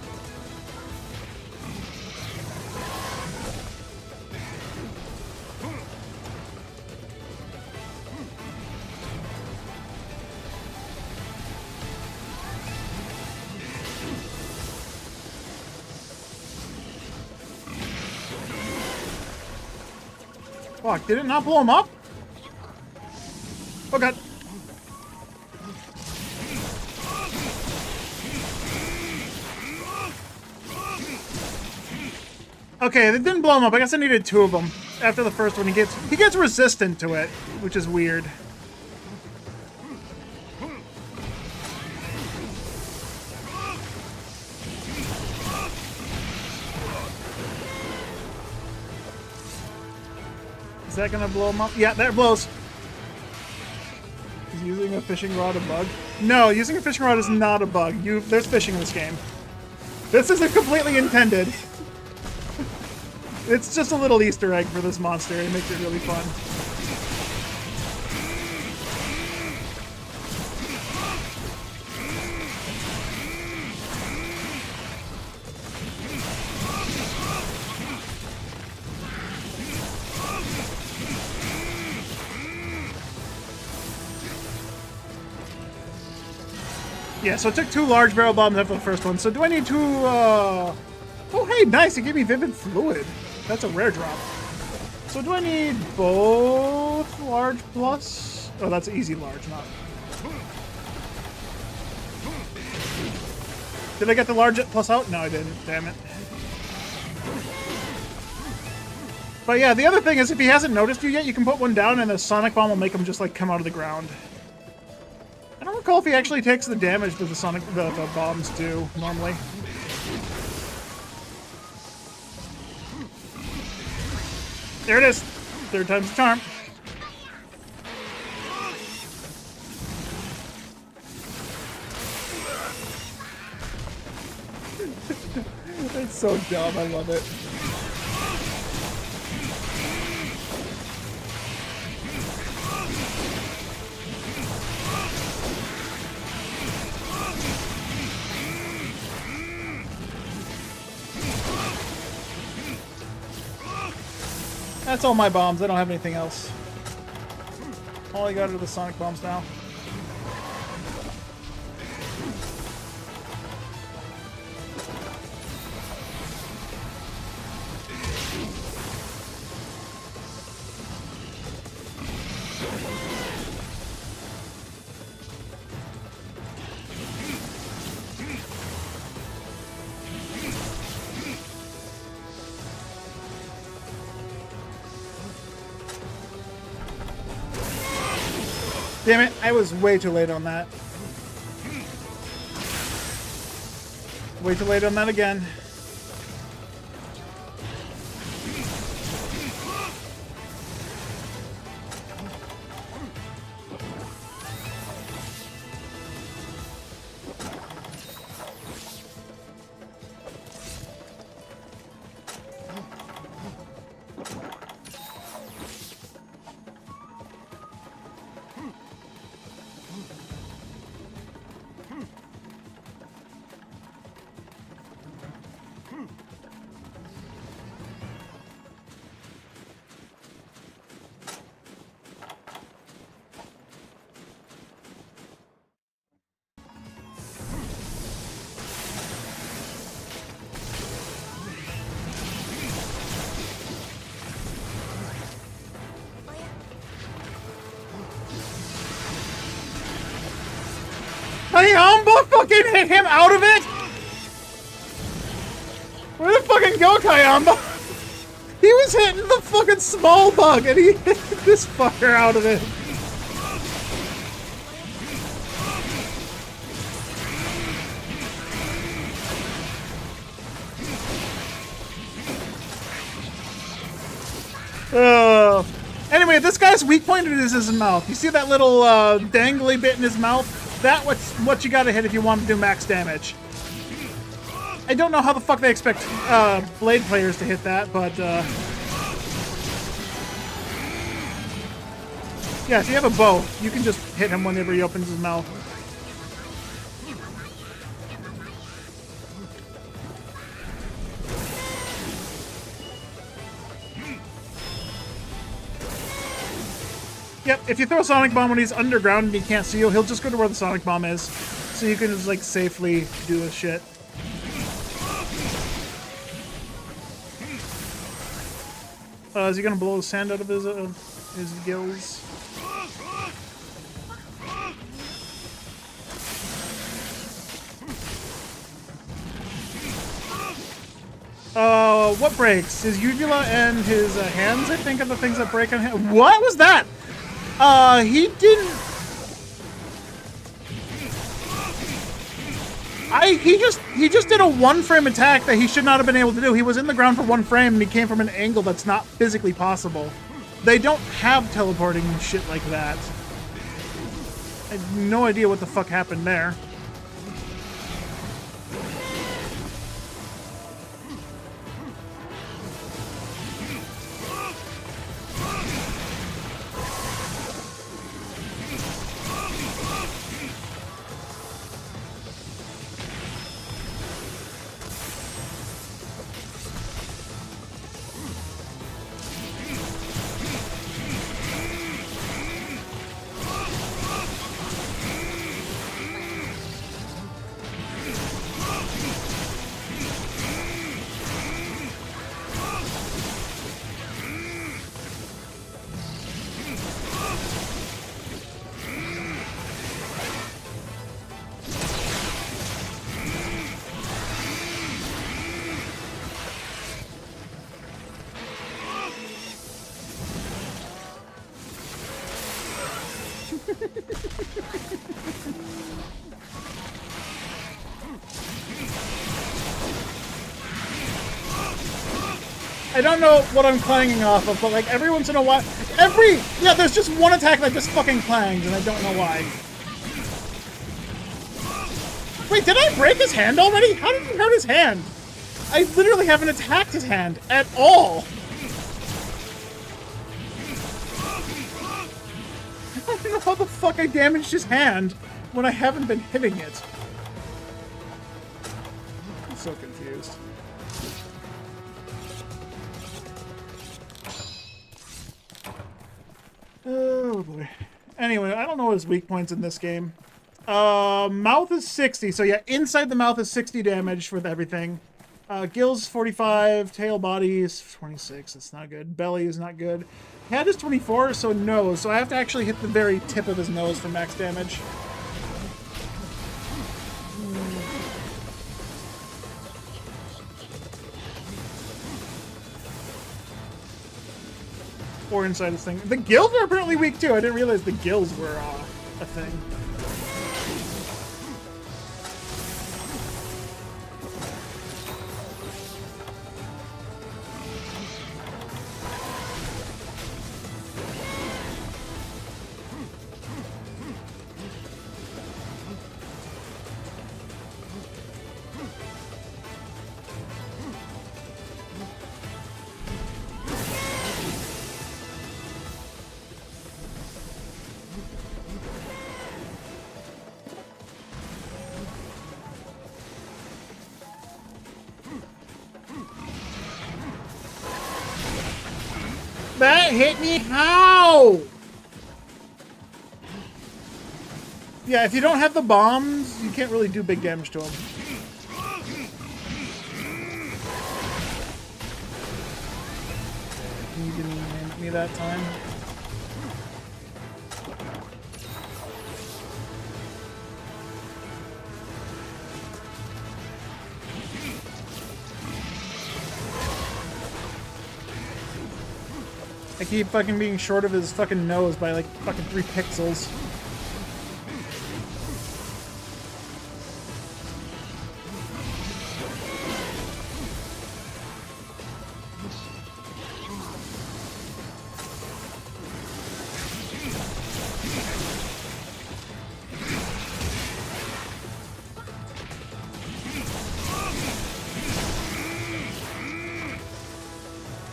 Fuck, did it not blow him up? Oh god. Okay, it didn't blow him up. I guess I needed 2 of them. After the first one, he gets resistant to it, which is weird. Is that gonna blow him up? Yeah, that blows. Is using a fishing rod a bug? No, using a fishing rod is not a bug. There's fishing in this game. This isn't completely intended. It's just a little Easter egg for this monster. It makes it really fun. Yeah, so I took 2 large barrel bombs after the first one. So do I need 2, Oh, hey, nice. It gave me Vivid Fluid. That's a rare drop. So do I need both large plus? Oh, that's easy large, not. Did I get the large plus out? No, I didn't. Damn it. But yeah, the other thing is if he hasn't noticed you yet, you can put one down and the Sonic Bomb will make him just like come out of the ground. I don't recall if he actually takes the damage that the bombs do normally. There it is. 3rd time's the charm. It's so dumb. I love it. That's all my bombs. I don't have anything else. All I got are the Sonic bombs now. Damn it, I was way too late on that. Way too late on that again. Kayamba fucking hit him out of it? Where the fucking go, Kayamba? He was hitting the fucking small bug and he hit this fucker out of it. Anyway, this guy's weak point is his mouth. You see that little dangly bit in his mouth? That's what you gotta hit if you want to do max damage. I don't know how the fuck they expect Blade players to hit that, but yeah, if you have a bow, you can just hit him whenever he opens his mouth. Yep, if you throw a Sonic Bomb when he's underground and he can't see you, he'll just go to where the Sonic Bomb is. So you can just, like, safely do this shit. Is he gonna blow the sand out of his gills? What breaks? His uvula and his hands, I think, are the things that break on him. What was that? He didn't... He just did a one-frame attack that he should not have been able to do. He was in the ground for one frame, and he came from an angle that's not physically possible. They don't have teleporting and shit like that. I have no idea what the fuck happened there. I don't know what I'm clanging off of, but like every once in a while, yeah, there's just one attack that just fucking clangs, and I don't know why. Wait, did I break his hand already? How did he hurt his hand? I literally haven't attacked his hand at all. I don't know how the fuck I damaged his hand when I haven't been hitting it. I'm so confused. Oh boy. Anyway, I don't know his weak points in this game. Mouth is 60, so yeah, inside the mouth is 60 damage with everything. Gills 45, tail body is 26, that's not good. Belly is not good. Head is 24, so nose, so I have to actually hit the very tip of his nose for max damage. Or inside this thing. The gills are apparently weak too. I didn't realize the gills were a thing. That hit me how? Yeah, if you don't have the bombs, you can't really do big damage to him. You didn't hit me that time. I keep fucking being short of his fucking nose by like fucking 3 pixels.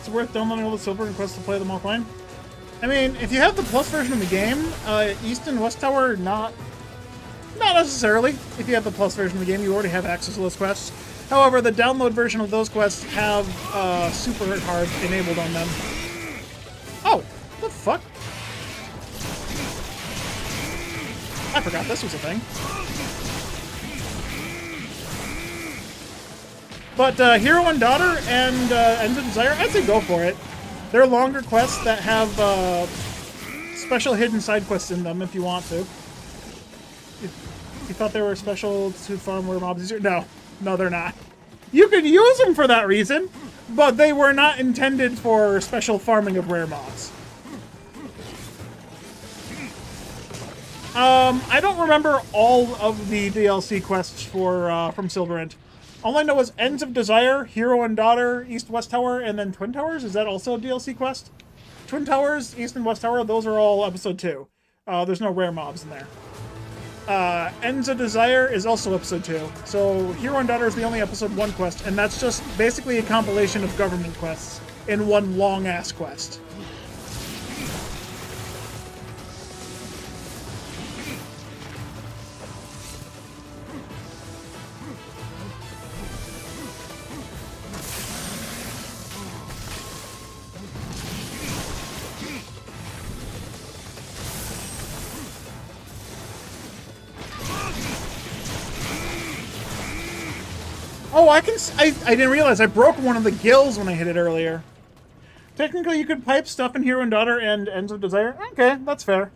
Worth downloading all the silver and quests to play them offline? I mean, if you have the plus version of the game, East and West Tower, not necessarily. If you have the plus version of the game, you already have access to those quests. However, the download version of those quests have super hard enabled on them. Oh, the fuck? I forgot this was a thing. But Hero and Daughter and Ends of Desire, I'd say go for it. There are longer quests that have special hidden side quests in them if you want to. If you thought they were special to farm where mobs easier, no, they're not. You could use them for that reason, but they were not intended for special farming of rare mobs. I don't remember all of the DLC quests for from Silverant. All I know is Ends of Desire, Hero and Daughter, East West Tower, and then Twin Towers. Is that also a DLC quest? Twin Towers, East and West Tower, those are all episode 2. There's no rare mobs in there. Ends of Desire is also episode 2. So Hero and Daughter is the only episode 1 quest, and that's just basically a compilation of government quests in one long-ass quest. Oh, I didn't realize I broke one of the gills when I hit it earlier. Technically, you could pipe stuff in Hero and Daughter and Ends of Desire. Okay, that's fair.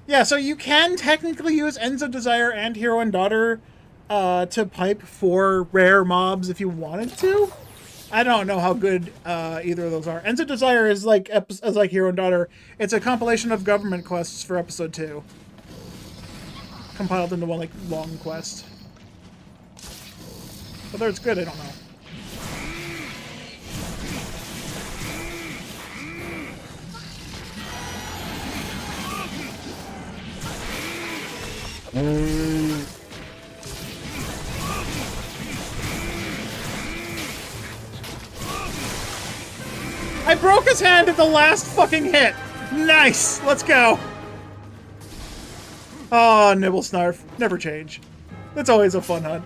Yeah, so you can technically use Ends of Desire and Hero and Daughter to pipe for rare mobs if you wanted to. I don't know how good either of those are. Ends of Desire is like Hero and Daughter. It's a compilation of government quests for episode 2. Compiled into one like long quest. Whether it's good, I don't know. I broke his hand at the last fucking hit. Nice. Let's go. Oh, Nibble Snarf. Never change. That's always a fun hunt.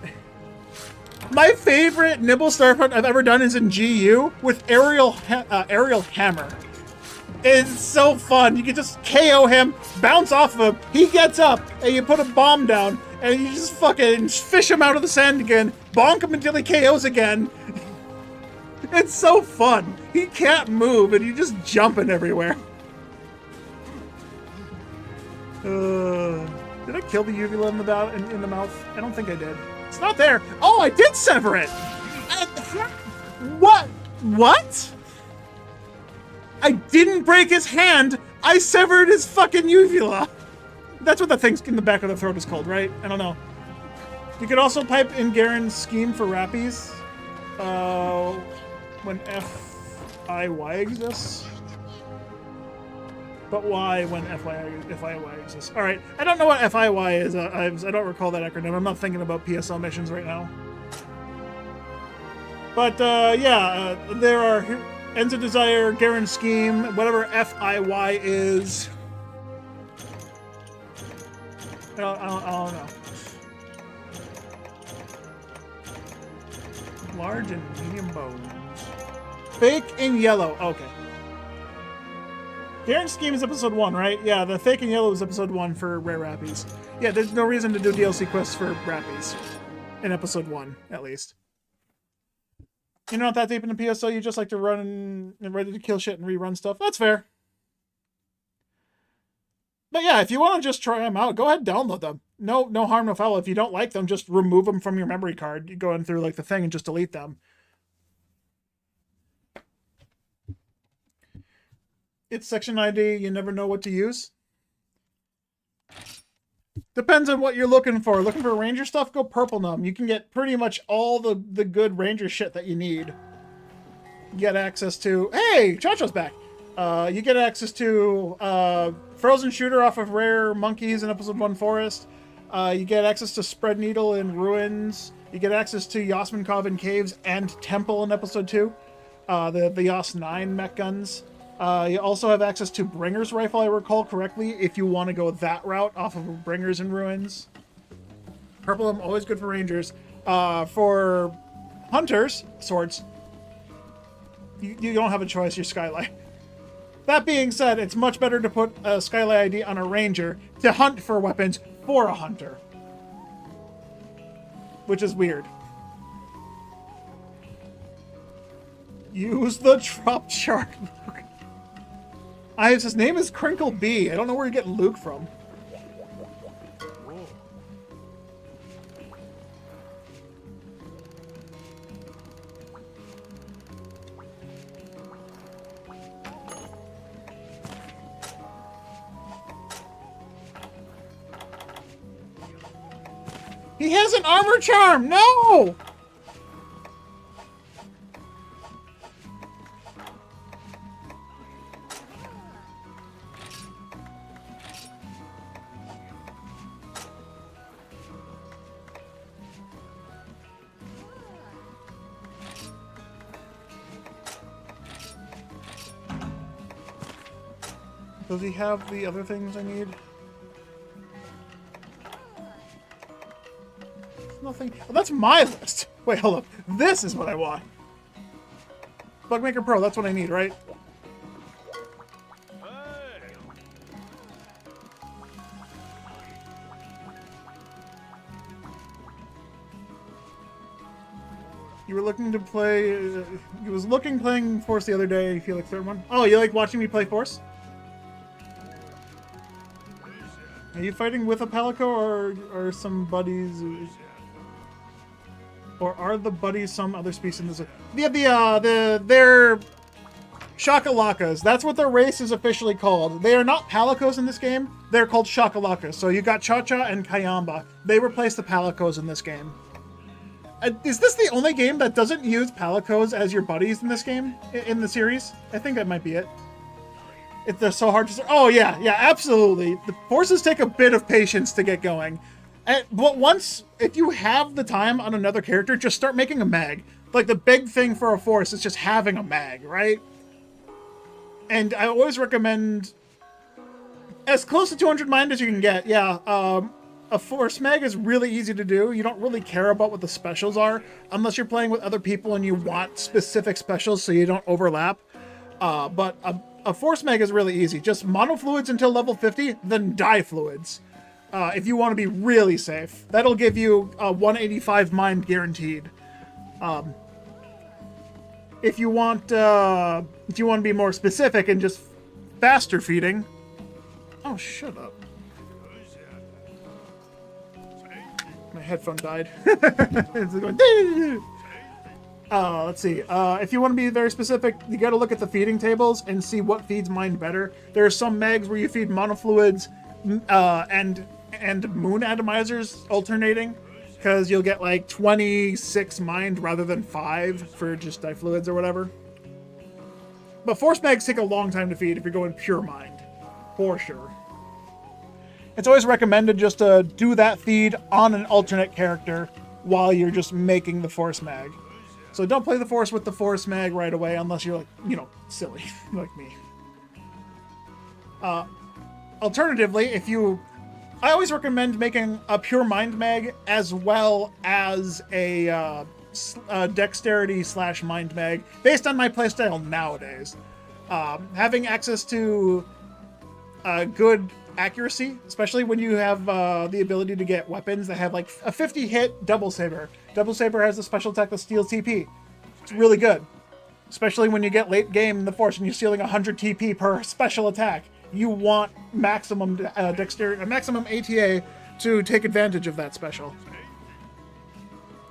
My favorite Nibble Snarf hunt I've ever done is in GU with Aerial Hammer. It's so fun. You can just KO him, bounce off of him, he gets up, and you put a bomb down, and you just fucking fish him out of the sand again, bonk him until he KOs again. It's so fun. He can't move, and you're just jumping everywhere. Did I kill the uvula in the mouth? I don't think I did. It's not there. Oh, I did sever it. What? What? I didn't break his hand. I severed his fucking uvula. That's what the thing in the back of the throat is called, right? I don't know. You could also pipe in Garen's scheme for Rappies. When FIY exists. But why when FIY exists? All right, I don't know what FIY is. I don't recall that acronym. I'm not thinking about PSL missions right now. But yeah, there are Ends of Desire, Garen's Scheme, whatever FIY is. I don't know. Large and medium bones. Fake in yellow. Okay. Garen's Scheme is episode 1, right? Yeah, the Fake in Yellow is episode 1 for Rare Rappies. Yeah, there's no reason to do DLC quests for Rappies. In episode 1, at least. You're not that deep into PSO, you just like to run and ready to kill shit and rerun stuff. That's fair. But yeah, if you want to just try them out, go ahead and download them. No harm, no foul. If you don't like them, just remove them from your memory card. You go in through like the thing and just delete them. It's section ID, you never know what to use. Depends on what you're looking for. Looking for ranger stuff, go Purple Gnome. You can get pretty much all the good ranger shit that you need. You get access to... Hey! Chacho's back! You get access to Frozen Shooter off of Rare Monkeys in Episode 1 Forest. You get access to Spread Needle in Ruins. You get access to Yasminkov in Caves and Temple in Episode 2. The Yas 9 mech guns. You also have access to Bringer's Rifle, I recall correctly, if you want to go that route off of Bringer's in Ruins. Purple, I'm always good for Rangers. For Hunters, Swords, you don't have a choice, you're Skylight. That being said, it's much better to put a Skylight ID on a Ranger to hunt for weapons for a Hunter. Which is weird. Use the drop shark, Luke. His name is Crinkle B. I don't know where you're getting Luke from. He has an armor charm! No! Does he have the other things I need? Nothing. Oh, that's my list. Wait, hold up. This is what I want. Bugmaker Pro, that's what I need, right? You were looking to play... you was playing Force the other day. You feel like third one? Oh, you like watching me play Force? Are you fighting with a Palico or some buddies? Or are the buddies some other species in this? They're Shakalakas. That's what their race is officially called. They are not Palicos in this game. They're called Shakalakas. So you got Cha-Cha and Kayamba. They replace the Palicos in this game. Is this the only game that doesn't use Palicos as your buddies in this game? In the series? I think that might be it. They're so hard to... Oh, yeah, absolutely. The forces take a bit of patience to get going. But once, if you have the time on another character, just start making a mag. Like, the big thing for a force is just having a mag, right? And I always recommend as close to 200 mind as you can get. Yeah, a force mag is really easy to do. You don't really care about what the specials are, unless you're playing with other people and you want specific specials so you don't overlap. But a force mag is really easy. Just monofluids until level 50, then difluids. If you want to be really safe. That'll give you 185 mind guaranteed. If you want to be more specific and just faster feeding... Oh, shut up. My headphone died. It's going... let's see. If you want to be very specific, you got to look at the feeding tables and see what feeds mind better. There are some mags where you feed monofluids and moon atomizers alternating, because you'll get like 26 mind rather than 5 for just difluids or whatever. But force mags take a long time to feed if you're going pure mind, for sure. It's always recommended just to do that feed on an alternate character while you're just making the force mag. So don't play the force with the force mag right away unless you're like, silly like me. Alternatively, I always recommend making a pure mind mag as well as a dexterity / mind mag based on my playstyle nowadays. Having access to good accuracy, especially when you have the ability to get weapons that have like a 50 hit double saber. Double saber has a special attack that steals TP. It's really good, especially when you get late game in the force and you're stealing 100 TP per special attack. You want maximum dexterity, maximum ATA to take advantage of that special.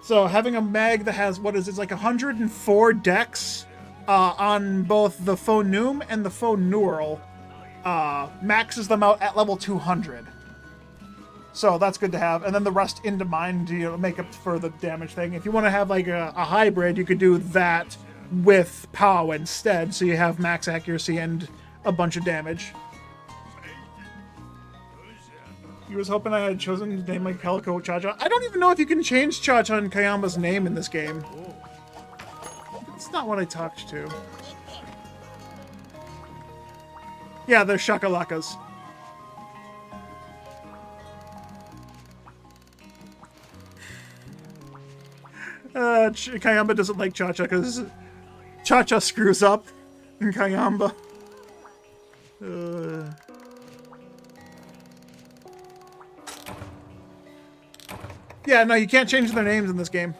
So having a mag that has, it's like 104 dex on both the faux Noom and the faux Neural maxes them out at level 200. So that's good to have. And then the rest into mind to make up for the damage thing. If you want to have like a hybrid, you could do that with POW instead, so you have max accuracy and a bunch of damage. You was hoping I had chosen to name like Palico Cha-Cha. I don't even know if you can change Cha-Cha and Kayamba's name in this game. It's not what I talked to. Yeah, they're Shakalakas. Kayamba doesn't like Cha-Cha because Cha-Cha screws up in Kayamba. Yeah, no, you can't change their names in this game.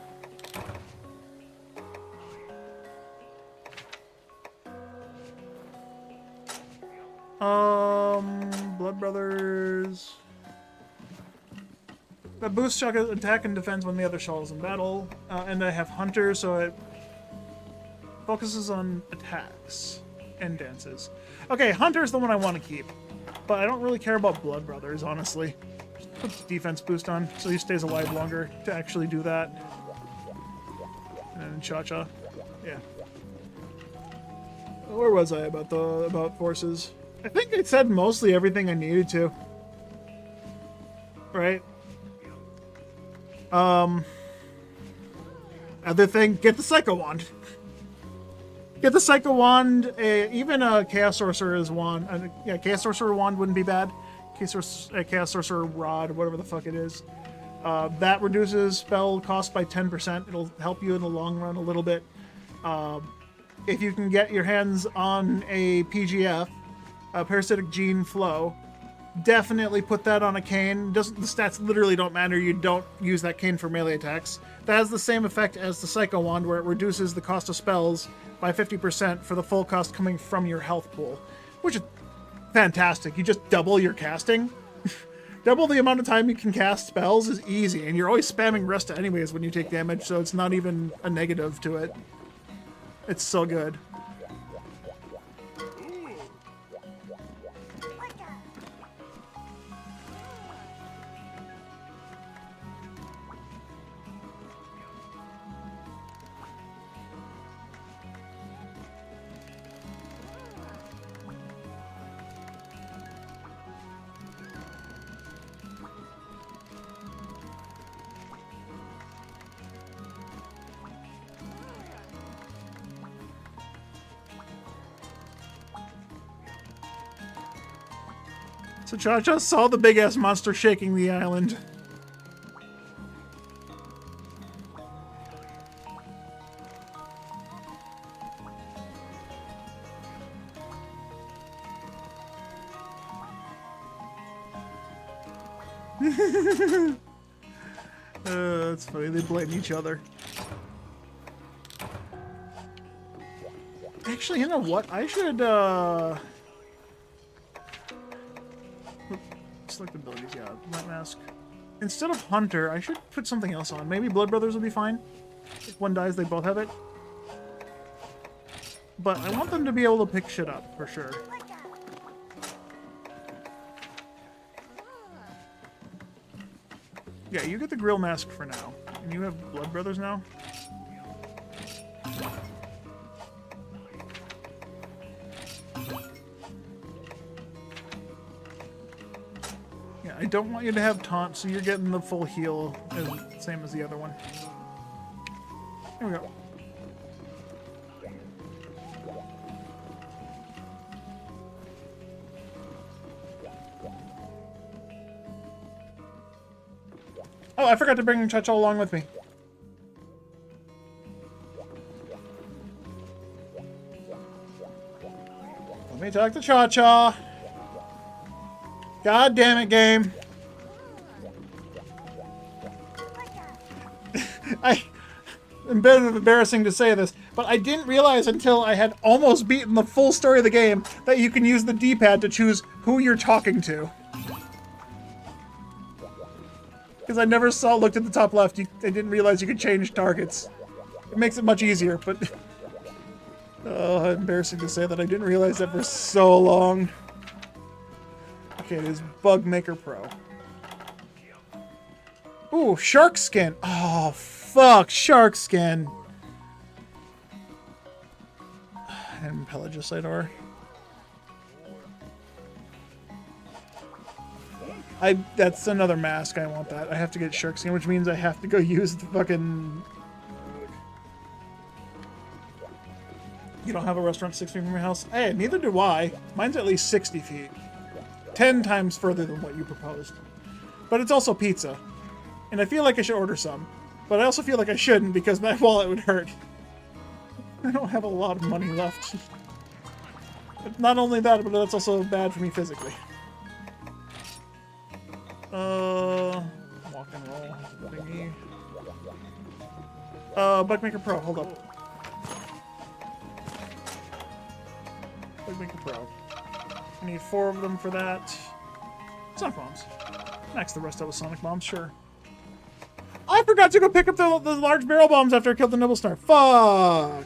Blood Brothers. That boosts Shotgun's attack and defense when the other Shaw is in battle. And I have Hunter, so it focuses on attacks and dances. Okay, Hunter's the one I want to keep. But I don't really care about Blood Brothers, honestly. Just put the defense boost on, so he stays alive longer to actually do that. And then Cha-Cha. Yeah. Where was I about forces? I think I said mostly everything I needed to. Right? Other thing, get the Psycho Wand. Get the Psycho Wand. Even a Chaos Sorcerer's Wand. Yeah, Chaos Sorcerer Wand wouldn't be bad. Chaos Sorcerer Rod, whatever the fuck it is. That reduces spell cost by 10%. It'll help you in the long run a little bit. If you can get your hands on a PGF, a Parasitic Gene Flow, definitely put that on a cane. The stats literally don't matter. You don't use that cane for melee attacks. That has the same effect as the Psycho Wand, where it reduces the cost of spells by 50% for the full cost coming from your health pool, which is fantastic. You just double your casting. Double the amount of time you can cast spells is easy, and you're always spamming Resta anyways when you take damage, so it's not even a negative to it. It's so good. So Cha-Cha saw the big-ass monster shaking the island. That's funny. They blame each other. Actually, you know what? I should, select abilities, yeah. Night Mask. Instead of Hunter, I should put something else on. Maybe Blood Brothers will be fine. If one dies, they both have it. But I want them to be able to pick shit up, for sure. Yeah, you get the Grill Mask for now. And you have Blood Brothers now? Yeah, I don't want you to have Taunt, so you're getting the full heal, same as the other one. There we go. Oh, I forgot to bring Cha-Cha along with me. Let me talk to Cha-Cha. God damn it, game. I'm bit of embarrassing to say this, but I didn't realize until I had almost beaten the full story of the game that you can use the D-pad to choose who you're talking to. Because I never looked at the top left. I didn't realize you could change targets. It makes it much easier, but... oh, embarrassing to say that I didn't realize that for so long. Okay, it is Bug Maker Pro. Ooh, Shark Skin. Oh, fuck, Shark Skin. And Pelagicidor. That's another mask. I want that. I have to get Shark Skin, which means I have to go use the fucking... You don't have a restaurant 6 feet from your house? Hey, neither do I. Mine's at least 60 feet. 10 times further than what you proposed. But it's also pizza. And I feel like I should order some. But I also feel like I shouldn't because my wallet would hurt. I don't have a lot of money left. But not only that, but that's also bad for me physically. Walk and roll. Thingy. Bugmaker Pro, hold up. Bugmaker Pro. I need 4 of them for that. Sonic bombs. Max the rest out with sonic bombs, sure. I forgot to go pick up the large barrel bombs after I killed the Nibble Star. Fuck! Well,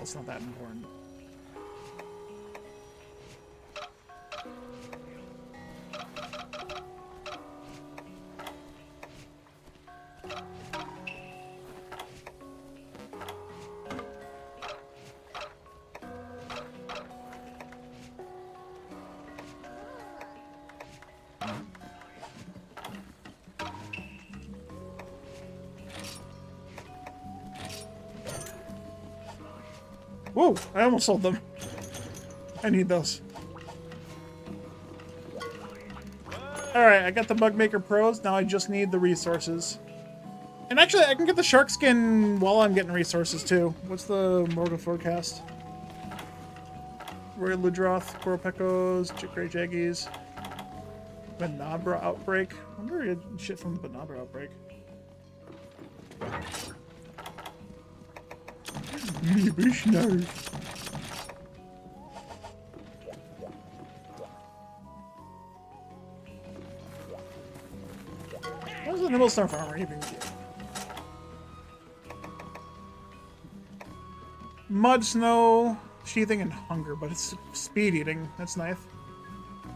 it's not that important. Whoa, I almost sold them. I need those. Alright, I got the Bug Maker Pros. Now I just need the resources. And actually, I can get the shark skin while I'm getting resources, too. What's the Mortal forecast? Royal Ludroth, Coropecos, Grey Jaggies, Banabra Outbreak. I wonder if I get shit from the Banabra Outbreak. What was the Nibble Star Farmer even get? Mud, snow, sheathing, and hunger, but it's speed eating. That's nice.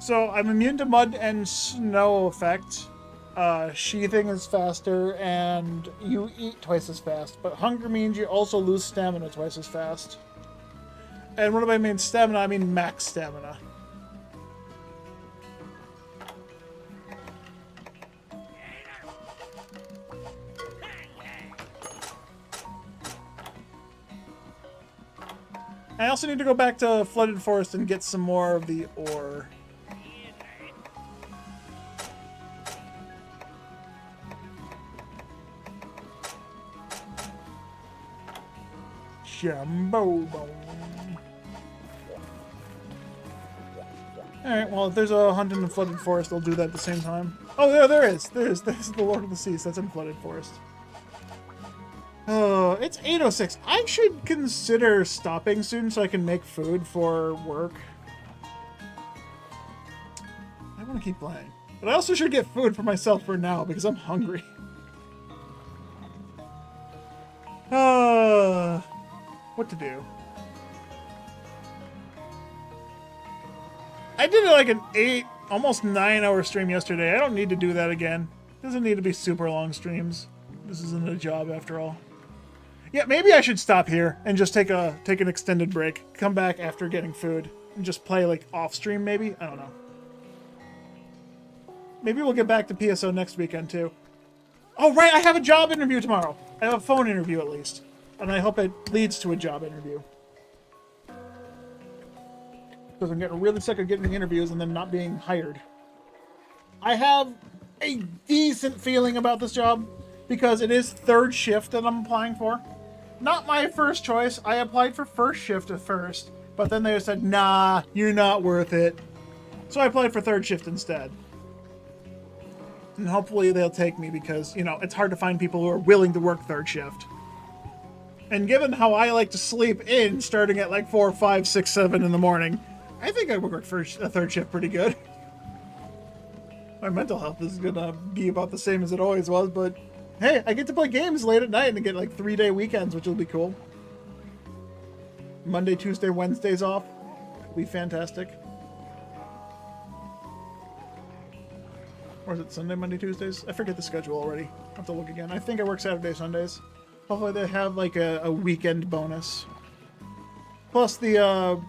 So I'm immune to mud and snow effect. Sheathing is faster, and you eat twice as fast. But hunger means you also lose stamina twice as fast. And what do I mean stamina? I mean max stamina. I also need to go back to Flooded Forest and get some more of the ore. Jumbo bone. Alright, well, if there's a hunt in the Flooded Forest, I'll do that at the same time. Oh, there is. There's the Lord of the Seas. That's in Flooded Forest. It's 8:06. I should consider stopping soon so I can make food for work. I want to keep playing. But I also should get food for myself for now because I'm hungry. What to do? I did like an 8, almost 9-hour stream yesterday. I don't need to do that again. Doesn't need to be super long streams. This isn't a job after all. Yeah, maybe I should stop here and just take an extended break. Come back after getting food and just play like off stream maybe? I don't know. Maybe we'll get back to PSO next weekend too. Oh right, I have a job interview tomorrow. I have a phone interview at least. And I hope it leads to a job interview. Because I'm getting really sick of getting interviews and then not being hired. I have a decent feeling about this job because it is third shift that I'm applying for. Not my first choice. I applied for first shift at first, but then they said, nah, you're not worth it. So I applied for third shift instead. And hopefully they'll take me because, you know, it's hard to find people who are willing to work third shift. And given how I like to sleep in starting at like 4, 5, 6, 7 in the morning, I think I would work for a third shift pretty good. My mental health is gonna be about the same as it always was, but hey, I get to play games late at night and get like 3-day weekends, which will be cool. Monday, Tuesday, Wednesdays off. It'll be fantastic. Or is it Sunday, Monday, Tuesdays? I forget the schedule already. I'll have to look again. I think I work Saturday, Sundays. Hopefully they have like a weekend bonus. Plus the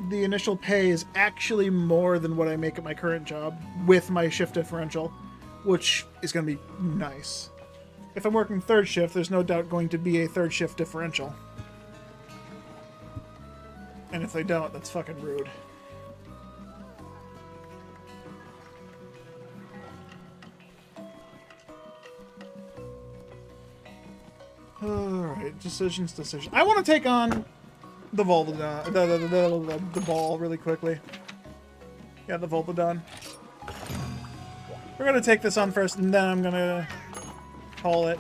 initial pay is actually more than what I make at my current job with my shift differential, which is going to be nice. If I'm working third shift, there's no doubt going to be a third shift differential. And if they don't, that's fucking rude. Alright, decisions. I want to take on the Voltodon, the ball really quickly. Yeah, the Voltodon. We're gonna take this on first, and then I'm gonna call it.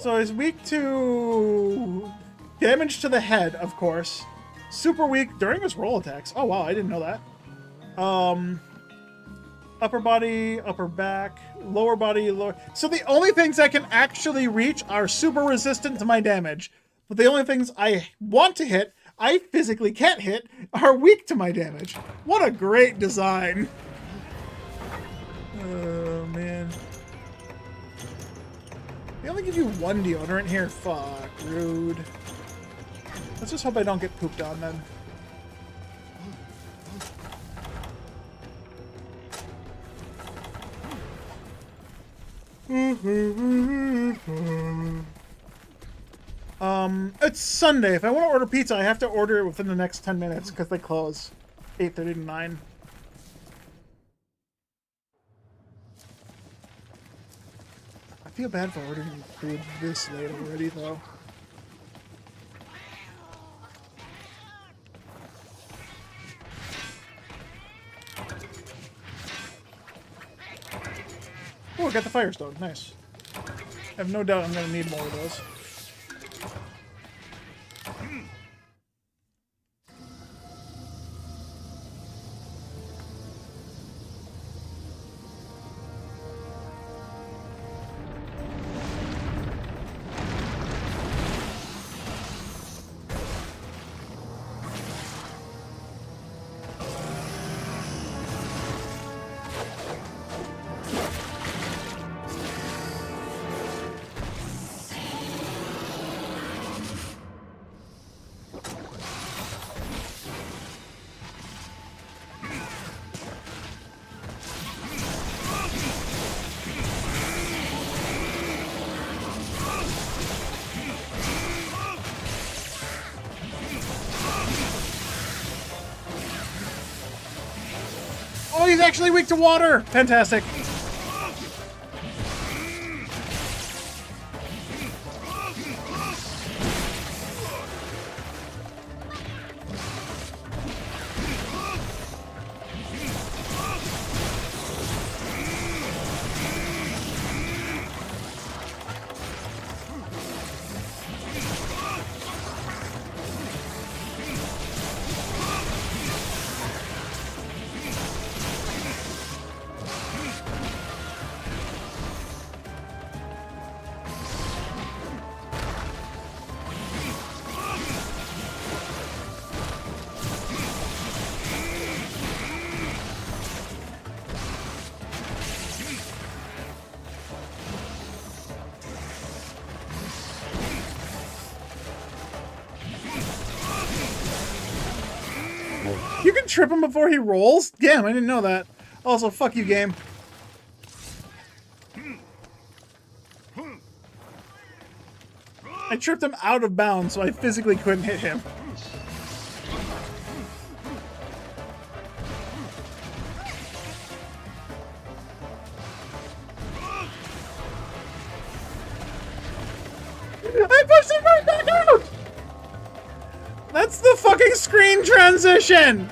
So he's weak to damage to the head, of course. Super weak during his roll attacks. Oh wow, I didn't know that. Upper body, upper back, lower body, lower. So the only things I can actually reach are super resistant to my damage. But the only things I want to hit, I physically can't hit, are weak to my damage. What a great design. Oh, man. They only give you one deodorant here? Fuck, rude. Let's just hope I don't get pooped on then. It's Sunday. If I want to order pizza, I have to order it within the next 10 minutes because they close 8:30 to 9. I feel bad for ordering food this late already, though. Oh, I got the Firestone. Nice. I have no doubt I'm going to need more of those. Oh, he's actually weak to water! Fantastic. You can trip him before he rolls? Damn, I didn't know that. Also, fuck you, game. I tripped him out of bounds, so I physically couldn't hit him. I pushed him right back out! That's the fucking screen transition!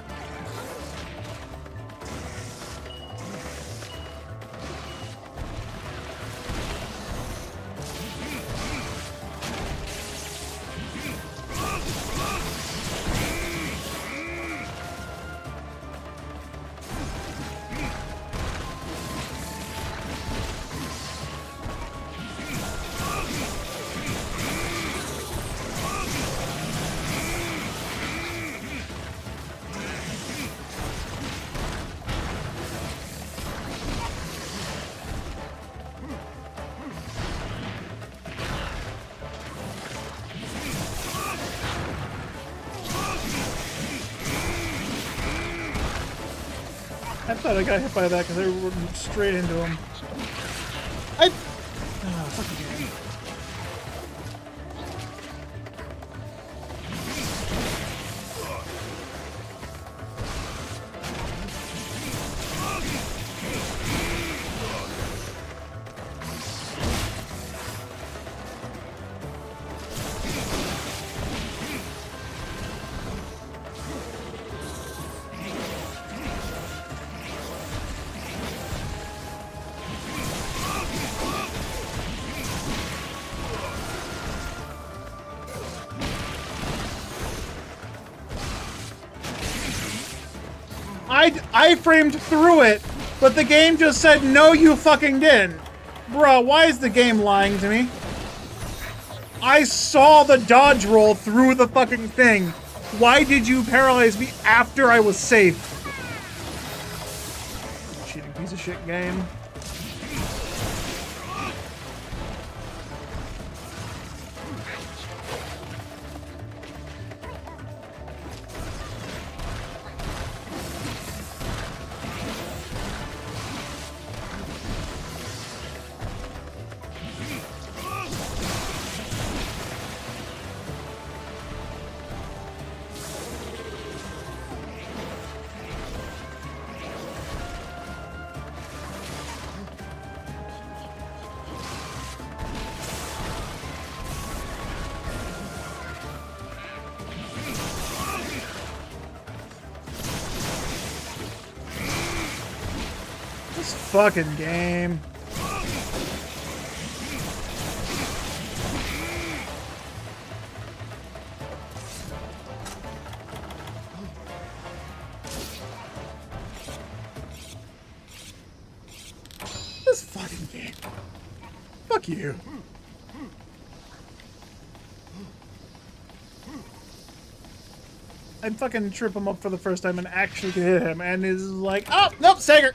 I thought I got hit by that because I went straight into him. Oh, fuck you. I framed through it, but the game just said, no, you fucking didn't. Bruh, why is the game lying to me? I saw the dodge roll through the fucking thing. Why did you paralyze me after I was safe? Cheating piece of shit game. This fucking game. This fucking game. Fuck you. I'd fucking trip him up for the first time and actually hit him, and is like, oh, nope, Sager.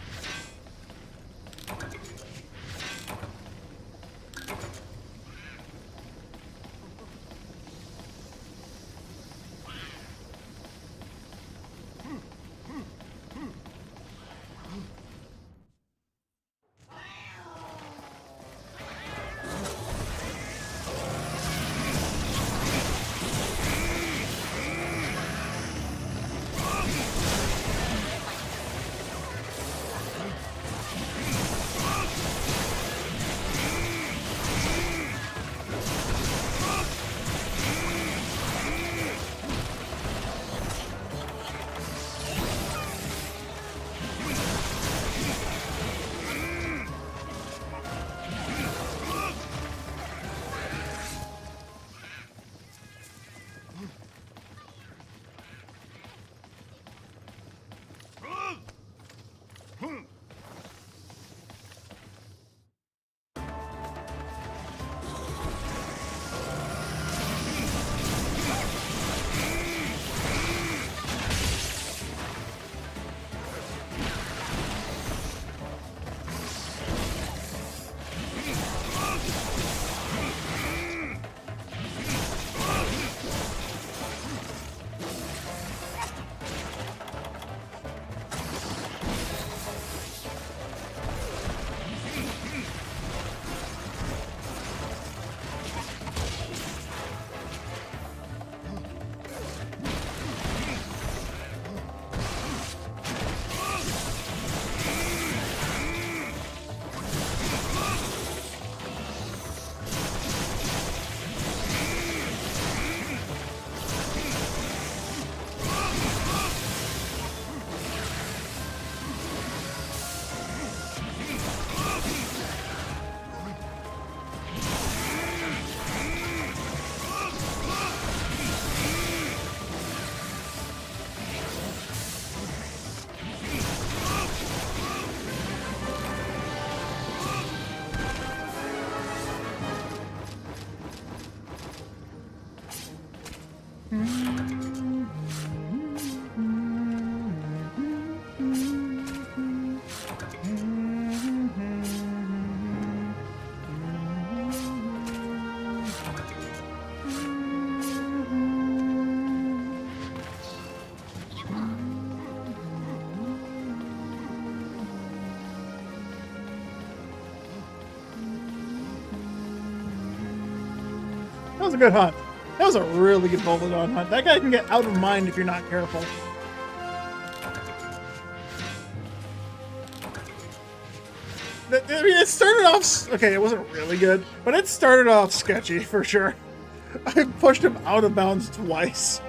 That was a good hunt. That was a really good Bolodon hunt. That guy can get out of mind if you're not careful. I mean, it started off... Okay, it wasn't really good, but it started off sketchy, for sure. I pushed him out of bounds twice.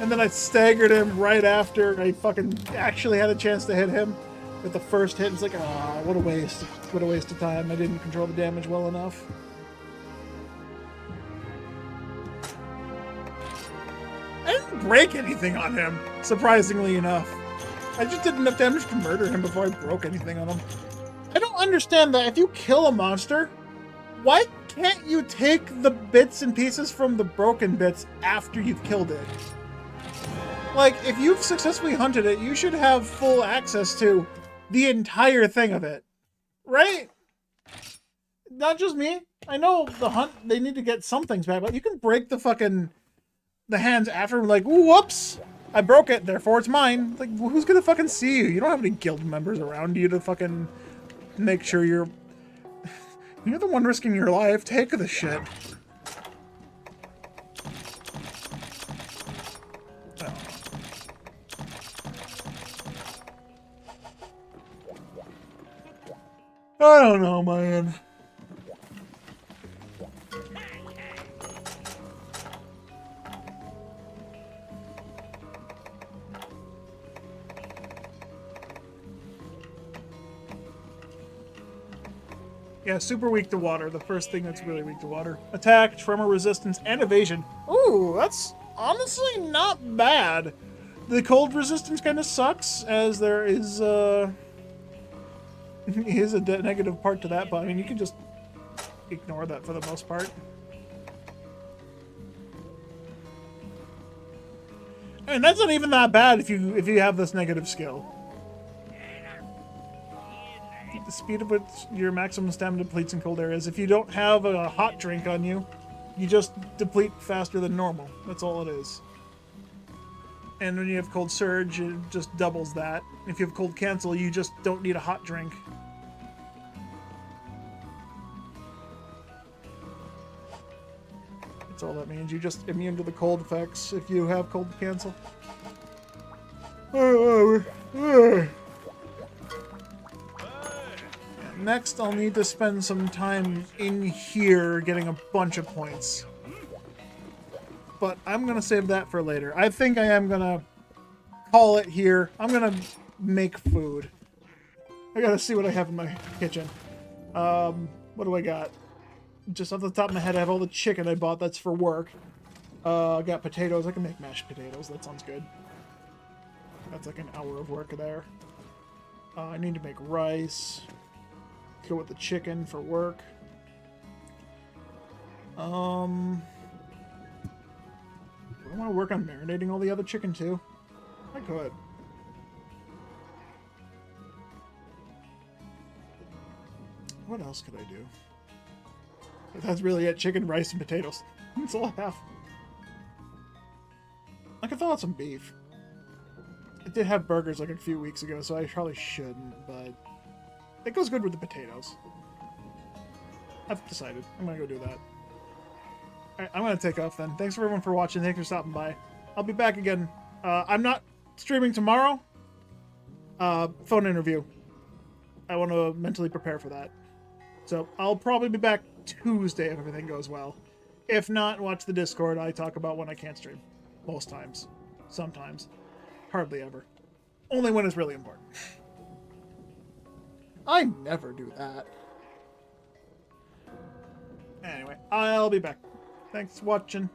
And then I staggered him right after I fucking actually had a chance to hit him with the first hit. It's like, ah, what a waste. What a waste of time. I didn't control the damage well enough. I didn't didn't break anything on him, surprisingly enough. I just did enough damage to murder him before I broke anything on him. I don't understand that if you kill a monster, why can't you take the bits and pieces from the broken bits after you've killed it? Like, if you've successfully hunted it, you should have full access to the entire thing of it. Right? Not just me. I know the hunt, they need to get some things back, but you can break the hands after, like, whoops! I broke it, therefore it's mine. Like, who's gonna fucking see you? You don't have any guild members around you to fucking make sure you're the one risking your life. Take the shit. I don't know, man. Yeah, super weak to water. The first thing that's really weak to water. Attack, tremor resistance, and evasion. Ooh, that's honestly not bad. The cold resistance kind of sucks, as there is is a negative part to that, but I mean, you can just ignore that for the most part. And that's not even that bad if you have this negative skill. The speed of which your maximum stamina depletes in cold areas. If you don't have a hot drink on you, you just deplete faster than normal. That's all it is. And when you have cold surge, it just doubles that. If you have cold cancel, you just don't need a hot drink. That's all that means. You're just immune to the cold effects if you have cold cancel. Next, I'll need to spend some time in here getting a bunch of points. But I'm going to save that for later. I think I am going to call it here. I'm going to make food. I got to see what I have in my kitchen. What do I got? Just off the top of my head, I have all the chicken I bought. That's for work. I got potatoes. I can make mashed potatoes. That sounds good. That's like an hour of work there. I need to make rice. Go with the chicken for work. I want to work on marinating all the other chicken too. I could. What else could I do? But that's really it. Chicken, rice, and potatoes. That's all I have. I could throw out some beef. I did have burgers like a few weeks ago, so I probably shouldn't, but it goes good with the potatoes. I've decided. I'm gonna go do that. Alright, I'm gonna take off then. Thanks for everyone for watching. Thanks for stopping by. I'll be back again. I'm not streaming tomorrow. Phone interview. I want to mentally prepare for that. So I'll probably be back Tuesday if everything goes well. If not, watch the Discord. I talk about when I can't stream. Most times. Sometimes. Hardly ever. Only when it's really important. I never do that. Anyway, I'll be back. Thanks for watching.